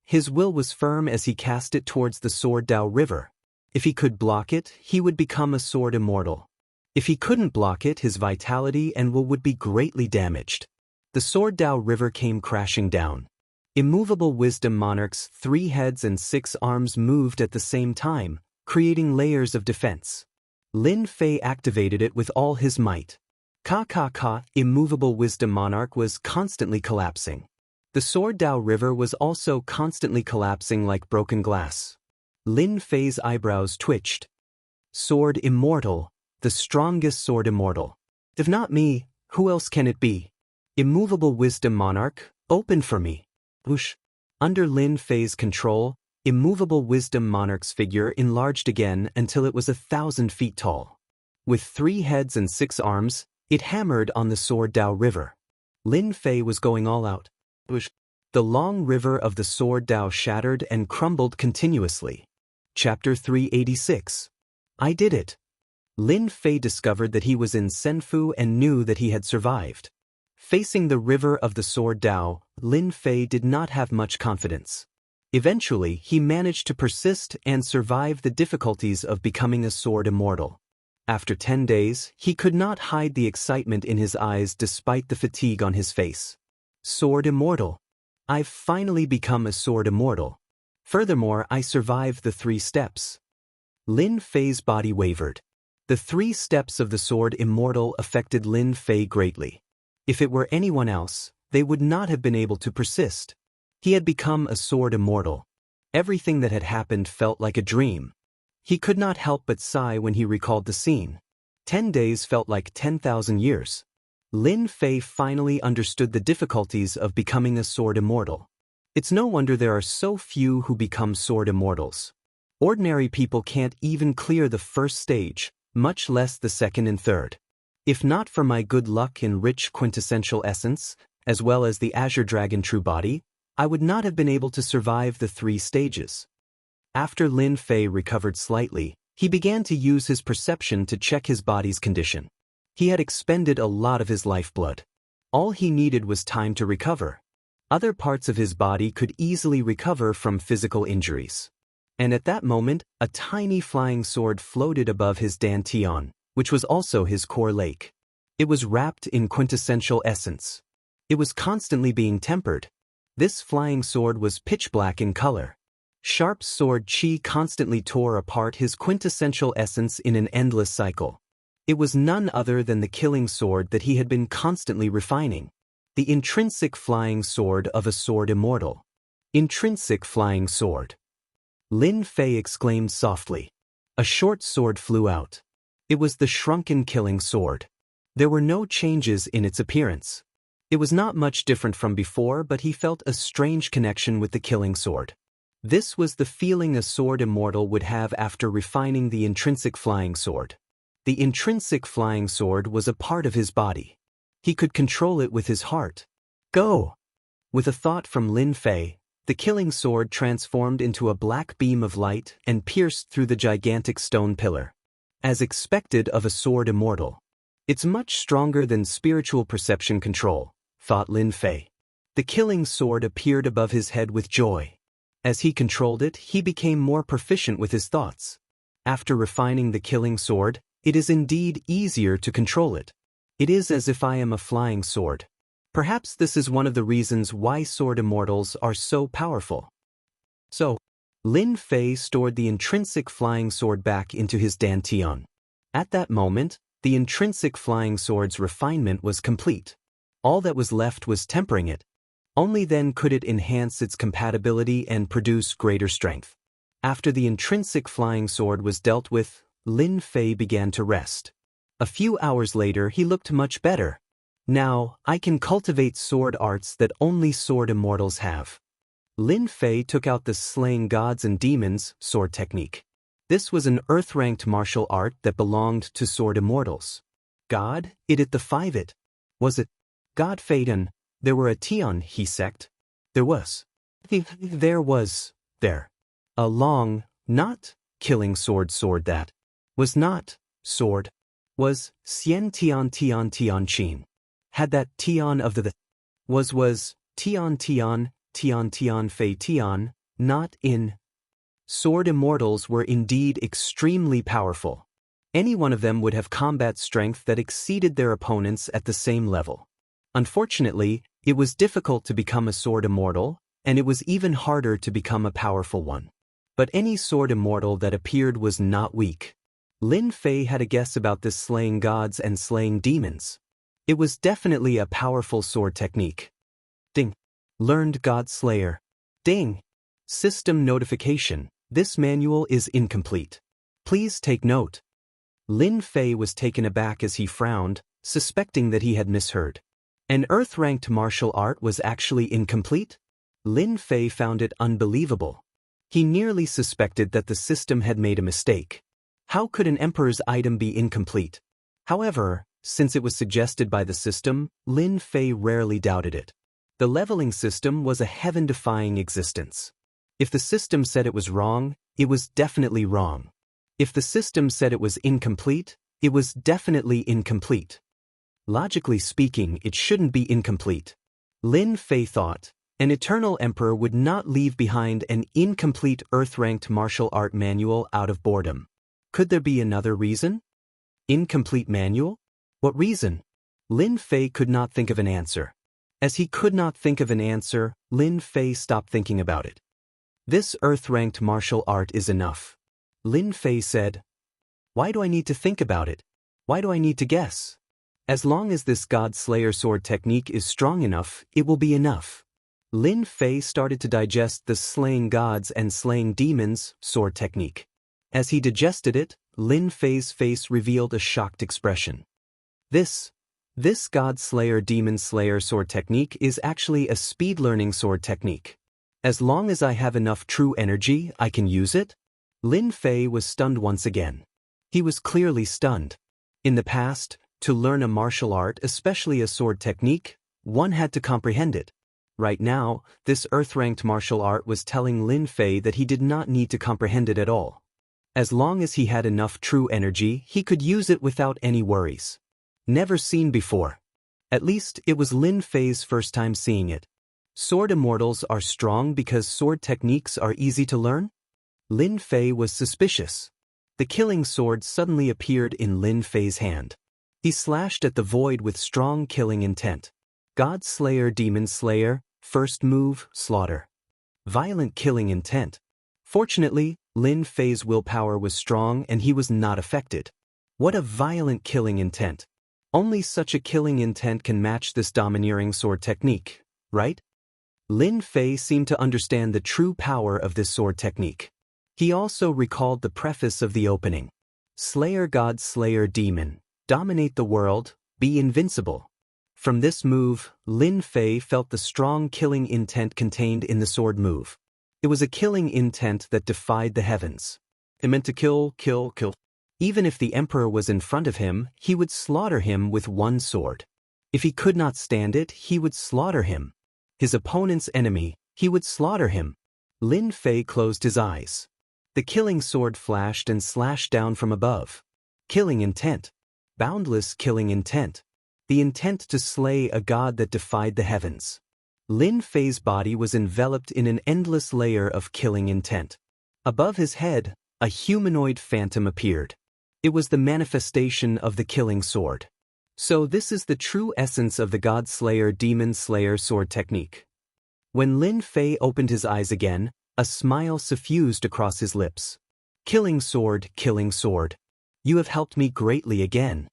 S1: His will was firm as he cast it towards the Sword Dao River. If he could block it, he would become a sword immortal. If he couldn't block it, his vitality and will would be greatly damaged. The Sword Dao River came crashing down. Immovable Wisdom Monarch's 3 heads and 6 arms moved at the same time, creating layers of defense. Lin Fei activated it with all his might. Immovable Wisdom Monarch was constantly collapsing. The Sword Dao River was also constantly collapsing like broken glass. Lin Fei's eyebrows twitched. Sword Immortal, the strongest sword immortal. If not me, who else can it be? Immovable Wisdom Monarch, open for me. Whoosh. Under Lin Fei's control, Immovable Wisdom Monarch's figure enlarged again until it was 1,000 feet tall. With 3 heads and 6 arms, it hammered on the Sword Dao River. Lin Fei was going all out. Whoosh. The long river of the Sword Dao shattered and crumbled continuously. Chapter 386. I did it. Lin Fei discovered that he was in Senfu and knew that he had survived. Facing the river of the Sword Dao, Lin Fei did not have much confidence. Eventually, he managed to persist and survive the difficulties of becoming a sword immortal. After 10 days, he could not hide the excitement in his eyes despite the fatigue on his face. Sword immortal. I've finally become a sword immortal. Furthermore, I survived the 3 steps. Lin Fei's body wavered. The 3 steps of the sword immortal affected Lin Fei greatly. If it were anyone else, they would not have been able to persist. He had become a sword immortal. Everything that had happened felt like a dream. He could not help but sigh when he recalled the scene. 10 days felt like 10,000 years. Lin Fei finally understood the difficulties of becoming a sword immortal. It's no wonder there are so few who become sword immortals. Ordinary people can't even clear the first stage, much less the second and third. If not for my good luck and rich quintessential essence, as well as the Azure Dragon True Body, I would not have been able to survive the 3 stages. After Lin Fei recovered slightly, he began to use his perception to check his body's condition. He had expended a lot of his lifeblood. All he needed was time to recover. Other parts of his body could easily recover from physical injuries. And at that moment, a tiny flying sword floated above his dantian, which was also his core lake. It was wrapped in quintessential essence. It was constantly being tempered. This flying sword was pitch black in color. Sharp sword chi constantly tore apart his quintessential essence in an endless cycle. It was none other than the killing sword that he had been constantly refining. The intrinsic flying sword of a sword immortal. Intrinsic flying sword. Lin Fei exclaimed softly. A short sword flew out. It was the shrunken killing sword. There were no changes in its appearance. It was not much different from before, but he felt a strange connection with the killing sword. This was the feeling a sword immortal would have after refining the intrinsic flying sword. The intrinsic flying sword was a part of his body. He could control it with his heart. Go! With a thought from Lin Fei, the killing sword transformed into a black beam of light and pierced through the gigantic stone pillar. As expected of a sword immortal. It's much stronger than spiritual perception control, thought Lin Fei. The killing sword appeared above his head with joy. As he controlled it, he became more proficient with his thoughts. After refining the killing sword, it is indeed easier to control it. It is as if I am a flying sword. Perhaps this is one of the reasons why sword immortals are so powerful. So, Lin Fei stored the intrinsic flying sword back into his dantian. At that moment, the intrinsic flying sword's refinement was complete. All that was left was tempering it. Only then could it enhance its compatibility and produce greater strength. After the intrinsic flying sword was dealt with, Lin Fei began to rest. A few hours later he looked much better. Now, I can cultivate sword arts that only sword immortals have. Lin Fei took out the slaying gods and demons sword technique. This was an earth-ranked martial art that belonged to sword immortals. God, it the five it. Was it? God Phaeton, there were a Tian he sect. There was. There. A long, not killing sword that. Was not, sword. Was Xianxia Tian Qin. Had that Tian of the was Tian Fei Tian, not in. Sword immortals were indeed extremely powerful. Any one of them would have combat strength that exceeded their opponents at the same level. Unfortunately, it was difficult to become a sword immortal, and it was even harder to become a powerful one. But any sword immortal that appeared was not weak. Lin Fei had a guess about this slaying gods and slaying demons. It was definitely a powerful sword technique. Ding. Learned God Slayer. Ding. System notification. This manual is incomplete. Please take note. Lin Fei was taken aback as he frowned, suspecting that he had misheard. An earth-ranked martial art was actually incomplete? Lin Fei found it unbelievable. He nearly suspected that the system had made a mistake. How could an emperor's item be incomplete? However, since it was suggested by the system, Lin Fei rarely doubted it. The leveling system was a heaven-defying existence. If the system said it was wrong, it was definitely wrong. If the system said it was incomplete, it was definitely incomplete. Logically speaking, it shouldn't be incomplete. Lin Fei thought, an eternal emperor would not leave behind an incomplete earth-ranked martial art manual out of boredom. Could there be another reason? Incomplete manual? What reason? Lin Fei could not think of an answer. As he could not think of an answer, Lin Fei stopped thinking about it. This earth-ranked martial art is enough. Lin Fei said, why do I need to think about it? Why do I need to guess? As long as this God Slayer sword technique is strong enough, it will be enough. Lin Fei started to digest the slaying gods and slaying demons sword technique. As he digested it, Lin Fei's face revealed a shocked expression. This God Slayer Demon Slayer sword technique is actually a speed learning sword technique. As long as I have enough true energy, I can use it? Lin Fei was stunned once again. He was clearly stunned. In the past, to learn a martial art, especially a sword technique, one had to comprehend it. Right now, this earth-ranked martial art was telling Lin Fei that he did not need to comprehend it at all. As long as he had enough true energy, he could use it without any worries. Never seen before. At least, it was Lin Fei's first time seeing it. Sword immortals are strong because sword techniques are easy to learn? Lin Fei was suspicious. The killing sword suddenly appeared in Lin Fei's hand. He slashed at the void with strong killing intent. God Slayer Demon Slayer, first move, slaughter. Violent killing intent. Fortunately, Lin Fei's willpower was strong and he was not affected. What a violent killing intent. Only such a killing intent can match this domineering sword technique, right? Lin Fei seemed to understand the true power of this sword technique. He also recalled the preface of the opening. Slayer God Slayer Demon, dominate the world, be invincible. From this move, Lin Fei felt the strong killing intent contained in the sword move. It was a killing intent that defied the heavens. It meant to kill. Even if the emperor was in front of him, he would slaughter him with one sword. If he could not stand it, he would slaughter him. His opponent's enemy, he would slaughter him. Lin Fei closed his eyes. The killing sword flashed and slashed down from above. Killing intent. Boundless killing intent. The intent to slay a god that defied the heavens. Lin Fei's body was enveloped in an endless layer of killing intent. Above his head, a humanoid phantom appeared. It was the manifestation of the killing sword. So this is the true essence of the God Slayer Demon Slayer sword technique. When Lin Fei opened his eyes again, a smile suffused across his lips. Killing sword, you have helped me greatly again.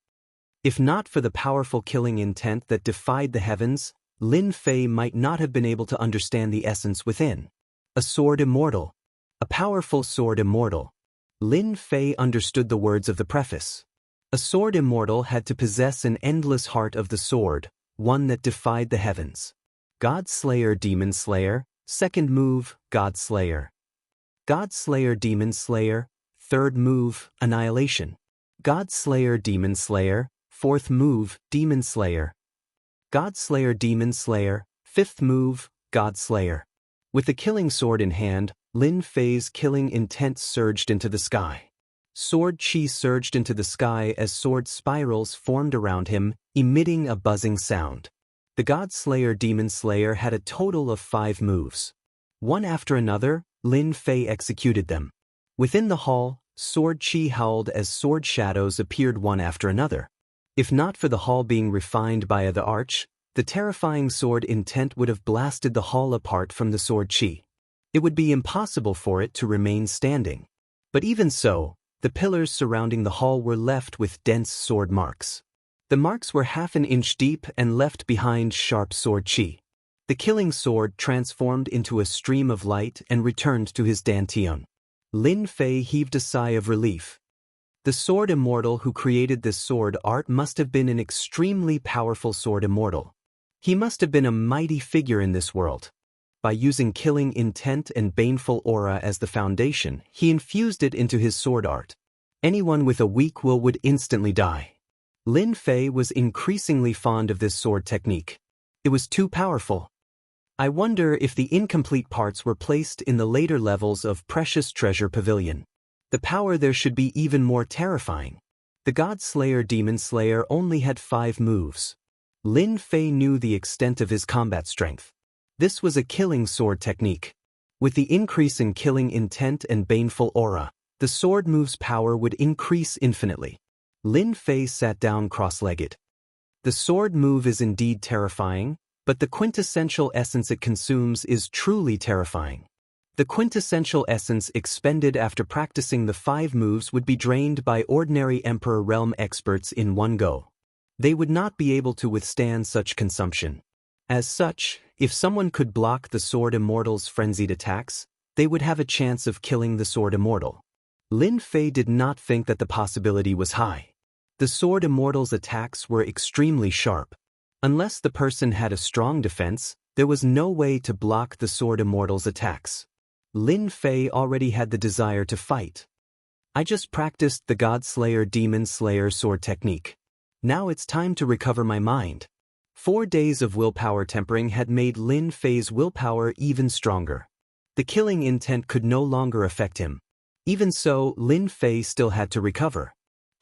S1: If not for the powerful killing intent that defied the heavens, Lin Fei might not have been able to understand the essence within. A sword immortal. A powerful sword immortal. Lin Fei understood the words of the preface. A sword immortal had to possess an endless heart of the sword, one that defied the heavens. God Slayer Demon Slayer, second move, God Slayer. God Slayer Demon Slayer, third move, Annihilation. God Slayer Demon Slayer, fourth move, Demon Slayer. God Slayer Demon Slayer, fifth move, God Slayer. With the killing sword in hand, Lin Fei's killing intent surged into the sky. Sword chi surged into the sky as sword spirals formed around him, emitting a buzzing sound. The God Slayer Demon Slayer had a total of 5 moves. One after another, Lin Fei executed them. Within the hall, sword chi howled as sword shadows appeared one after another. If not for the hall being refined by the arch, the terrifying sword intent would have blasted the hall apart from the sword chi. It would be impossible for it to remain standing. But even so, the pillars surrounding the hall were left with dense sword marks. The marks were half an inch deep and left behind sharp sword chi. The killing sword transformed into a stream of light and returned to his dantian. Lin Fei heaved a sigh of relief. The sword immortal who created this sword art must have been an extremely powerful sword immortal. He must have been a mighty figure in this world. By using killing intent and baneful aura as the foundation, he infused it into his sword art. Anyone with a weak will would instantly die. Lin Fei was increasingly fond of this sword technique. It was too powerful. I wonder if the incomplete parts were placed in the later levels of Precious Treasure Pavilion. The power there should be even more terrifying. The God Slayer Demon Slayer only had 5 moves. Lin Fei knew the extent of his combat strength. This was a killing sword technique. With the increase in killing intent and baneful aura, the sword move's power would increase infinitely. Lin Fei sat down cross-legged. The sword move is indeed terrifying, but the quintessential essence it consumes is truly terrifying. The quintessential essence expended after practicing the 5 moves would be drained by ordinary Emperor Realm experts in one go. They would not be able to withstand such consumption. As such, if someone could block the Sword Immortal's frenzied attacks, they would have a chance of killing the Sword Immortal. Lin Fei did not think that the possibility was high. The Sword Immortal's attacks were extremely sharp. Unless the person had a strong defense, there was no way to block the Sword Immortal's attacks. Lin Fei already had the desire to fight. I just practiced the God Slayer Demon Slayer sword technique. Now it's time to recover my mind. 4 days of willpower tempering had made Lin Fei's willpower even stronger. The killing intent could no longer affect him. Even so, Lin Fei still had to recover.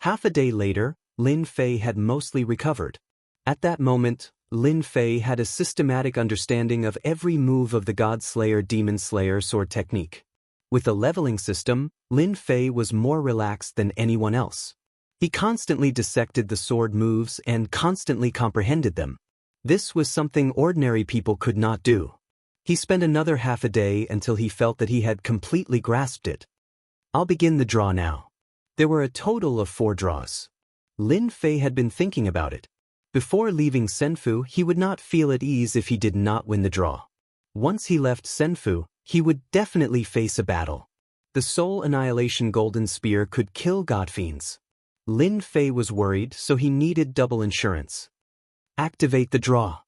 S1: Half a day later, Lin Fei had mostly recovered. At that moment, Lin Fei had a systematic understanding of every move of the God Slayer Demon Slayer sword technique. With the leveling system, Lin Fei was more relaxed than anyone else. He constantly dissected the sword moves and constantly comprehended them. This was something ordinary people could not do. He spent another half a day until he felt that he had completely grasped it. I'll begin the draw now. There were a total of 4 draws. Lin Fei had been thinking about it. Before leaving Senfu, he would not feel at ease if he did not win the draw. Once he left Senfu, he would definitely face a battle. The Soul Annihilation Golden Spear could kill godfiends. Lin Fei was worried, so he needed double insurance. Activate the draw.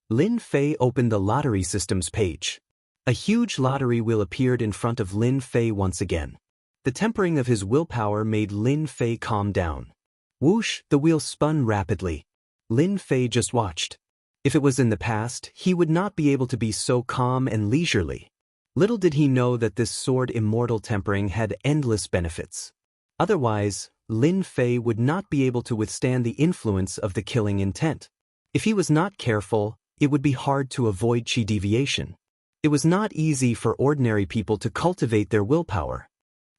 S1: Lin Fei opened the lottery systems page. A huge lottery wheel appeared in front of Lin Fei once again. The tempering of his willpower made Lin Fei calm down. Whoosh, the wheel spun rapidly. Lin Fei just watched. If it was in the past, he would not be able to be so calm and leisurely. Little did he know that this sword immortal tempering had endless benefits. Otherwise, Lin Fei would not be able to withstand the influence of the killing intent. If he was not careful, it would be hard to avoid chi deviation. It was not easy for ordinary people to cultivate their willpower.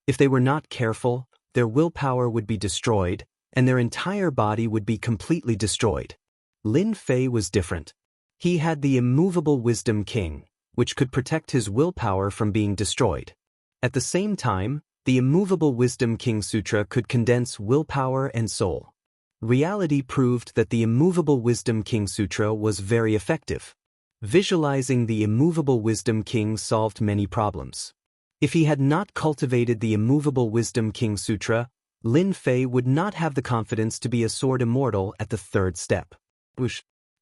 S1: If they were not careful, their willpower would be destroyed, and their entire body would be completely destroyed. Lin Fei was different. He had the immovable Wisdom King, which could protect his willpower from being destroyed. At the same time, the immovable Wisdom King Sutra could condense willpower and soul. Reality proved that the immovable Wisdom King Sutra was very effective. Visualizing the immovable Wisdom King solved many problems. If he had not cultivated the immovable Wisdom King Sutra, Lin Fei would not have the confidence to be a sword immortal at the third step.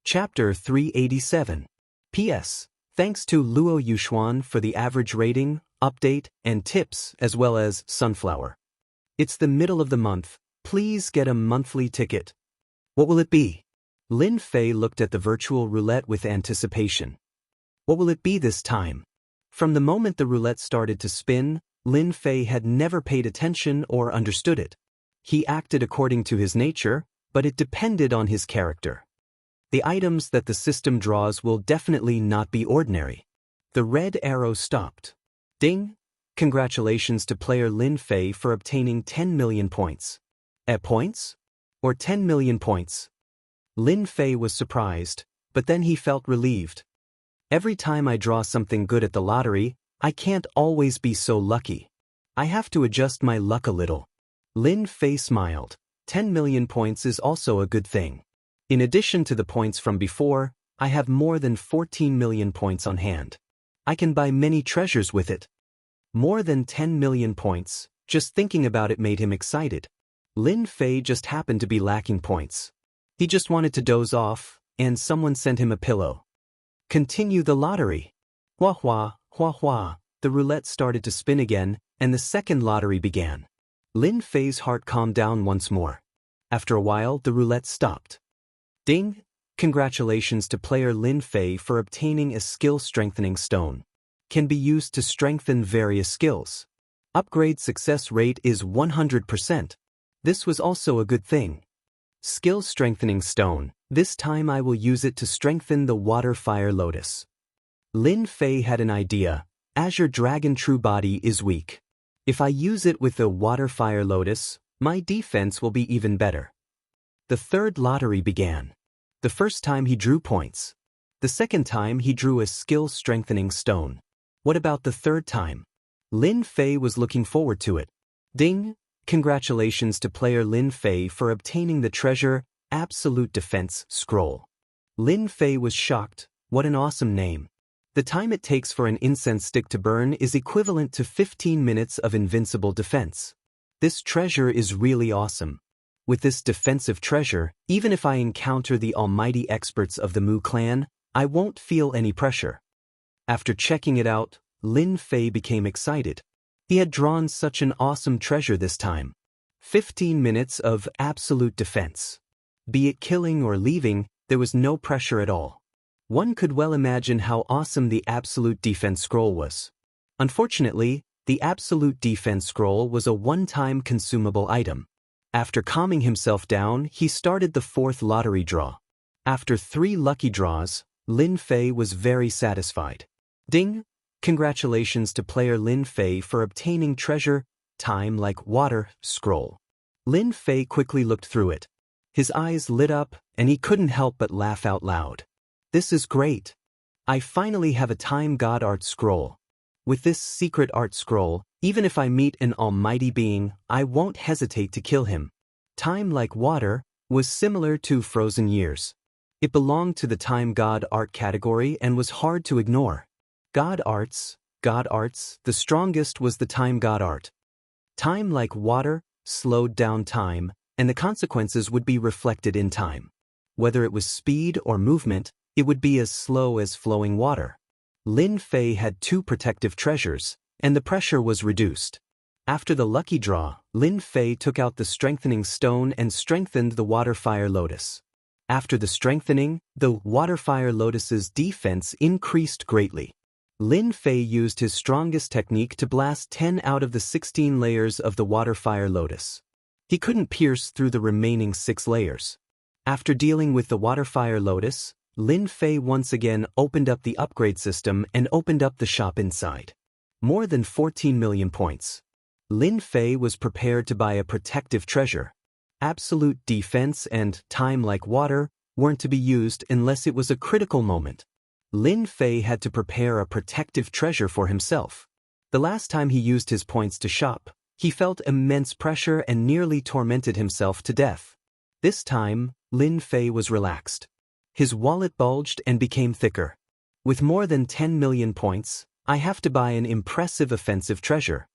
S1: Chapter 387. P.S. Thanks to Luo Yuxuan for the average rating, update, and tips, as well as Sunflower. It's the middle of the month. Please get a monthly ticket. What will it be? Lin Fei looked at the virtual roulette with anticipation. What will it be this time? From the moment the roulette started to spin, Lin Fei had never paid attention or understood it. He acted according to his nature, but it depended on his character. The items that the system draws will definitely not be ordinary. The red arrow stopped. Ding! Congratulations to player Lin Fei for obtaining 10 million points. Points? Or 10 million points? Lin Fei was surprised, but then he felt relieved. Every time I draw something good at the lottery, I can't always be so lucky. I have to adjust my luck a little. Lin Fei smiled. 10 million points is also a good thing. In addition to the points from before, I have more than 14 million points on hand. I can buy many treasures with it. More than 10 million points, just thinking about it made him excited. Lin Fei just happened to be lacking points. He just wanted to doze off, and someone sent him a pillow. Continue the lottery. Hua hua, hua hua. The roulette started to spin again, and the second lottery began. Lin Fei's heart calmed down once more. After a while, the roulette stopped. Ding! Congratulations to player Lin Fei for obtaining a skill strengthening stone. Can be used to strengthen various skills. Upgrade success rate is 100%. This was also a good thing. Skill strengthening stone. This time I will use it to strengthen the water fire lotus. Lin Fei had an idea. Azure Dragon True Body is weak. If I use it with the water fire lotus, my defense will be even better. The third lottery began. The first time he drew points. The second time he drew a skill strengthening stone. What about the third time? Lin Fei was looking forward to it. Ding! Congratulations to player Lin Fei for obtaining the treasure Absolute Defense Scroll. Lin Fei was shocked. What an awesome name. The time it takes for an incense stick to burn is equivalent to 15 minutes of invincible defense. This treasure is really awesome. With this defensive treasure, even if I encounter the almighty experts of the Mu clan, I won't feel any pressure. After checking it out, Lin Fei became excited. He had drawn such an awesome treasure this time. 15 minutes of absolute defense. Be it killing or leaving, there was no pressure at all. One could well imagine how awesome the Absolute Defense Scroll was. Unfortunately, the Absolute Defense Scroll was a one-time consumable item. After calming himself down, he started the fourth lottery draw. After 3 lucky draws, Lin Fei was very satisfied. Ding! Congratulations to player Lin Fei for obtaining treasure Time Like Water Scroll. Lin Fei quickly looked through it. His eyes lit up, and he couldn't help but laugh out loud. This is great. I finally have a Time God Art Scroll. With this secret art scroll, even if I meet an almighty being, I won't hesitate to kill him. Time Like Water was similar to Frozen Years. It belonged to the Time God Art category and was hard to ignore. God Arts, the strongest was the Time God Art. Time Like Water slowed down time, and the consequences would be reflected in time. Whether it was speed or movement, it would be as slow as flowing water. Lin Fei had 2 protective treasures, and the pressure was reduced. After the lucky draw, Lin Fei took out the strengthening stone and strengthened the water-fire lotus. After the strengthening, the water-fire lotus's defense increased greatly. Lin Fei used his strongest technique to blast 10 out of the 16 layers of the water-fire lotus. He couldn't pierce through the remaining 6 layers. After dealing with the water-fire lotus, Lin Fei once again opened up the upgrade system and opened up the shop inside. More than 14 million points. Lin Fei was prepared to buy a protective treasure. Absolute defense and time like water weren't to be used unless it was a critical moment. Lin Fei had to prepare a protective treasure for himself. The last time he used his points to shop, he felt immense pressure and nearly tormented himself to death. This time, Lin Fei was relaxed. His wallet bulged and became thicker. With more than 10 million points, I have to buy an impressive offensive treasure.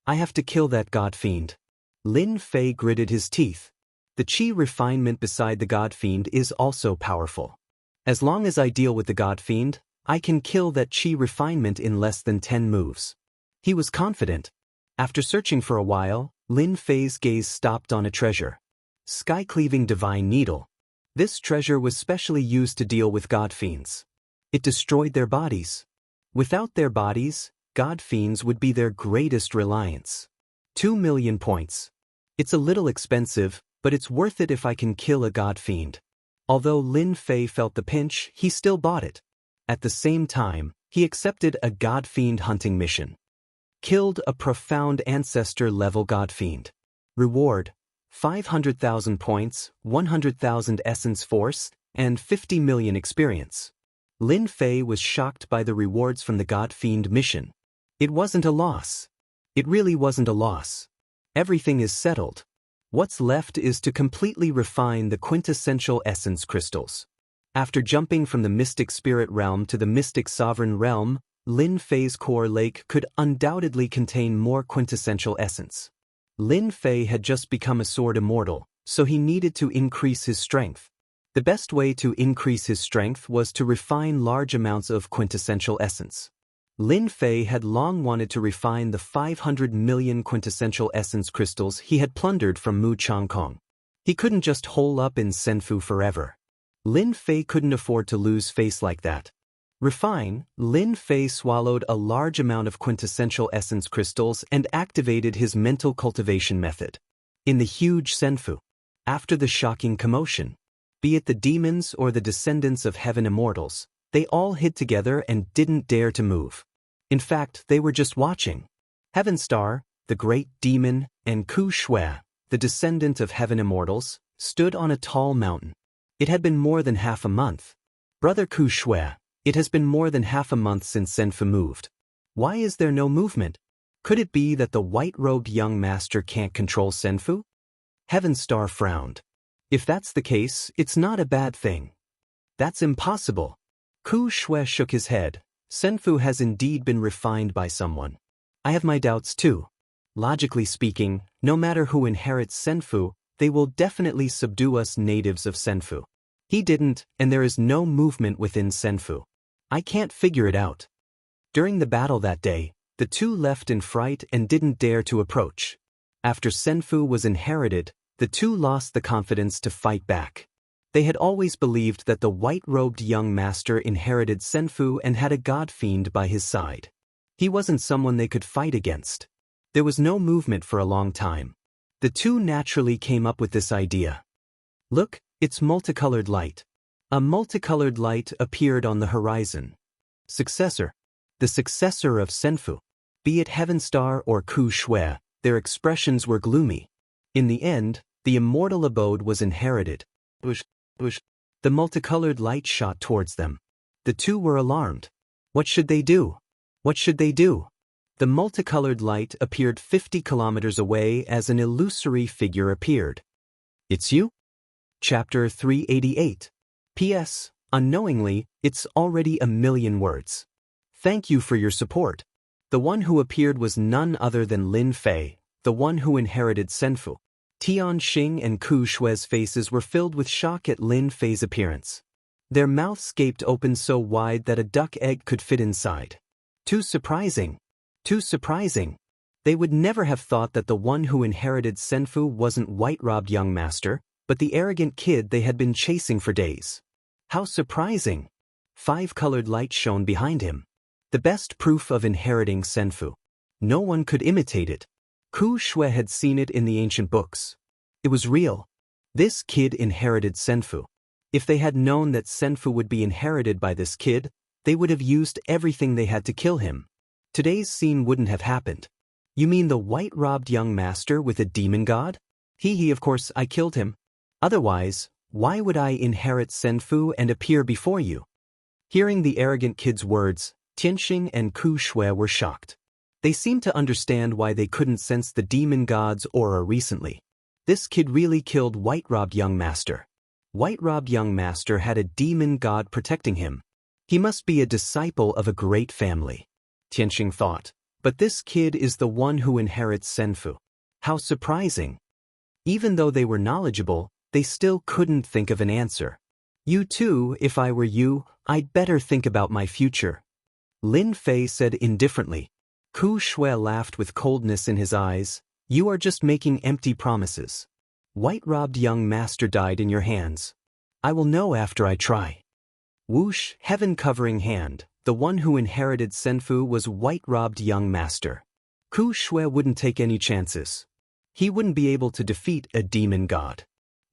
S1: I have to kill that god fiend. Lin Fei gritted his teeth. The chi refinement beside the god fiend is also powerful. As long as I deal with the god fiend, I can kill that chi refinement in less than 10 moves. He was confident. After searching for a while, Lin Fei's gaze stopped on a treasure. Sky-cleaving divine needle. This treasure was specially used to deal with god fiends. It destroyed their bodies. Without their bodies, god fiends would be their greatest reliance. 2 million points. It's a little expensive, but it's worth it if I can kill a god fiend. Although Lin Fei felt the pinch, he still bought it. At the same time, he accepted a god fiend hunting mission. Killed a profound ancestor-level god fiend. Reward: 500,000 points, 100,000 essence force, and 50 million experience. Lin Fei was shocked by the rewards from the god fiend mission. It wasn't a loss. It really wasn't a loss. Everything is settled. What's left is to completely refine the quintessential essence crystals. After jumping from the mystic spirit realm to the mystic sovereign realm, Lin Fei's core lake could undoubtedly contain more quintessential essence. Lin Fei had just become a sword immortal, so he needed to increase his strength. The best way to increase his strength was to refine large amounts of quintessential essence. Lin Fei had long wanted to refine the 500 million quintessential essence crystals he had plundered from Mu Changkong. He couldn't just hole up in Senfu forever. Lin Fei couldn't afford to lose face like that. Refine, Lin Fei swallowed a large amount of quintessential essence crystals and activated his mental cultivation method. In the huge Senfu, after the shocking commotion, be it the demons or the descendants of heaven immortals, they all hid together and didn't dare to move. In fact, they were just watching. Heaven Star, the great demon, and Ku Shui, the descendant of heaven immortals, stood on a tall mountain. It had been more than half a month. Brother Ku Shui, it has been more than half a month since Senfu moved. Why is there no movement? Could it be that the white-robed young master can't control Senfu? Heaven Star frowned. If that's the case, it's not a bad thing. That's impossible. Ku Shui shook his head. Senfu has indeed been refined by someone. I have my doubts too. Logically speaking, no matter who inherits Senfu, they will definitely subdue us natives of Senfu. He didn't, and there is no movement within Senfu. I can't figure it out. During the battle that day, the two left in fright and didn't dare to approach. After Senfu was inherited, the two lost the confidence to fight back. They had always believed that the white-robed young master inherited Senfu and had a god fiend by his side. He wasn't someone they could fight against. There was no movement for a long time. The two naturally came up with this idea. Look, it's multicolored light. A multicolored light appeared on the horizon. Successor. The successor of Senfu. Be it Heaven Star or Ku Shui, their expressions were gloomy. In the end, the immortal abode was inherited. The multicolored light shot towards them. The two were alarmed. What should they do? What should they do? The multicolored light appeared 50 kilometers away as an illusory figure appeared. It's you? Chapter 388. P.S. Unknowingly, it's already 1,000,000 words. Thank you for your support. The one who appeared was none other than Lin Fei, the one who inherited Senfu. Tian Xing and Ku Shui's faces were filled with shock at Lin Fei's appearance. Their mouths gaped open so wide that a duck egg could fit inside. Too surprising. Too surprising. They would never have thought that the one who inherited Senfu wasn't white-robed young master, but the arrogant kid they had been chasing for days. How surprising! 5-colored light shone behind him. The best proof of inheriting Senfu. No one could imitate it. Ku Shui had seen it in the ancient books. It was real. This kid inherited Senfu. If they had known that Senfu would be inherited by this kid, they would have used everything they had to kill him. Today's scene wouldn't have happened. You mean the white-robed young master with a demon god? Of course I killed him. Otherwise, why would I inherit Senfu and appear before you? Hearing the arrogant kid's words, Tianxing and Ku Shui were shocked. They seemed to understand why they couldn't sense the demon god's aura recently. This kid really killed white-robed young master. White-robed young master had a demon god protecting him. He must be a disciple of a great family. Tianxing thought. But this kid is the one who inherits Senfu. How surprising. Even though they were knowledgeable, they still couldn't think of an answer. You too, if I were you, I'd better think about my future. Lin Fei said indifferently. Ku Shui laughed with coldness in his eyes. You are just making empty promises. White-robed young master died in your hands. I will know after I try. Whoosh, heaven-covering hand. The one who inherited Senfu was white-robed young master. Ku Shui wouldn't take any chances. He wouldn't be able to defeat a demon god.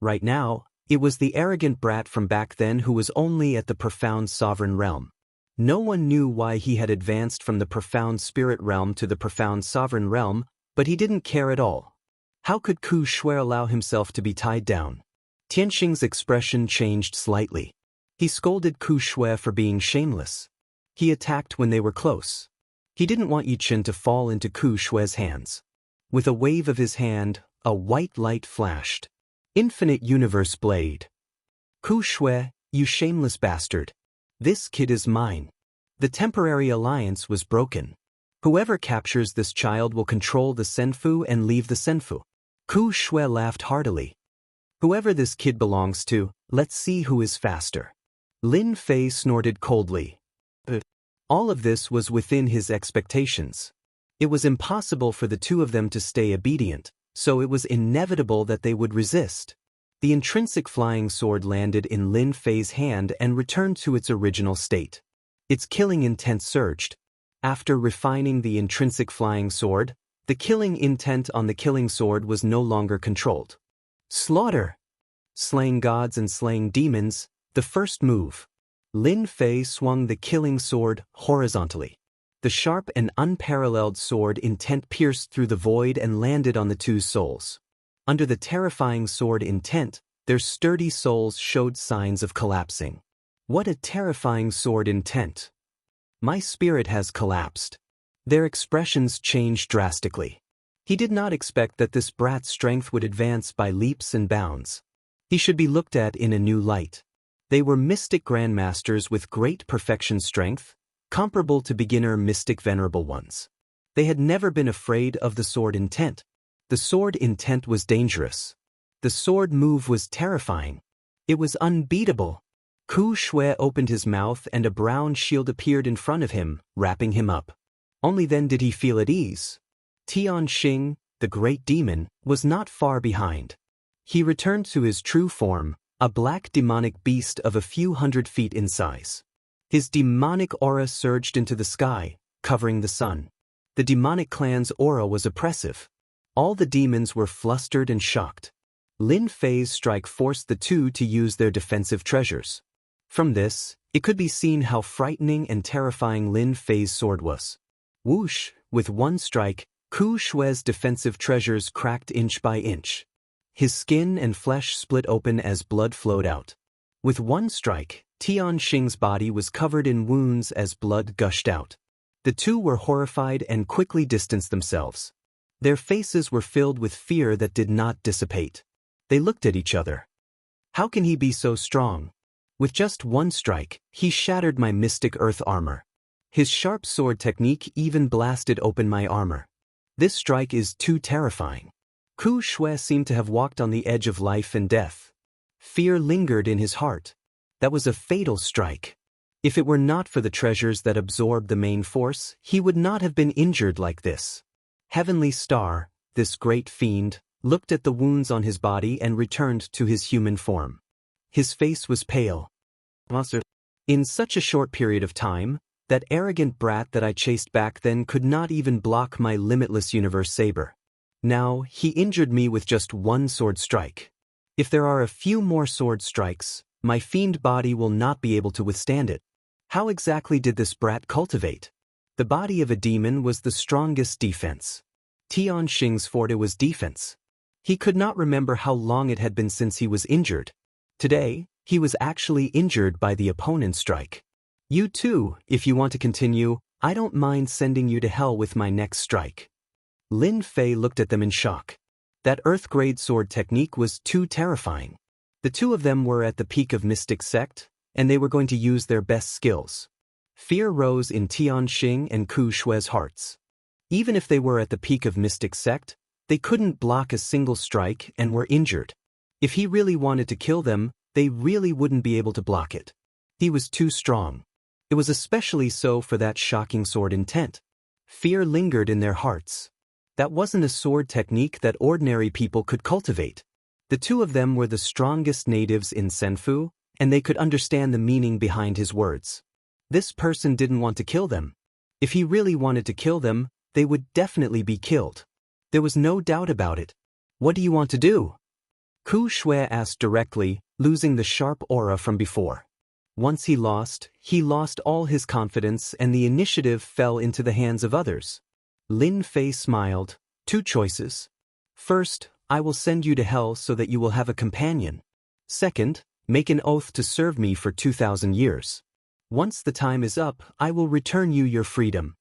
S1: Right now, it was the arrogant brat from back then who was only at the profound sovereign realm. No one knew why he had advanced from the profound spirit realm to the profound sovereign realm, but he didn't care at all. How could Ku Shui allow himself to be tied down? Tianxing's expression changed slightly. He scolded Ku Shui for being shameless. He attacked when they were close. He didn't want Yichen to fall into Ku Shui's hands. With a wave of his hand, a white light flashed. Infinite Universe Blade. Ku Shui, you shameless bastard. This kid is mine. The temporary alliance was broken. Whoever captures this child will control the Senfu and leave the Senfu. Ku Shui laughed heartily. Whoever this kid belongs to, let's see who is faster. Lin Fei snorted coldly. All of this was within his expectations. It was impossible for the two of them to stay obedient, so it was inevitable that they would resist. The intrinsic flying sword landed in Lin Fei's hand and returned to its original state. Its killing intent surged. After refining the intrinsic flying sword, the killing intent on the killing sword was no longer controlled. Slaughter! Slaying gods and slaying demons, the first move. Lin Fei swung the killing sword horizontally. The sharp and unparalleled sword intent pierced through the void and landed on the two souls. Under the terrifying sword intent, their sturdy souls showed signs of collapsing. What a terrifying sword intent! My spirit has collapsed. Their expressions changed drastically. He did not expect that this brat's strength would advance by leaps and bounds. He should be looked at in a new light. They were mystic grandmasters with great perfection strength, comparable to beginner mystic venerable ones. They had never been afraid of the sword intent. The sword intent was dangerous. The sword move was terrifying. It was unbeatable. Ku Shui opened his mouth and a brown shield appeared in front of him, wrapping him up. Only then did he feel at ease. Tianxing, the great demon, was not far behind. He returned to his true form, a black demonic beast of a few hundred feet in size. His demonic aura surged into the sky, covering the sun. The demonic clan's aura was oppressive. All the demons were flustered and shocked. Lin Fei's strike forced the two to use their defensive treasures. From this, it could be seen how frightening and terrifying Lin Fei's sword was. Whoosh, with one strike, Ku Shui's defensive treasures cracked inch by inch. His skin and flesh split open as blood flowed out. With one strike, Tianxing's body was covered in wounds as blood gushed out. The two were horrified and quickly distanced themselves. Their faces were filled with fear that did not dissipate. They looked at each other. How can he be so strong? With just one strike, he shattered my mystic earth armor. His sharp sword technique even blasted open my armor. This strike is too terrifying. Ku Shui seemed to have walked on the edge of life and death. Fear lingered in his heart. That was a fatal strike. If it were not for the treasures that absorbed the main force, he would not have been injured like this. Heavenly Star, this great fiend, looked at the wounds on his body and returned to his human form. His face was pale. Monster. In such a short period of time, that arrogant brat that I chased back then could not even block my limitless universe saber. Now, he injured me with just one sword strike. If there are a few more sword strikes, my fiend body will not be able to withstand it. How exactly did this brat cultivate? The body of a demon was the strongest defense. Xianxia's forte was defense. He could not remember how long it had been since he was injured. Today, he was actually injured by the opponent's strike. You too, if you want to continue, I don't mind sending you to hell with my next strike. Lin Fei looked at them in shock. That earth-grade sword technique was too terrifying. The two of them were at the peak of Mystic Sect, and they were going to use their best skills. Fear rose in Xianxia and Ku Shui's hearts. Even if they were at the peak of Mystic Sect, they couldn't block a single strike and were injured. If he really wanted to kill them, they really wouldn't be able to block it. He was too strong. It was especially so for that shocking sword intent. Fear lingered in their hearts. That wasn't a sword technique that ordinary people could cultivate. The two of them were the strongest natives in Senfu, and they could understand the meaning behind his words. This person didn't want to kill them. If he really wanted to kill them, they would definitely be killed. There was no doubt about it. What do you want to do? Ku Shui asked directly, losing the sharp aura from before. Once he lost all his confidence and the initiative fell into the hands of others. Lin Fei smiled. 2 choices. First, I will send you to hell so that you will have a companion. Second, make an oath to serve me for 2,000 years. Once the time is up, I will return you your freedom.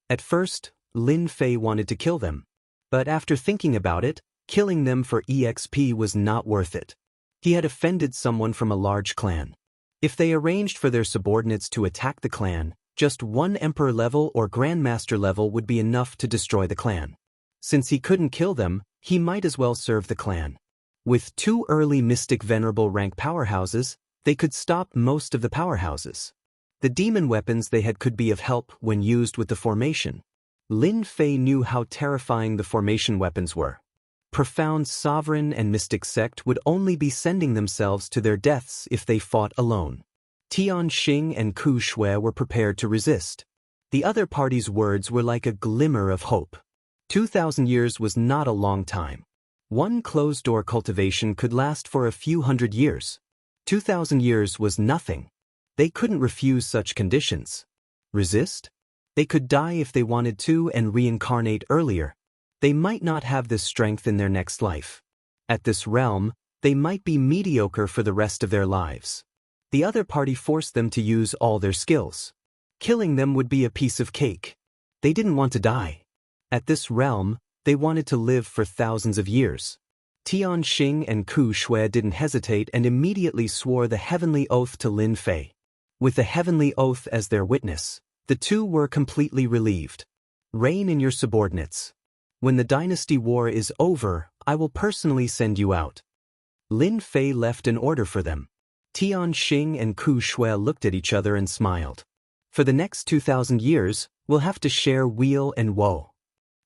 S1: At first, Lin Fei wanted to kill them. But after thinking about it, killing them for EXP was not worth it. He had offended someone from a large clan. If they arranged for their subordinates to attack the clan, just one emperor level or grandmaster level would be enough to destroy the clan. Since he couldn't kill them, he might as well serve the clan. With 2 early mystic venerable rank powerhouses, they could stop most of the powerhouses. The demon weapons they had could be of help when used with the formation. Lin Fei knew how terrifying the formation weapons were. Profound Sovereign and Mystic Sect would only be sending themselves to their deaths if they fought alone. Xianxia and Ku Shui were prepared to resist. The other party's words were like a glimmer of hope. 2,000 years was not a long time. One closed-door cultivation could last for a few hundred years. 2,000 years was nothing. They couldn't refuse such conditions. Resist? They could die if they wanted to and reincarnate earlier. They might not have this strength in their next life. At this realm, they might be mediocre for the rest of their lives. The other party forced them to use all their skills. Killing them would be a piece of cake. They didn't want to die. At this realm, they wanted to live for thousands of years. Xianxia and Ku Shui didn't hesitate and immediately swore the heavenly oath to Lin Fei. With the heavenly oath as their witness, the two were completely relieved. Reign in your subordinates. When the dynasty war is over, I will personally send you out. Lin Fei left an order for them. Xianxia and Ku Shui looked at each other and smiled. For the next 2,000 years, we'll have to share weal and woe.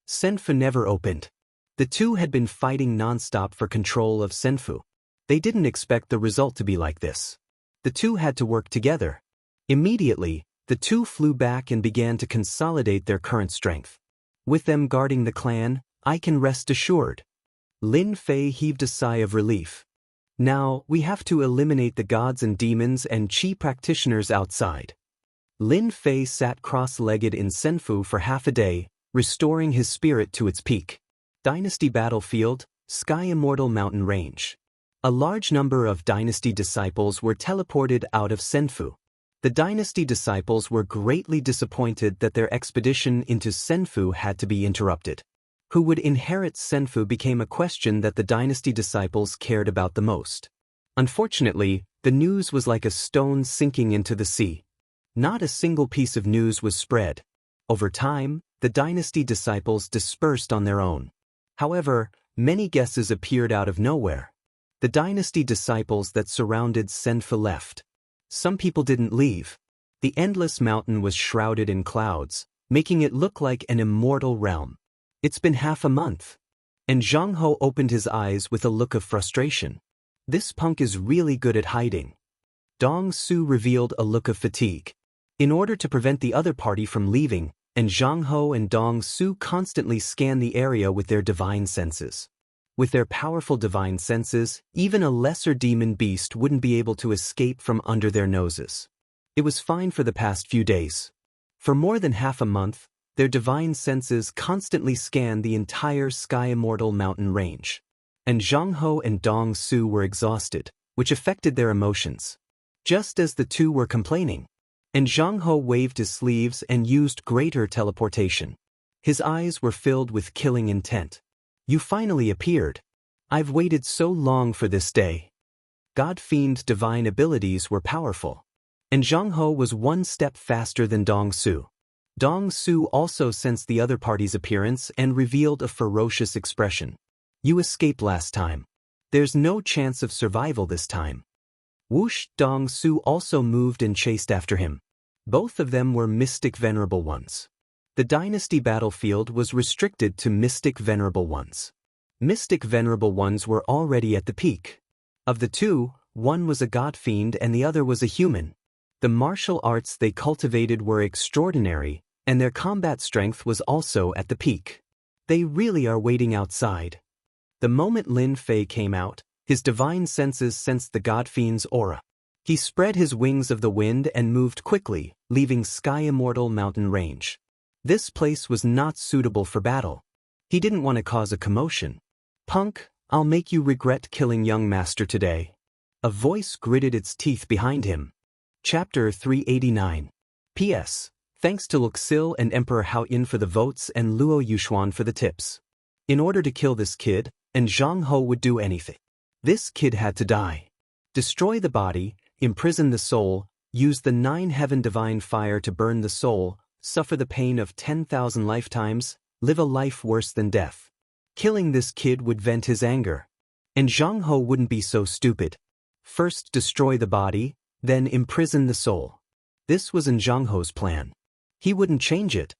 S1: Senfu never opened. The two had been fighting non-stop for control of Senfu. They didn't expect the result to be like this. The two had to work together. Immediately, the two flew back and began to consolidate their current strength. With them guarding the clan, I can rest assured. Lin Fei heaved a sigh of relief. Now, we have to eliminate the gods and demons and qi practitioners outside. Lin Fei sat cross-legged in Senfu for half a day, restoring his spirit to its peak. Dynasty Battlefield, Sky Immortal Mountain Range. A large number of Dynasty disciples were teleported out of Senfu. The Dynasty disciples were greatly disappointed that their expedition into Senfu had to be interrupted. Who would inherit Senfu became a question that the Dynasty disciples cared about the most. Unfortunately, the news was like a stone sinking into the sea. Not a single piece of news was spread. Over time, the Dynasty disciples dispersed on their own. However, many guesses appeared out of nowhere. The Dynasty disciples that surrounded Senfu left. Some people didn't leave. The endless mountain was shrouded in clouds, making it look like an immortal realm. It's been half a month. And Zhang Ho opened his eyes with a look of frustration. This punk is really good at hiding. Dong Su revealed a look of fatigue. In order to prevent the other party from leaving, and Zhang Ho and Dong Su constantly scan the area with their divine senses. With their powerful divine senses, even a lesser demon beast wouldn't be able to escape from under their noses. It was fine for the past few days. For more than half a month, their divine senses constantly scanned the entire Sky Immortal mountain range. And Zhang Ho and Dong Su were exhausted, which affected their emotions. Just as the two were complaining, and Zhang Ho waved his sleeves and used greater teleportation. His eyes were filled with killing intent. You finally appeared. I've waited so long for this day. God-fiend divine abilities were powerful. And Zhang Ho was one step faster than Dong Su. Dong Su also sensed the other party's appearance and revealed a ferocious expression. You escaped last time. There's no chance of survival this time. Whoosh! Dong Su also moved and chased after him. Both of them were Mystic Venerable Ones. The Dynasty battlefield was restricted to Mystic Venerable Ones. Mystic Venerable Ones were already at the peak. Of the two, one was a god fiend and the other was a human. The martial arts they cultivated were extraordinary, and their combat strength was also at the peak. They really are waiting outside. The moment Lin Fei came out, his divine senses sensed the god fiend's aura. He spread his wings of the wind and moved quickly, leaving Sky Immortal mountain range. This place was not suitable for battle. He didn't want to cause a commotion. Punk, I'll make you regret killing young master today. A voice gritted its teeth behind him. Chapter 389. P.S. Thanks to Luxil and Emperor Hao Yin for the votes and Luo Yuxuan for the tips. In order to kill this kid, and Zhang Ho would do anything. This kid had to die. Destroy the body, imprison the soul, use the 9 heaven divine fire to burn the soul, suffer the pain of 10,000 lifetimes, live a life worse than death. Killing this kid would vent his anger. And Zhang Ho wouldn't be so stupid. First destroy the body, then imprison the soul. This was in Zhang Ho's plan. He wouldn't change it.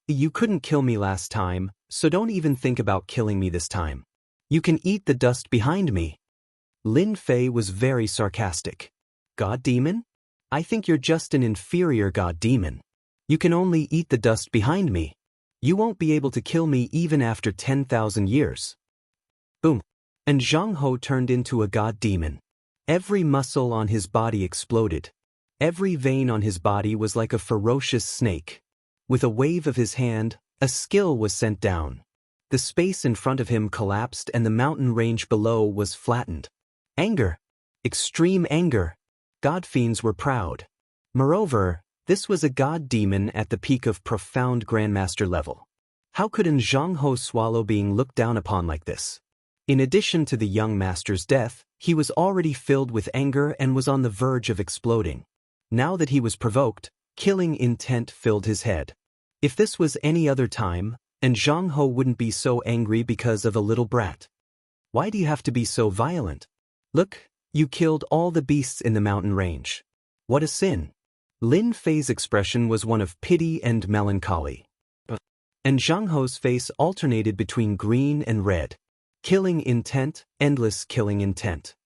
S1: You couldn't kill me last time, so don't even think about killing me this time. You can eat the dust behind me. Lin Fei was very sarcastic. God demon? I think you're just an inferior god demon. You can only eat the dust behind me. You won't be able to kill me even after 10,000 years. Boom. And Zhang Ho turned into a god demon. Every muscle on his body exploded. Every vein on his body was like a ferocious snake. With a wave of his hand, a skill was sent down. The space in front of him collapsed and the mountain range below was flattened. Anger. Extreme anger. God fiends were proud. Moreover, this was a god demon at the peak of profound grandmaster level. How could an Zhang Ho swallow being looked down upon like this? In addition to the young master's death, he was already filled with anger and was on the verge of exploding. Now that he was provoked, killing intent filled his head. If this was any other time, and Zhang Ho wouldn't be so angry because of a little brat. Why do you have to be so violent? Look, you killed all the beasts in the mountain range. What a sin. Lin Fei's expression was one of pity and melancholy. And Zhang Ho's face alternated between green and red. Killing intent, endless killing intent.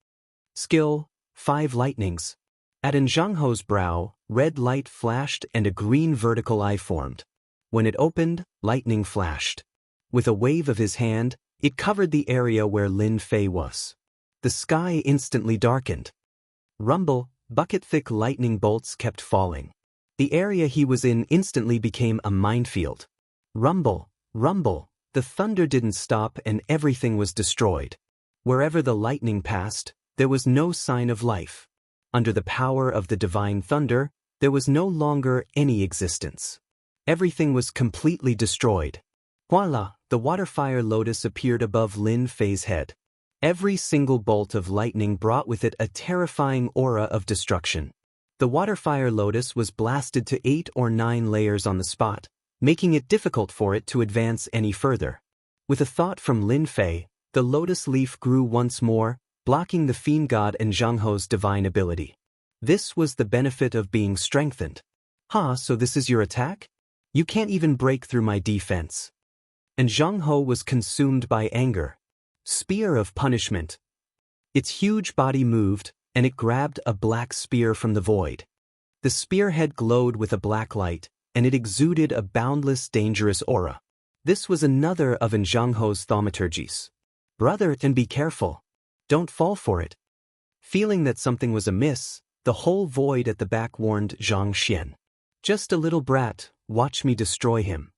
S1: Skill, 5 lightnings. At Zhang Ho's brow, red light flashed and a green vertical eye formed. When it opened, lightning flashed. With a wave of his hand, it covered the area where Lin Fei was. The sky instantly darkened. Rumble, bucket-thick lightning bolts kept falling. The area he was in instantly became a minefield. Rumble, rumble, the thunder didn't stop and everything was destroyed. Wherever the lightning passed, there was no sign of life. Under the power of the divine thunder, there was no longer any existence. Everything was completely destroyed. Voila, the water-fire lotus appeared above Lin Fei's head. Every single bolt of lightning brought with it a terrifying aura of destruction. The water-fire lotus was blasted to 8 or 9 layers on the spot, making it difficult for it to advance any further. With a thought from Lin Fei, the lotus leaf grew once more, blocking the fiend god and Zhang Ho's divine ability. This was the benefit of being strengthened. So this is your attack? You can't even break through my defense. and Zhang Ho was consumed by anger. Spear of punishment. Its huge body moved, and it grabbed a black spear from the void. The spearhead glowed with a black light, and it exuded a boundless, dangerous aura. This was another of Zhang Ho's thaumaturgies. Brother, then be careful. Don't fall for it. Feeling that something was amiss, the whole void at the back warned Zhang Xian. Just a little brat, watch me destroy him.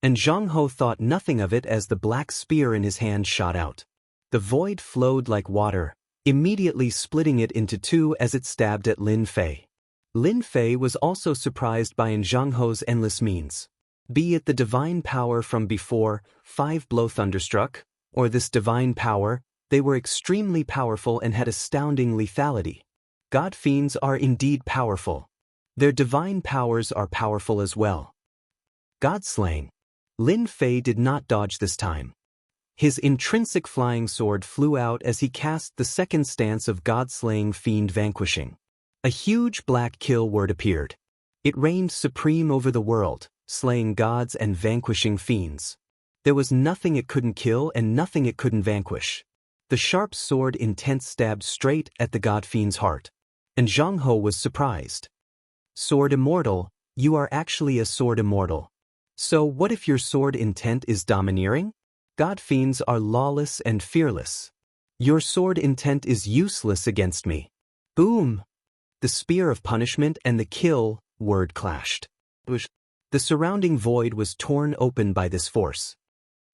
S1: And Zhang Ho thought nothing of it as the black spear in his hand shot out. The void flowed like water, immediately splitting it into two as it stabbed at Lin Fei. Lin Fei was also surprised by Zhang Ho's endless means. Be it the divine power from before, 5-blow thunderstruck, or this divine power, they were extremely powerful and had astounding lethality. God fiends are indeed powerful. Their divine powers are powerful as well. God-slaying. Lin Fei did not dodge this time. His intrinsic flying sword flew out as he cast the second stance of God-slaying fiend vanquishing. A huge black kill word appeared. It reigned supreme over the world, slaying gods and vanquishing fiends. There was nothing it couldn't kill and nothing it couldn't vanquish. The sharp sword intent stabbed straight at the god fiend's heart. And Zhang Ho was surprised. Sword Immortal, you are actually a sword immortal. So what if your sword intent is domineering? God fiends are lawless and fearless. Your sword intent is useless against me. Boom! The spear of punishment and the kill word clashed. The surrounding void was torn open by this force.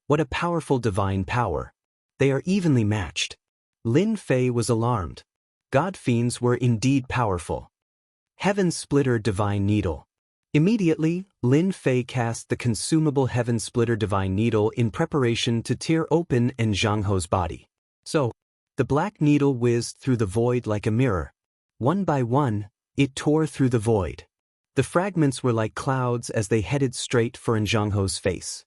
S1: What a powerful divine power. They are evenly matched. Lin Fei was alarmed. God fiends were indeed powerful. Heaven Splitter Divine Needle. Immediately, Lin Fei cast the consumable Heaven Splitter Divine Needle in preparation to tear open Zhang Ho's body. So, the black needle whizzed through the void like a mirror. One by one, it tore through the void. The fragments were like clouds as they headed straight for Zhang Ho's face.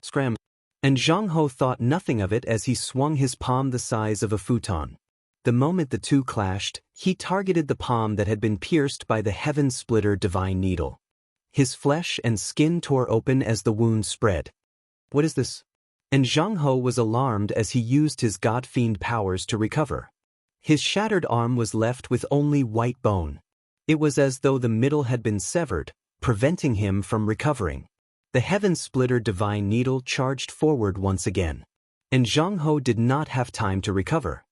S1: Scram! And Zhang Ho thought nothing of it as he swung his palm the size of a futon. The moment the two clashed, he targeted the palm that had been pierced by the Heaven Splitter Divine Needle. His flesh and skin tore open as the wound spread. What is this? And Zhang Ho was alarmed as he used his god fiend powers to recover. His shattered arm was left with only white bone. It was as though the middle had been severed, preventing him from recovering. The Heaven Splitter Divine Needle charged forward once again. And Zhang Ho did not have time to recover.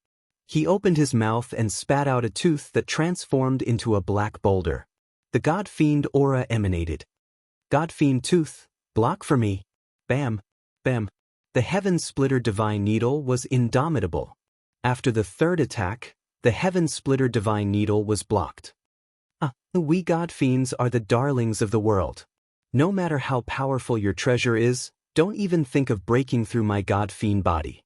S1: He opened his mouth and spat out a tooth that transformed into a black boulder. The God Fiend aura emanated. God Fiend tooth, block for me. Bam, bam. The Heaven Splitter Divine Needle was indomitable. After the third attack, the Heaven Splitter Divine Needle was blocked. We God Fiends are the darlings of the world. No matter how powerful your treasure is, don't even think of breaking through my God Fiend body.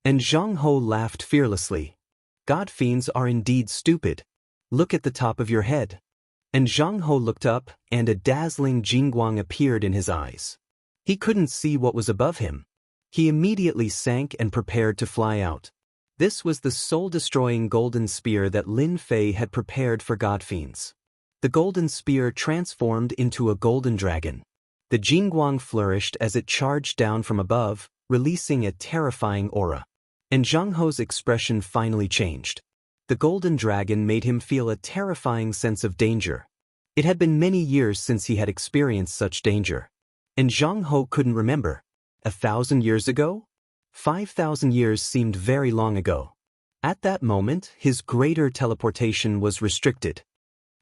S1: And Zhang Ho laughed fearlessly. God Fiends are indeed stupid. Look at the top of your head. And Zhang Ho looked up, and a dazzling jingguang appeared in his eyes. He couldn't see what was above him. He immediately sank and prepared to fly out. This was the soul-destroying golden spear that Lin Fei had prepared for God Fiends. The golden spear transformed into a golden dragon. The jingguang flourished as it charged down from above, releasing a terrifying aura. And Zhang Ho's expression finally changed. The golden dragon made him feel a terrifying sense of danger. It had been many years since he had experienced such danger. And Zhang Ho couldn't remember. 1,000 years ago? 5,000 years seemed very long ago. At that moment, his greater teleportation was restricted.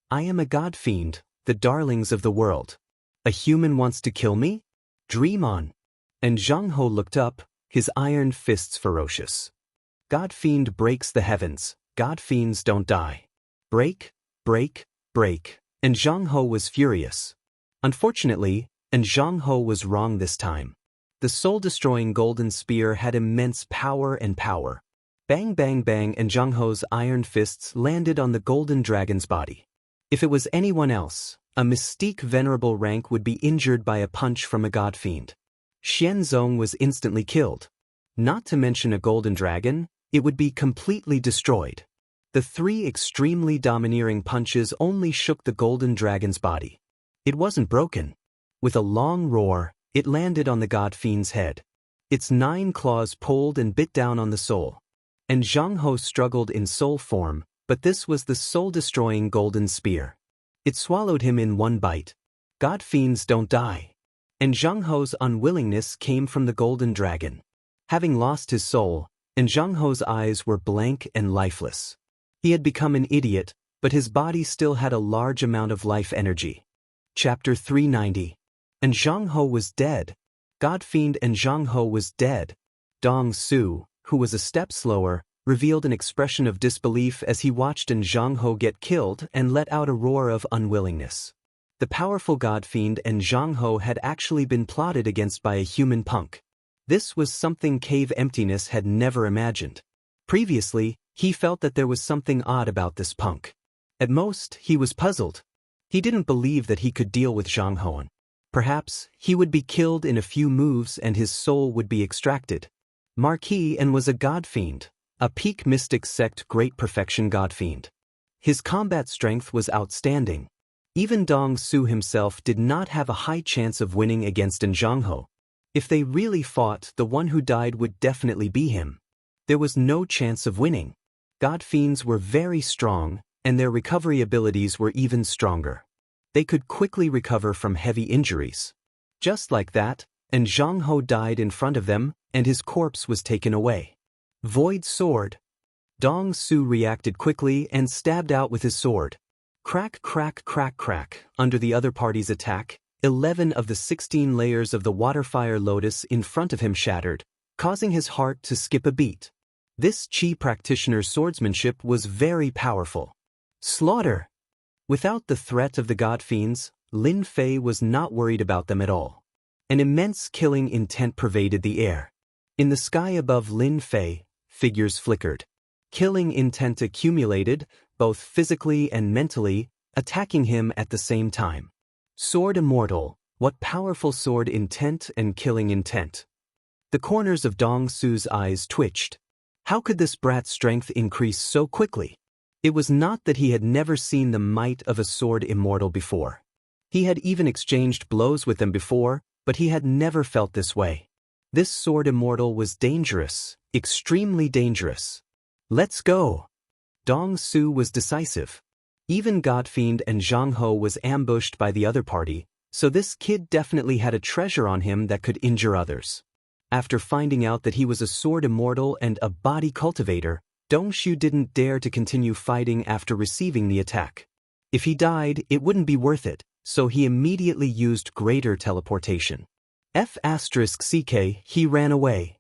S1: I am a god fiend, the darlings of the world. A human wants to kill me? Dream on. And Zhang Ho looked up, his iron fists ferocious. God fiend breaks the heavens. God fiends don't die. Break, break, break. And Zhang Ho was furious. Unfortunately, Zhang Ho was wrong this time. The soul-destroying golden spear had immense power and power. Bang bang bang, and Zhang Ho's iron fists landed on the golden dragon's body. If it was anyone else, a mystique venerable rank would be injured by a punch from a god fiend. Xianxia was instantly killed. Not to mention a golden dragon, it would be completely destroyed. The three extremely domineering punches only shook the golden dragon's body. It wasn't broken. With a long roar, it landed on the god fiend's head. Its 9 claws pulled and bit down on the soul. And Zhang Ho struggled in soul form, but this was the soul-destroying golden spear. It swallowed him in one bite. God fiends don't die. And Zhang Ho's unwillingness came from the golden dragon. Having lost his soul, and Zhang Ho's eyes were blank and lifeless. He had become an idiot, but his body still had a large amount of life energy. Chapter 390. And Zhang Ho was dead. God fiend and Zhang Ho was dead. Dong Su, who was a step slower, revealed an expression of disbelief as he watched An Zhang Ho get killed and let out a roar of unwillingness. The powerful God fiend and Zhang Ho had actually been plotted against by a human punk. This was something Cave Emptiness had never imagined. Previously, he felt that there was something odd about this punk. At most, he was puzzled. He didn't believe that he could deal with Zhang Ho. Perhaps, he would be killed in a few moves and his soul would be extracted. Marquis and was a god fiend. A peak mystic sect great perfection god fiend. His combat strength was outstanding. Even Dong Su himself did not have a high chance of winning against An Zhang Ho. If they really fought, the one who died would definitely be him. There was no chance of winning. God fiends were very strong, and their recovery abilities were even stronger. They could quickly recover from heavy injuries. Just like that, An Zhang Ho died in front of them, and his corpse was taken away. Void sword. Dong Su reacted quickly and stabbed out with his sword. Crack, crack, crack, crack. Under the other party's attack, 11 of the 16 layers of the water-fire lotus in front of him shattered, causing his heart to skip a beat. This Qi practitioner's swordsmanship was very powerful. Slaughter. Without the threat of the god fiends, Lin Fei was not worried about them at all. An immense killing intent pervaded the air. In the sky above Lin Fei, figures flickered. Killing intent accumulated, both physically and mentally, attacking him at the same time. Sword Immortal, what powerful sword intent and killing intent. The corners of Dong Su's eyes twitched. How could this brat's strength increase so quickly? It was not that he had never seen the might of a sword immortal before. He had even exchanged blows with them before, but he had never felt this way. This sword immortal was dangerous, extremely dangerous. Let's go. Dong Su was decisive. Even Godfiend and Zhang Ho was ambushed by the other party, so this kid definitely had a treasure on him that could injure others. After finding out that he was a sword immortal and a body cultivator, Dong Shu didn't dare to continue fighting after receiving the attack. If he died, it wouldn't be worth it, so he immediately used greater teleportation. F***ck, he ran away.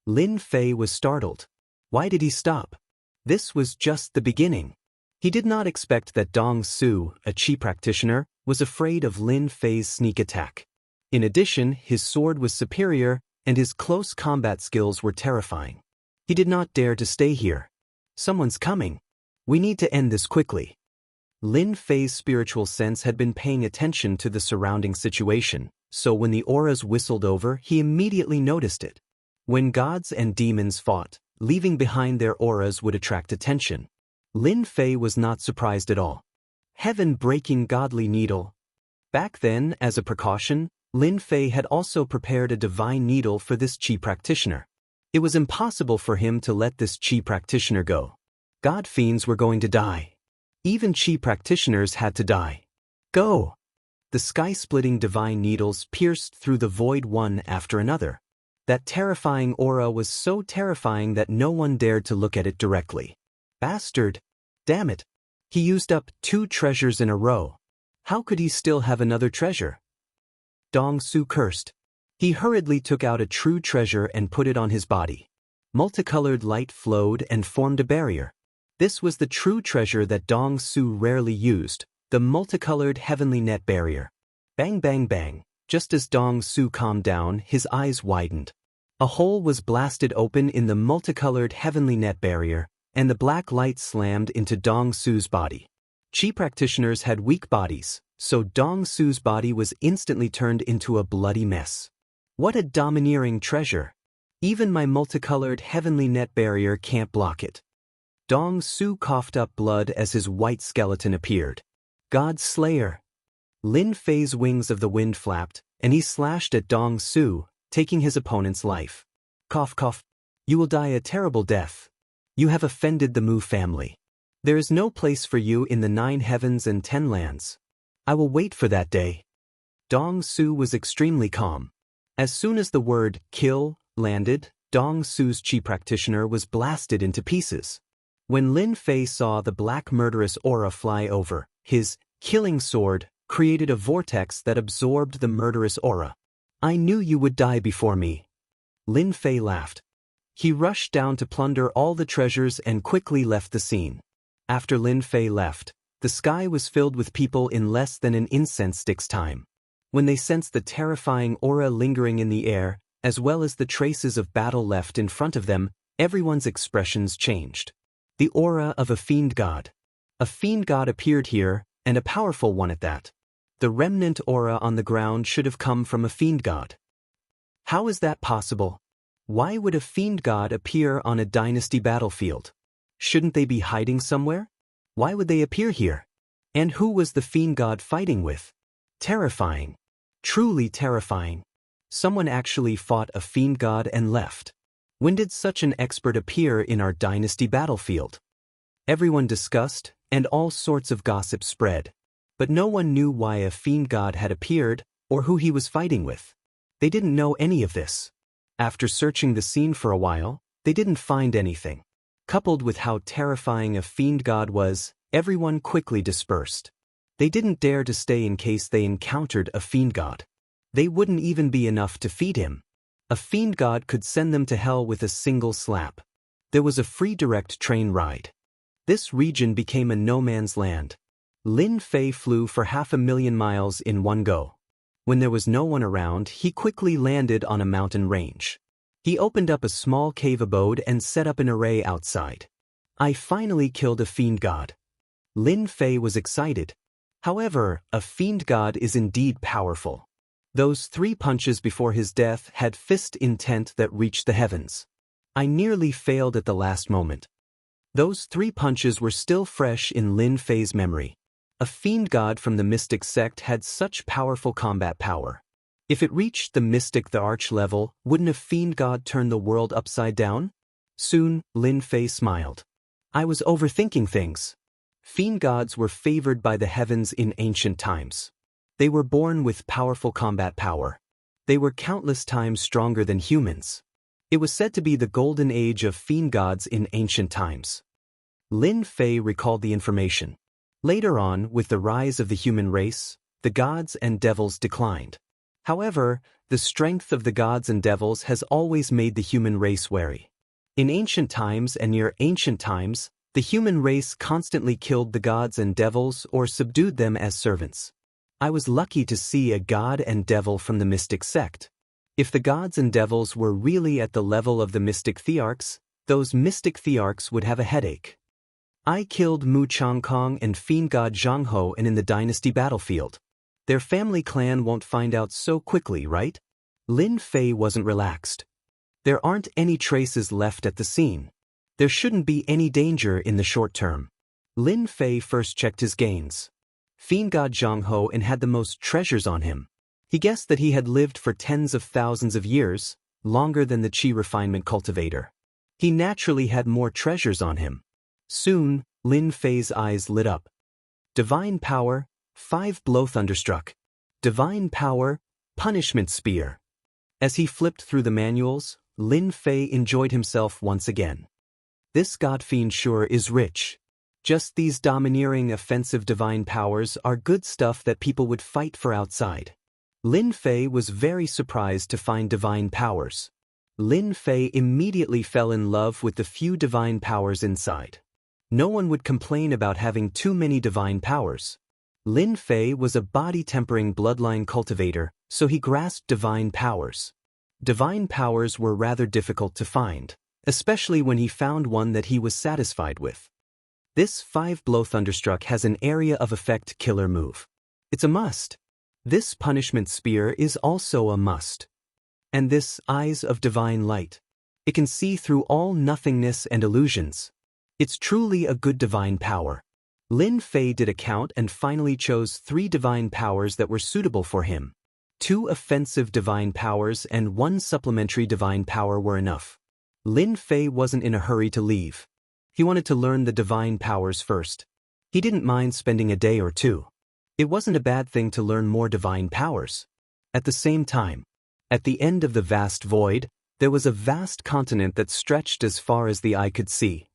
S1: Lin Fei was startled. Why did he stop? This was just the beginning. He did not expect that Dong Su, a Qi practitioner, was afraid of Lin Fei's sneak attack. In addition, his sword was superior, and his close combat skills were terrifying. He did not dare to stay here. Someone's coming. We need to end this quickly. Lin Fei's spiritual sense had been paying attention to the surrounding situation, so when the auras whistled over, he immediately noticed it. When gods and demons fought, leaving behind their auras would attract attention. Lin Fei was not surprised at all. Heaven-breaking godly needle. Back then, as a precaution, Lin Fei had also prepared a divine needle for this Qi practitioner. It was impossible for him to let this Qi practitioner go. God fiends were going to die. Even Qi practitioners had to die. Go! The sky-splitting divine needles pierced through the void one after another. That terrifying aura was so terrifying that no one dared to look at it directly. Bastard! Damn it! He used up 2 treasures in a row. How could he still have another treasure? Dong Su cursed. He hurriedly took out a true treasure and put it on his body. Multicolored light flowed and formed a barrier. This was the true treasure that Dong Su rarely used, the multicolored heavenly net barrier. Bang bang bang, just as Dong Su calmed down, his eyes widened. A hole was blasted open in the multicolored heavenly net barrier, and the black light slammed into Dong Su's body. Qi practitioners had weak bodies, so Dong Su's body was instantly turned into a bloody mess. What a domineering treasure! Even my multicolored heavenly net barrier can't block it. Dong Su coughed up blood as his white skeleton appeared. God Slayer! Lin Fei's wings of the wind flapped, and he slashed at Dong Su, taking his opponent's life. Cough cough. You will die a terrible death. You have offended the Mu family. There is no place for you in the 9 heavens and 10 lands. I will wait for that day. Dong Su was extremely calm. As soon as the word kill landed, Dong Su's chi practitioner was blasted into pieces. When Lin Fei saw the black murderous aura fly over, his killing sword created a vortex that absorbed the murderous aura. I knew you would die before me. Lin Fei laughed. He rushed down to plunder all the treasures and quickly left the scene. After Lin Fei left, the sky was filled with people in less than an incense stick's time. When they sensed the terrifying aura lingering in the air, as well as the traces of battle left in front of them, everyone's expressions changed. The aura of a fiend god. A fiend god appeared here, and a powerful one at that. The remnant aura on the ground should have come from a fiend god. How is that possible? Why would a fiend god appear on a dynasty battlefield? Shouldn't they be hiding somewhere? Why would they appear here? And who was the fiend god fighting with? Terrifying. Truly terrifying. Someone actually fought a fiend god and left. When did such an expert appear in our dynasty battlefield? Everyone discussed, and all sorts of gossip spread. But no one knew why a fiend god had appeared, or who he was fighting with. They didn't know any of this. After searching the scene for a while, they didn't find anything. Coupled with how terrifying a fiend god was, everyone quickly dispersed. They didn't dare to stay in case they encountered a fiend god. They wouldn't even be enough to feed him. A fiend god could send them to hell with a single slap. There was a free direct train ride. This region became a no-man's land. Lin Fei flew for 500,000 miles in one go. When there was no one around, he quickly landed on a mountain range. He opened up a small cave abode and set up an array outside. I finally killed a fiend god. Lin Fei was excited. However, a fiend god is indeed powerful. Those 3 punches before his death had fist intent that reached the heavens. I nearly failed at the last moment. Those 3 punches were still fresh in Lin Fei's memory. A fiend god from the mystic sect had such powerful combat power. If it reached the mystic the arch level, wouldn't a fiend god turn the world upside down? Soon, Lin Fei smiled. I was overthinking things. Fiend gods were favored by the heavens in ancient times. They were born with powerful combat power. They were countless times stronger than humans. It was said to be the golden age of fiend gods in ancient times. Lin Fei recalled the information. Later on, with the rise of the human race, the gods and devils declined. However, the strength of the gods and devils has always made the human race wary. In ancient times and near ancient times, the human race constantly killed the gods and devils or subdued them as servants. I was lucky to see a god and devil from the mystic sect. If the gods and devils were really at the level of the mystic thearchs, those mystic thearchs would have a headache. I killed Mu Changkong and fiend god Zhang Ho in the dynasty battlefield. Their family clan won't find out so quickly, right? Lin Fei wasn't relaxed. There aren't any traces left at the scene. There shouldn't be any danger in the short term. Lin Fei first checked his gains. Fiend god Zhang Ho had the most treasures on him. He guessed that he had lived for tens of thousands of years, longer than the Qi refinement cultivator. He naturally had more treasures on him. Soon, Lin Fei's eyes lit up. Divine power, 5-blow thunderstruck. Divine power, punishment spear. As he flipped through the manuals, Lin Fei enjoyed himself once again. This godfiend sure is rich. Just these domineering offensive divine powers are good stuff that people would fight for outside. Lin Fei was very surprised to find divine powers. Lin Fei immediately fell in love with the few divine powers inside. No one would complain about having too many divine powers. Lin Fei was a body-tempering bloodline cultivator, so he grasped divine powers. Divine powers were rather difficult to find, especially when he found one that he was satisfied with. This 5-blow thunderstruck has an area of effect killer move. It's a must. This punishment spear is also a must. And this eyes of divine light. It can see through all nothingness and illusions. It's truly a good divine power. Lin Fei did a count and finally chose 3 divine powers that were suitable for him. 2 offensive divine powers and 1 supplementary divine power were enough. Lin Fei wasn't in a hurry to leave. He wanted to learn the divine powers first. He didn't mind spending a day or two. It wasn't a bad thing to learn more divine powers. At the same time, at the end of the vast void, there was a vast continent that stretched as far as the eye could see.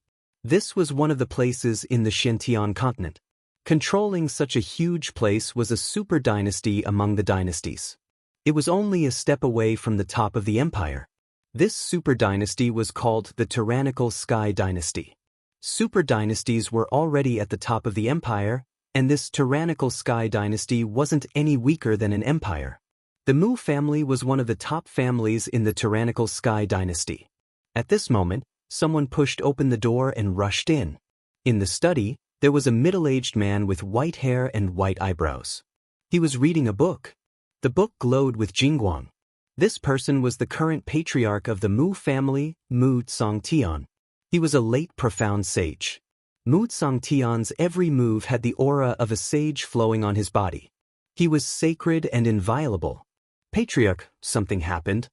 S1: This was one of the places in the Xianxia continent. Controlling such a huge place was a super dynasty among the dynasties. It was only a step away from the top of the empire. This super dynasty was called the Tyrannical Sky Dynasty. Super dynasties were already at the top of the empire, and this Tyrannical Sky Dynasty wasn't any weaker than an empire. The Mu family was one of the top families in the Tyrannical Sky Dynasty. At this moment, someone pushed open the door and rushed in. In the study, there was a middle-aged man with white hair and white eyebrows. He was reading a book. The book glowed with jingguang. This person was the current patriarch of the Mu family, Mu Tsongtian. He was a late profound sage. Mu Tsongtian's every move had the aura of a sage flowing on his body. He was sacred and inviolable. Patriarch, something happened.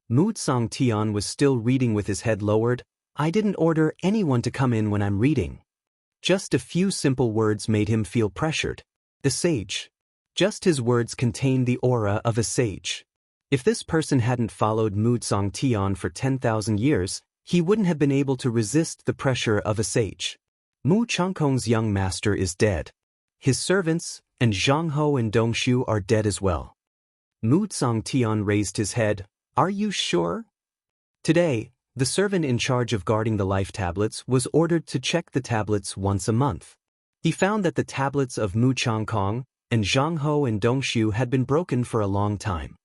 S1: Mu Tsongtian was still reading with his head lowered. I didn't order anyone to come in when I'm reading. Just a few simple words made him feel pressured. The sage. Just his words contained the aura of a sage. If this person hadn't followed Mu Tsongtian for 10,000 years, he wouldn't have been able to resist the pressure of a sage. Mu Changkong's young master is dead. His servants, and Zhang Ho and Dongshu are dead as well. Mu Tsongtian raised his head. Are you sure? Today, the servant in charge of guarding the life tablets was ordered to check the tablets once a month. He found that the tablets of Mu Changkong and Zhang Ho and Dongshu had been broken for a long time.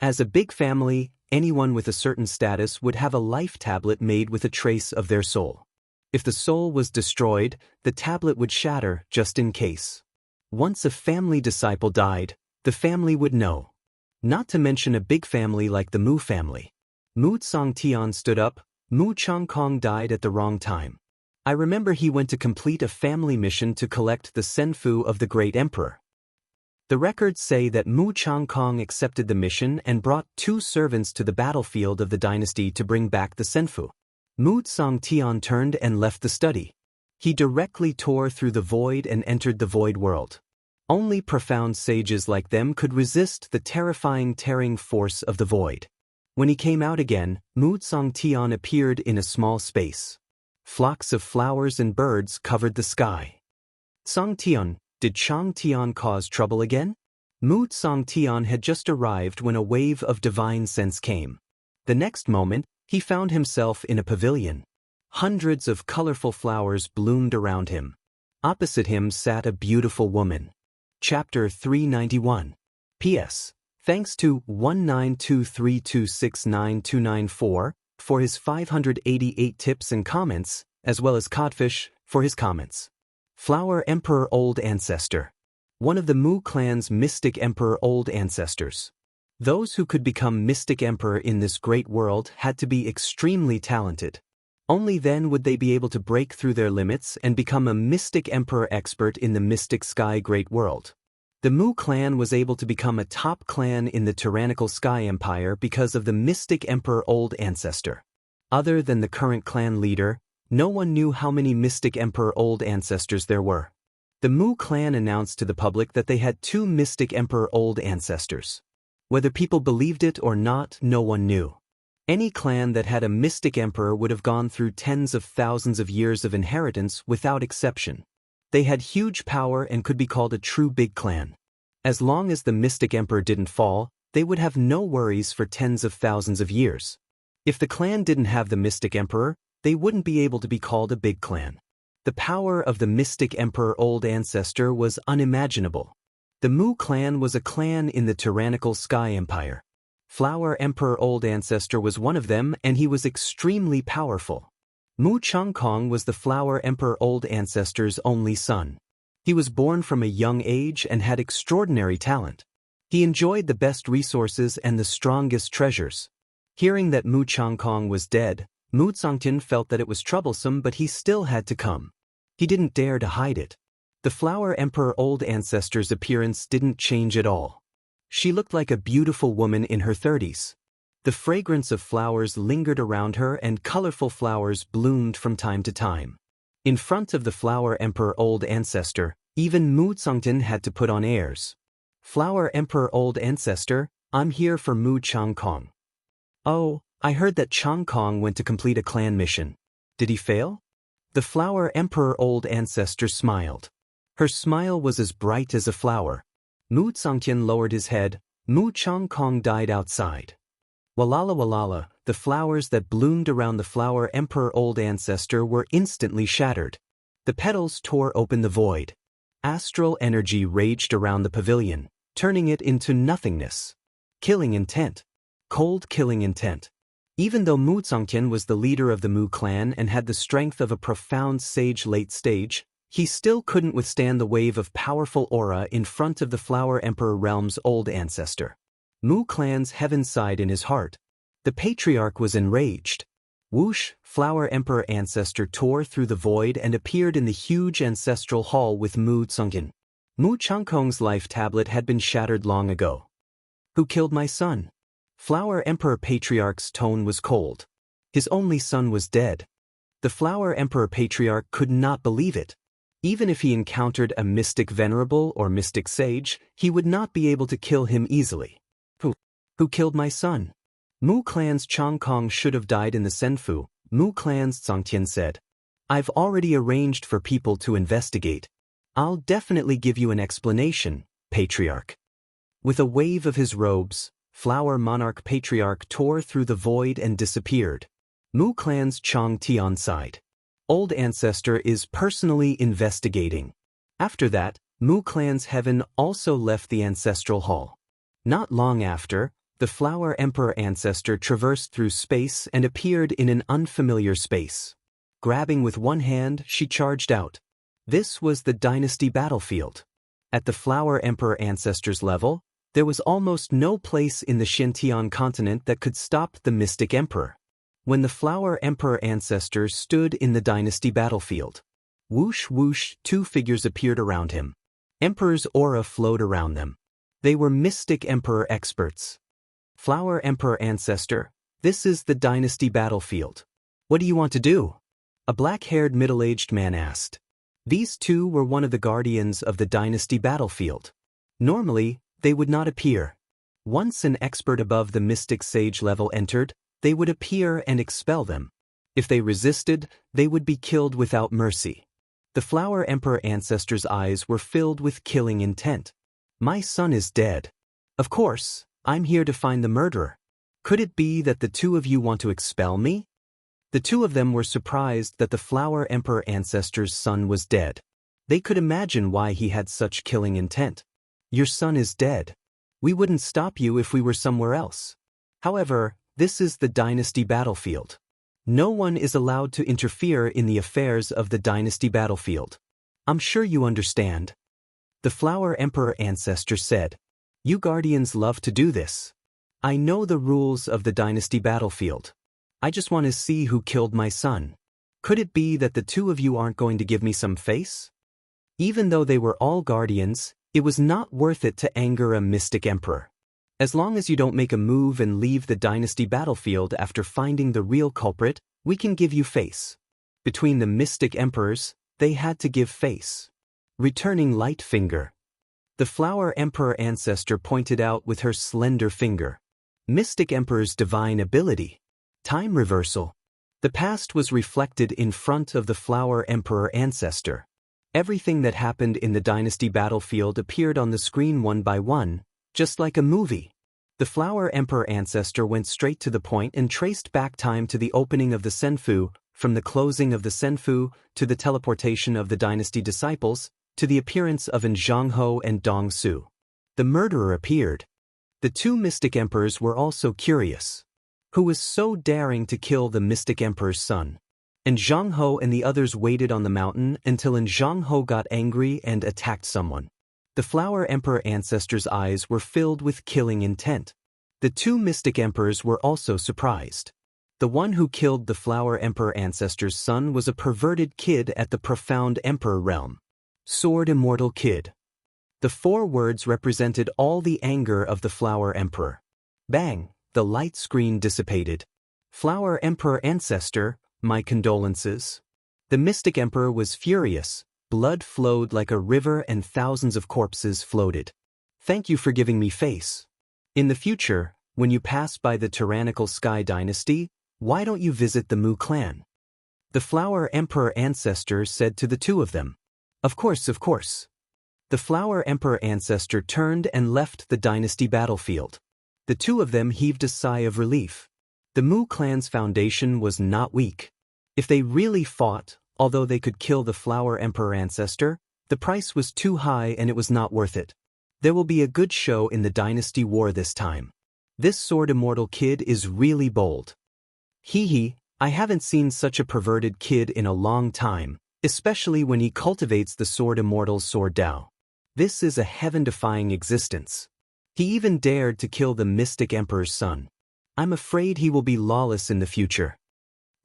S1: As a big family, anyone with a certain status would have a life tablet made with a trace of their soul. If the soul was destroyed, the tablet would shatter just in case. Once a family disciple died, the family would know. Not to mention a big family like the Mu family. Mu Tsongtian stood up. Mu Changkong died at the wrong time. I remember he went to complete a family mission to collect the senfu of the great emperor. The records say that Mu Changkong accepted the mission and brought 2 servants to the battlefield of the dynasty to bring back the senfu. Mu Tsongtian turned and left the study. He directly tore through the void and entered the void world. Only profound sages like them could resist the terrifying tearing force of the void. When he came out again, Mu Tsongtian appeared in a small space. Flocks of flowers and birds covered the sky. Tsongtian, did Changtian cause trouble again? Mu Tsongtian had just arrived when a wave of divine sense came. The next moment, he found himself in a pavilion. Hundreds of colorful flowers bloomed around him. Opposite him sat a beautiful woman. Chapter 391. P.S. Thanks to 19232699294 for his 588 tips and comments, as well as Codfish for his comments. Flower Emperor Old Ancestor. One of the Mu clan's Mystic Emperor Old Ancestors. Those who could become Mystic Emperor in this great world had to be extremely talented. Only then would they be able to break through their limits and become a Mystic Emperor expert in the Mystic Sky Great World. The Mu clan was able to become a top clan in the Tyrannical Sky Empire because of the Mystic Emperor Old Ancestor. Other than the current clan leader, no one knew how many Mystic Emperor Old Ancestors there were. The Mu clan announced to the public that they had 2 Mystic Emperor Old Ancestors. Whether people believed it or not, no one knew. Any clan that had a Mystic Emperor would have gone through tens of thousands of years of inheritance without exception. They had huge power and could be called a true big clan. As long as the Mystic Emperor didn't fall, they would have no worries for tens of thousands of years. If the clan didn't have the Mystic Emperor, they wouldn't be able to be called a big clan. The power of the Mystic Emperor Old Ancestor was unimaginable. The Mu clan was a clan in the Tyrannical Sky Empire. Flower Emperor Old Ancestor was one of them, and he was extremely powerful. Mu Changkong was the Flower Emperor Old Ancestor's only son. He was born from a young age and had extraordinary talent. He enjoyed the best resources and the strongest treasures. Hearing that Mu Changkong was dead, Mu Tsongtian felt that it was troublesome, but he still had to come. He didn't dare to hide it. The Flower Emperor Old Ancestor's appearance didn't change at all. She looked like a beautiful woman in her 30s. The fragrance of flowers lingered around her and colorful flowers bloomed from time to time. In front of the Flower Emperor Old Ancestor, even Mu Tsungtin had to put on airs. Flower Emperor Old Ancestor, I'm here for Mu Changkong. Oh, I heard that Changkong went to complete a clan mission. Did he fail? The Flower Emperor Old Ancestor smiled. Her smile was as bright as a flower. Mu Tsungtin lowered his head. Mu Changkong died outside. Walala walala, the flowers that bloomed around the Flower Emperor Old Ancestor were instantly shattered. The petals tore open the void. Astral energy raged around the pavilion, turning it into nothingness. Killing intent. Cold killing intent. Even though Mu Tsungtin was the leader of the Mu clan and had the strength of a profound sage late stage, he still couldn't withstand the wave of powerful aura in front of the Flower Emperor realm's old ancestor. Mu clan's heaven sighed in his heart. The patriarch was enraged. Whoosh, Flower Emperor ancestor tore through the void and appeared in the huge ancestral hall with Mu Tsungtin. Mu Changkong's life tablet had been shattered long ago. Who killed my son? Flower Emperor Patriarch's tone was cold. His only son was dead. The Flower Emperor Patriarch could not believe it. Even if he encountered a mystic venerable or mystic sage, he would not be able to kill him easily. Who killed my son? Mu clan's Changkong should have died in the Senfu, Mu clan's Tsungtian said. I've already arranged for people to investigate. I'll definitely give you an explanation, Patriarch. With a wave of his robes, Flower Monarch Patriarch tore through the void and disappeared. Mu clan's Chang Tian sighed. Old Ancestor is personally investigating. After that, Mu clan's heaven also left the ancestral hall. Not long after, the Flower Emperor ancestor traversed through space and appeared in an unfamiliar space. Grabbing with one hand, she charged out. This was the dynasty battlefield. At the Flower Emperor ancestor's level, there was almost no place in the Xintian continent that could stop the Mystic Emperor. When the Flower Emperor ancestor stood in the dynasty battlefield, whoosh whoosh, two figures appeared around him. Emperor's aura flowed around them. They were Mystic Emperor experts. Flower Emperor ancestor, this is the dynasty battlefield. What do you want to do? A black-haired middle-aged man asked. These two were one of the guardians of the dynasty battlefield. Normally, they would not appear. Once an expert above the mystic sage level entered, they would appear and expel them. If they resisted, they would be killed without mercy. The Flower Emperor ancestor's eyes were filled with killing intent. My son is dead. Of course, I'm here to find the murderer. Could it be that the two of you want to expel me? The two of them were surprised that the Flower Emperor ancestor's son was dead. They could imagine why he had such killing intent. Your son is dead. We wouldn't stop you if we were somewhere else. However, this is the dynasty battlefield. No one is allowed to interfere in the affairs of the dynasty battlefield. I'm sure you understand. The Flower Emperor ancestor said. You guardians love to do this. I know the rules of the dynasty battlefield. I just want to see who killed my son. Could it be that the two of you aren't going to give me some face? Even though they were all guardians, it was not worth it to anger a mystic emperor. As long as you don't make a move and leave the dynasty battlefield after finding the real culprit, we can give you face. Between the mystic emperors, they had to give face. Returning light finger. The Flower Emperor ancestor pointed out with her slender finger. Mystic Emperor's divine ability. Time reversal. The past was reflected in front of the Flower Emperor ancestor. Everything that happened in the dynasty battlefield appeared on the screen one by one, just like a movie. The Flower Emperor ancestor went straight to the point and traced back time to the opening of the Senfu, from the closing of the Senfu, to the teleportation of the dynasty disciples, to the appearance of Zhangho and Dong Su. The murderer appeared. The two mystic emperors were also curious. Who was so daring to kill the mystic emperor's son? Zhangho and the others waited on the mountain until Zhangho got angry and attacked someone. The Flower Emperor ancestor's eyes were filled with killing intent. The two mystic emperors were also surprised. The one who killed the Flower Emperor ancestor's son was a perverted kid at the Profound Emperor realm. Sword Immortal Kid. The 4 words represented all the anger of the Flower Emperor. Bang, the light screen dissipated. Flower Emperor Ancestor, my condolences. The Mystic Emperor was furious. Blood flowed like a river and thousands of corpses floated. Thank you for giving me face. In the future, when you pass by the tyrannical Sky Dynasty, why don't you visit the Mu clan? The Flower Emperor Ancestor said to the 2 of them. Of course, of course. The Flower Emperor Ancestor turned and left the dynasty battlefield. The 2 of them heaved a sigh of relief. The Mu clan's foundation was not weak. If they really fought, although they could kill the Flower Emperor Ancestor, the price was too high and it was not worth it. There will be a good show in the dynasty war this time. This Sword Immortal kid is really bold. Hee hee, I haven't seen such a perverted kid in a long time, especially when he cultivates the Sword Immortal's Sword Dao. This is a heaven-defying existence. He even dared to kill the Mystic Emperor's son. I'm afraid he will be lawless in the future.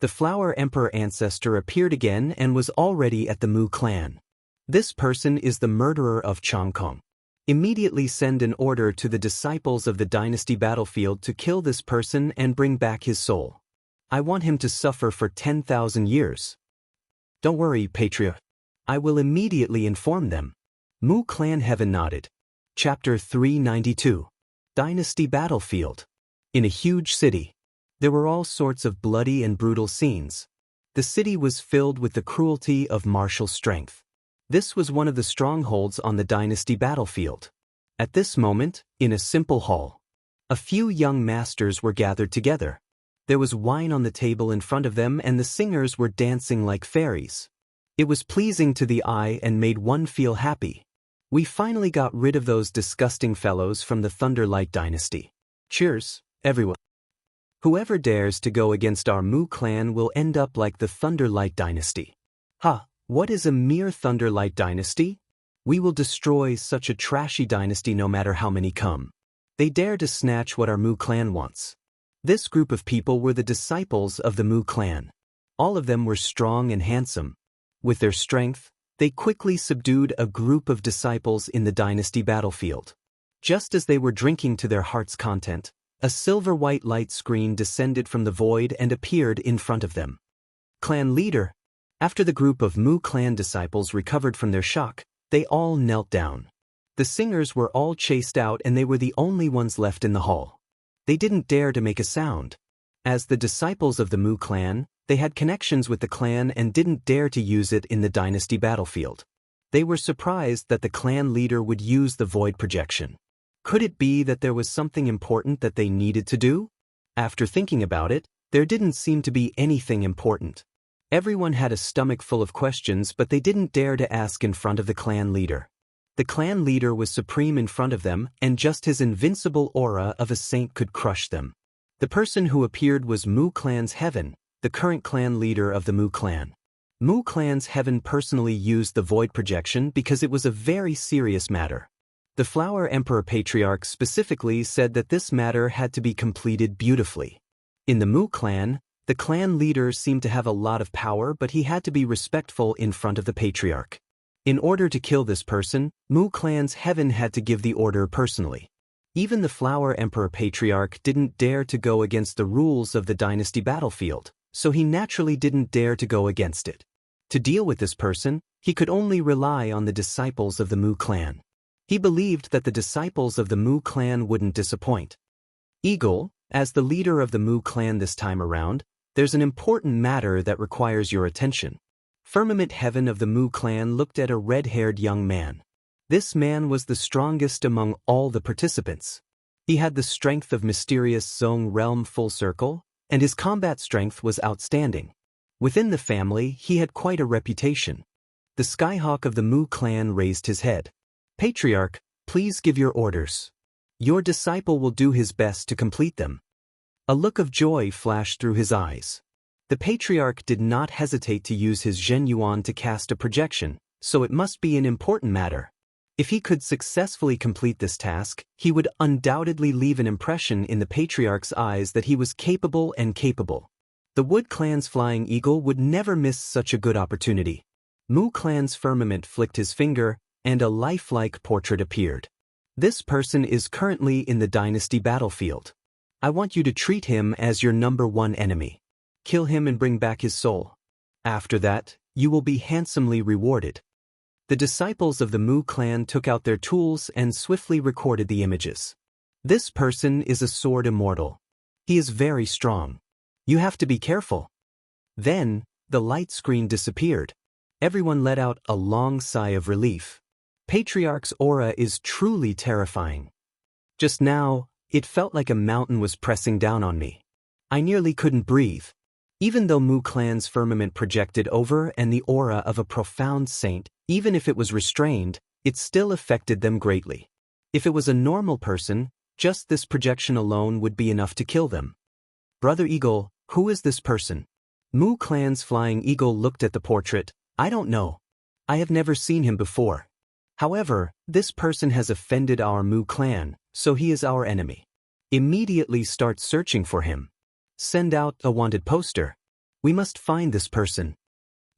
S1: The Flower Emperor Ancestor appeared again and was already at the Mu clan. This person is the murderer of Changkong. Immediately send an order to the disciples of the dynasty battlefield to kill this person and bring back his soul. I want him to suffer for 10,000 years. Don't worry, Patriarch. I will immediately inform them. Mu clan Heaven nodded. Chapter 392. Dynasty Battlefield. In a huge city. There were all sorts of bloody and brutal scenes. The city was filled with the cruelty of martial strength. This was one of the strongholds on the dynasty battlefield. At this moment, in a simple hall, a few young masters were gathered together. There was wine on the table in front of them and the singers were dancing like fairies. It was pleasing to the eye and made one feel happy. We finally got rid of those disgusting fellows from the Thunderlight dynasty. Cheers, everyone. Whoever dares to go against our Mu clan will end up like the Thunderlight dynasty. Ha! What is a mere Thunderlight dynasty? We will destroy such a trashy dynasty no matter how many come. They dare to snatch what our Mu clan wants. This group of people were the disciples of the Mu clan. All of them were strong and handsome. With their strength, they quickly subdued a group of disciples in the dynasty battlefield. Just as they were drinking to their heart's content, a silver-white light screen descended from the void and appeared in front of them. Clan leader. After the group of Mu clan disciples recovered from their shock, they all knelt down. The singers were all chased out and they were the only ones left in the hall. They didn't dare to make a sound. As the disciples of the Mu clan, they had connections with the clan and didn't dare to use it in the dynasty battlefield. They were surprised that the clan leader would use the void projection. Could it be that there was something important that they needed to do? After thinking about it, there didn't seem to be anything important. Everyone had a stomach full of questions, but they didn't dare to ask in front of the clan leader. The clan leader was supreme in front of them, and just his invincible aura of a saint could crush them. The person who appeared was Mu clan's Heaven, the current clan leader of the Mu clan. Mu clan's Heaven personally used the void projection because it was a very serious matter. The Flower Emperor Patriarch specifically said that this matter had to be completed beautifully. In the Mu clan, the clan leader seemed to have a lot of power, but he had to be respectful in front of the Patriarch. In order to kill this person, Mu clan's Heaven had to give the order personally. Even the Flower Emperor Patriarch didn't dare to go against the rules of the dynasty battlefield, so he naturally didn't dare to go against it. To deal with this person, he could only rely on the disciples of the Mu clan. He believed that the disciples of the Mu clan wouldn't disappoint. Eagle, as the leader of the Mu clan this time around, there's an important matter that requires your attention. Firmament Heaven of the Mu clan looked at a red-haired young man. This man was the strongest among all the participants. He had the strength of mysterious Zong realm full circle, and his combat strength was outstanding. Within the family, he had quite a reputation. The Skyhawk of the Mu clan raised his head. Patriarch, please give your orders. Your disciple will do his best to complete them. A look of joy flashed through his eyes. The Patriarch did not hesitate to use his Zhen Yuan to cast a projection, so it must be an important matter. If he could successfully complete this task, he would undoubtedly leave an impression in the Patriarch's eyes that he was capable and capable. The Wood clan's Flying Eagle would never miss such a good opportunity. Mu clan's Firmament flicked his finger, and a lifelike portrait appeared. This person is currently in the dynasty battlefield. I want you to treat him as your #1 enemy. Kill him and bring back his soul. After that, you will be handsomely rewarded. The disciples of the Mu clan took out their tools and swiftly recorded the images. This person is a sword immortal. He is very strong. You have to be careful. Then, the light screen disappeared. Everyone let out a long sigh of relief. Patriarch's aura is truly terrifying. Just now, it felt like a mountain was pressing down on me. I nearly couldn't breathe. Even though Mu clan's firmament projected over and the aura of a profound saint, even if it was restrained, it still affected them greatly. If it was a normal person, just this projection alone would be enough to kill them. Brother Eagle, who is this person? Mu clan's flying eagle looked at the portrait. I don't know. I have never seen him before. However, this person has offended our Mu clan, so he is our enemy. Immediately start searching for him. Send out a wanted poster. We must find this person.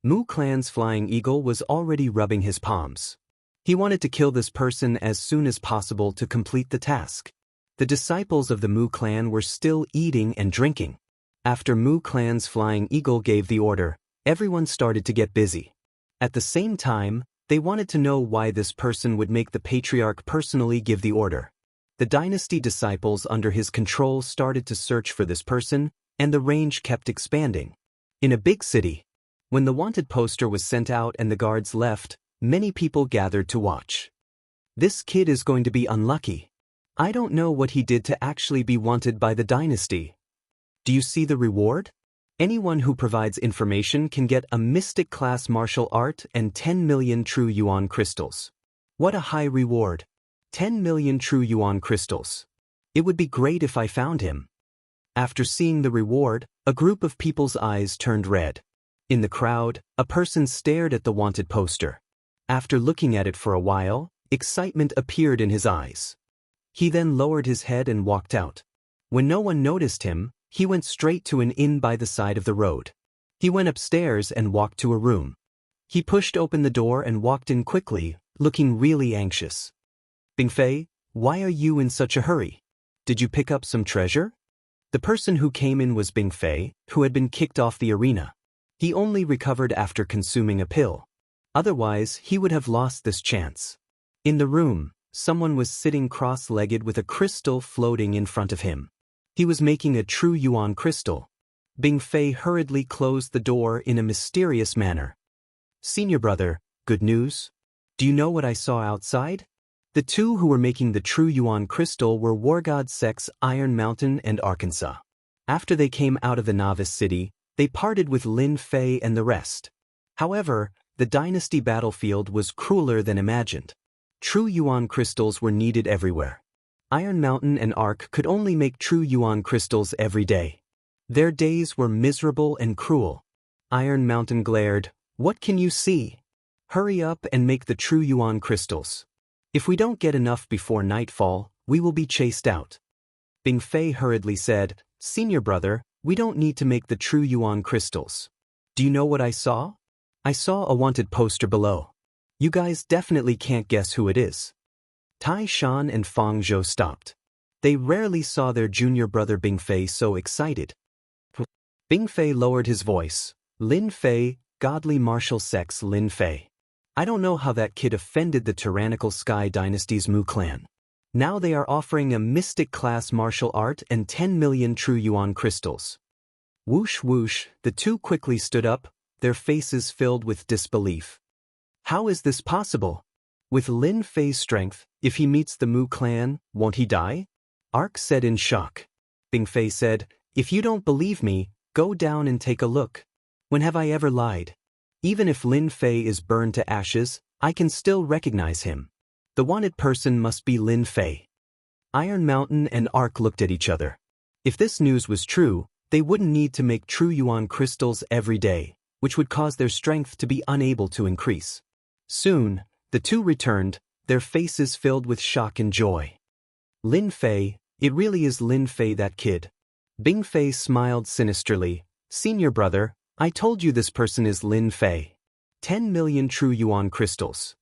S1: Mu clan's flying eagle was already rubbing his palms. He wanted to kill this person as soon as possible to complete the task. The disciples of the Mu clan were still eating and drinking. After Mu clan's flying eagle gave the order, everyone started to get busy. At the same time, they wanted to know why this person would make the patriarch personally give the order. The dynasty disciples under his control started to search for this person, and the range kept expanding. In a big city, when the wanted poster was sent out and the guards left, many people gathered to watch. This kid is going to be unlucky. I don't know what he did to actually be wanted by the dynasty. Do you see the reward? Anyone who provides information can get a mystic class martial art and 10 million true yuan crystals. What a high reward. 10 million true yuan crystals. It would be great if I found him. After seeing the reward, a group of people's eyes turned red. In the crowd, a person stared at the wanted poster. After looking at it for a while, excitement appeared in his eyes. He then lowered his head and walked out. When no one noticed him, he went straight to an inn by the side of the road. He went upstairs and walked to a room. He pushed open the door and walked in quickly, looking really anxious. Bingfei, why are you in such a hurry? Did you pick up some treasure? The person who came in was Bingfei, who had been kicked off the arena. He only recovered after consuming a pill. Otherwise, he would have lost this chance. In the room, someone was sitting cross-legged with a crystal floating in front of him. He was making a true yuan crystal. Bingfei hurriedly closed the door in a mysterious manner. Senior brother, good news? Do you know what I saw outside? The two who were making the true yuan crystal were war god sects Iron Mountain and Arkansas. After they came out of the novice city, they parted with Lin Fei and the rest. However, the dynasty battlefield was crueler than imagined. True yuan crystals were needed everywhere. Iron Mountain and Ark could only make true yuan crystals every day. Their days were miserable and cruel. Iron Mountain glared, "What can you see? Hurry up and make the true yuan crystals. If we don't get enough before nightfall, we will be chased out." Bingfei hurriedly said, "Senior brother, we don't need to make the true yuan crystals. Do you know what I saw? I saw a wanted poster below. You guys definitely can't guess who it is." Tai Shan and Fang Zhou stopped. They rarely saw their junior brother Bingfei so excited. Bingfei lowered his voice. "Lin Fei, godly martial sects Lin Fei. I don't know how that kid offended the tyrannical Sky Dynasty's Mu clan. Now they are offering a mystic class martial art and 10 million true yuan crystals." Whoosh whoosh, the two quickly stood up, their faces filled with disbelief. How is this possible? With Lin Fei's strength, if he meets the Mu clan, won't he die? Ark said in shock. Bingfei said, "If you don't believe me, go down and take a look. When have I ever lied? Even if Lin Fei is burned to ashes, I can still recognize him. The wanted person must be Lin Fei." Iron Mountain and Ark looked at each other. If this news was true, they wouldn't need to make true yuan crystals every day, which would cause their strength to be unable to increase. Soon, the two returned, their faces filled with shock and joy. "Lin Fei, it really is Lin Fei, that kid." Bingfei smiled sinisterly. "Senior brother, I told you this person is Lin Fei. 10 million true yuan crystals.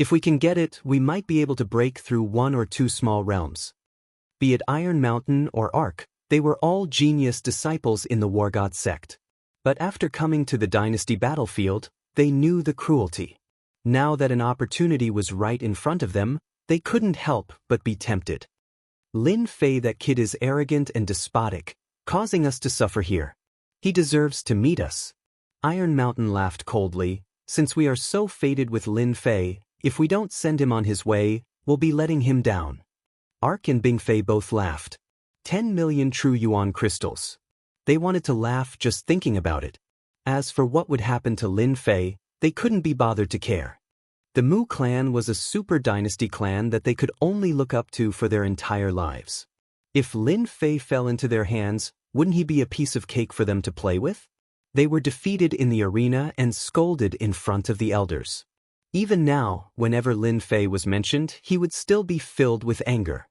S1: If we can get it, we might be able to break through one or two small realms. Be it Iron Mountain or Ark, they were all genius disciples in the War God sect. But after coming to the dynasty battlefield, they knew the cruelty. Now that an opportunity was right in front of them, they couldn't help but be tempted. Lin Fei, that kid is arrogant and despotic, causing us to suffer here. He deserves to meet us. Iron Mountain laughed coldly. Since we are so fated with Lin Fei, if we don't send him on his way, we'll be letting him down. Ark and Bing Fei both laughed. 10 million true yuan crystals. They wanted to laugh just thinking about it. As for what would happen to Lin Fei, they couldn't be bothered to care. The Mu clan was a super dynasty clan that they could only look up to for their entire lives. If Lin Fei fell into their hands, wouldn't he be a piece of cake for them to play with? They were defeated in the arena and scolded in front of the elders. Even now, whenever Lin Fei was mentioned, he would still be filled with anger.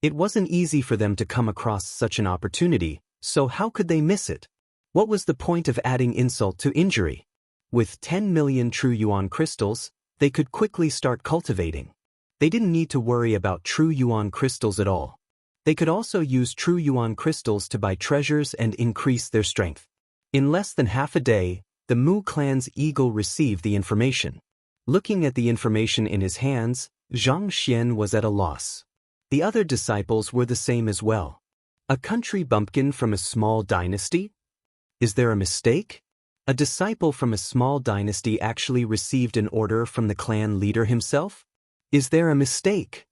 S1: It wasn't easy for them to come across such an opportunity, so how could they miss it? What was the point of adding insult to injury? With 10 million true yuan crystals, they could quickly start cultivating. They didn't need to worry about true yuan crystals at all. They could also use true yuan crystals to buy treasures and increase their strength. In less than half a day, the Mu clan's eagle received the information. Looking at the information in his hands, Xianxia was at a loss. The other disciples were the same as well. A country bumpkin from a small dynasty? Is there a mistake? A disciple from a small dynasty actually received an order from the clan leader himself? Is there a mistake?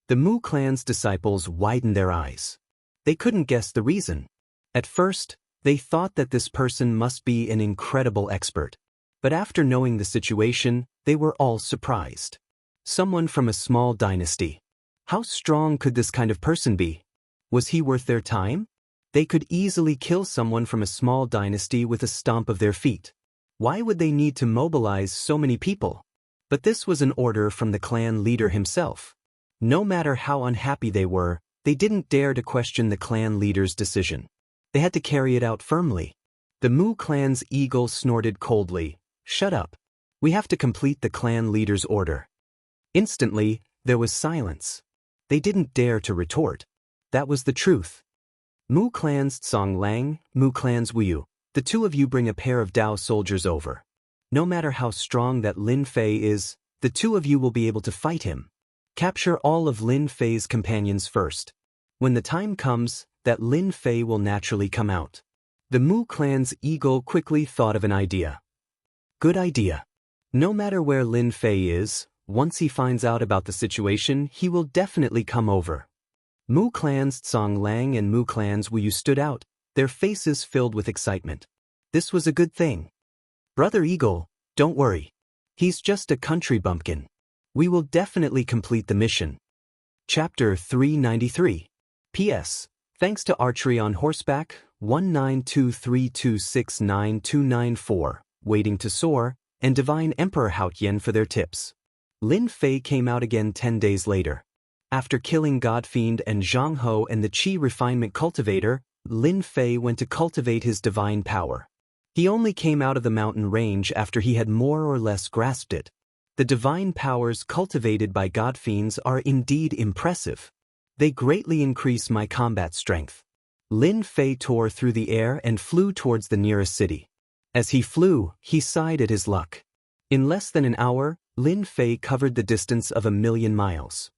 S1: The Mu clan's disciples widened their eyes. They couldn't guess the reason. At first, they thought that this person must be an incredible expert. But after knowing the situation, they were all surprised. Someone from a small dynasty. How strong could this kind of person be? Was he worth their time? They could easily kill someone from a small dynasty with a stomp of their feet. Why would they need to mobilize so many people? But this was an order from the clan leader himself. No matter how unhappy they were, they didn't dare to question the clan leader's decision. They had to carry it out firmly. The Mu clan's eagle snorted coldly. "Shut up. We have to complete the clan leader's order." Instantly, there was silence. They didn't dare to retort. That was the truth. Mu clan's Song Lang, Mu clan's Wuyu, the two of you bring a pair of Dao soldiers over. No matter how strong that Lin Fei is, the two of you will be able to fight him. Capture all of Lin Fei's companions first. When the time comes, that Lin Fei will naturally come out. The Mu clan's eagle quickly thought of an idea. Good idea. No matter where Lin Fei is, once he finds out about the situation, he will definitely come over. Mu clan's Song Lang and Mu clan's Wuyu stood out, their faces filled with excitement. This was a good thing. Brother Eagle, don't worry. He's just a country bumpkin. We will definitely complete the mission. Chapter 393. P.S. Thanks to Archery on Horseback, 1923269294, Waiting to Soar, and Divine Emperor Haotian for their tips. Lin Fei came out again 10 days later. After killing Godfiend and Zhang Ho and the Qi Refinement Cultivator, Lin Fei went to cultivate his divine power. He only came out of the mountain range after he had more or less grasped it. The divine powers cultivated by Godfiends are indeed impressive. They greatly increase my combat strength. Lin Fei tore through the air and flew towards the nearest city. As he flew, he sighed at his luck. In less than an hour, Lin Fei covered the distance of 1,000,000 miles.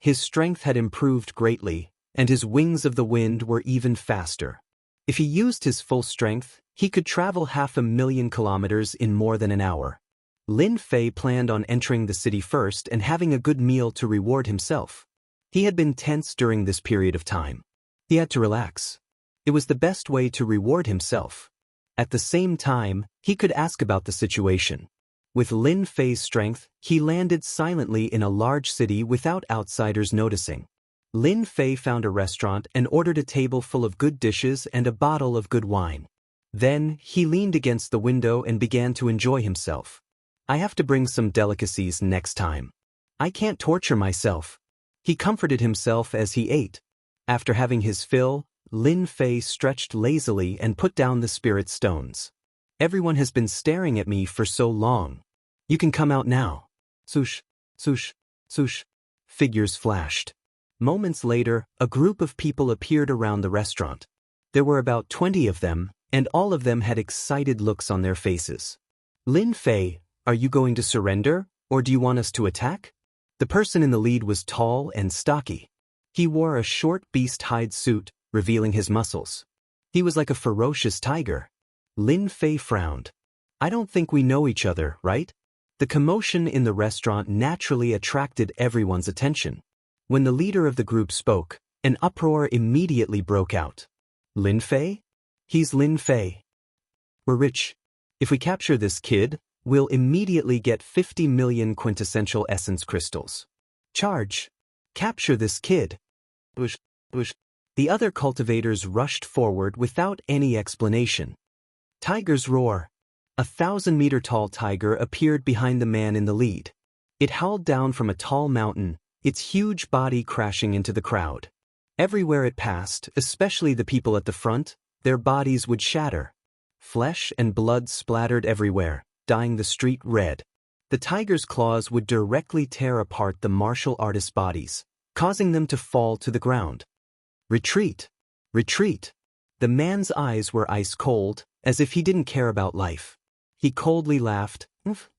S1: His strength had improved greatly, and his wings of the wind were even faster. If he used his full strength, he could travel 500,000 kilometers in more than an hour. Lin Fei planned on entering the city first and having a good meal to reward himself. He had been tense during this period of time. He had to relax. It was the best way to reward himself. At the same time, he could ask about the situation. With Lin Fei's strength, he landed silently in a large city without outsiders noticing. Lin Fei found a restaurant and ordered a table full of good dishes and a bottle of good wine. Then, he leaned against the window and began to enjoy himself. I have to bring some delicacies next time. I can't torture myself. He comforted himself as he ate. After having his fill, Lin Fei stretched lazily and put down the spirit stones. Everyone has been staring at me for so long. You can come out now. Swoosh. Swoosh, swoosh. Figures flashed. Moments later, a group of people appeared around the restaurant. There were about 20 of them, and all of them had excited looks on their faces. Lin Fei, are you going to surrender, or do you want us to attack? The person in the lead was tall and stocky. He wore a short beast-hide suit, revealing his muscles. He was like a ferocious tiger. Lin Fei frowned. I don't think we know each other, right? The commotion in the restaurant naturally attracted everyone's attention. When the leader of the group spoke, an uproar immediately broke out. Lin Fei? He's Lin Fei. We're rich. If we capture this kid, we'll immediately get 50 million quintessential essence crystals. Charge. Capture this kid. Bush, bush. The other cultivators rushed forward without any explanation. Tiger's roar. A 1,000-meter-tall tiger appeared behind the man in the lead. It howled down from a tall mountain, its huge body crashing into the crowd. Everywhere it passed, especially the people at the front, their bodies would shatter. Flesh and blood splattered everywhere, dyeing the street red. The tiger's claws would directly tear apart the martial artists' bodies, causing them to fall to the ground. Retreat! Retreat! The man's eyes were ice cold, as if he didn't care about life. He coldly laughed.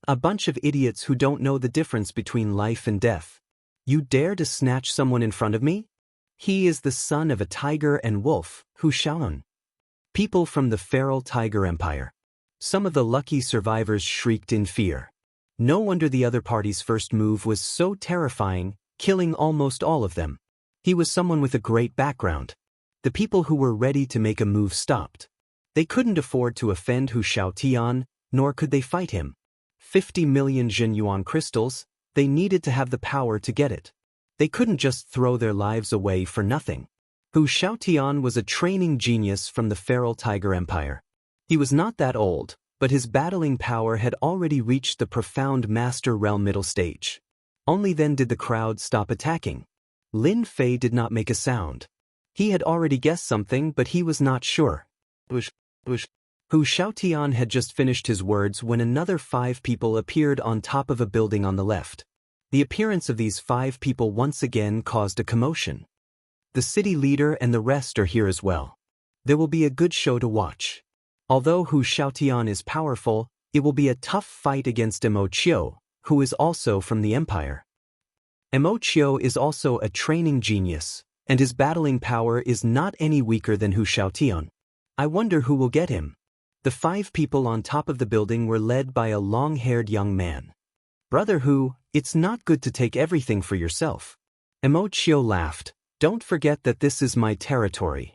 S1: A bunch of idiots who don't know the difference between life and death. You dare to snatch someone in front of me? He is the son of a tiger and wolf, Wuxia. People from the feral tiger empire. Some of the lucky survivors shrieked in fear. No wonder the other party's first move was so terrifying, killing almost all of them. He was someone with a great background. The people who were ready to make a move stopped. They couldn't afford to offend Xianxia, nor could they fight him. 50 million Yuan crystals, they needed to have the power to get it. They couldn't just throw their lives away for nothing. Xianxia was a training genius from the feral tiger empire. He was not that old, but his battling power had already reached the profound master realm middle stage. Only then did the crowd stop attacking. Lin Fei did not make a sound. He had already guessed something, but he was not sure. Bush, bush. Xianxia had just finished his words when another 5 people appeared on top of a building on the left. The appearance of these 5 people once again caused a commotion. The city leader and the rest are here as well. There will be a good show to watch. Although Xianxia is powerful, it will be a tough fight against Immortal, who is also from the empire. Immortal is also a training genius, and his battling power is not any weaker than Xianxia. I wonder who will get him. The 5 people on top of the building were led by a long-haired young man. Brother Hu, it's not good to take everything for yourself. Immortal laughed. Don't forget that this is my territory.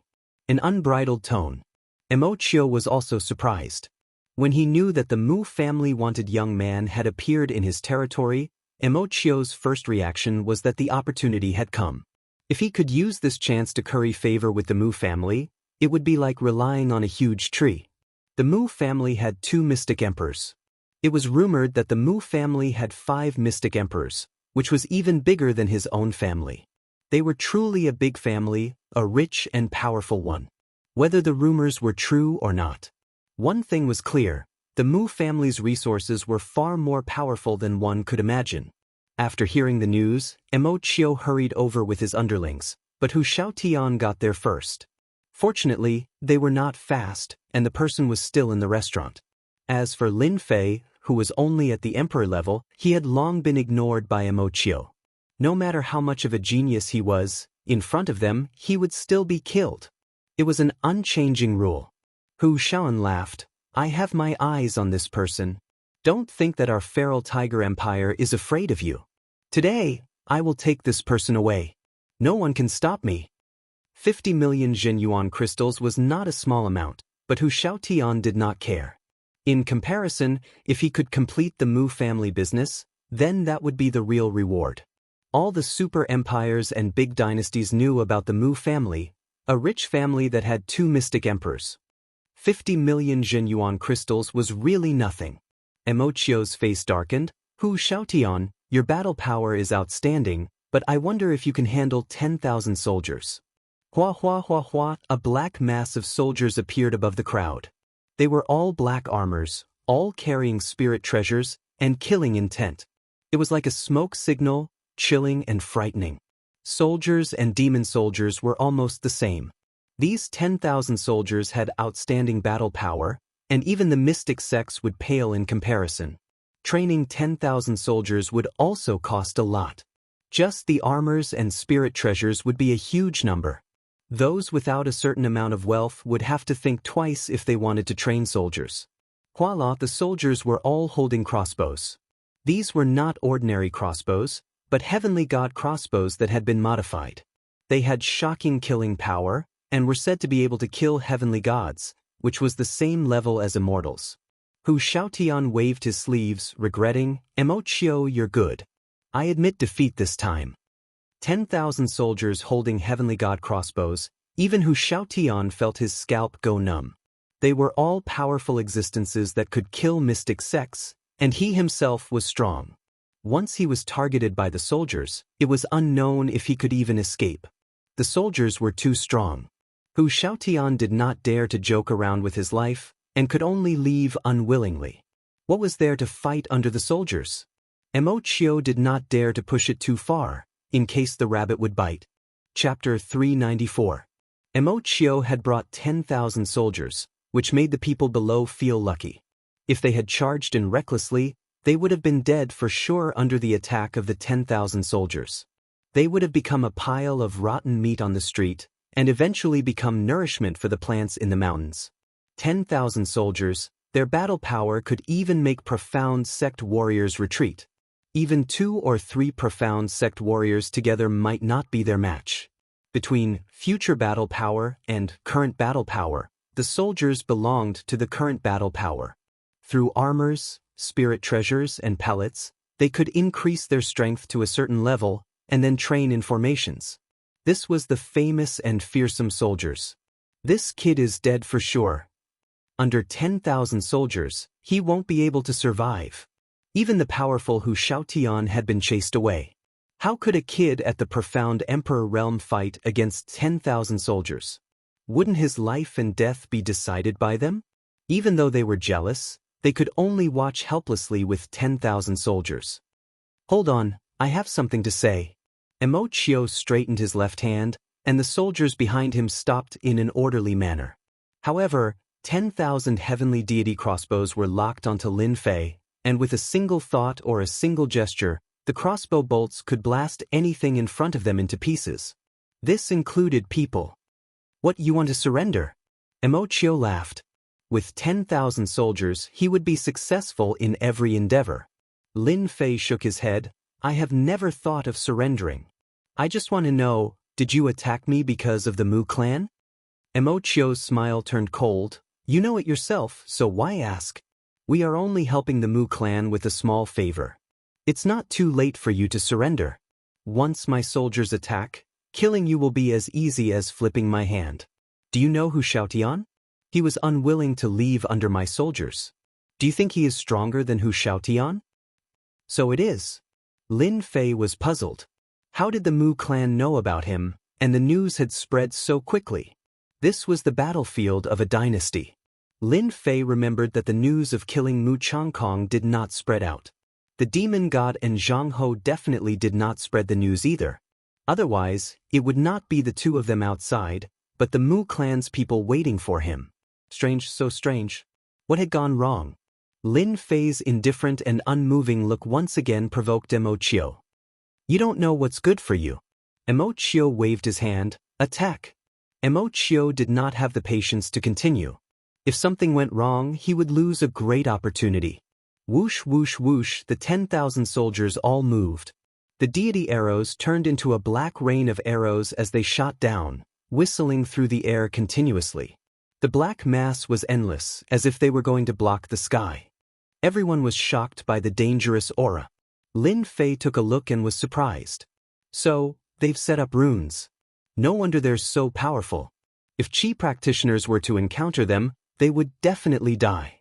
S1: An unbridled tone. Immortal was also surprised. When he knew that the Mu family wanted young man had appeared in his territory, Immortal's first reaction was that the opportunity had come. If he could use this chance to curry favor with the Mu family, it would be like relying on a huge tree. The Mu family had 2 mystic emperors. It was rumored that the Mu family had 5 mystic emperors, which was even bigger than his own family. They were truly a big family, a rich and powerful one. Whether the rumors were true or not. One thing was clear, the Mu family's resources were far more powerful than one could imagine. After hearing the news, Immortal hurried over with his underlings, but Xianxia got there first. Fortunately, they were not fast, and the person was still in the restaurant. As for Lin Fei, who was only at the emperor level, he had long been ignored by Immortal. No matter how much of a genius he was, in front of them, he would still be killed. It was an unchanging rule. Wuxia laughed. I have my eyes on this person. Don't think that our feral tiger empire is afraid of you. Today, I will take this person away. No one can stop me. 50 million Yuan crystals was not a small amount, but Xianxia did not care. In comparison, if he could complete the Mu family business, then that would be the real reward. All the super empires and big dynasties knew about the Mu family, a rich family that had 2 mystic emperors. 50 million Yuan crystals was really nothing. Immortal's face darkened. Xianxia, your battle power is outstanding, but I wonder if you can handle 10,000 soldiers. Hua hua hua hua, a black mass of soldiers appeared above the crowd. They were all black armors, all carrying spirit treasures, and killing intent. It was like a smoke signal, chilling and frightening. Soldiers and demon soldiers were almost the same. These 10,000 soldiers had outstanding battle power, and even the mystic sects would pale in comparison. Training 10,000 soldiers would also cost a lot. Just the armors and spirit treasures would be a huge number. Those without a certain amount of wealth would have to think twice if they wanted to train soldiers. Voila, the soldiers were all holding crossbows. These were not ordinary crossbows, but heavenly god crossbows that had been modified. They had shocking killing power, and were said to be able to kill heavenly gods, which was the same level as immortals. Hu Xiaotian waved his sleeves, regretting, "Emochio, you're good. I admit defeat this time." 10,000 soldiers holding heavenly god crossbows, even Hu Xiaotian felt his scalp go numb. They were all powerful existences that could kill mystic sects, and he himself was strong. Once he was targeted by the soldiers, it was unknown if he could even escape. The soldiers were too strong. Hu Xiaotian did not dare to joke around with his life, and could only leave unwillingly. What was there to fight under the soldiers? Emochio did not dare to push it too far, in case the rabbit would bite. Chapter 394. Emochio had brought 10,000 soldiers, which made the people below feel lucky. If they had charged in recklessly, they would have been dead for sure under the attack of the 10,000 soldiers. They would have become a pile of rotten meat on the street, and eventually become nourishment for the plants in the mountains. 10,000 soldiers, their battle power could even make profound sect warriors retreat. Even 2 or 3 profound sect warriors together might not be their match. Between future battle power and current battle power, the soldiers belonged to the current battle power. Through armors, spirit treasures, and pellets, they could increase their strength to a certain level, and then train in formations. This was the famous and fearsome soldiers. This kid is dead for sure. Under 10,000 soldiers, he won't be able to survive. Even the powerful Hu Xiaotian had been chased away. How could a kid at the profound Emperor realm fight against 10,000 soldiers? Wouldn't his life and death be decided by them? Even though they were jealous, they could only watch helplessly with 10,000 soldiers. Hold on, I have something to say. Emochio straightened his left hand, and the soldiers behind him stopped in an orderly manner. However, 10,000 heavenly deity crossbows were locked onto Lin Fei, and with a single thought or a single gesture, the crossbow bolts could blast anything in front of them into pieces. This included people. What, you want to surrender? Emochio laughed. With 10,000 soldiers, he would be successful in every endeavor. Lin Fei shook his head. I have never thought of surrendering. I just want to know, did you attack me because of the Mu clan? Emochio's smile turned cold. You know it yourself, so why ask? We are only helping the Mu clan with a small favor. It's not too late for you to surrender. Once my soldiers attack, killing you will be as easy as flipping my hand. Do you know Hu Xiaotian? He was unwilling to leave under my soldiers. Do you think he is stronger than Hu Xiaotian? So it is. Lin Fei was puzzled. How did the Mu clan know about him, and the news had spread so quickly? This was the battlefield of a dynasty. Lin Fei remembered that the news of killing Mu Changkong did not spread out. The demon god and Zhang Ho definitely did not spread the news either. Otherwise, it would not be the two of them outside, but the Mu clan's people waiting for him. Strange, so strange. What had gone wrong? Lin Fei's indifferent and unmoving look once again provoked Emochio. You don't know what's good for you. Emochio waved his hand. Attack. Emochio did not have the patience to continue. If something went wrong, he would lose a great opportunity. Whoosh, whoosh, whoosh, the 10,000 soldiers all moved. The deity arrows turned into a black rain of arrows as they shot down, whistling through the air continuously. The black mass was endless, as if they were going to block the sky. Everyone was shocked by the dangerous aura. Lin Fei took a look and was surprised. So, they've set up runes. No wonder they're so powerful. If Qi practitioners were to encounter them, they would definitely die.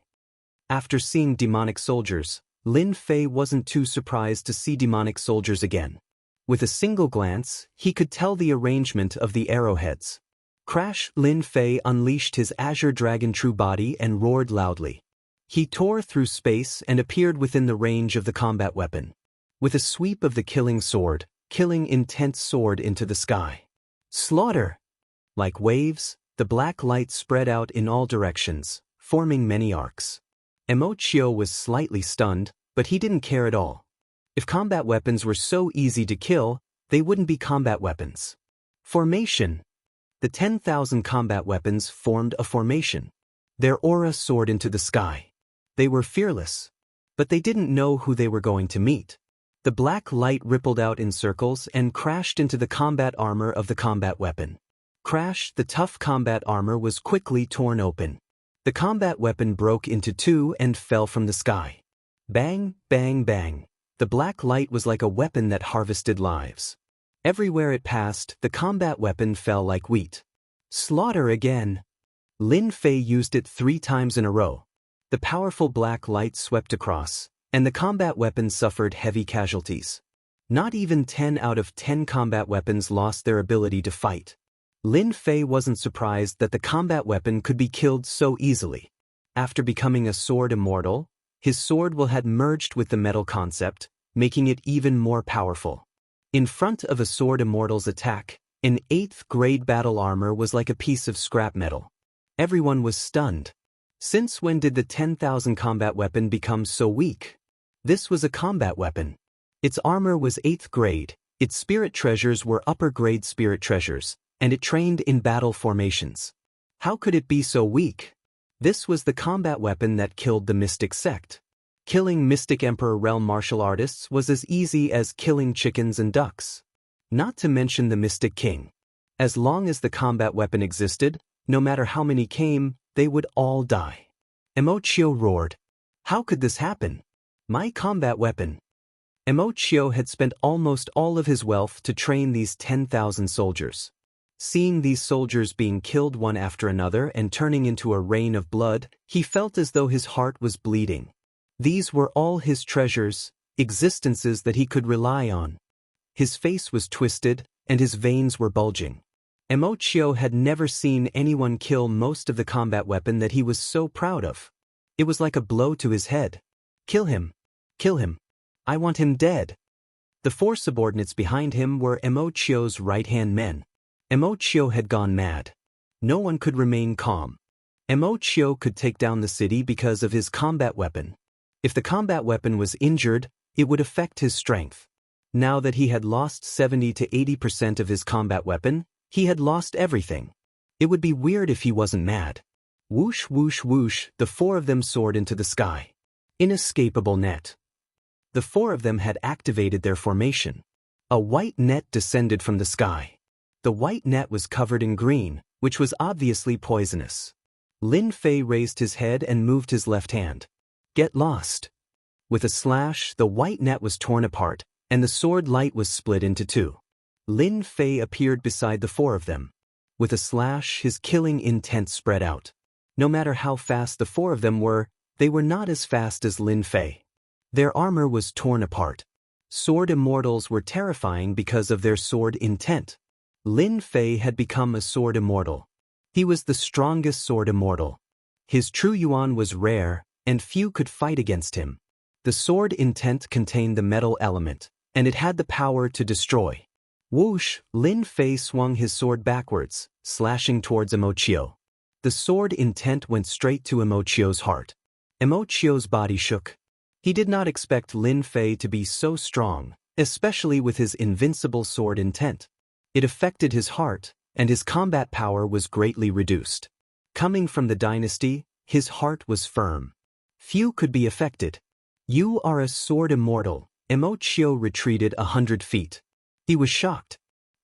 S1: After seeing demonic soldiers, Lin Fei wasn't too surprised to see demonic soldiers again. With a single glance, he could tell the arrangement of the arrowheads. Crash! Lin Fei unleashed his azure dragon true body and roared loudly. He tore through space and appeared within the range of the combat weapon. With a sweep of the killing sword, killing intent soared into the sky. Slaughter! Like waves, the black light spread out in all directions, forming many arcs. Immortal was slightly stunned, but he didn't care at all. If combat weapons were so easy to kill, they wouldn't be combat weapons. Formation. The 10,000 combat weapons formed a formation. Their aura soared into the sky. They were fearless. But they didn't know who they were going to meet. The black light rippled out in circles and crashed into the combat armor of the combat weapon. Crash! The tough combat armor was quickly torn open. The combat weapon broke into two and fell from the sky. Bang, bang, bang. The black light was like a weapon that harvested lives. Everywhere it passed, the combat weapon fell like wheat. Slaughter again. Lin Fei used it 3 times in a row. The powerful black light swept across, and the combat weapon suffered heavy casualties. Not even 10 out of 10 combat weapons lost their ability to fight. Lin Fei wasn't surprised that the combat weapon could be killed so easily. After becoming a sword immortal, his sword will had merged with the metal concept, making it even more powerful. In front of a sword immortal's attack, an 8th grade battle armor was like a piece of scrap metal. Everyone was stunned. Since when did the 10,000 combat weapon become so weak? This was a combat weapon. Its armor was 8th grade, its spirit treasures were upper grade spirit treasures, and it trained in battle formations. How could it be so weak? This was the combat weapon that killed the Mystic sect. Killing Mystic Emperor realm martial artists was as easy as killing chickens and ducks. Not to mention the Mystic King. As long as the combat weapon existed, no matter how many came, they would all die. Immortal roared. How could this happen? My combat weapon. Immortal had spent almost all of his wealth to train these 10,000 soldiers. Seeing these soldiers being killed one after another and turning into a rain of blood, he felt as though his heart was bleeding. These were all his treasures, existences that he could rely on. His face was twisted, and his veins were bulging. Immortal had never seen anyone kill most of the combat weapon that he was so proud of. It was like a blow to his head. Kill him. Kill him. I want him dead. The 4 subordinates behind him were Immortal's right-hand men. Immortal had gone mad. No one could remain calm. Immortal could take down the city because of his combat weapon. If the combat weapon was injured, it would affect his strength. Now that he had lost 70 to 80% of his combat weapon, he had lost everything. It would be weird if he wasn't mad. Whoosh, whoosh, whoosh, the 4 of them soared into the sky. Inescapable net. The 4 of them had activated their formation. A white net descended from the sky. The white net was covered in green, which was obviously poisonous. Lin Fei raised his head and moved his left hand. Get lost. With a slash, the white net was torn apart, and the sword light was split into 2. Lin Fei appeared beside the 4 of them. With a slash, his killing intent spread out. No matter how fast the 4 of them were, they were not as fast as Lin Fei. Their armor was torn apart. Sword immortals were terrifying because of their sword intent. Lin Fei had become a sword immortal. He was the strongest sword immortal. His true yuan was rare, and few could fight against him. The sword intent contained the metal element, and it had the power to destroy. Whoosh, Lin Fei swung his sword backwards, slashing towards Immortal. The sword intent went straight to Immortal's heart. Immortal's body shook. He did not expect Lin Fei to be so strong, especially with his invincible sword intent. It affected his heart, and his combat power was greatly reduced. Coming from the dynasty, his heart was firm. Few could be affected. You are a sword immortal. Immortal retreated 100 feet. He was shocked.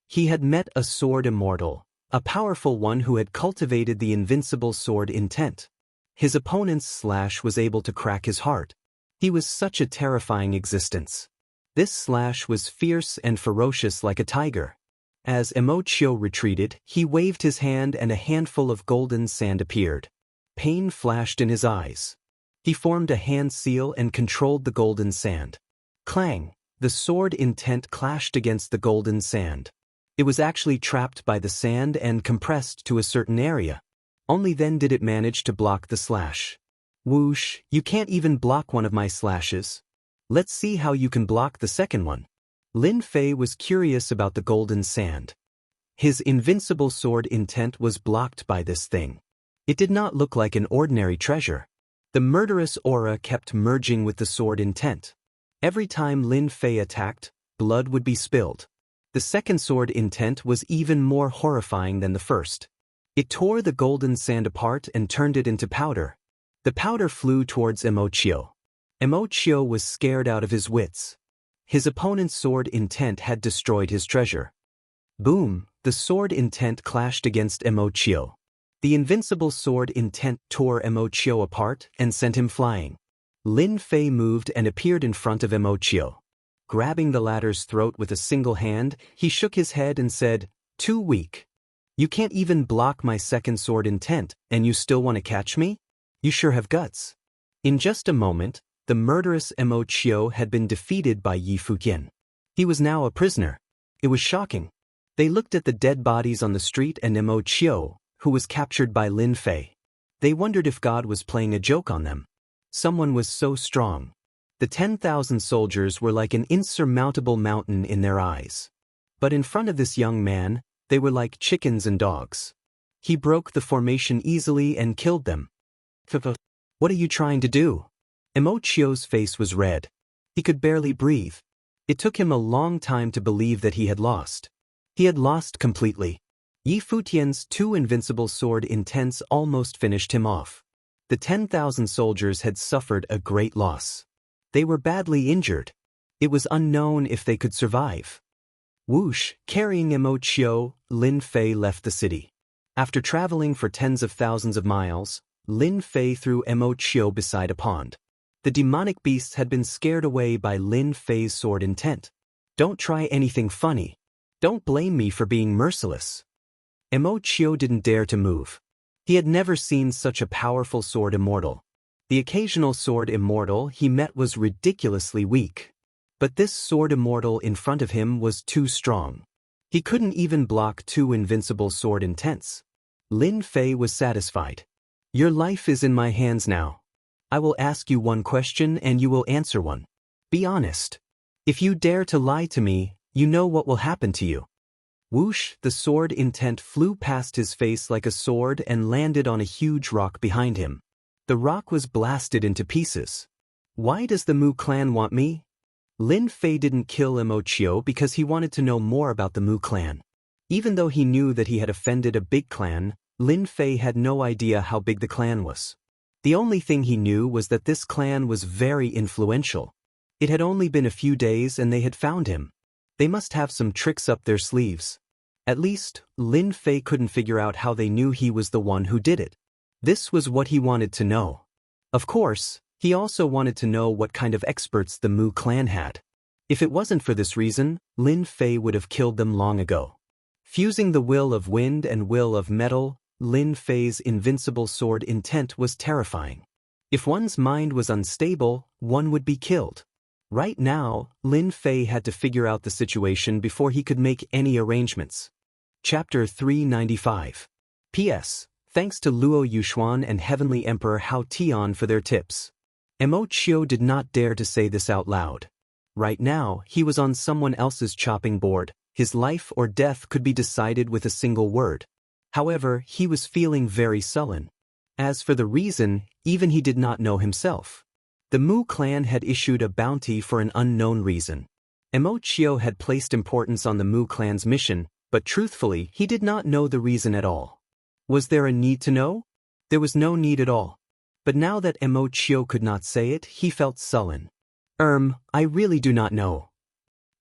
S1: He had met a sword immortal, a powerful one who had cultivated the invincible sword intent. His opponent's slash was able to crack his heart. He was such a terrifying existence. This slash was fierce and ferocious like a tiger. As Immortal retreated, he waved his hand and a handful of golden sand appeared. Pain flashed in his eyes. He formed a hand seal and controlled the golden sand. Clang! The sword intent clashed against the golden sand. It was actually trapped by the sand and compressed to a certain area. Only then did it manage to block the slash. Whoosh, you can't even block one of my slashes. Let's see how you can block the second one. Lin Fei was curious about the golden sand. His invincible sword intent was blocked by this thing. It did not look like an ordinary treasure. The murderous aura kept merging with the sword intent. Every time Lin Fei attacked, blood would be spilled. The second sword intent was even more horrifying than the first. It tore the golden sand apart and turned it into powder. The powder flew towards Immortal. Immortal was scared out of his wits. His opponent's sword intent had destroyed his treasure. Boom, the sword intent clashed against Immortal. The invincible sword intent tore Immortal apart and sent him flying. Lin Fei moved and appeared in front of Immortal. Grabbing the latter's throat with a single hand, he shook his head and said, "Too weak. You can't even block my second sword intent, and you still want to catch me? You sure have guts." In just a moment, the murderous Immortal had been defeated by Yi Fuqian. He was now a prisoner. It was shocking. They looked at the dead bodies on the street and Immortal, who was captured by Lin Fei. They wondered if God was playing a joke on them. Someone was so strong. The 10,000 soldiers were like an insurmountable mountain in their eyes. But in front of this young man, they were like chickens and dogs. He broke the formation easily and killed them. "What are you trying to do?" Immortal's face was red. He could barely breathe. It took him a long time to believe that he had lost. He had lost completely. Yi Fuqian's two invincible sword intents almost finished him off. The 10,000 soldiers had suffered a great loss. They were badly injured. It was unknown if they could survive. Whoosh, carrying Immortal, Lin Fei left the city. After traveling for tens of thousands of miles, Lin Fei threw Immortal beside a pond. The demonic beasts had been scared away by Lin Fei's sword intent. "Don't try anything funny. Don't blame me for being merciless." Immortal didn't dare to move. He had never seen such a powerful sword immortal. The occasional sword immortal he met was ridiculously weak. But this sword immortal in front of him was too strong. He couldn't even block two invincible sword intents. Lin Fei was satisfied. "Your life is in my hands now. I will ask you one question and you will answer one. Be honest. If you dare to lie to me, you know what will happen to you." Whoosh, the sword intent flew past his face like a sword and landed on a huge rock behind him. The rock was blasted into pieces. "Why does the Mu clan want me?" Lin Fei didn't kill Immortal because he wanted to know more about the Mu clan. Even though he knew that he had offended a big clan, Lin Fei had no idea how big the clan was. The only thing he knew was that this clan was very influential. It had only been a few days and they had found him. They must have some tricks up their sleeves. At least, Lin Fei couldn't figure out how they knew he was the one who did it. This was what he wanted to know. Of course, he also wanted to know what kind of experts the Mu clan had. If it wasn't for this reason, Lin Fei would have killed them long ago. Fusing the will of wind and will of metal, Lin Fei's invincible sword intent was terrifying. If one's mind was unstable, one would be killed. Right now, Lin Fei had to figure out the situation before he could make any arrangements. Chapter 395. P.S. Thanks to Luo Yuxuan and Heavenly Emperor Hao Tian for their tips. Immortal did not dare to say this out loud. Right now, he was on someone else's chopping board. His life or death could be decided with a single word. However, he was feeling very sullen. As for the reason, even he did not know himself. The Mu clan had issued a bounty for an unknown reason. Immortal had placed importance on the Mu clan's mission, but truthfully, he did not know the reason at all. Was there a need to know? There was no need at all. But now that Immortal could not say it, he felt sullen. I really do not know."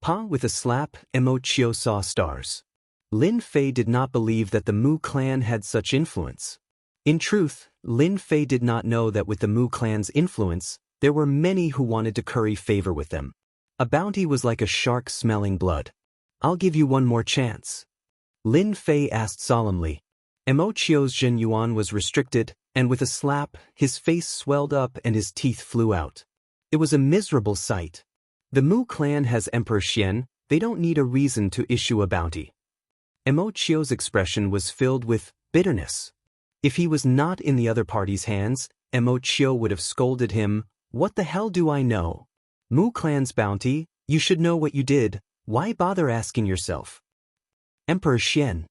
S1: With a slap, Immortal saw stars. Lin Fei did not believe that the Mu clan had such influence. In truth, Lin Fei did not know that with the Mu clan's influence, there were many who wanted to curry favor with them. A bounty was like a shark smelling blood. "I'll give you one more chance." Lin Fei asked solemnly. Immortal's Zhen Yuan was restricted, and with a slap, his face swelled up and his teeth flew out. It was a miserable sight. The Mu clan has Emperor Xian, they don't need a reason to issue a bounty. Immortal's expression was filled with bitterness. If he was not in the other party's hands, Immortal would have scolded him, "What the hell do I know? Mu clan's bounty, you should know what you did, why bother asking yourself? Emperor Xian.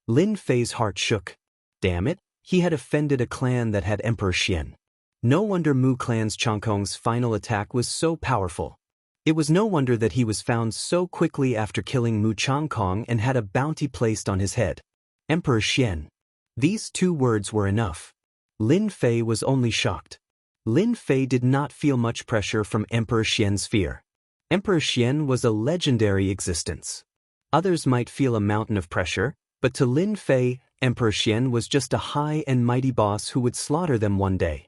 S1: Lin Fei's heart shook. Damn it, he had offended a clan that had Emperor Xian. No wonder Mu clan's Changkong's final attack was so powerful. It was no wonder that he was found so quickly after killing Mu Changkong and had a bounty placed on his head. Emperor Xian. These two words were enough. Lin Fei was only shocked. Lin Fei did not feel much pressure from Emperor Xian's fear. Emperor Xian was a legendary existence. Others might feel a mountain of pressure, but to Lin Fei, Emperor Xian was just a high and mighty boss who would slaughter them one day.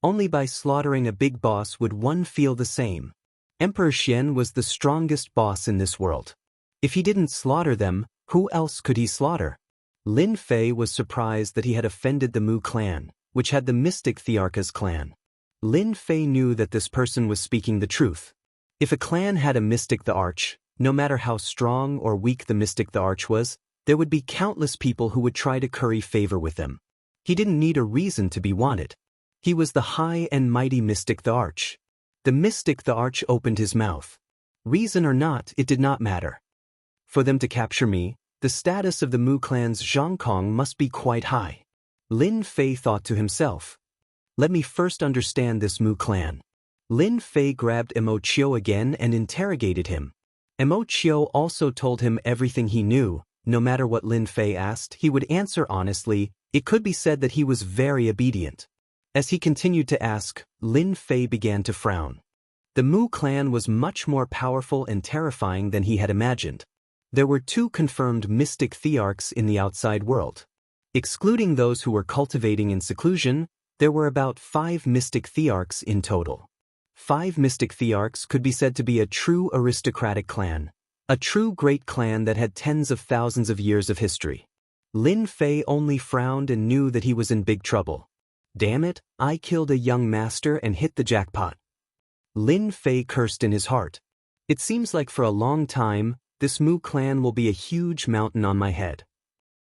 S1: Only by slaughtering a big boss would one feel the same. Emperor Xian was the strongest boss in this world. If he didn't slaughter them, who else could he slaughter? Lin Fei was surprised that he had offended the Mu clan, which had the mystic Thearchas clan. Lin Fei knew that this person was speaking the truth. If a clan had a mystic the Arch, no matter how strong or weak the mystic the Arch was, there would be countless people who would try to curry favor with them. He didn't need a reason to be wanted. He was the high and mighty mystic the Arch. The mystic the Arch opened his mouth. Reason or not, it did not matter. For them to capture me, the status of the Mu clan's Zhangkong must be quite high. Lin Fei thought to himself. Let me first understand this Mu clan. Lin Fei grabbed Immortal again and interrogated him. Immortal also told him everything he knew. No matter what Lin Fei asked, he would answer honestly. It could be said that he was very obedient. As he continued to ask, Lin Fei began to frown. The Mu clan was much more powerful and terrifying than he had imagined. There were 2 confirmed mystic thearchs in the outside world. Excluding those who were cultivating in seclusion, there were about 5 mystic thearchs in total. 5 mystic thearchs could be said to be a true aristocratic clan, a true great clan that had tens of thousands of years of history. Lin Fei only frowned and knew that he was in big trouble. Damn it, I killed a young master and hit the jackpot. Lin Fei cursed in his heart. It seems like for a long time, this Mu clan will be a huge mountain on my head.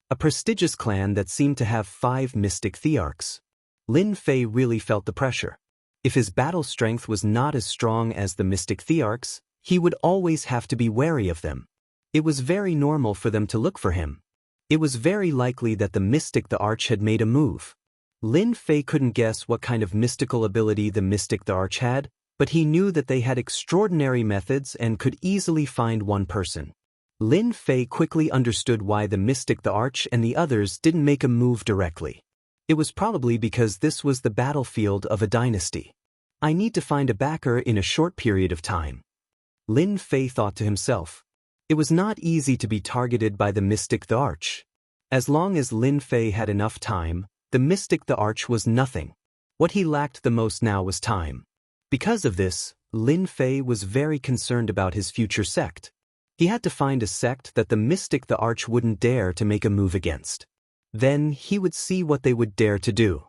S1: A prestigious clan that seemed to have 5 mystic thearchs. Lin Fei really felt the pressure. If his battle strength was not as strong as the mystic thearchs, he would always have to be wary of them. It was very normal for them to look for him. It was very likely that the mystic the Arch had made a move. Lin Fei couldn't guess what kind of mystical ability the mystic the Arch had, but he knew that they had extraordinary methods and could easily find one person. Lin Fei quickly understood why the mystic the Arch and the others didn't make a move directly. It was probably because this was the battlefield of a dynasty. I need to find a backer in a short period of time. Lin Fei thought to himself. It was not easy to be targeted by the mystic the Arch. As long as Lin Fei had enough time, the mystic the Arch was nothing. What he lacked the most now was time. Because of this, Lin Fei was very concerned about his future sect. He had to find a sect that the mystic the Arch wouldn't dare to make a move against. Then he would see what they would dare to do.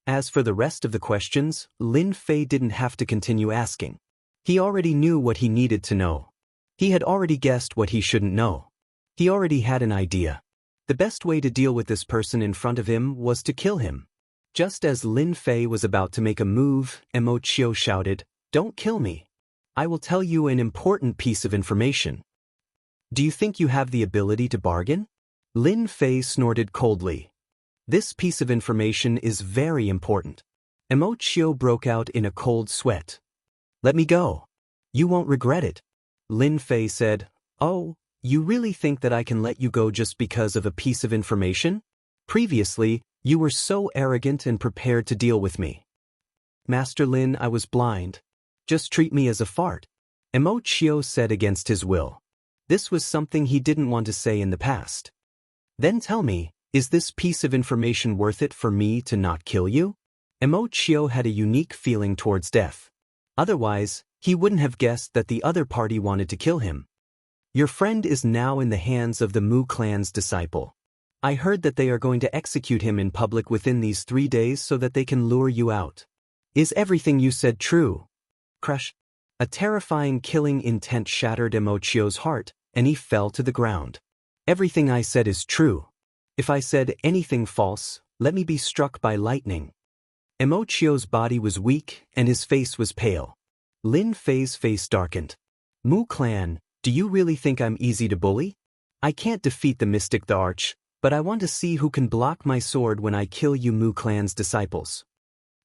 S1: As for the rest of the questions, Lin Fei didn't have to continue asking. He already knew what he needed to know. He had already guessed what he shouldn't know. He already had an idea. The best way to deal with this person in front of him was to kill him. Just as Lin Fei was about to make a move, Immortal shouted, "Don't kill me. I will tell you an important piece of information." Do you think you have the ability to bargain? Lin Fei snorted coldly. This piece of information is very important. Immortal broke out in a cold sweat. Let me go. You won't regret it. Lin Fei said, "Oh, you really think that I can let you go just because of a piece of information? Previously, you were so arrogant and prepared to deal with me." Master Lin, I was blind. Just treat me as a fart. Immortal said against his will. This was something he didn't want to say in the past. Then tell me, is this piece of information worth it for me to not kill you? Immortal had a unique feeling towards death. Otherwise, he wouldn't have guessed that the other party wanted to kill him. Your friend is now in the hands of the Mu clan's disciple. I heard that they are going to execute him in public within these 3 days so that they can lure you out. Is everything you said true? Crush. A terrifying killing intent shattered Immortal's heart, and he fell to the ground. Everything I said is true. If I said anything false, let me be struck by lightning. Immortal's body was weak and his face was pale. Lin Fei's face darkened. Mu clan, do you really think I'm easy to bully? I can't defeat the mystic the Arch, but I want to see who can block my sword when I kill you Mu clan's disciples.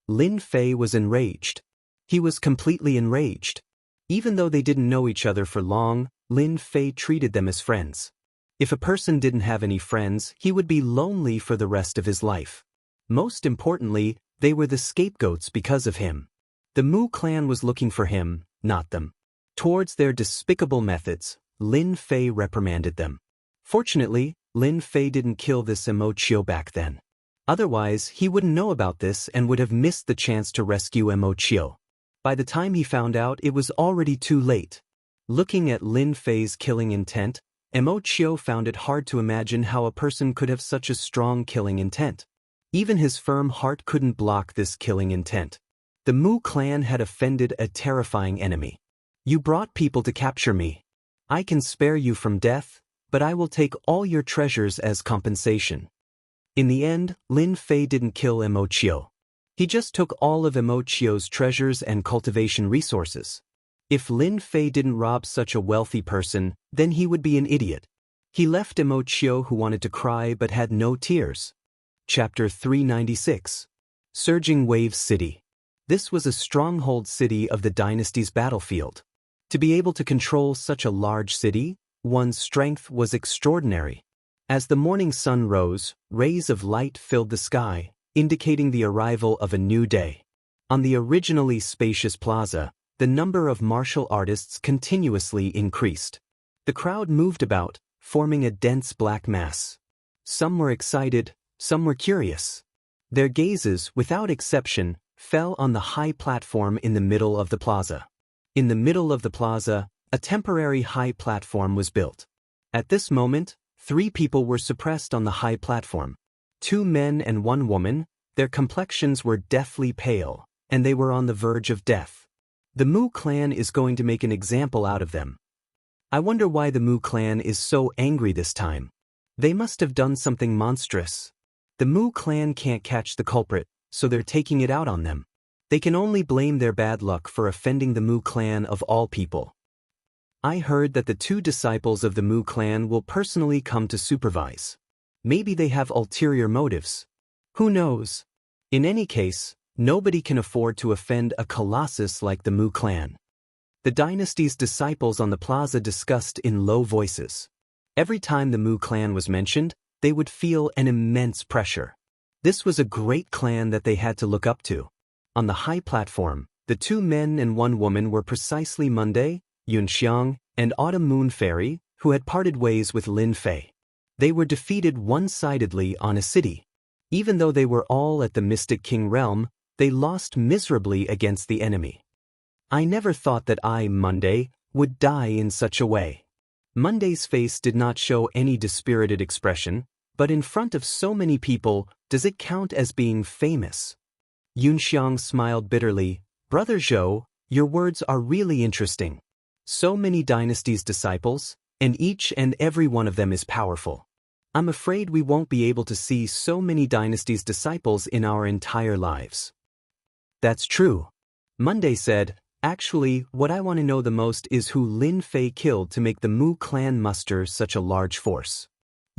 S1: Lin Fei was enraged. He was completely enraged. Even though they didn't know each other for long, Lin Fei treated them as friends. If a person didn't have any friends, he would be lonely for the rest of his life. Most importantly, they were the scapegoats because of him. The Mu clan was looking for him, not them. Towards their despicable methods, Lin Fei reprimanded them. Fortunately, Lin Fei didn't kill this Immortal back then. Otherwise, he wouldn't know about this and would have missed the chance to rescue Immortal. By the time he found out, it was already too late. Looking at Lin Fei's killing intent, Immortal found it hard to imagine how a person could have such a strong killing intent. Even his firm heart couldn't block this killing intent. The Mu clan had offended a terrifying enemy. You brought people to capture me. I can spare you from death, but I will take all your treasures as compensation. In the end, Lin Fei didn't kill Immortal. He just took all of Immortal's treasures and cultivation resources. If Lin Fei didn't rob such a wealthy person, then he would be an idiot. He left Immortal who wanted to cry but had no tears. Chapter 396. Surging Waves City. This was a stronghold city of the dynasty's battlefield. To be able to control such a large city, one's strength was extraordinary. As the morning sun rose, rays of light filled the sky, indicating the arrival of a new day. On the originally spacious plaza, the number of martial artists continuously increased. The crowd moved about, forming a dense black mass. Some were excited, some were curious. Their gazes, without exception, fell on the high platform in the middle of the plaza. In the middle of the plaza, a temporary high platform was built. At this moment, 3 people were suppressed on the high platform. 2 men and 1 woman, their complexions were deathly pale, and they were on the verge of death. The Mu clan is going to make an example out of them. I wonder why the Mu clan is so angry this time. They must have done something monstrous. The Mu clan can't catch the culprit, so they're taking it out on them. They can only blame their bad luck for offending the Mu clan of all people. I heard that the 2 disciples of the Mu clan will personally come to supervise. Maybe they have ulterior motives. Who knows? In any case, nobody can afford to offend a colossus like the Mu clan. The dynasty's disciples on the plaza discussed in low voices. Every time the Mu clan was mentioned, they would feel an immense pressure. This was a great clan that they had to look up to. On the high platform, the 2 men and 1 woman were precisely Monday, Xianxia, and Autumn Moon Fairy, who had parted ways with Lin Fei. They were defeated one-sidedly on a city. Even though they were all at the Mystic King realm, they lost miserably against the enemy. I never thought that I, Monday, would die in such a way. Monday's face did not show any dispirited expression, but in front of so many people, does it count as being famous? Yunxiang smiled bitterly. Brother Zhou, your words are really interesting. So many dynasties' disciples, and each and every one of them is powerful. I'm afraid we won't be able to see so many dynasties' disciples in our entire lives. That's true. Monday said, actually, what I want to know the most is who Lin Fei killed to make the Mu clan muster such a large force.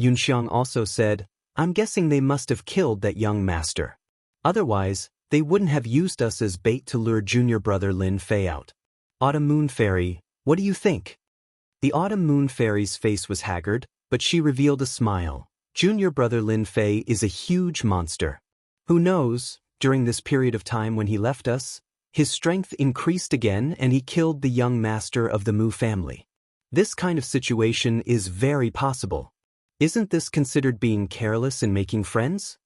S1: Yunxiang also said, I'm guessing they must have killed that young master. Otherwise, they wouldn't have used us as bait to lure junior brother Lin Fei out. Autumn Moon Fairy, what do you think? The Autumn Moon Fairy's face was haggard, but she revealed a smile. Junior brother Lin Fei is a huge monster. Who knows, during this period of time when he left us, his strength increased again and he killed the young master of the Mu family. This kind of situation is very possible. Isn't this considered being careless and making friends?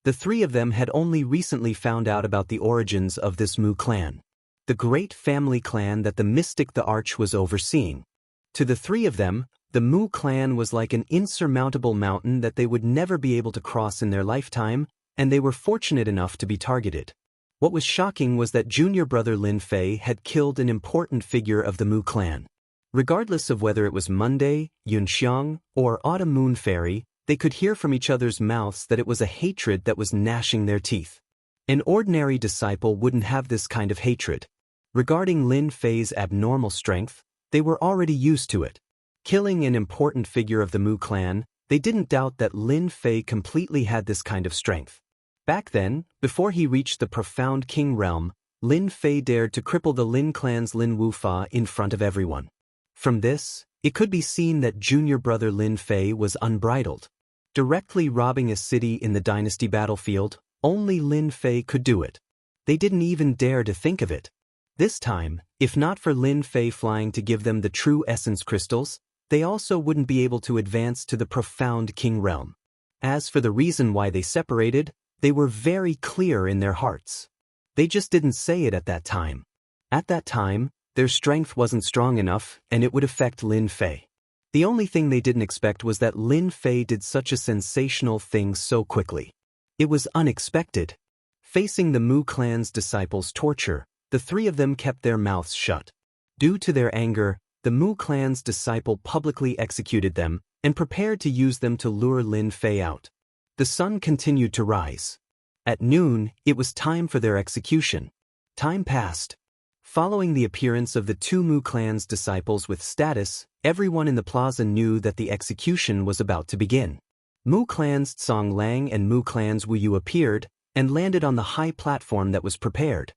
S1: The 3 of them had only recently found out about the origins of this Mu clan, the great family clan that the mystic the Arch was overseeing. To the 3 of them, the Mu clan was like an insurmountable mountain that they would never be able to cross in their lifetime, and they were fortunate enough to be targeted. What was shocking was that junior brother Lin Fei had killed an important figure of the Mu clan. Regardless of whether it was Monday, Yunxiang, or Autumn Moon Fairy, they could hear from each other's mouths that it was a hatred that was gnashing their teeth. An ordinary disciple wouldn't have this kind of hatred. Regarding Lin Fei's abnormal strength, they were already used to it. Killing an important figure of the Mu clan, they didn't doubt that Lin Fei completely had this kind of strength. Back then, before he reached the profound king realm, Lin Fei dared to cripple the Lin clan's Lin Wufa in front of everyone. From this, it could be seen that junior brother Lin Fei was unbridled. Directly robbing a city in the dynasty battlefield, only Lin Fei could do it. They didn't even dare to think of it. This time, if not for Lin Fei flying to give them the true essence crystals, they also wouldn't be able to advance to the profound king realm. As for the reason why they separated, they were very clear in their hearts. They just didn't say it at that time. At that time, their strength wasn't strong enough, and it would affect Lin Fei. The only thing they didn't expect was that Lin Fei did such a sensational thing so quickly. It was unexpected. Facing the Mu clan's disciples' torture, the three of them kept their mouths shut. Due to their anger, the Mu clan's disciple publicly executed them and prepared to use them to lure Lin Fei out. The sun continued to rise. At noon, it was time for their execution. Time passed. Following the appearance of the two Mu clan's disciples with status, everyone in the plaza knew that the execution was about to begin. Mu clan's Song Lang and Mu clan's Wu Yu appeared and landed on the high platform that was prepared.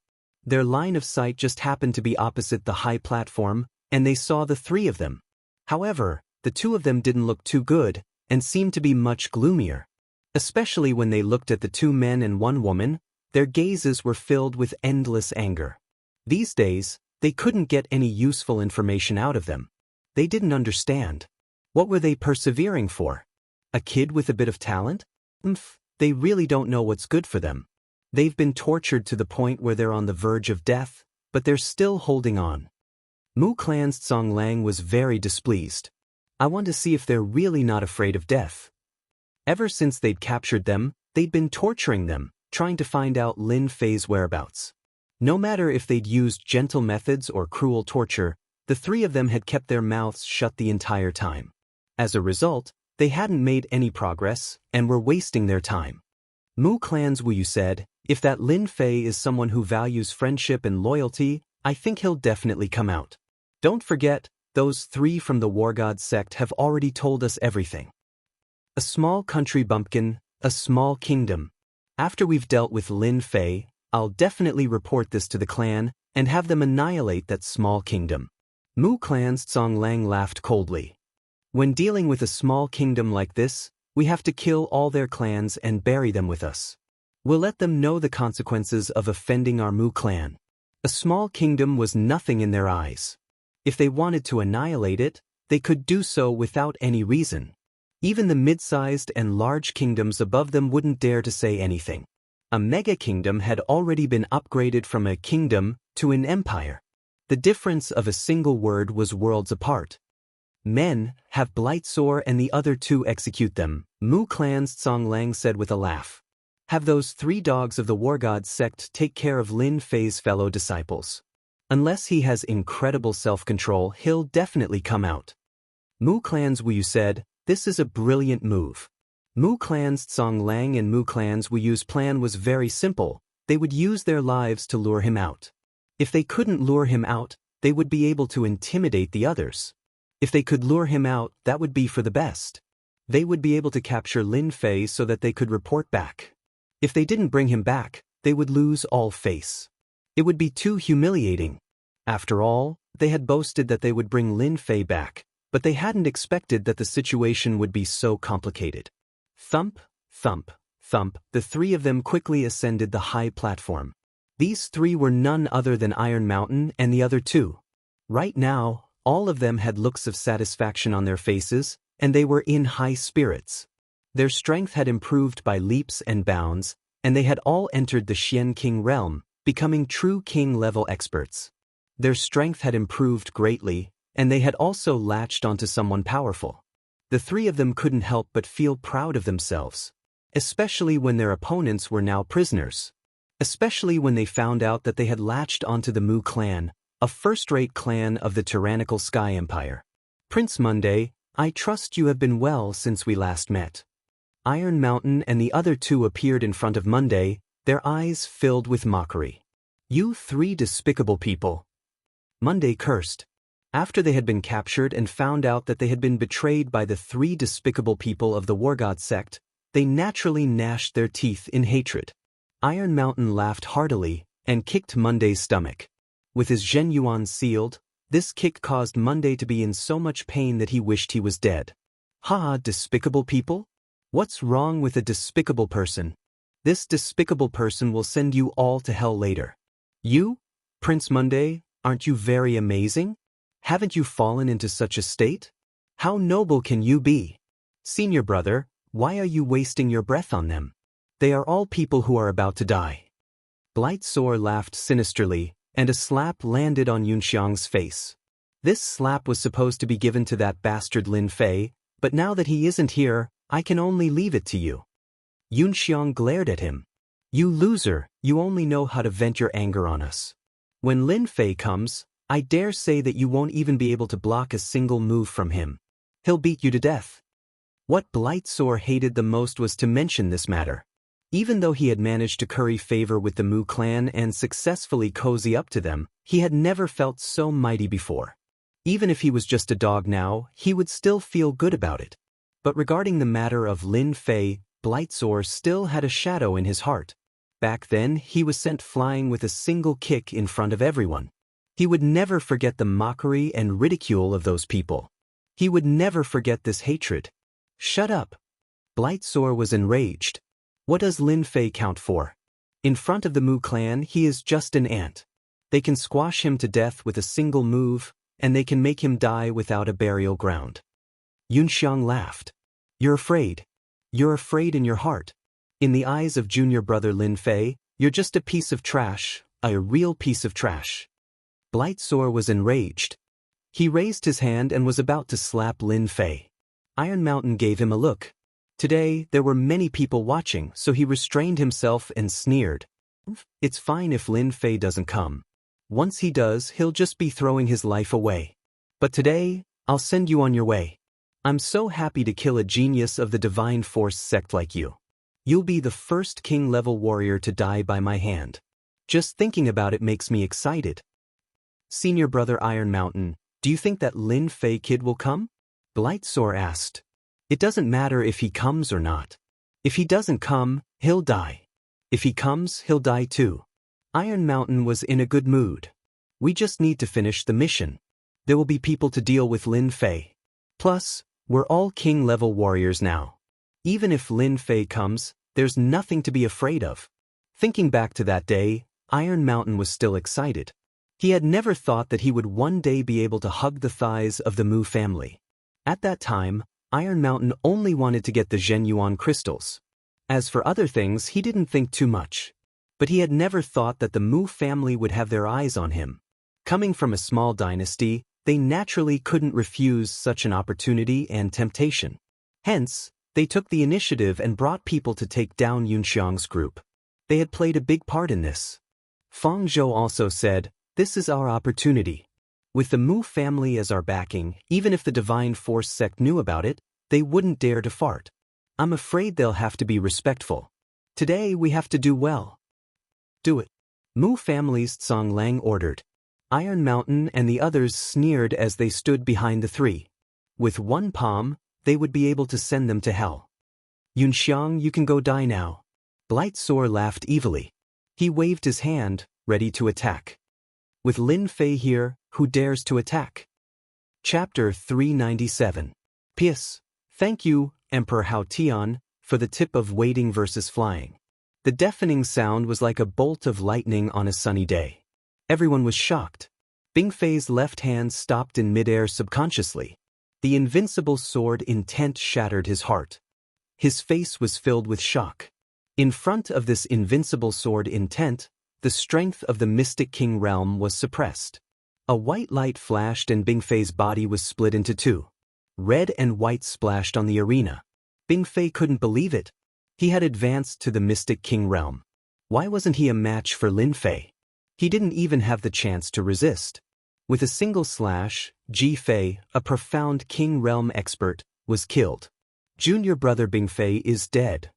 S1: Their line of sight just happened to be opposite the high platform, and they saw the three of them. However, the two of them didn't look too good and seemed to be much gloomier. Especially when they looked at the two men and one woman, their gazes were filled with endless anger. These days, they couldn't get any useful information out of them. They didn't understand. What were they persevering for? A kid with a bit of talent? They really don't know what's good for them. They've been tortured to the point where they're on the verge of death, but they're still holding on. Mu clan's Song Lang was very displeased. I want to see if they're really not afraid of death. Ever since they'd captured them, they'd been torturing them, trying to find out Lin Fei's whereabouts. No matter if they'd used gentle methods or cruel torture, the three of them had kept their mouths shut the entire time. As a result, they hadn't made any progress and were wasting their time. Mu clan's Wu Yu said, "If that Lin Fei is someone who values friendship and loyalty, I think he'll definitely come out. Don't forget, those three from the War God sect have already told us everything. A small country bumpkin, a small kingdom. After we've dealt with Lin Fei, I'll definitely report this to the clan and have them annihilate that small kingdom." Mu clan's Song Lang laughed coldly. "When dealing with a small kingdom like this, we have to kill all their clans and bury them with us. We'll let them know the consequences of offending our Mu clan." A small kingdom was nothing in their eyes. If they wanted to annihilate it, they could do so without any reason. Even the mid-sized and large kingdoms above them wouldn't dare to say anything. A mega-kingdom had already been upgraded from a kingdom to an empire. The difference of a single word was worlds apart. "Men, have Blightsore and the other two execute them," Mu clan's Song Lang said with a laugh. "Have those three dogs of the War God sect take care of Lin Fei's fellow disciples. Unless he has incredible self-control, he'll definitely come out." Mu clan's Wu Yu said, "This is a brilliant move." Mu clan's Song Lang and Mu clan's Wu Yu's plan was very simple. They would use their lives to lure him out. If they couldn't lure him out, they would be able to intimidate the others. If they could lure him out, that would be for the best. They would be able to capture Lin Fei so that they could report back. If they didn't bring him back, they would lose all face. It would be too humiliating. After all, they had boasted that they would bring Lin Fei back, but they hadn't expected that the situation would be so complicated. Thump, thump, thump, the three of them quickly ascended the high platform. These three were none other than Iron Mountain and the other two. Right now, all of them had looks of satisfaction on their faces, and they were in high spirits. Their strength had improved by leaps and bounds, and they had all entered the Xian King realm, becoming true king-level experts. Their strength had improved greatly, and they had also latched onto someone powerful. The three of them couldn't help but feel proud of themselves, especially when their opponents were now prisoners. Especially when they found out that they had latched onto the Mu clan, a first-rate clan of the tyrannical Sky Empire. "Prince Monday, I trust you have been well since we last met." Iron Mountain and the other two appeared in front of Monday, their eyes filled with mockery. "You three despicable people, Monday cursed. After they had been captured and found out that they had been betrayed by the 3 despicable people of the War God sect, they naturally gnashed their teeth in hatred. Iron Mountain laughed heartily and kicked Monday's stomach. With his Zhen Yuan sealed, this kick caused Monday to be in so much pain that he wished he was dead. Ha, despicable people? What's wrong with a despicable person? This despicable person will send you all to hell later. You, Prince Monday, aren't you very amazing? Haven't you fallen into such a state? How noble can you be? Senior brother, why are you wasting your breath on them? They are all people who are about to die. Blightsore laughed sinisterly, and a slap landed on Yunxiang's face. This slap was supposed to be given to that bastard Lin Fei, but now that he isn't here, I can only leave it to you. Yunxiang glared at him. You loser, you only know how to vent your anger on us. When Lin Fei comes, I dare say that you won't even be able to block a single move from him. He'll beat you to death. What Blightsore hated the most was to mention this matter. Even though he had managed to curry favor with the Mu clan and successfully cozy up to them, he had never felt so mighty before. Even if he was just a dog now, he would still feel good about it. But regarding the matter of Lin Fei, Blightsore still had a shadow in his heart. Back then, he was sent flying with a single kick in front of everyone. He would never forget the mockery and ridicule of those people. He would never forget this hatred. Shut up. Blightsore was enraged. What does Lin Fei count for? In front of the Mu clan, he is just an ant. They can squash him to death with a single move, and they can make him die without a burial ground. Yunxiang laughed. You're afraid. You're afraid in your heart. In the eyes of junior brother Lin Fei, you're just a piece of trash, a real piece of trash. Blightsore was enraged. He raised his hand and was about to slap Lin Fei. Iron Mountain gave him a look. Today, there were many people watching, so he restrained himself and sneered. It's fine if Lin Fei doesn't come. Once he does, he'll just be throwing his life away. But today, I'll send you on your way. I'm so happy to kill a genius of the Divine Force sect like you. You'll be the first king-level warrior to die by my hand. Just thinking about it makes me excited. Senior brother Iron Mountain, do you think that Lin Fei kid will come? Blightsore asked. It doesn't matter if he comes or not. If he doesn't come, he'll die. If he comes, he'll die too. Iron Mountain was in a good mood. We just need to finish the mission. There will be people to deal with Lin Fei. Plus, we're all king-level warriors now. Even if Lin Fei comes, there's nothing to be afraid of. Thinking back to that day, Iron Mountain was still excited. He had never thought that he would one day be able to hug the thighs of the Mu family. At that time, Iron Mountain only wanted to get the Zhen Yuan crystals. As for other things, he didn't think too much. But he had never thought that the Mu family would have their eyes on him. Coming from a small dynasty, they naturally couldn't refuse such an opportunity and temptation. Hence, they took the initiative and brought people to take down Yunxiang's group. They had played a big part in this. Feng Zhou also said, "This is our opportunity. With the Mu family as our backing, even if the Divine Force sect knew about it, they wouldn't dare to fart. I'm afraid they'll have to be respectful. Today we have to do well." Do it. Mu family's Tsang Lang ordered. Iron Mountain and the others sneered as they stood behind the 3. With one palm, they would be able to send them to hell. Yunxiang, you can go die now. Blightsore laughed evilly. He waved his hand, ready to attack. With Lin Fei here, who dares to attack? Chapter 397. P.S. Thank you, Emperor Hao Tian, for the tip of waiting versus flying. The deafening sound was like a bolt of lightning on a sunny day. Everyone was shocked. Bing Fei's left hand stopped in midair subconsciously. The invincible sword intent shattered his heart. His face was filled with shock. In front of this invincible sword intent, the strength of the Mystic King realm was suppressed. A white light flashed and Bing Fei's body was split into 2. Red and white splashed on the arena. Bing Fei couldn't believe it. He had advanced to the Mystic King realm. Why wasn't he a match for Lin Fei? He didn't even have the chance to resist. With a single slash, Ji Fei, a profound King realm expert, was killed. Junior brother Bing Fei is dead.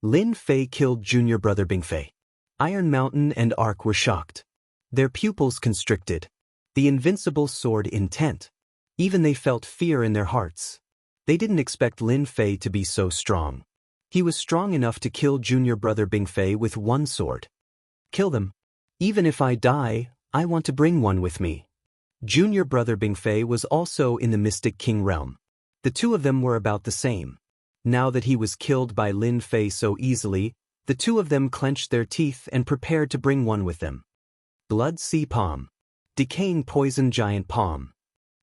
S1: Lin Fei killed junior brother Bing Fei. Iron Mountain and Ark were shocked. Their pupils constricted. The invincible sword intent. Even they felt fear in their hearts. They didn't expect Lin Fei to be so strong. He was strong enough to kill junior brother Bing Fei with one sword. Kill them. Even if I die, I want to bring one with me. Junior brother Bing Fei was also in the Mystic King realm. The two of them were about the same. Now that he was killed by Lin Fei so easily, the two of them clenched their teeth and prepared to bring one with them. Blood Sea Palm. Decaying Poison Giant Palm.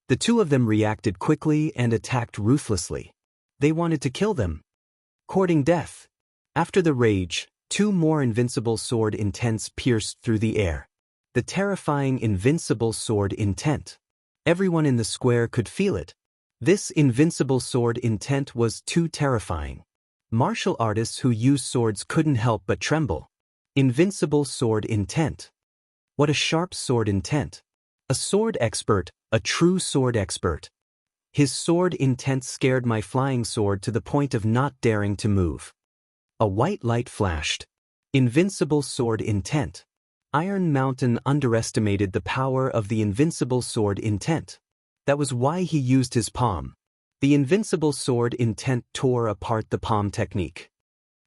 S1: The two of them reacted quickly and attacked ruthlessly. They wanted to kill them. Courting death. After the rage, two more invincible sword intents pierced through the air. The terrifying invincible sword intent. Everyone in the square could feel it. This invincible sword intent was too terrifying. Martial artists who used swords couldn't help but tremble. Invincible sword intent. What a sharp sword intent. A sword expert, a true sword expert. His sword intent scared my flying sword to the point of not daring to move. A white light flashed. Invincible sword intent. Iron Mountain underestimated the power of the invincible sword intent. That was why he used his palm. The invincible sword intent tore apart the palm technique.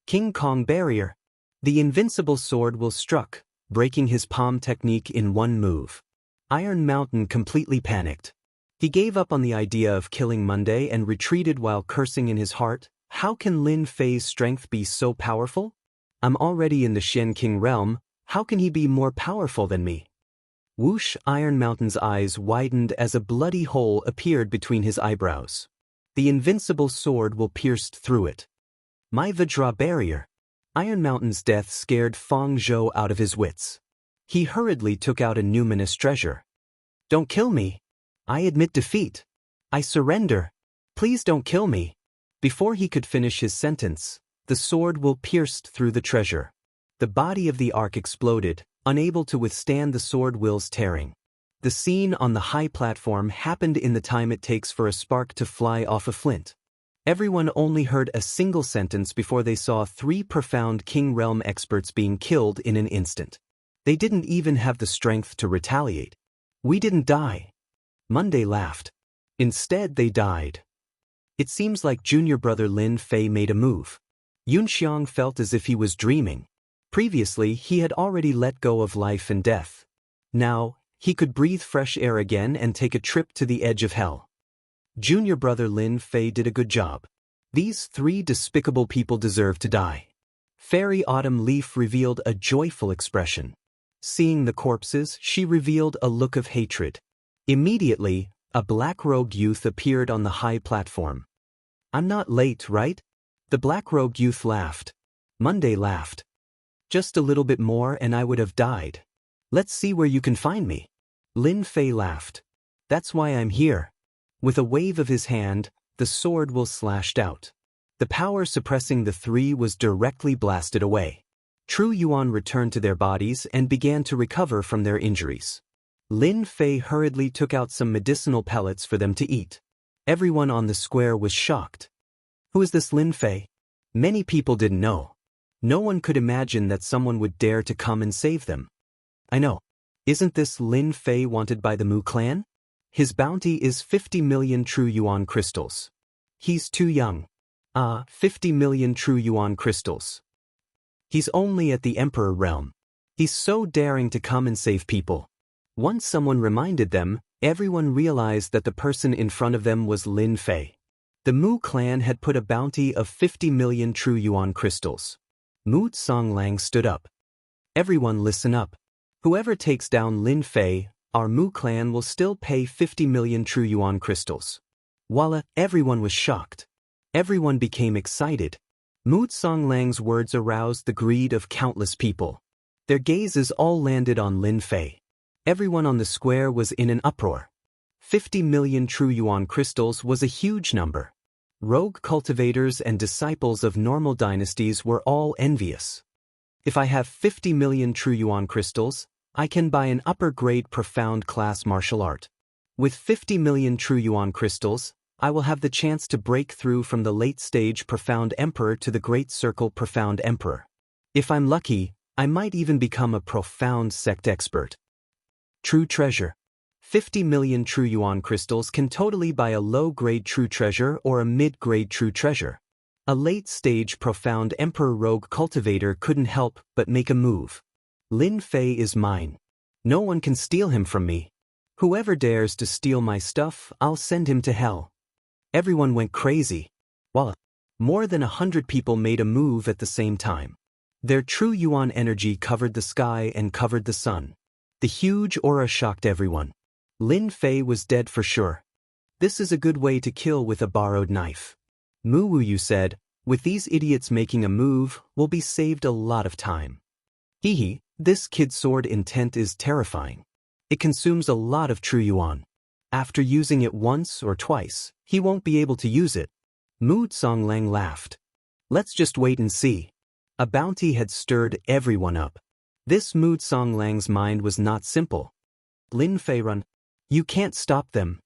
S1: King Kong Barrier. The invincible sword will struck, breaking his palm technique in one move. Iron Mountain completely panicked. He gave up on the idea of killing Monday and retreated while cursing in his heart. How can Lin Fei's strength be so powerful? I'm already in the Shen King realm, how can he be more powerful than me? Whoosh! Iron Mountain's eyes widened as a bloody hole appeared between his eyebrows. The invincible sword will pierce through it. My Vajra barrier. Iron Mountain's death scared Feng Zhou out of his wits. He hurriedly took out a numinous treasure. Don't kill me. I admit defeat. I surrender. Please don't kill me. Before he could finish his sentence, the sword will pierced through the treasure. The body of the ark exploded, unable to withstand the sword will's tearing. The scene on the high platform happened in the time it takes for a spark to fly off a flint. Everyone only heard a single sentence before they saw three profound King Realm experts being killed in an instant. They didn't even have the strength to retaliate. We didn't die. Monday laughed. Instead they died. It seems like junior brother Lin Fei made a move. Yunxiang felt as if he was dreaming. Previously he had already let go of life and death. Now, he could breathe fresh air again and take a trip to the edge of hell. Junior brother Lin Fei did a good job. These three despicable people deserve to die. Fairy Autumn Leaf revealed a joyful expression. Seeing the corpses, she revealed a look of hatred. Immediately, a black-robed youth appeared on the high platform. I'm not late, right? The black-robed youth laughed. Monday laughed. Just a little bit more and I would have died. Let's see where you can find me. Lin Fei laughed. That's why I'm here. With a wave of his hand, the sword will slashed out. The power suppressing the three was directly blasted away. True Yuan returned to their bodies and began to recover from their injuries. Lin Fei hurriedly took out some medicinal pellets for them to eat. Everyone on the square was shocked. Who is this Lin Fei? Many people didn't know. No one could imagine that someone would dare to come and save them. I know. Isn't this Lin Fei wanted by the Mu clan? His bounty is 50 million true yuan crystals. He's too young. 50 million true yuan crystals. He's only at the Emperor realm. He's so daring to come and save people. Once someone reminded them, everyone realized that the person in front of them was Lin Fei. The Mu clan had put a bounty of 50 million true yuan crystals. Mu Songlang stood up. Everyone listen up. Whoever takes down Lin Fei, our Mu clan will still pay 50 million true yuan crystals. Voila, everyone was shocked. Everyone became excited. Mu Songlang's words aroused the greed of countless people. Their gazes all landed on Lin Fei. Everyone on the square was in an uproar. 50 million true yuan crystals was a huge number. Rogue cultivators and disciples of normal dynasties were all envious. If I have 50 million true yuan crystals, I can buy an upper-grade profound class martial art. With 50 million true yuan crystals, I will have the chance to break through from the late-stage profound emperor to the great circle profound emperor. If I'm lucky, I might even become a profound sect expert. True treasure. 50 million true yuan crystals can totally buy a low-grade true treasure or a mid-grade true treasure. A late-stage profound emperor rogue cultivator couldn't help but make a move. Lin Fei is mine. No one can steal him from me. Whoever dares to steal my stuff, I'll send him to hell. Everyone went crazy. Voila. More than 100 people made a move at the same time. Their true yuan energy covered the sky and covered the sun. The huge aura shocked everyone. Lin Fei was dead for sure. This is a good way to kill with a borrowed knife. Mu Wuyu said, with these idiots making a move, we'll be saved a lot of time. Hehe, this kid's sword intent is terrifying. It consumes a lot of true yuan. After using it once or twice, he won't be able to use it. Mu Tsonglang laughed. Let's just wait and see. A bounty had stirred everyone up. This Mu Tsonglang's mind was not simple. Lin Fei run. You can't stop them.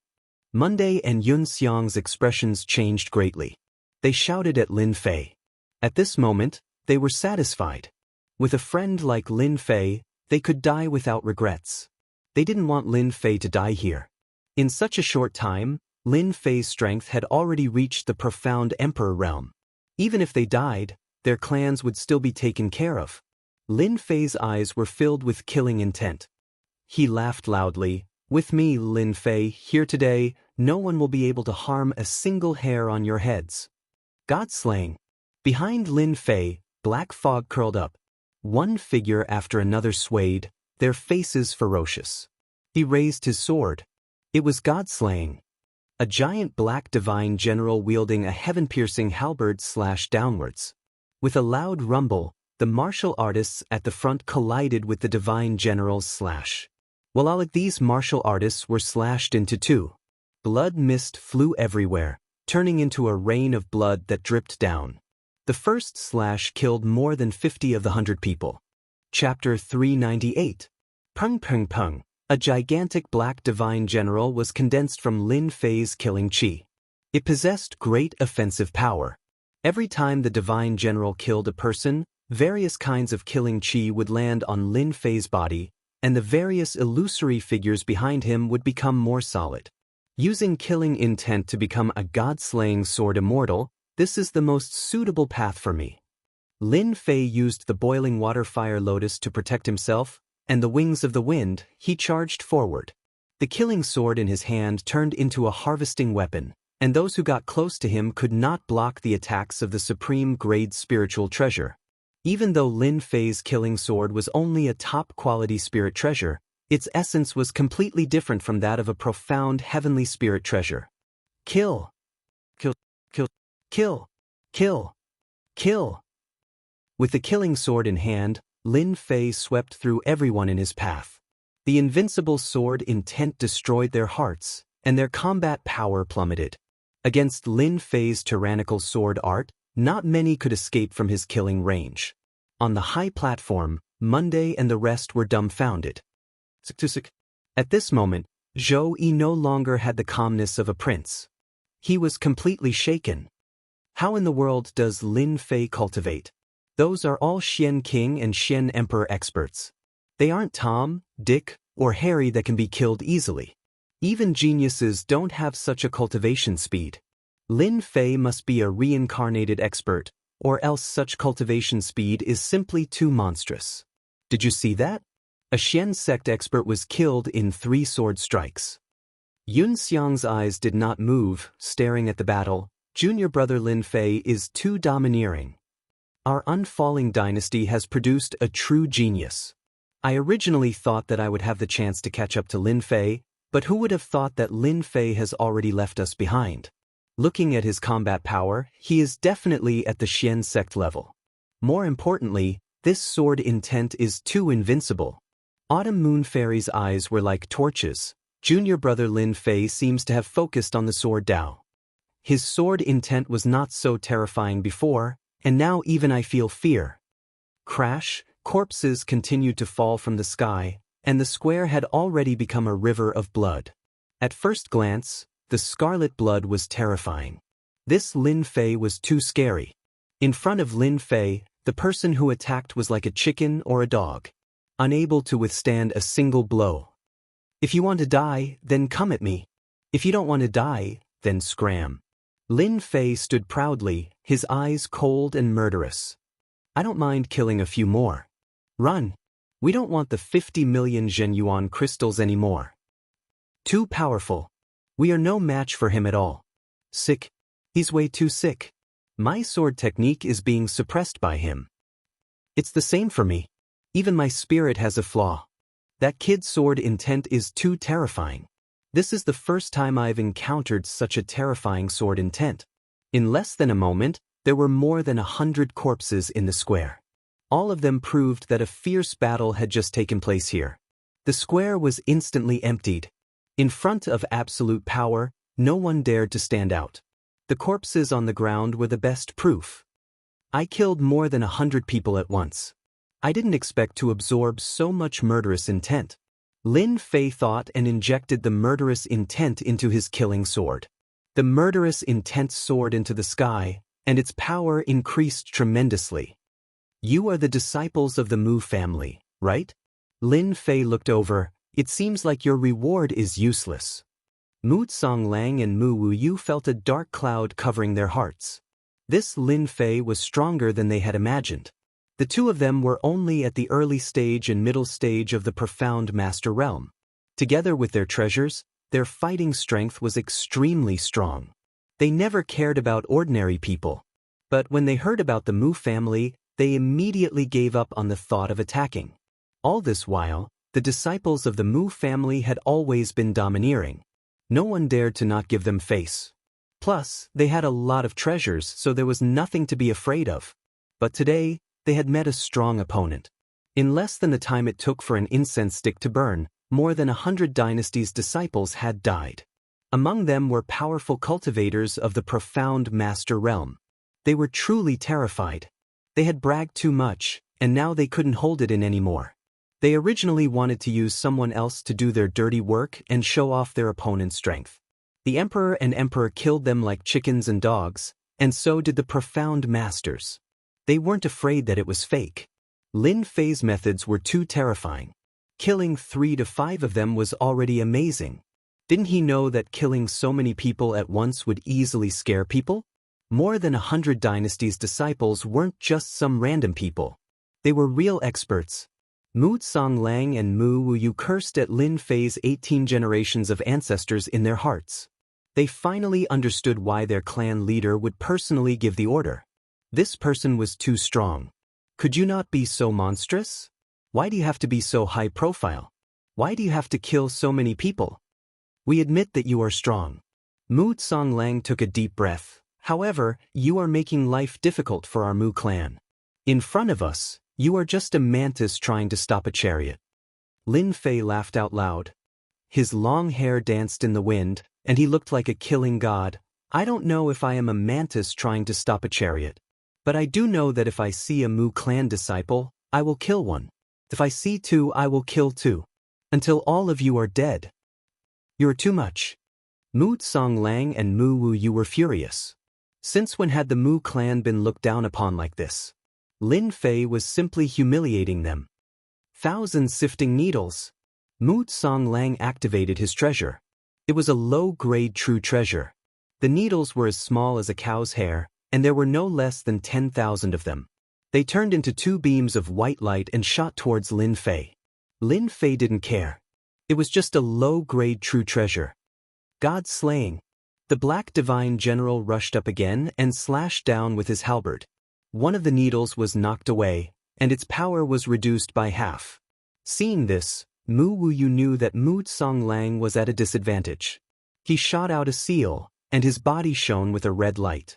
S1: Monday and Yun Xiang's expressions changed greatly. They shouted at Lin Fei. At this moment, they were satisfied. With a friend like Lin Fei, they could die without regrets. They didn't want Lin Fei to die here. In such a short time, Lin Fei's strength had already reached the profound emperor realm. Even if they died, their clans would still be taken care of. Lin Fei's eyes were filled with killing intent. He laughed loudly. With me, Lin Fei, here today, no one will be able to harm a single hair on your heads. God-slaying. Behind Lin Fei, black fog curled up. One figure after another swayed, their faces ferocious. He raised his sword. It was God-slaying. A giant black divine general wielding a heaven-piercing halberd slashed downwards. With a loud rumble, the martial artists at the front collided with the divine general's slash. While all of these martial artists were slashed into two. Blood mist flew everywhere, turning into a rain of blood that dripped down. The first slash killed more than 50 of the 100 people. Chapter 398. Peng Peng Peng. A gigantic black divine general was condensed from Lin Fei's killing chi. It possessed great offensive power. Every time the divine general killed a person, various kinds of killing chi would land on Lin Fei's body, and the various illusory figures behind him would become more solid. Using killing intent to become a god-slaying sword immortal, this is the most suitable path for me. Lin Fei used the boiling water fire lotus to protect himself, and the wings of the wind, he charged forward. The killing sword in his hand turned into a harvesting weapon, and those who got close to him could not block the attacks of the supreme-grade spiritual treasure. Even though Lin Fei's killing sword was only a top-quality spirit treasure, its essence was completely different from that of a profound heavenly spirit treasure. Kill. Kill. Kill. Kill. Kill. Kill. With the killing sword in hand, Lin Fei swept through everyone in his path. The invincible sword intent destroyed their hearts, and their combat power plummeted. Against Lin Fei's tyrannical sword art, not many could escape from his killing range. On the high platform, Monday and the rest were dumbfounded. At this moment, Zhou Yi no longer had the calmness of a prince. He was completely shaken. How in the world does Lin Fei cultivate? Those are all Xian King and Xian Emperor experts. They aren't Tom, Dick, or Harry that can be killed easily. Even geniuses don't have such a cultivation speed. Lin Fei must be a reincarnated expert, or else such cultivation speed is simply too monstrous. Did you see that? A Xian sect expert was killed in 3 sword strikes. Yun Xiang's eyes did not move, staring at the battle. Junior brother Lin Fei is too domineering. Our unfalling dynasty has produced a true genius. I originally thought that I would have the chance to catch up to Lin Fei, but who would have thought that Lin Fei has already left us behind? Looking at his combat power, he is definitely at the Xian sect level. More importantly, this sword intent is too invincible. Autumn Moon Fairy's eyes were like torches. Junior brother Lin Fei seems to have focused on the sword Dao. His sword intent was not so terrifying before, and now even I feel fear. Crash, corpses continued to fall from the sky, and the square had already become a river of blood. At first glance, the scarlet blood was terrifying. This Lin Fei was too scary. In front of Lin Fei, the person who attacked was like a chicken or a dog, unable to withstand a single blow. If you want to die, then come at me. If you don't want to die, then scram. Lin Fei stood proudly, his eyes cold and murderous. I don't mind killing a few more. Run. We don't want the 50 million Zhenyuan crystals anymore. Too powerful. We are no match for him at all. Sick. He's way too sick. My sword technique is being suppressed by him. It's the same for me. Even my spirit has a flaw. That kid's sword intent is too terrifying. This is the first time I've encountered such a terrifying sword intent. In less than a moment, there were more than 100 corpses in the square. All of them proved that a fierce battle had just taken place here. The square was instantly emptied. In front of absolute power, no one dared to stand out. The corpses on the ground were the best proof. I killed more than 100 people at once. I didn't expect to absorb so much murderous intent. Lin Fei thought and injected the murderous intent into his killing sword. The murderous intent soared into the sky, and its power increased tremendously. You are the disciples of the Mu family, right? Lin Fei looked over. It seems like your reward is useless. Mu Songlang and Mu Wuyu felt a dark cloud covering their hearts. This Lin Fei was stronger than they had imagined. The two of them were only at the early stage and middle stage of the profound master realm. Together with their treasures, their fighting strength was extremely strong. They never cared about ordinary people. But when they heard about the Mu family, they immediately gave up on the thought of attacking. All this while, the disciples of the Mu family had always been domineering. No one dared to not give them face. Plus, they had a lot of treasures, so there was nothing to be afraid of. But today, they had met a strong opponent. In less than the time it took for an incense stick to burn, more than 100 dynasties' disciples had died. Among them were powerful cultivators of the profound master realm. They were truly terrified. They had bragged too much, and now they couldn't hold it in anymore. They originally wanted to use someone else to do their dirty work and show off their opponent's strength. The emperor and emperor killed them like chickens and dogs, and so did the profound masters. They weren't afraid that it was fake. Lin Fei's methods were too terrifying. Killing 3 to 5 of them was already amazing. Didn't he know that killing so many people at once would easily scare people? More than 100 dynasties' disciples weren't just some random people. They were real experts. Mu Songlang and Mu Wuyu cursed at Lin Fei's 18 generations of ancestors in their hearts. They finally understood why their clan leader would personally give the order. This person was too strong. Could you not be so monstrous? Why do you have to be so high profile? Why do you have to kill so many people? We admit that you are strong. Mu Songlang took a deep breath. However, you are making life difficult for our Mu clan. In front of us, you are just a mantis trying to stop a chariot. Lin Fei laughed out loud. His long hair danced in the wind, and he looked like a killing god. I don't know if I am a mantis trying to stop a chariot. But I do know that if I see a Mu clan disciple, I will kill one. If I see 2, I will kill 2. Until all of you are dead. You're too much. Mu Songlang and Mu Wuyu were furious. Since when had the Mu clan been looked down upon like this? Lin Fei was simply humiliating them. 1,000 sifting needles. Mu Songlang activated his treasure. It was a low-grade true treasure. The needles were as small as a cow's hair, and there were no less than 10,000 of them. They turned into 2 beams of white light and shot towards Lin Fei. Lin Fei didn't care. It was just a low-grade true treasure. God slaying. The Black Divine General rushed up again and slashed down with his halberd. One of the needles was knocked away, and its power was reduced by half. Seeing this, Mu Wuyu knew that Mu Songlang was at a disadvantage. He shot out a seal, and his body shone with a red light.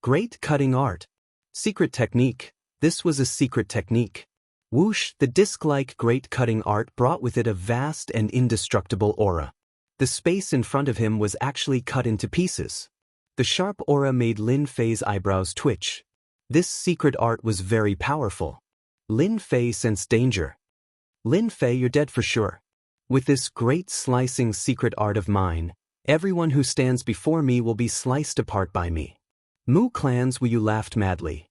S1: Great cutting art. Secret technique. This was a secret technique. Whoosh, the disc-like great cutting art brought with it a vast and indestructible aura. The space in front of him was actually cut into pieces. The sharp aura made Lin Fei's eyebrows twitch. This secret art was very powerful. Lin Fei sensed danger. Lin Fei, you're dead for sure. With this great slicing secret art of mine, everyone who stands before me will be sliced apart by me. Mu clans Wuyu laughed madly.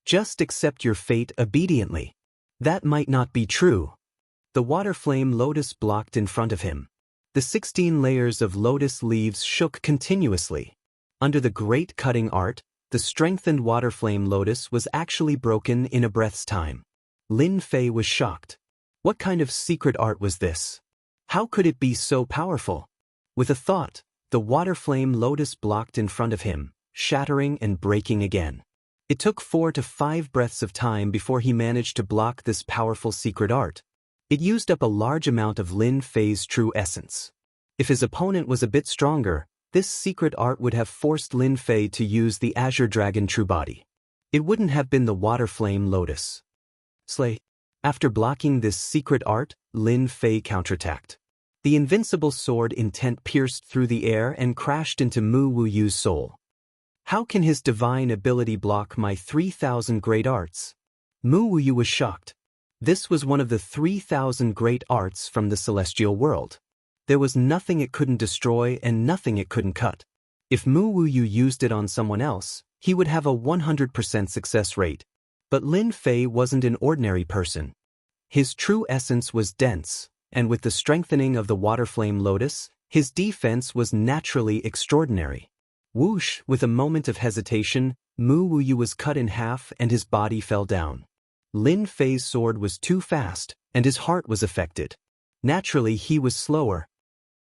S1: Just accept your fate obediently. That might not be true. The water flame lotus blocked in front of him. The 16 layers of lotus leaves shook continuously. Under the great cutting art, the strengthened water flame lotus was actually broken in a breath's time. Lin Fei was shocked. What kind of secret art was this? How could it be so powerful? With a thought, the water flame lotus blocked in front of him, shattering and breaking again. It took 4 to 5 breaths of time before he managed to block this powerful secret art. It used up a large amount of Lin Fei's true essence. If his opponent was a bit stronger, this secret art would have forced Lin Fei to use the Azure Dragon True Body. It wouldn't have been the water flame lotus. Slay. After blocking this secret art, Lin Fei counterattacked. The invincible sword intent pierced through the air and crashed into Mu Wuyu's soul. How can his divine ability block my 3,000 great arts? Mu Wuyu was shocked. This was one of the 3,000 great arts from the celestial world. There was nothing it couldn't destroy and nothing it couldn't cut. If Mu Wuyu used it on someone else, he would have a 100% success rate. But Lin Fei wasn't an ordinary person. His true essence was dense, and with the strengthening of the water flame lotus, his defense was naturally extraordinary. Whoosh! With a moment of hesitation, Mu Wuyu was cut in half and his body fell down. Lin Fei's sword was too fast, and his heart was affected. Naturally, he was slower.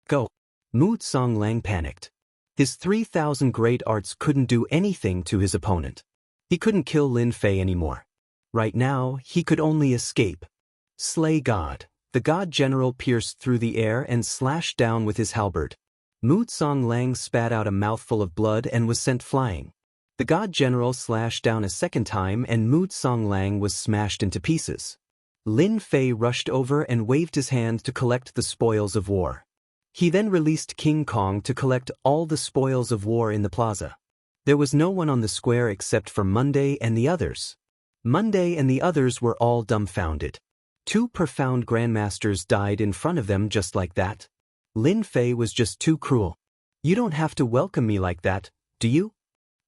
S1: Go! Mu Songlang panicked. His 3,000 great arts couldn't do anything to his opponent. He couldn't kill Lin Fei anymore. Right now, he could only escape. Slay God! The God General pierced through the air and slashed down with his halberd. Mu Songlang spat out a mouthful of blood and was sent flying. The God General slashed down a second time and Mu Songlang was smashed into pieces. Lin Fei rushed over and waved his hand to collect the spoils of war. He then released King Kong to collect all the spoils of war in the plaza. There was no one on the square except for Monday and the others. Monday and the others were all dumbfounded. 2 profound grandmasters died in front of them just like that. Lin Fei was just too cruel. You don't have to welcome me like that, do you?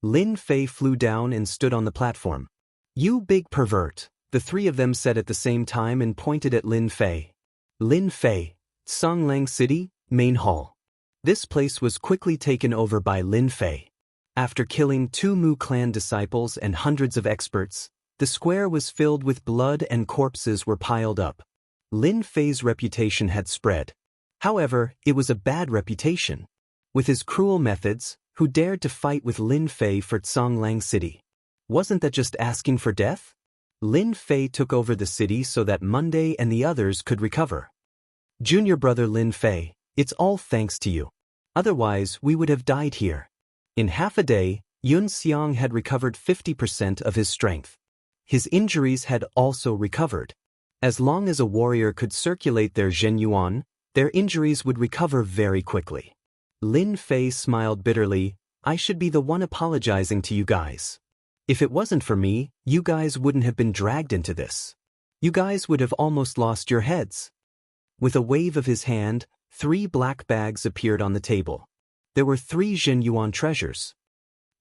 S1: Lin Fei flew down and stood on the platform. You big pervert, the 3 of them said at the same time and pointed at Lin Fei. Lin Fei, Songlang City, Main Hall. This place was quickly taken over by Lin Fei. After killing 2 Mu clan disciples and hundreds of experts, the square was filled with blood and corpses were piled up. Lin Fei's reputation had spread. However, it was a bad reputation. With his cruel methods, who dared to fight with Lin Fei for Songlang City? Wasn't that just asking for death? Lin Fei took over the city so that Monday and the others could recover. Junior brother Lin Fei, it's all thanks to you. Otherwise, we would have died here. In half a day, Yun Xiang had recovered 50% of his strength. His injuries had also recovered. As long as a warrior could circulate their Zhenyuan, their injuries would recover very quickly. Lin Fei smiled bitterly. I should be the one apologizing to you guys. If it wasn't for me, you guys wouldn't have been dragged into this. You guys would have almost lost your heads. With a wave of his hand, 3 black bags appeared on the table. There were 3 Zhenyuan treasures.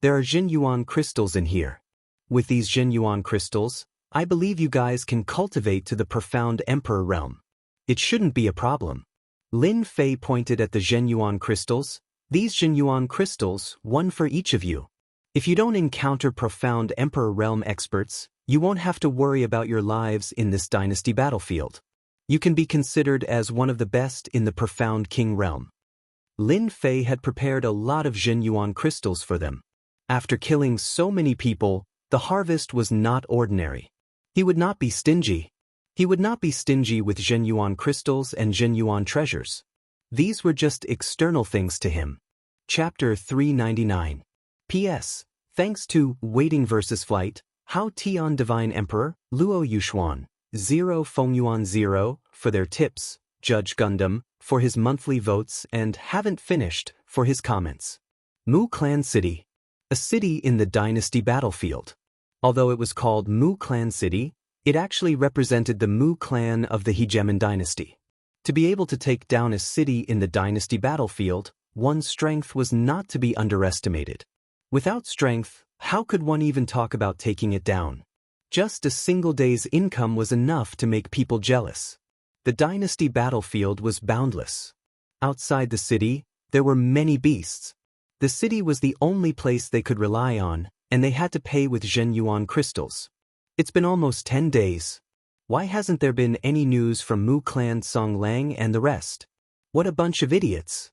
S1: There are Zhenyuan crystals in here. With these Zhenyuan crystals, I believe you guys can cultivate to the profound Emperor realm. It shouldn't be a problem. Lin Fei pointed at the Zhenyuan crystals. These Zhenyuan crystals, 1 for each of you. If you don't encounter profound Emperor realm experts, you won't have to worry about your lives in this dynasty battlefield. You can be considered as one of the best in the profound King realm. Lin Fei had prepared a lot of Zhenyuan crystals for them. After killing so many people, the harvest was not ordinary. He would not be stingy. He would not be stingy with Zhenyuan crystals and Zhenyuan treasures. These were just external things to him. Chapter 399. P.S. Thanks to Waiting vs. Flight, How Tian Divine Emperor, Luo Yuxuan, 0 Fengyuan 0, for their tips, Judge Gundam, for his monthly votes, and Haven't Finished, for his comments. Mu Clan City. A city in the dynasty battlefield. Although it was called Mu Clan City, it actually represented the Mu clan of the Hegemon dynasty. To be able to take down a city in the dynasty battlefield, one's strength was not to be underestimated. Without strength, how could one even talk about taking it down? Just a single day's income was enough to make people jealous. The dynasty battlefield was boundless. Outside the city, there were many beasts. The city was the only place they could rely on, and they had to pay with Zhenyuan crystals. It's been almost 10 days. Why hasn't there been any news from Mu Clan Song Lang and the rest? What a bunch of idiots.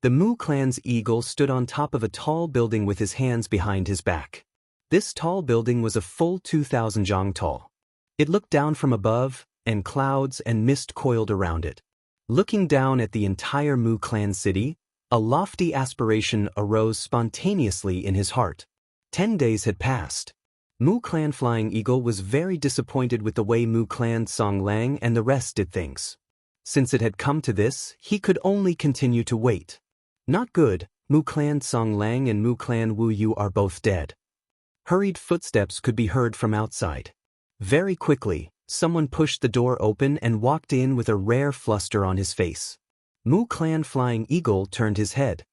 S1: The Mu Clan's eagle stood on top of a tall building with his hands behind his back. This tall building was a full 2,000 zhang tall. It looked down from above, and clouds and mist coiled around it. Looking down at the entire Mu Clan city, a lofty aspiration arose spontaneously in his heart. 10 days had passed. Mu Clan Flying Eagle was very disappointed with the way Mu Clan Song Lang and the rest did things. Since it had come to this, he could only continue to wait. Not good, Mu Clan Song Lang and Mu Clan Wu Yu are both dead. Hurried footsteps could be heard from outside. Very quickly, someone pushed the door open and walked in with a rare fluster on his face. Mu Clan Flying Eagle turned his head.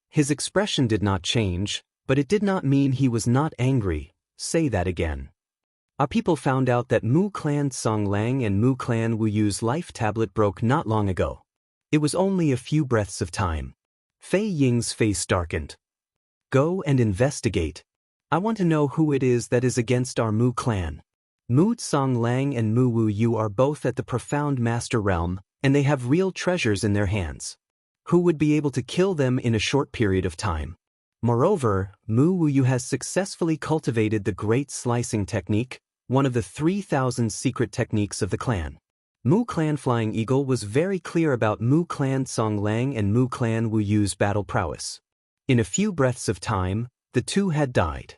S1: His expression did not change, but it did not mean he was not angry. Say that again. Our people found out that Mu Clan Song Lang and Mu Clan Wu Yu's life tablet broke not long ago. It was only a few breaths of time. Fei Ying's face darkened. Go and investigate. I want to know who it is that is against our Mu Clan. Mu Song Lang and Mu Wu Yu are both at the profound master realm, and they have real treasures in their hands. Who would be able to kill them in a short period of time? Moreover, Mu Wu Yu has successfully cultivated the great slicing technique, one of the 3,000 secret techniques of the clan. Mu Clan Flying Eagle was very clear about Mu Clan Song Lang and Mu Clan Wu Yu's battle prowess. In a few breaths of time, the two had died.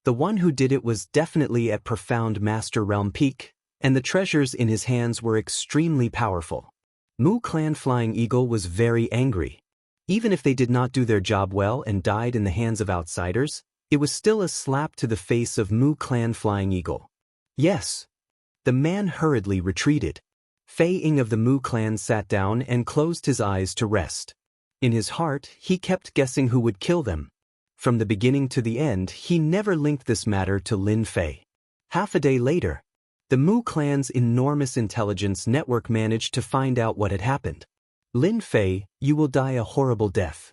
S1: The one who did it was definitely at profound master realm peak, and the treasures in his hands were extremely powerful. Mu Clan Flying Eagle was very angry. Even if they did not do their job well and died in the hands of outsiders, it was still a slap to the face of Mu Clan Flying Eagle. Yes. The man hurriedly retreated. Fei Ying of the Mu Clan sat down and closed his eyes to rest. In his heart, he kept guessing who would kill them. From the beginning to the end, he never linked this matter to Lin Fei. Half a day later, the Mu Clan's enormous intelligence network managed to find out what had happened. Lin Fei, you will die a horrible death.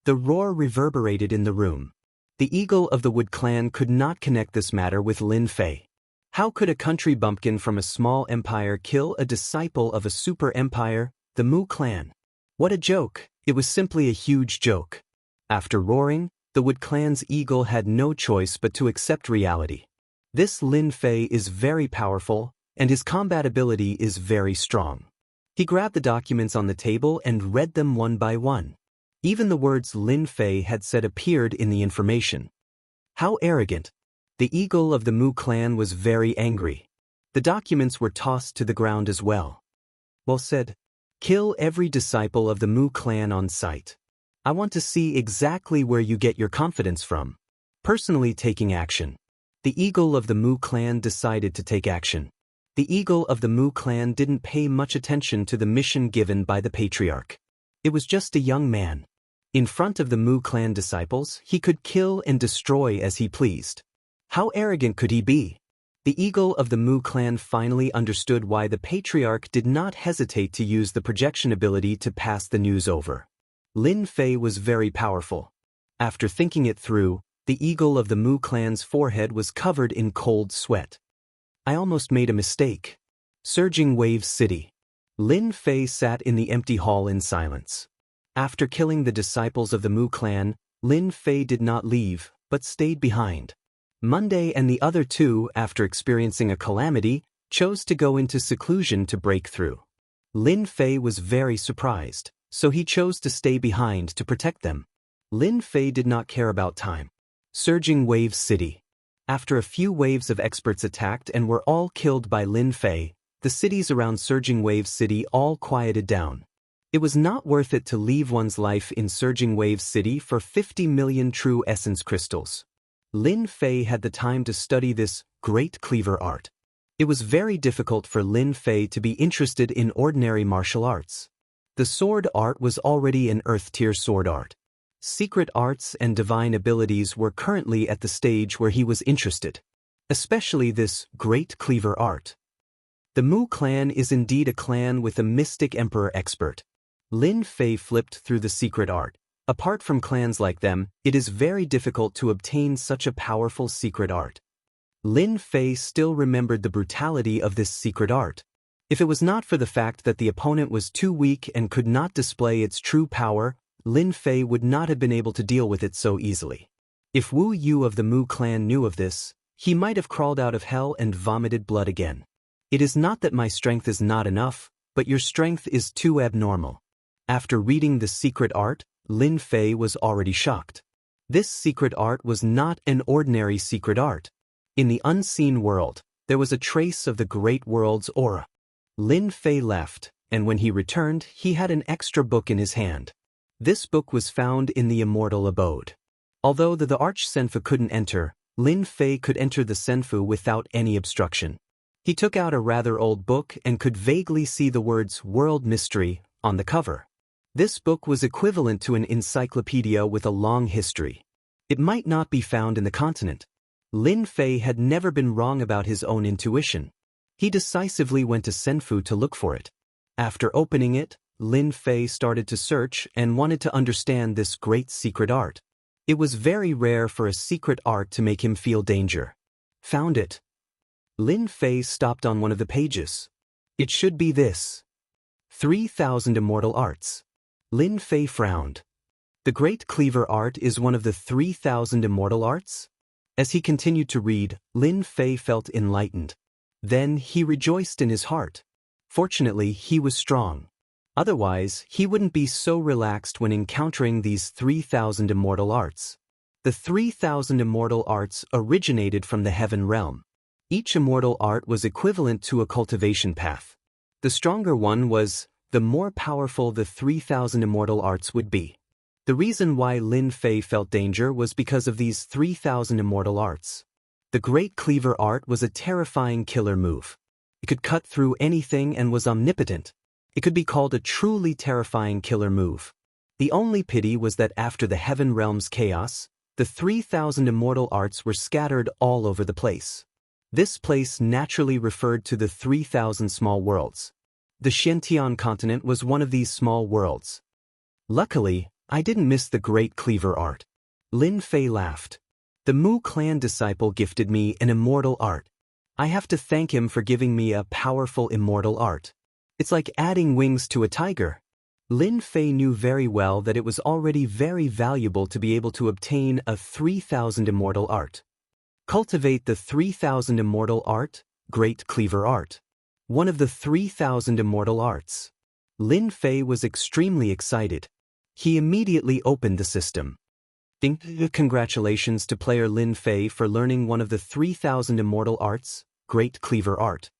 S1: The roar reverberated in the room. The Eagle of the Wood Clan could not connect this matter with Lin Fei. How could a country bumpkin from a small empire kill a disciple of a super empire, the Mu Clan? What a joke! It was simply a huge joke. After roaring, the Wood Clan's eagle had no choice but to accept reality. This Lin Fei is very powerful, and his combat ability is very strong. He grabbed the documents on the table and read them one by one. Even the words Lin Fei had said appeared in the information. How arrogant! The eagle of the Mu Clan was very angry. The documents were tossed to the ground as well. Well said. Kill every disciple of the Mu Clan on sight. I want to see exactly where you get your confidence from. Personally taking action. The eagle of the Mu Clan decided to take action. The eagle of the Mu Clan didn't pay much attention to the mission given by the patriarch. It was just a young man. In front of the Mu Clan disciples, he could kill and destroy as he pleased. How arrogant could he be? The eagle of the Mu Clan finally understood why the patriarch did not hesitate to use the projection ability to pass the news over. Lin Fei was very powerful. After thinking it through, the eagle of the Mu Clan's forehead was covered in cold sweat. I almost made a mistake. Surging Waves City. Lin Fei sat in the empty hall in silence. After killing the disciples of the Mu Clan, Lin Fei did not leave, but stayed behind. Monday and the other two, after experiencing a calamity, chose to go into seclusion to break through. Lin Fei was very surprised, so he chose to stay behind to protect them. Lin Fei did not care about time. Surging Waves City. After a few waves of experts attacked and were all killed by Lin Fei, the cities around Surging Waves City all quieted down. It was not worth it to leave one's life in Surging Waves City for 50 million true essence crystals. Lin Fei had the time to study this great cleaver art. It was very difficult for Lin Fei to be interested in ordinary martial arts. The sword art was already an earth-tier sword art. Secret arts and divine abilities were currently at the stage where he was interested. Especially this great cleaver art. The Mu clan is indeed a clan with a mystic emperor expert. Lin Fei flipped through the secret art. Apart from clans like them, it is very difficult to obtain such a powerful secret art. Lin Fei still remembered the brutality of this secret art. If it was not for the fact that the opponent was too weak and could not display its true power, Lin Fei would not have been able to deal with it so easily. If Wu Yu of the Mu clan knew of this, he might have crawled out of hell and vomited blood again. It is not that my strength is not enough, but your strength is too abnormal. After reading the secret art, Lin Fei was already shocked. This secret art was not an ordinary secret art. In the unseen world, there was a trace of the great world's aura. Lin Fei left, and when he returned, he had an extra book in his hand. This book was found in the Immortal abode. Although the Arch-Senfu couldn't enter, Lin Fei could enter the Senfu without any obstruction. He took out a rather old book and could vaguely see the words World Mystery on the cover. This book was equivalent to an encyclopedia with a long history. It might not be found in the continent. Lin Fei had never been wrong about his own intuition. He decisively went to Senfu to look for it. After opening it, Lin Fei started to search and wanted to understand this great secret art. It was very rare for a secret art to make him feel danger. Found it. Lin Fei stopped on one of the pages. It should be this. 3,000 Immortal Arts. Lin Fei frowned. The Great Cleaver Art is one of the 3,000 Immortal Arts? As he continued to read, Lin Fei felt enlightened. Then he rejoiced in his heart. Fortunately, he was strong. Otherwise, he wouldn't be so relaxed when encountering these 3,000 Immortal Arts. The 3,000 Immortal Arts originated from the Heaven Realm. Each Immortal Art was equivalent to a cultivation path. The stronger one was, the more powerful the 3,000 Immortal Arts would be. The reason why Lin Fei felt danger was because of these 3,000 Immortal Arts. The Great Cleaver Art was a terrifying killer move. It could cut through anything and was omnipotent. It could be called a truly terrifying killer move. The only pity was that after the Heaven Realm's chaos, the 3,000 Immortal Arts were scattered all over the place. This place naturally referred to the 3,000 small worlds. The Xianxia continent was one of these small worlds. Luckily, I didn't miss the Great Cleaver Art. Lin Fei laughed. The Mu clan disciple gifted me an immortal art. I have to thank him for giving me a powerful immortal art. It's like adding wings to a tiger. Lin Fei knew very well that it was already very valuable to be able to obtain a 3,000 immortal art. Cultivate the 3,000 immortal art, Great Cleaver Art. One of the 3,000 immortal arts. Lin Fei was extremely excited. He immediately opened the system. Ding! Congratulations to player Lin Fei for learning one of the 3,000 immortal arts, Great Cleaver Art.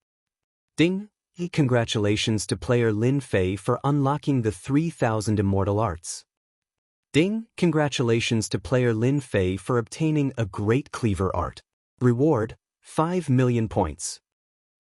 S1: Ding! Congratulations to player Lin Fei for unlocking the 3,000 immortal arts. Ding! Congratulations to player Lin Fei for obtaining a Great Cleaver Art. Reward, 5 million points.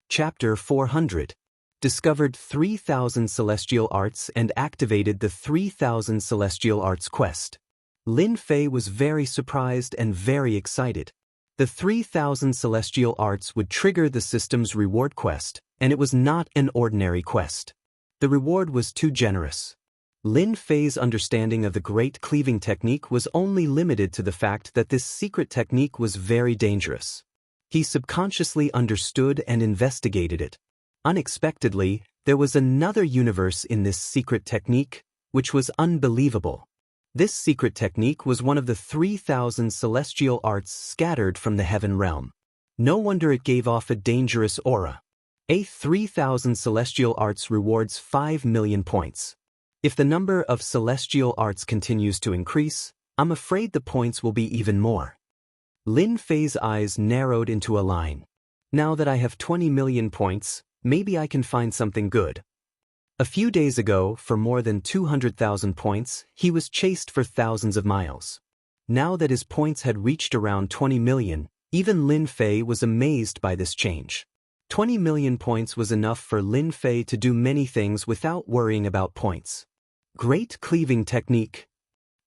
S1: Chapter 400. Discovered 3,000 Celestial Arts and activated the 3,000 Celestial Arts quest. Lin Fei was very surprised and very excited. The 3,000 Celestial Arts would trigger the system's reward quest, and it was not an ordinary quest. The reward was too generous. Lin Fei's understanding of the Great Cleaving Technique was only limited to the fact that this secret technique was very dangerous. He subconsciously understood and investigated it. Unexpectedly, there was another universe in this secret technique, which was unbelievable. This secret technique was one of the 3,000 celestial arts scattered from the Heaven Realm. No wonder it gave off a dangerous aura. A 3,000 celestial arts rewards 5 million points. If the number of celestial arts continues to increase, I'm afraid the points will be even more. Lin Fei's eyes narrowed into a line. Now that I have 20 million points, maybe I can find something good. A few days ago, for more than 200,000 points, he was chased for thousands of miles. Now that his points had reached around 20 million, even Lin Fei was amazed by this change. 20 million points was enough for Lin Fei to do many things without worrying about points. Great Cleaving Technique.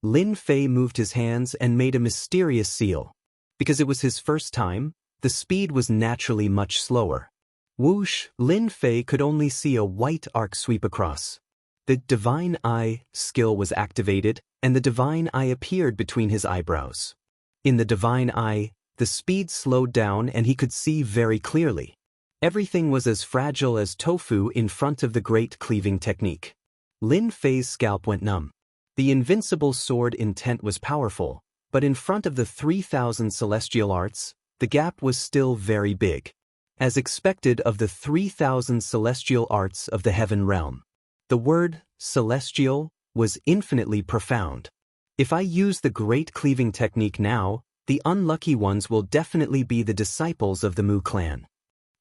S1: Lin Fei moved his hands and made a mysterious seal. Because it was his first time, the speed was naturally much slower. Whoosh, Lin Fei could only see a white arc sweep across. The Divine Eye skill was activated, and the Divine Eye appeared between his eyebrows. In the Divine Eye, the speed slowed down and he could see very clearly. Everything was as fragile as tofu in front of the great cleaving technique. Lin Fei's scalp went numb. The invincible sword intent was powerful, but in front of the 3,000 celestial arts, the gap was still very big. As expected of the 3,000 celestial arts of the heaven realm. The word celestial was infinitely profound. If I use the great cleaving technique now, the unlucky ones will definitely be the disciples of the Mu clan.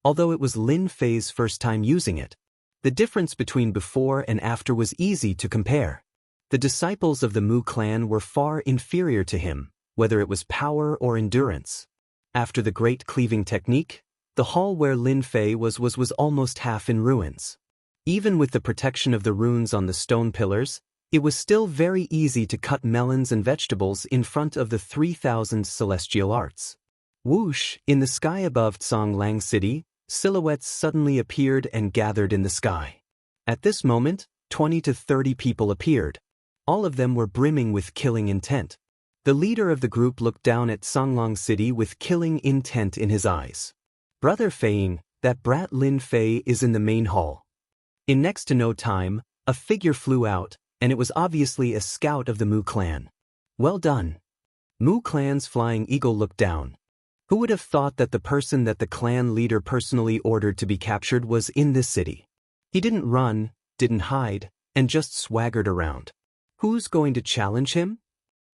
S1: Although it was Lin Fei's first time using it, the difference between before and after was easy to compare. The disciples of the Mu clan were far inferior to him, whether it was power or endurance. After the great cleaving technique, the hall where Lin Fei was almost half in ruins. Even with the protection of the runes on the stone pillars, it was still very easy to cut melons and vegetables in front of the 3,000 celestial arts. Whoosh, in the sky above Zhonglang City, silhouettes suddenly appeared and gathered in the sky. At this moment, 20 to 30 people appeared. All of them were brimming with killing intent. The leader of the group looked down at Zhonglang City with killing intent in his eyes. Brother Feiying, that brat Lin Fei is in the main hall. In next to no time, a figure flew out, and it was obviously a scout of the Mu clan. Well done. Mu clan's flying eagle looked down. Who would have thought that the person that the clan leader personally ordered to be captured was in this city? He didn't run, didn't hide, and just swaggered around. Who's going to challenge him?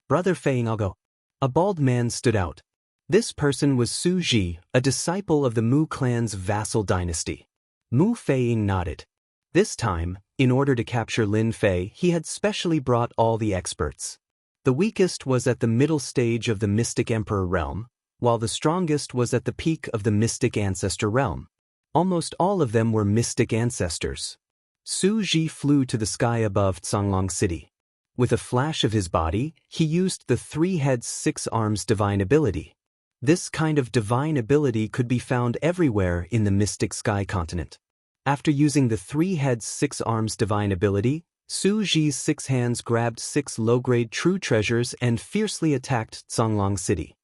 S1: Brother Feiying, I'll go. A bald man stood out. This person was Su Ji, a disciple of the Mu clan's vassal dynasty. Mu Feiying nodded. This time, in order to capture Lin Fei, he had specially brought all the experts. The weakest was at the middle stage of the Mystic Emperor realm, while the strongest was at the peak of the Mystic Ancestor realm. Almost all of them were Mystic Ancestors. Su Ji flew to the sky above Zhonglang City. With a flash of his body, he used the 3 heads 6 arms divine ability. This kind of divine ability could be found everywhere in the Mystic Sky continent. After using the 3 heads 6 arms divine ability, Su Ji's 6 hands grabbed 6 low-grade true treasures and fiercely attacked Zhonglang City.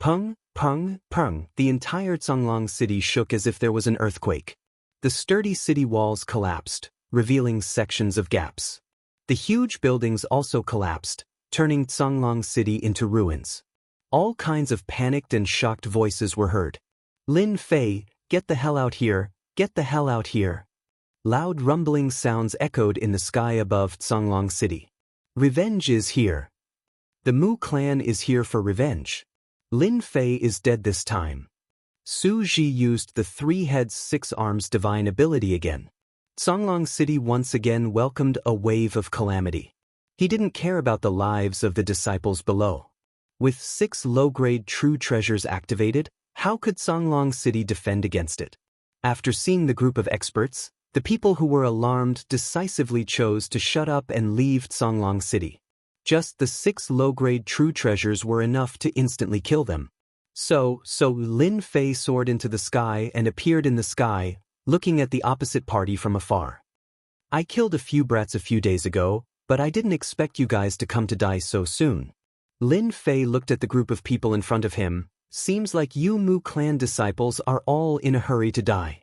S1: Pung, pung, pung, the entire Zhonglang City shook as if there was an earthquake. The sturdy city walls collapsed, revealing sections of gaps. The huge buildings also collapsed, turning Zhonglang City into ruins. All kinds of panicked and shocked voices were heard. Lin Fei, get the hell out here, get the hell out here. Loud rumbling sounds echoed in the sky above Zhonglang City. Revenge is here. The Mu clan is here for revenge. Lin Fei is dead this time. Su Ji used the 3 heads 6 arms divine ability again. Zhonglang City once again welcomed a wave of calamity. He didn't care about the lives of the disciples below. With 6 low-grade true treasures activated, how could Zhonglang City defend against it? After seeing the group of experts, the people who were alarmed decisively chose to shut up and leave Zhonglang City. Just the 6 low-grade true treasures were enough to instantly kill them. So Lin Fei soared into the sky and appeared in the sky, looking at the opposite party from afar. I killed a few brats a few days ago, but I didn't expect you guys to come to die so soon. Lin Fei looked at the group of people in front of him. Seems like you Mu clan disciples are all in a hurry to die.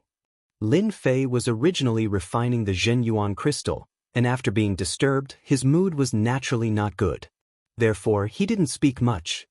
S1: Lin Fei was originally refining the Zhenyuan crystal, and after being disturbed, his mood was naturally not good. Therefore, he didn't speak much.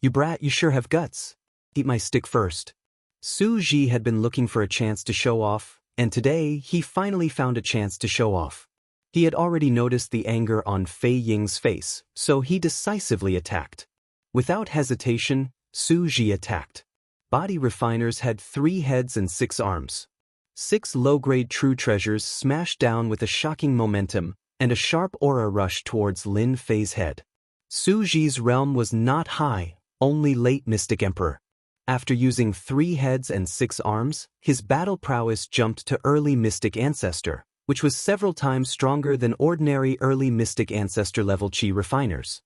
S1: You brat, you sure have guts. Eat my stick first. Su Ji had been looking for a chance to show off, and today he finally found a chance to show off. He had already noticed the anger on Fei Ying's face, so he decisively attacked. Without hesitation, Su Ji attacked. Body refiners had 3 heads and 6 arms. 6 low-grade true treasures smashed down with a shocking momentum, and a sharp aura rushed towards Lin Fei's head. Su Ji's realm was not high, only late Mystic Emperor. After using 3 heads and 6 arms, his battle prowess jumped to early Mystic Ancestor, which was several times stronger than ordinary early Mystic Ancestor level Qi refiners.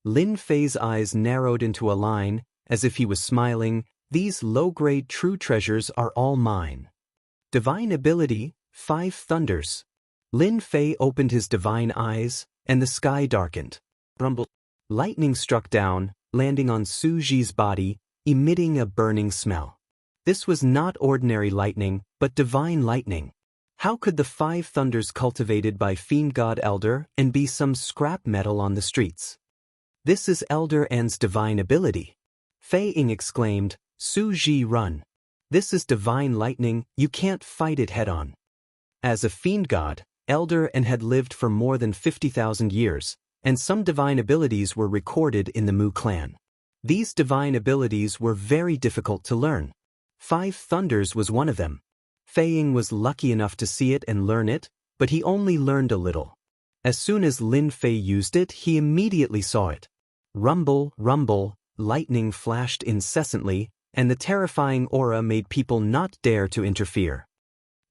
S1: Lin Fei's eyes narrowed into a line, as if he was smiling. These low-grade true treasures are all mine. Divine ability, 5 thunders. Lin Fei opened his divine eyes, and the sky darkened. Rumble. Lightning struck down, landing on Su Ji's body, emitting a burning smell. This was not ordinary lightning, but divine lightning. How could the 5 thunders cultivated by Fiend God Elder and be some scrap metal on the streets? This is Elder N's divine ability. Fei Ying exclaimed, Su Ji, run. This is divine lightning, you can't fight it head-on. As a fiend god, Elder N had lived for more than 50,000 years, and some divine abilities were recorded in the Mu clan. These divine abilities were very difficult to learn. 5 thunders was one of them. Fei Ying was lucky enough to see it and learn it, but he only learned a little. As soon as Lin Fei used it, he immediately saw it. Rumble, rumble, lightning flashed incessantly, and the terrifying aura made people not dare to interfere.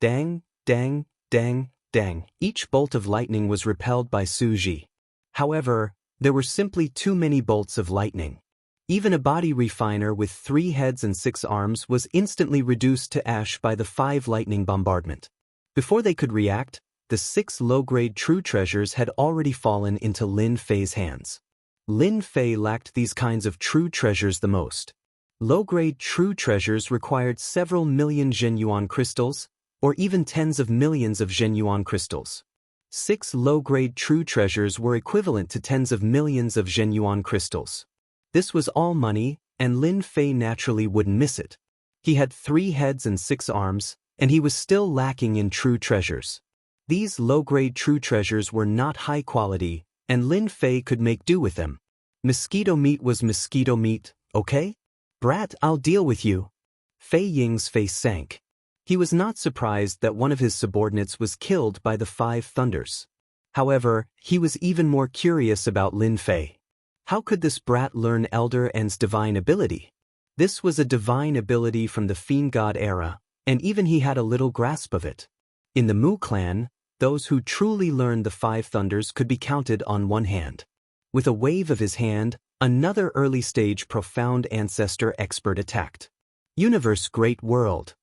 S1: Dang, dang, dang, dang, each bolt of lightning was repelled by Su Ji. However, there were simply too many bolts of lightning. Even a body refiner with 3 heads and 6 arms was instantly reduced to ash by the 5 lightning bombardment. Before they could react, the 6 low-grade true treasures had already fallen into Lin Fei's hands. Lin Fei lacked these kinds of true treasures the most. Low-grade true treasures required several million Zhenyuan crystals, or even tens of millions of Zhenyuan crystals. 6 low-grade true treasures were equivalent to tens of millions of Zhenyuan crystals. This was all money, and Lin Fei naturally wouldn't miss it. He had 3 heads and 6 arms, and he was still lacking in true treasures. These low-grade true treasures were not high quality, and Lin Fei could make do with them. Mosquito meat was mosquito meat, okay? Brat, I'll deal with you. Fei Ying's face sank. He was not surprised that one of his subordinates was killed by the 5 thunders. However, he was even more curious about Lin Fei. How could this brat learn Elder N's divine ability? This was a divine ability from the Fiend God era, and even he had a little grasp of it. In the Mu clan, those who truly learned the 5 thunders could be counted on one hand. With a wave of his hand, another early-stage profound ancestor expert attacked. Universe Great World.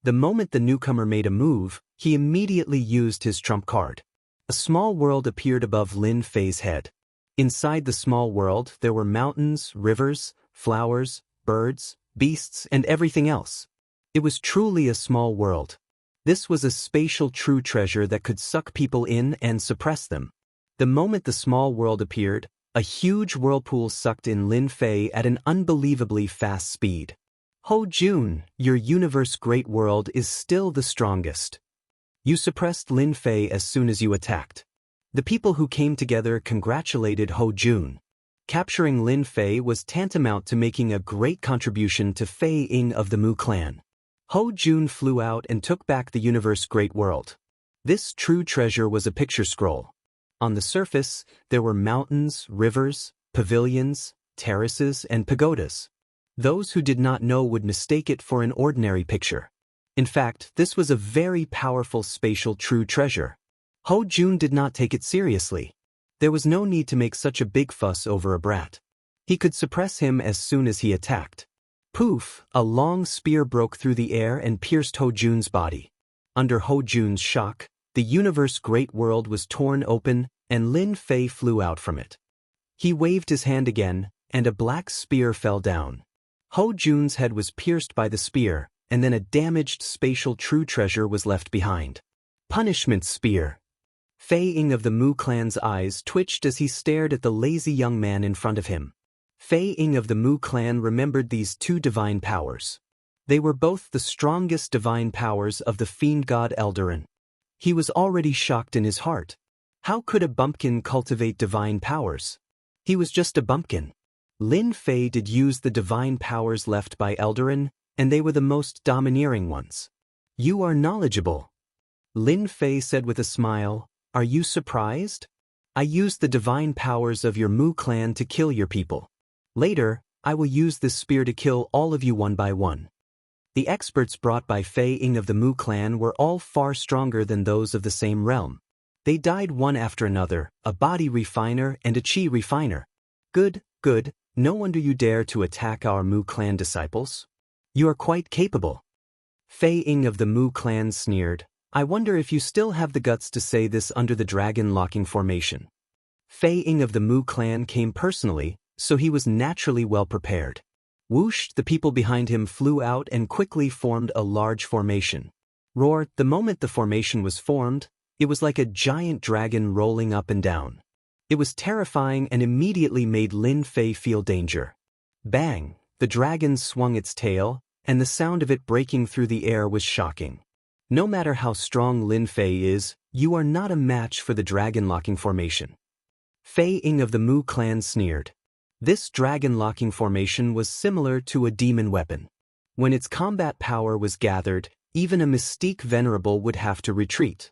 S1: The moment the newcomer made a move, he immediately used his trump card. A small world appeared above Lin Fei's head. Inside the small world, there were mountains, rivers, flowers, birds, beasts, and everything else. It was truly a small world. This was a spatial true treasure that could suck people in and suppress them. The moment the small world appeared, a huge whirlpool sucked in Lin Fei at an unbelievably fast speed. Ho Jun, your universe great world is still the strongest. You suppressed Lin Fei as soon as you attacked. The people who came together congratulated Ho Jun. Capturing Lin Fei was tantamount to making a great contribution to Fei Ying of the Mu clan. Ho Jun flew out and took back the universe great world. This true treasure was a picture scroll. On the surface, there were mountains, rivers, pavilions, terraces, and pagodas. Those who did not know would mistake it for an ordinary picture. In fact, this was a very powerful spatial true treasure. Ho Jun did not take it seriously. There was no need to make such a big fuss over a brat. He could suppress him as soon as he attacked. Poof! A long spear broke through the air and pierced Ho Jun's body. Under Ho Jun's shock, the universe great world was torn open, and Lin Fei flew out from it. He waved his hand again, and a black spear fell down. Ho Jun's head was pierced by the spear, and then a damaged spatial true treasure was left behind. Punishment spear. Fei Ying of the Mu clan's eyes twitched as he stared at the lazy young man in front of him. Fei Ying of the Mu clan remembered these 2 divine powers. They were both the strongest divine powers of the Fiend God Eldarin. He was already shocked in his heart. How could a bumpkin cultivate divine powers? He was just a bumpkin. Lin Fei did use the divine powers left by Eldarin, and they were the most domineering ones. You are knowledgeable. Lin Fei said with a smile, are you surprised? I used the divine powers of your Mu clan to kill your people. Later, I will use this spear to kill all of you one by one. The experts brought by Fei Ying of the Mu clan were all far stronger than those of the same realm. They died one after another, a body refiner and a chi refiner. Good, good, no wonder you dare to attack our Mu clan disciples. You are quite capable. Fei Ying of the Mu clan sneered, "I wonder if you still have the guts to say this under the dragon locking formation." Fei Ying of the Mu clan came personally, so he was naturally well prepared. Whoosh, the people behind him flew out and quickly formed a large formation. Roar, the moment the formation was formed, it was like a giant dragon rolling up and down. It was terrifying and immediately made Lin Fei feel danger. Bang, the dragon swung its tail, and the sound of it breaking through the air was shocking. No matter how strong Lin Fei is, you are not a match for the dragon-locking formation. Fei Ying of the Mu clan sneered. This dragon-locking formation was similar to a demon weapon. When its combat power was gathered, even a mystique venerable would have to retreat.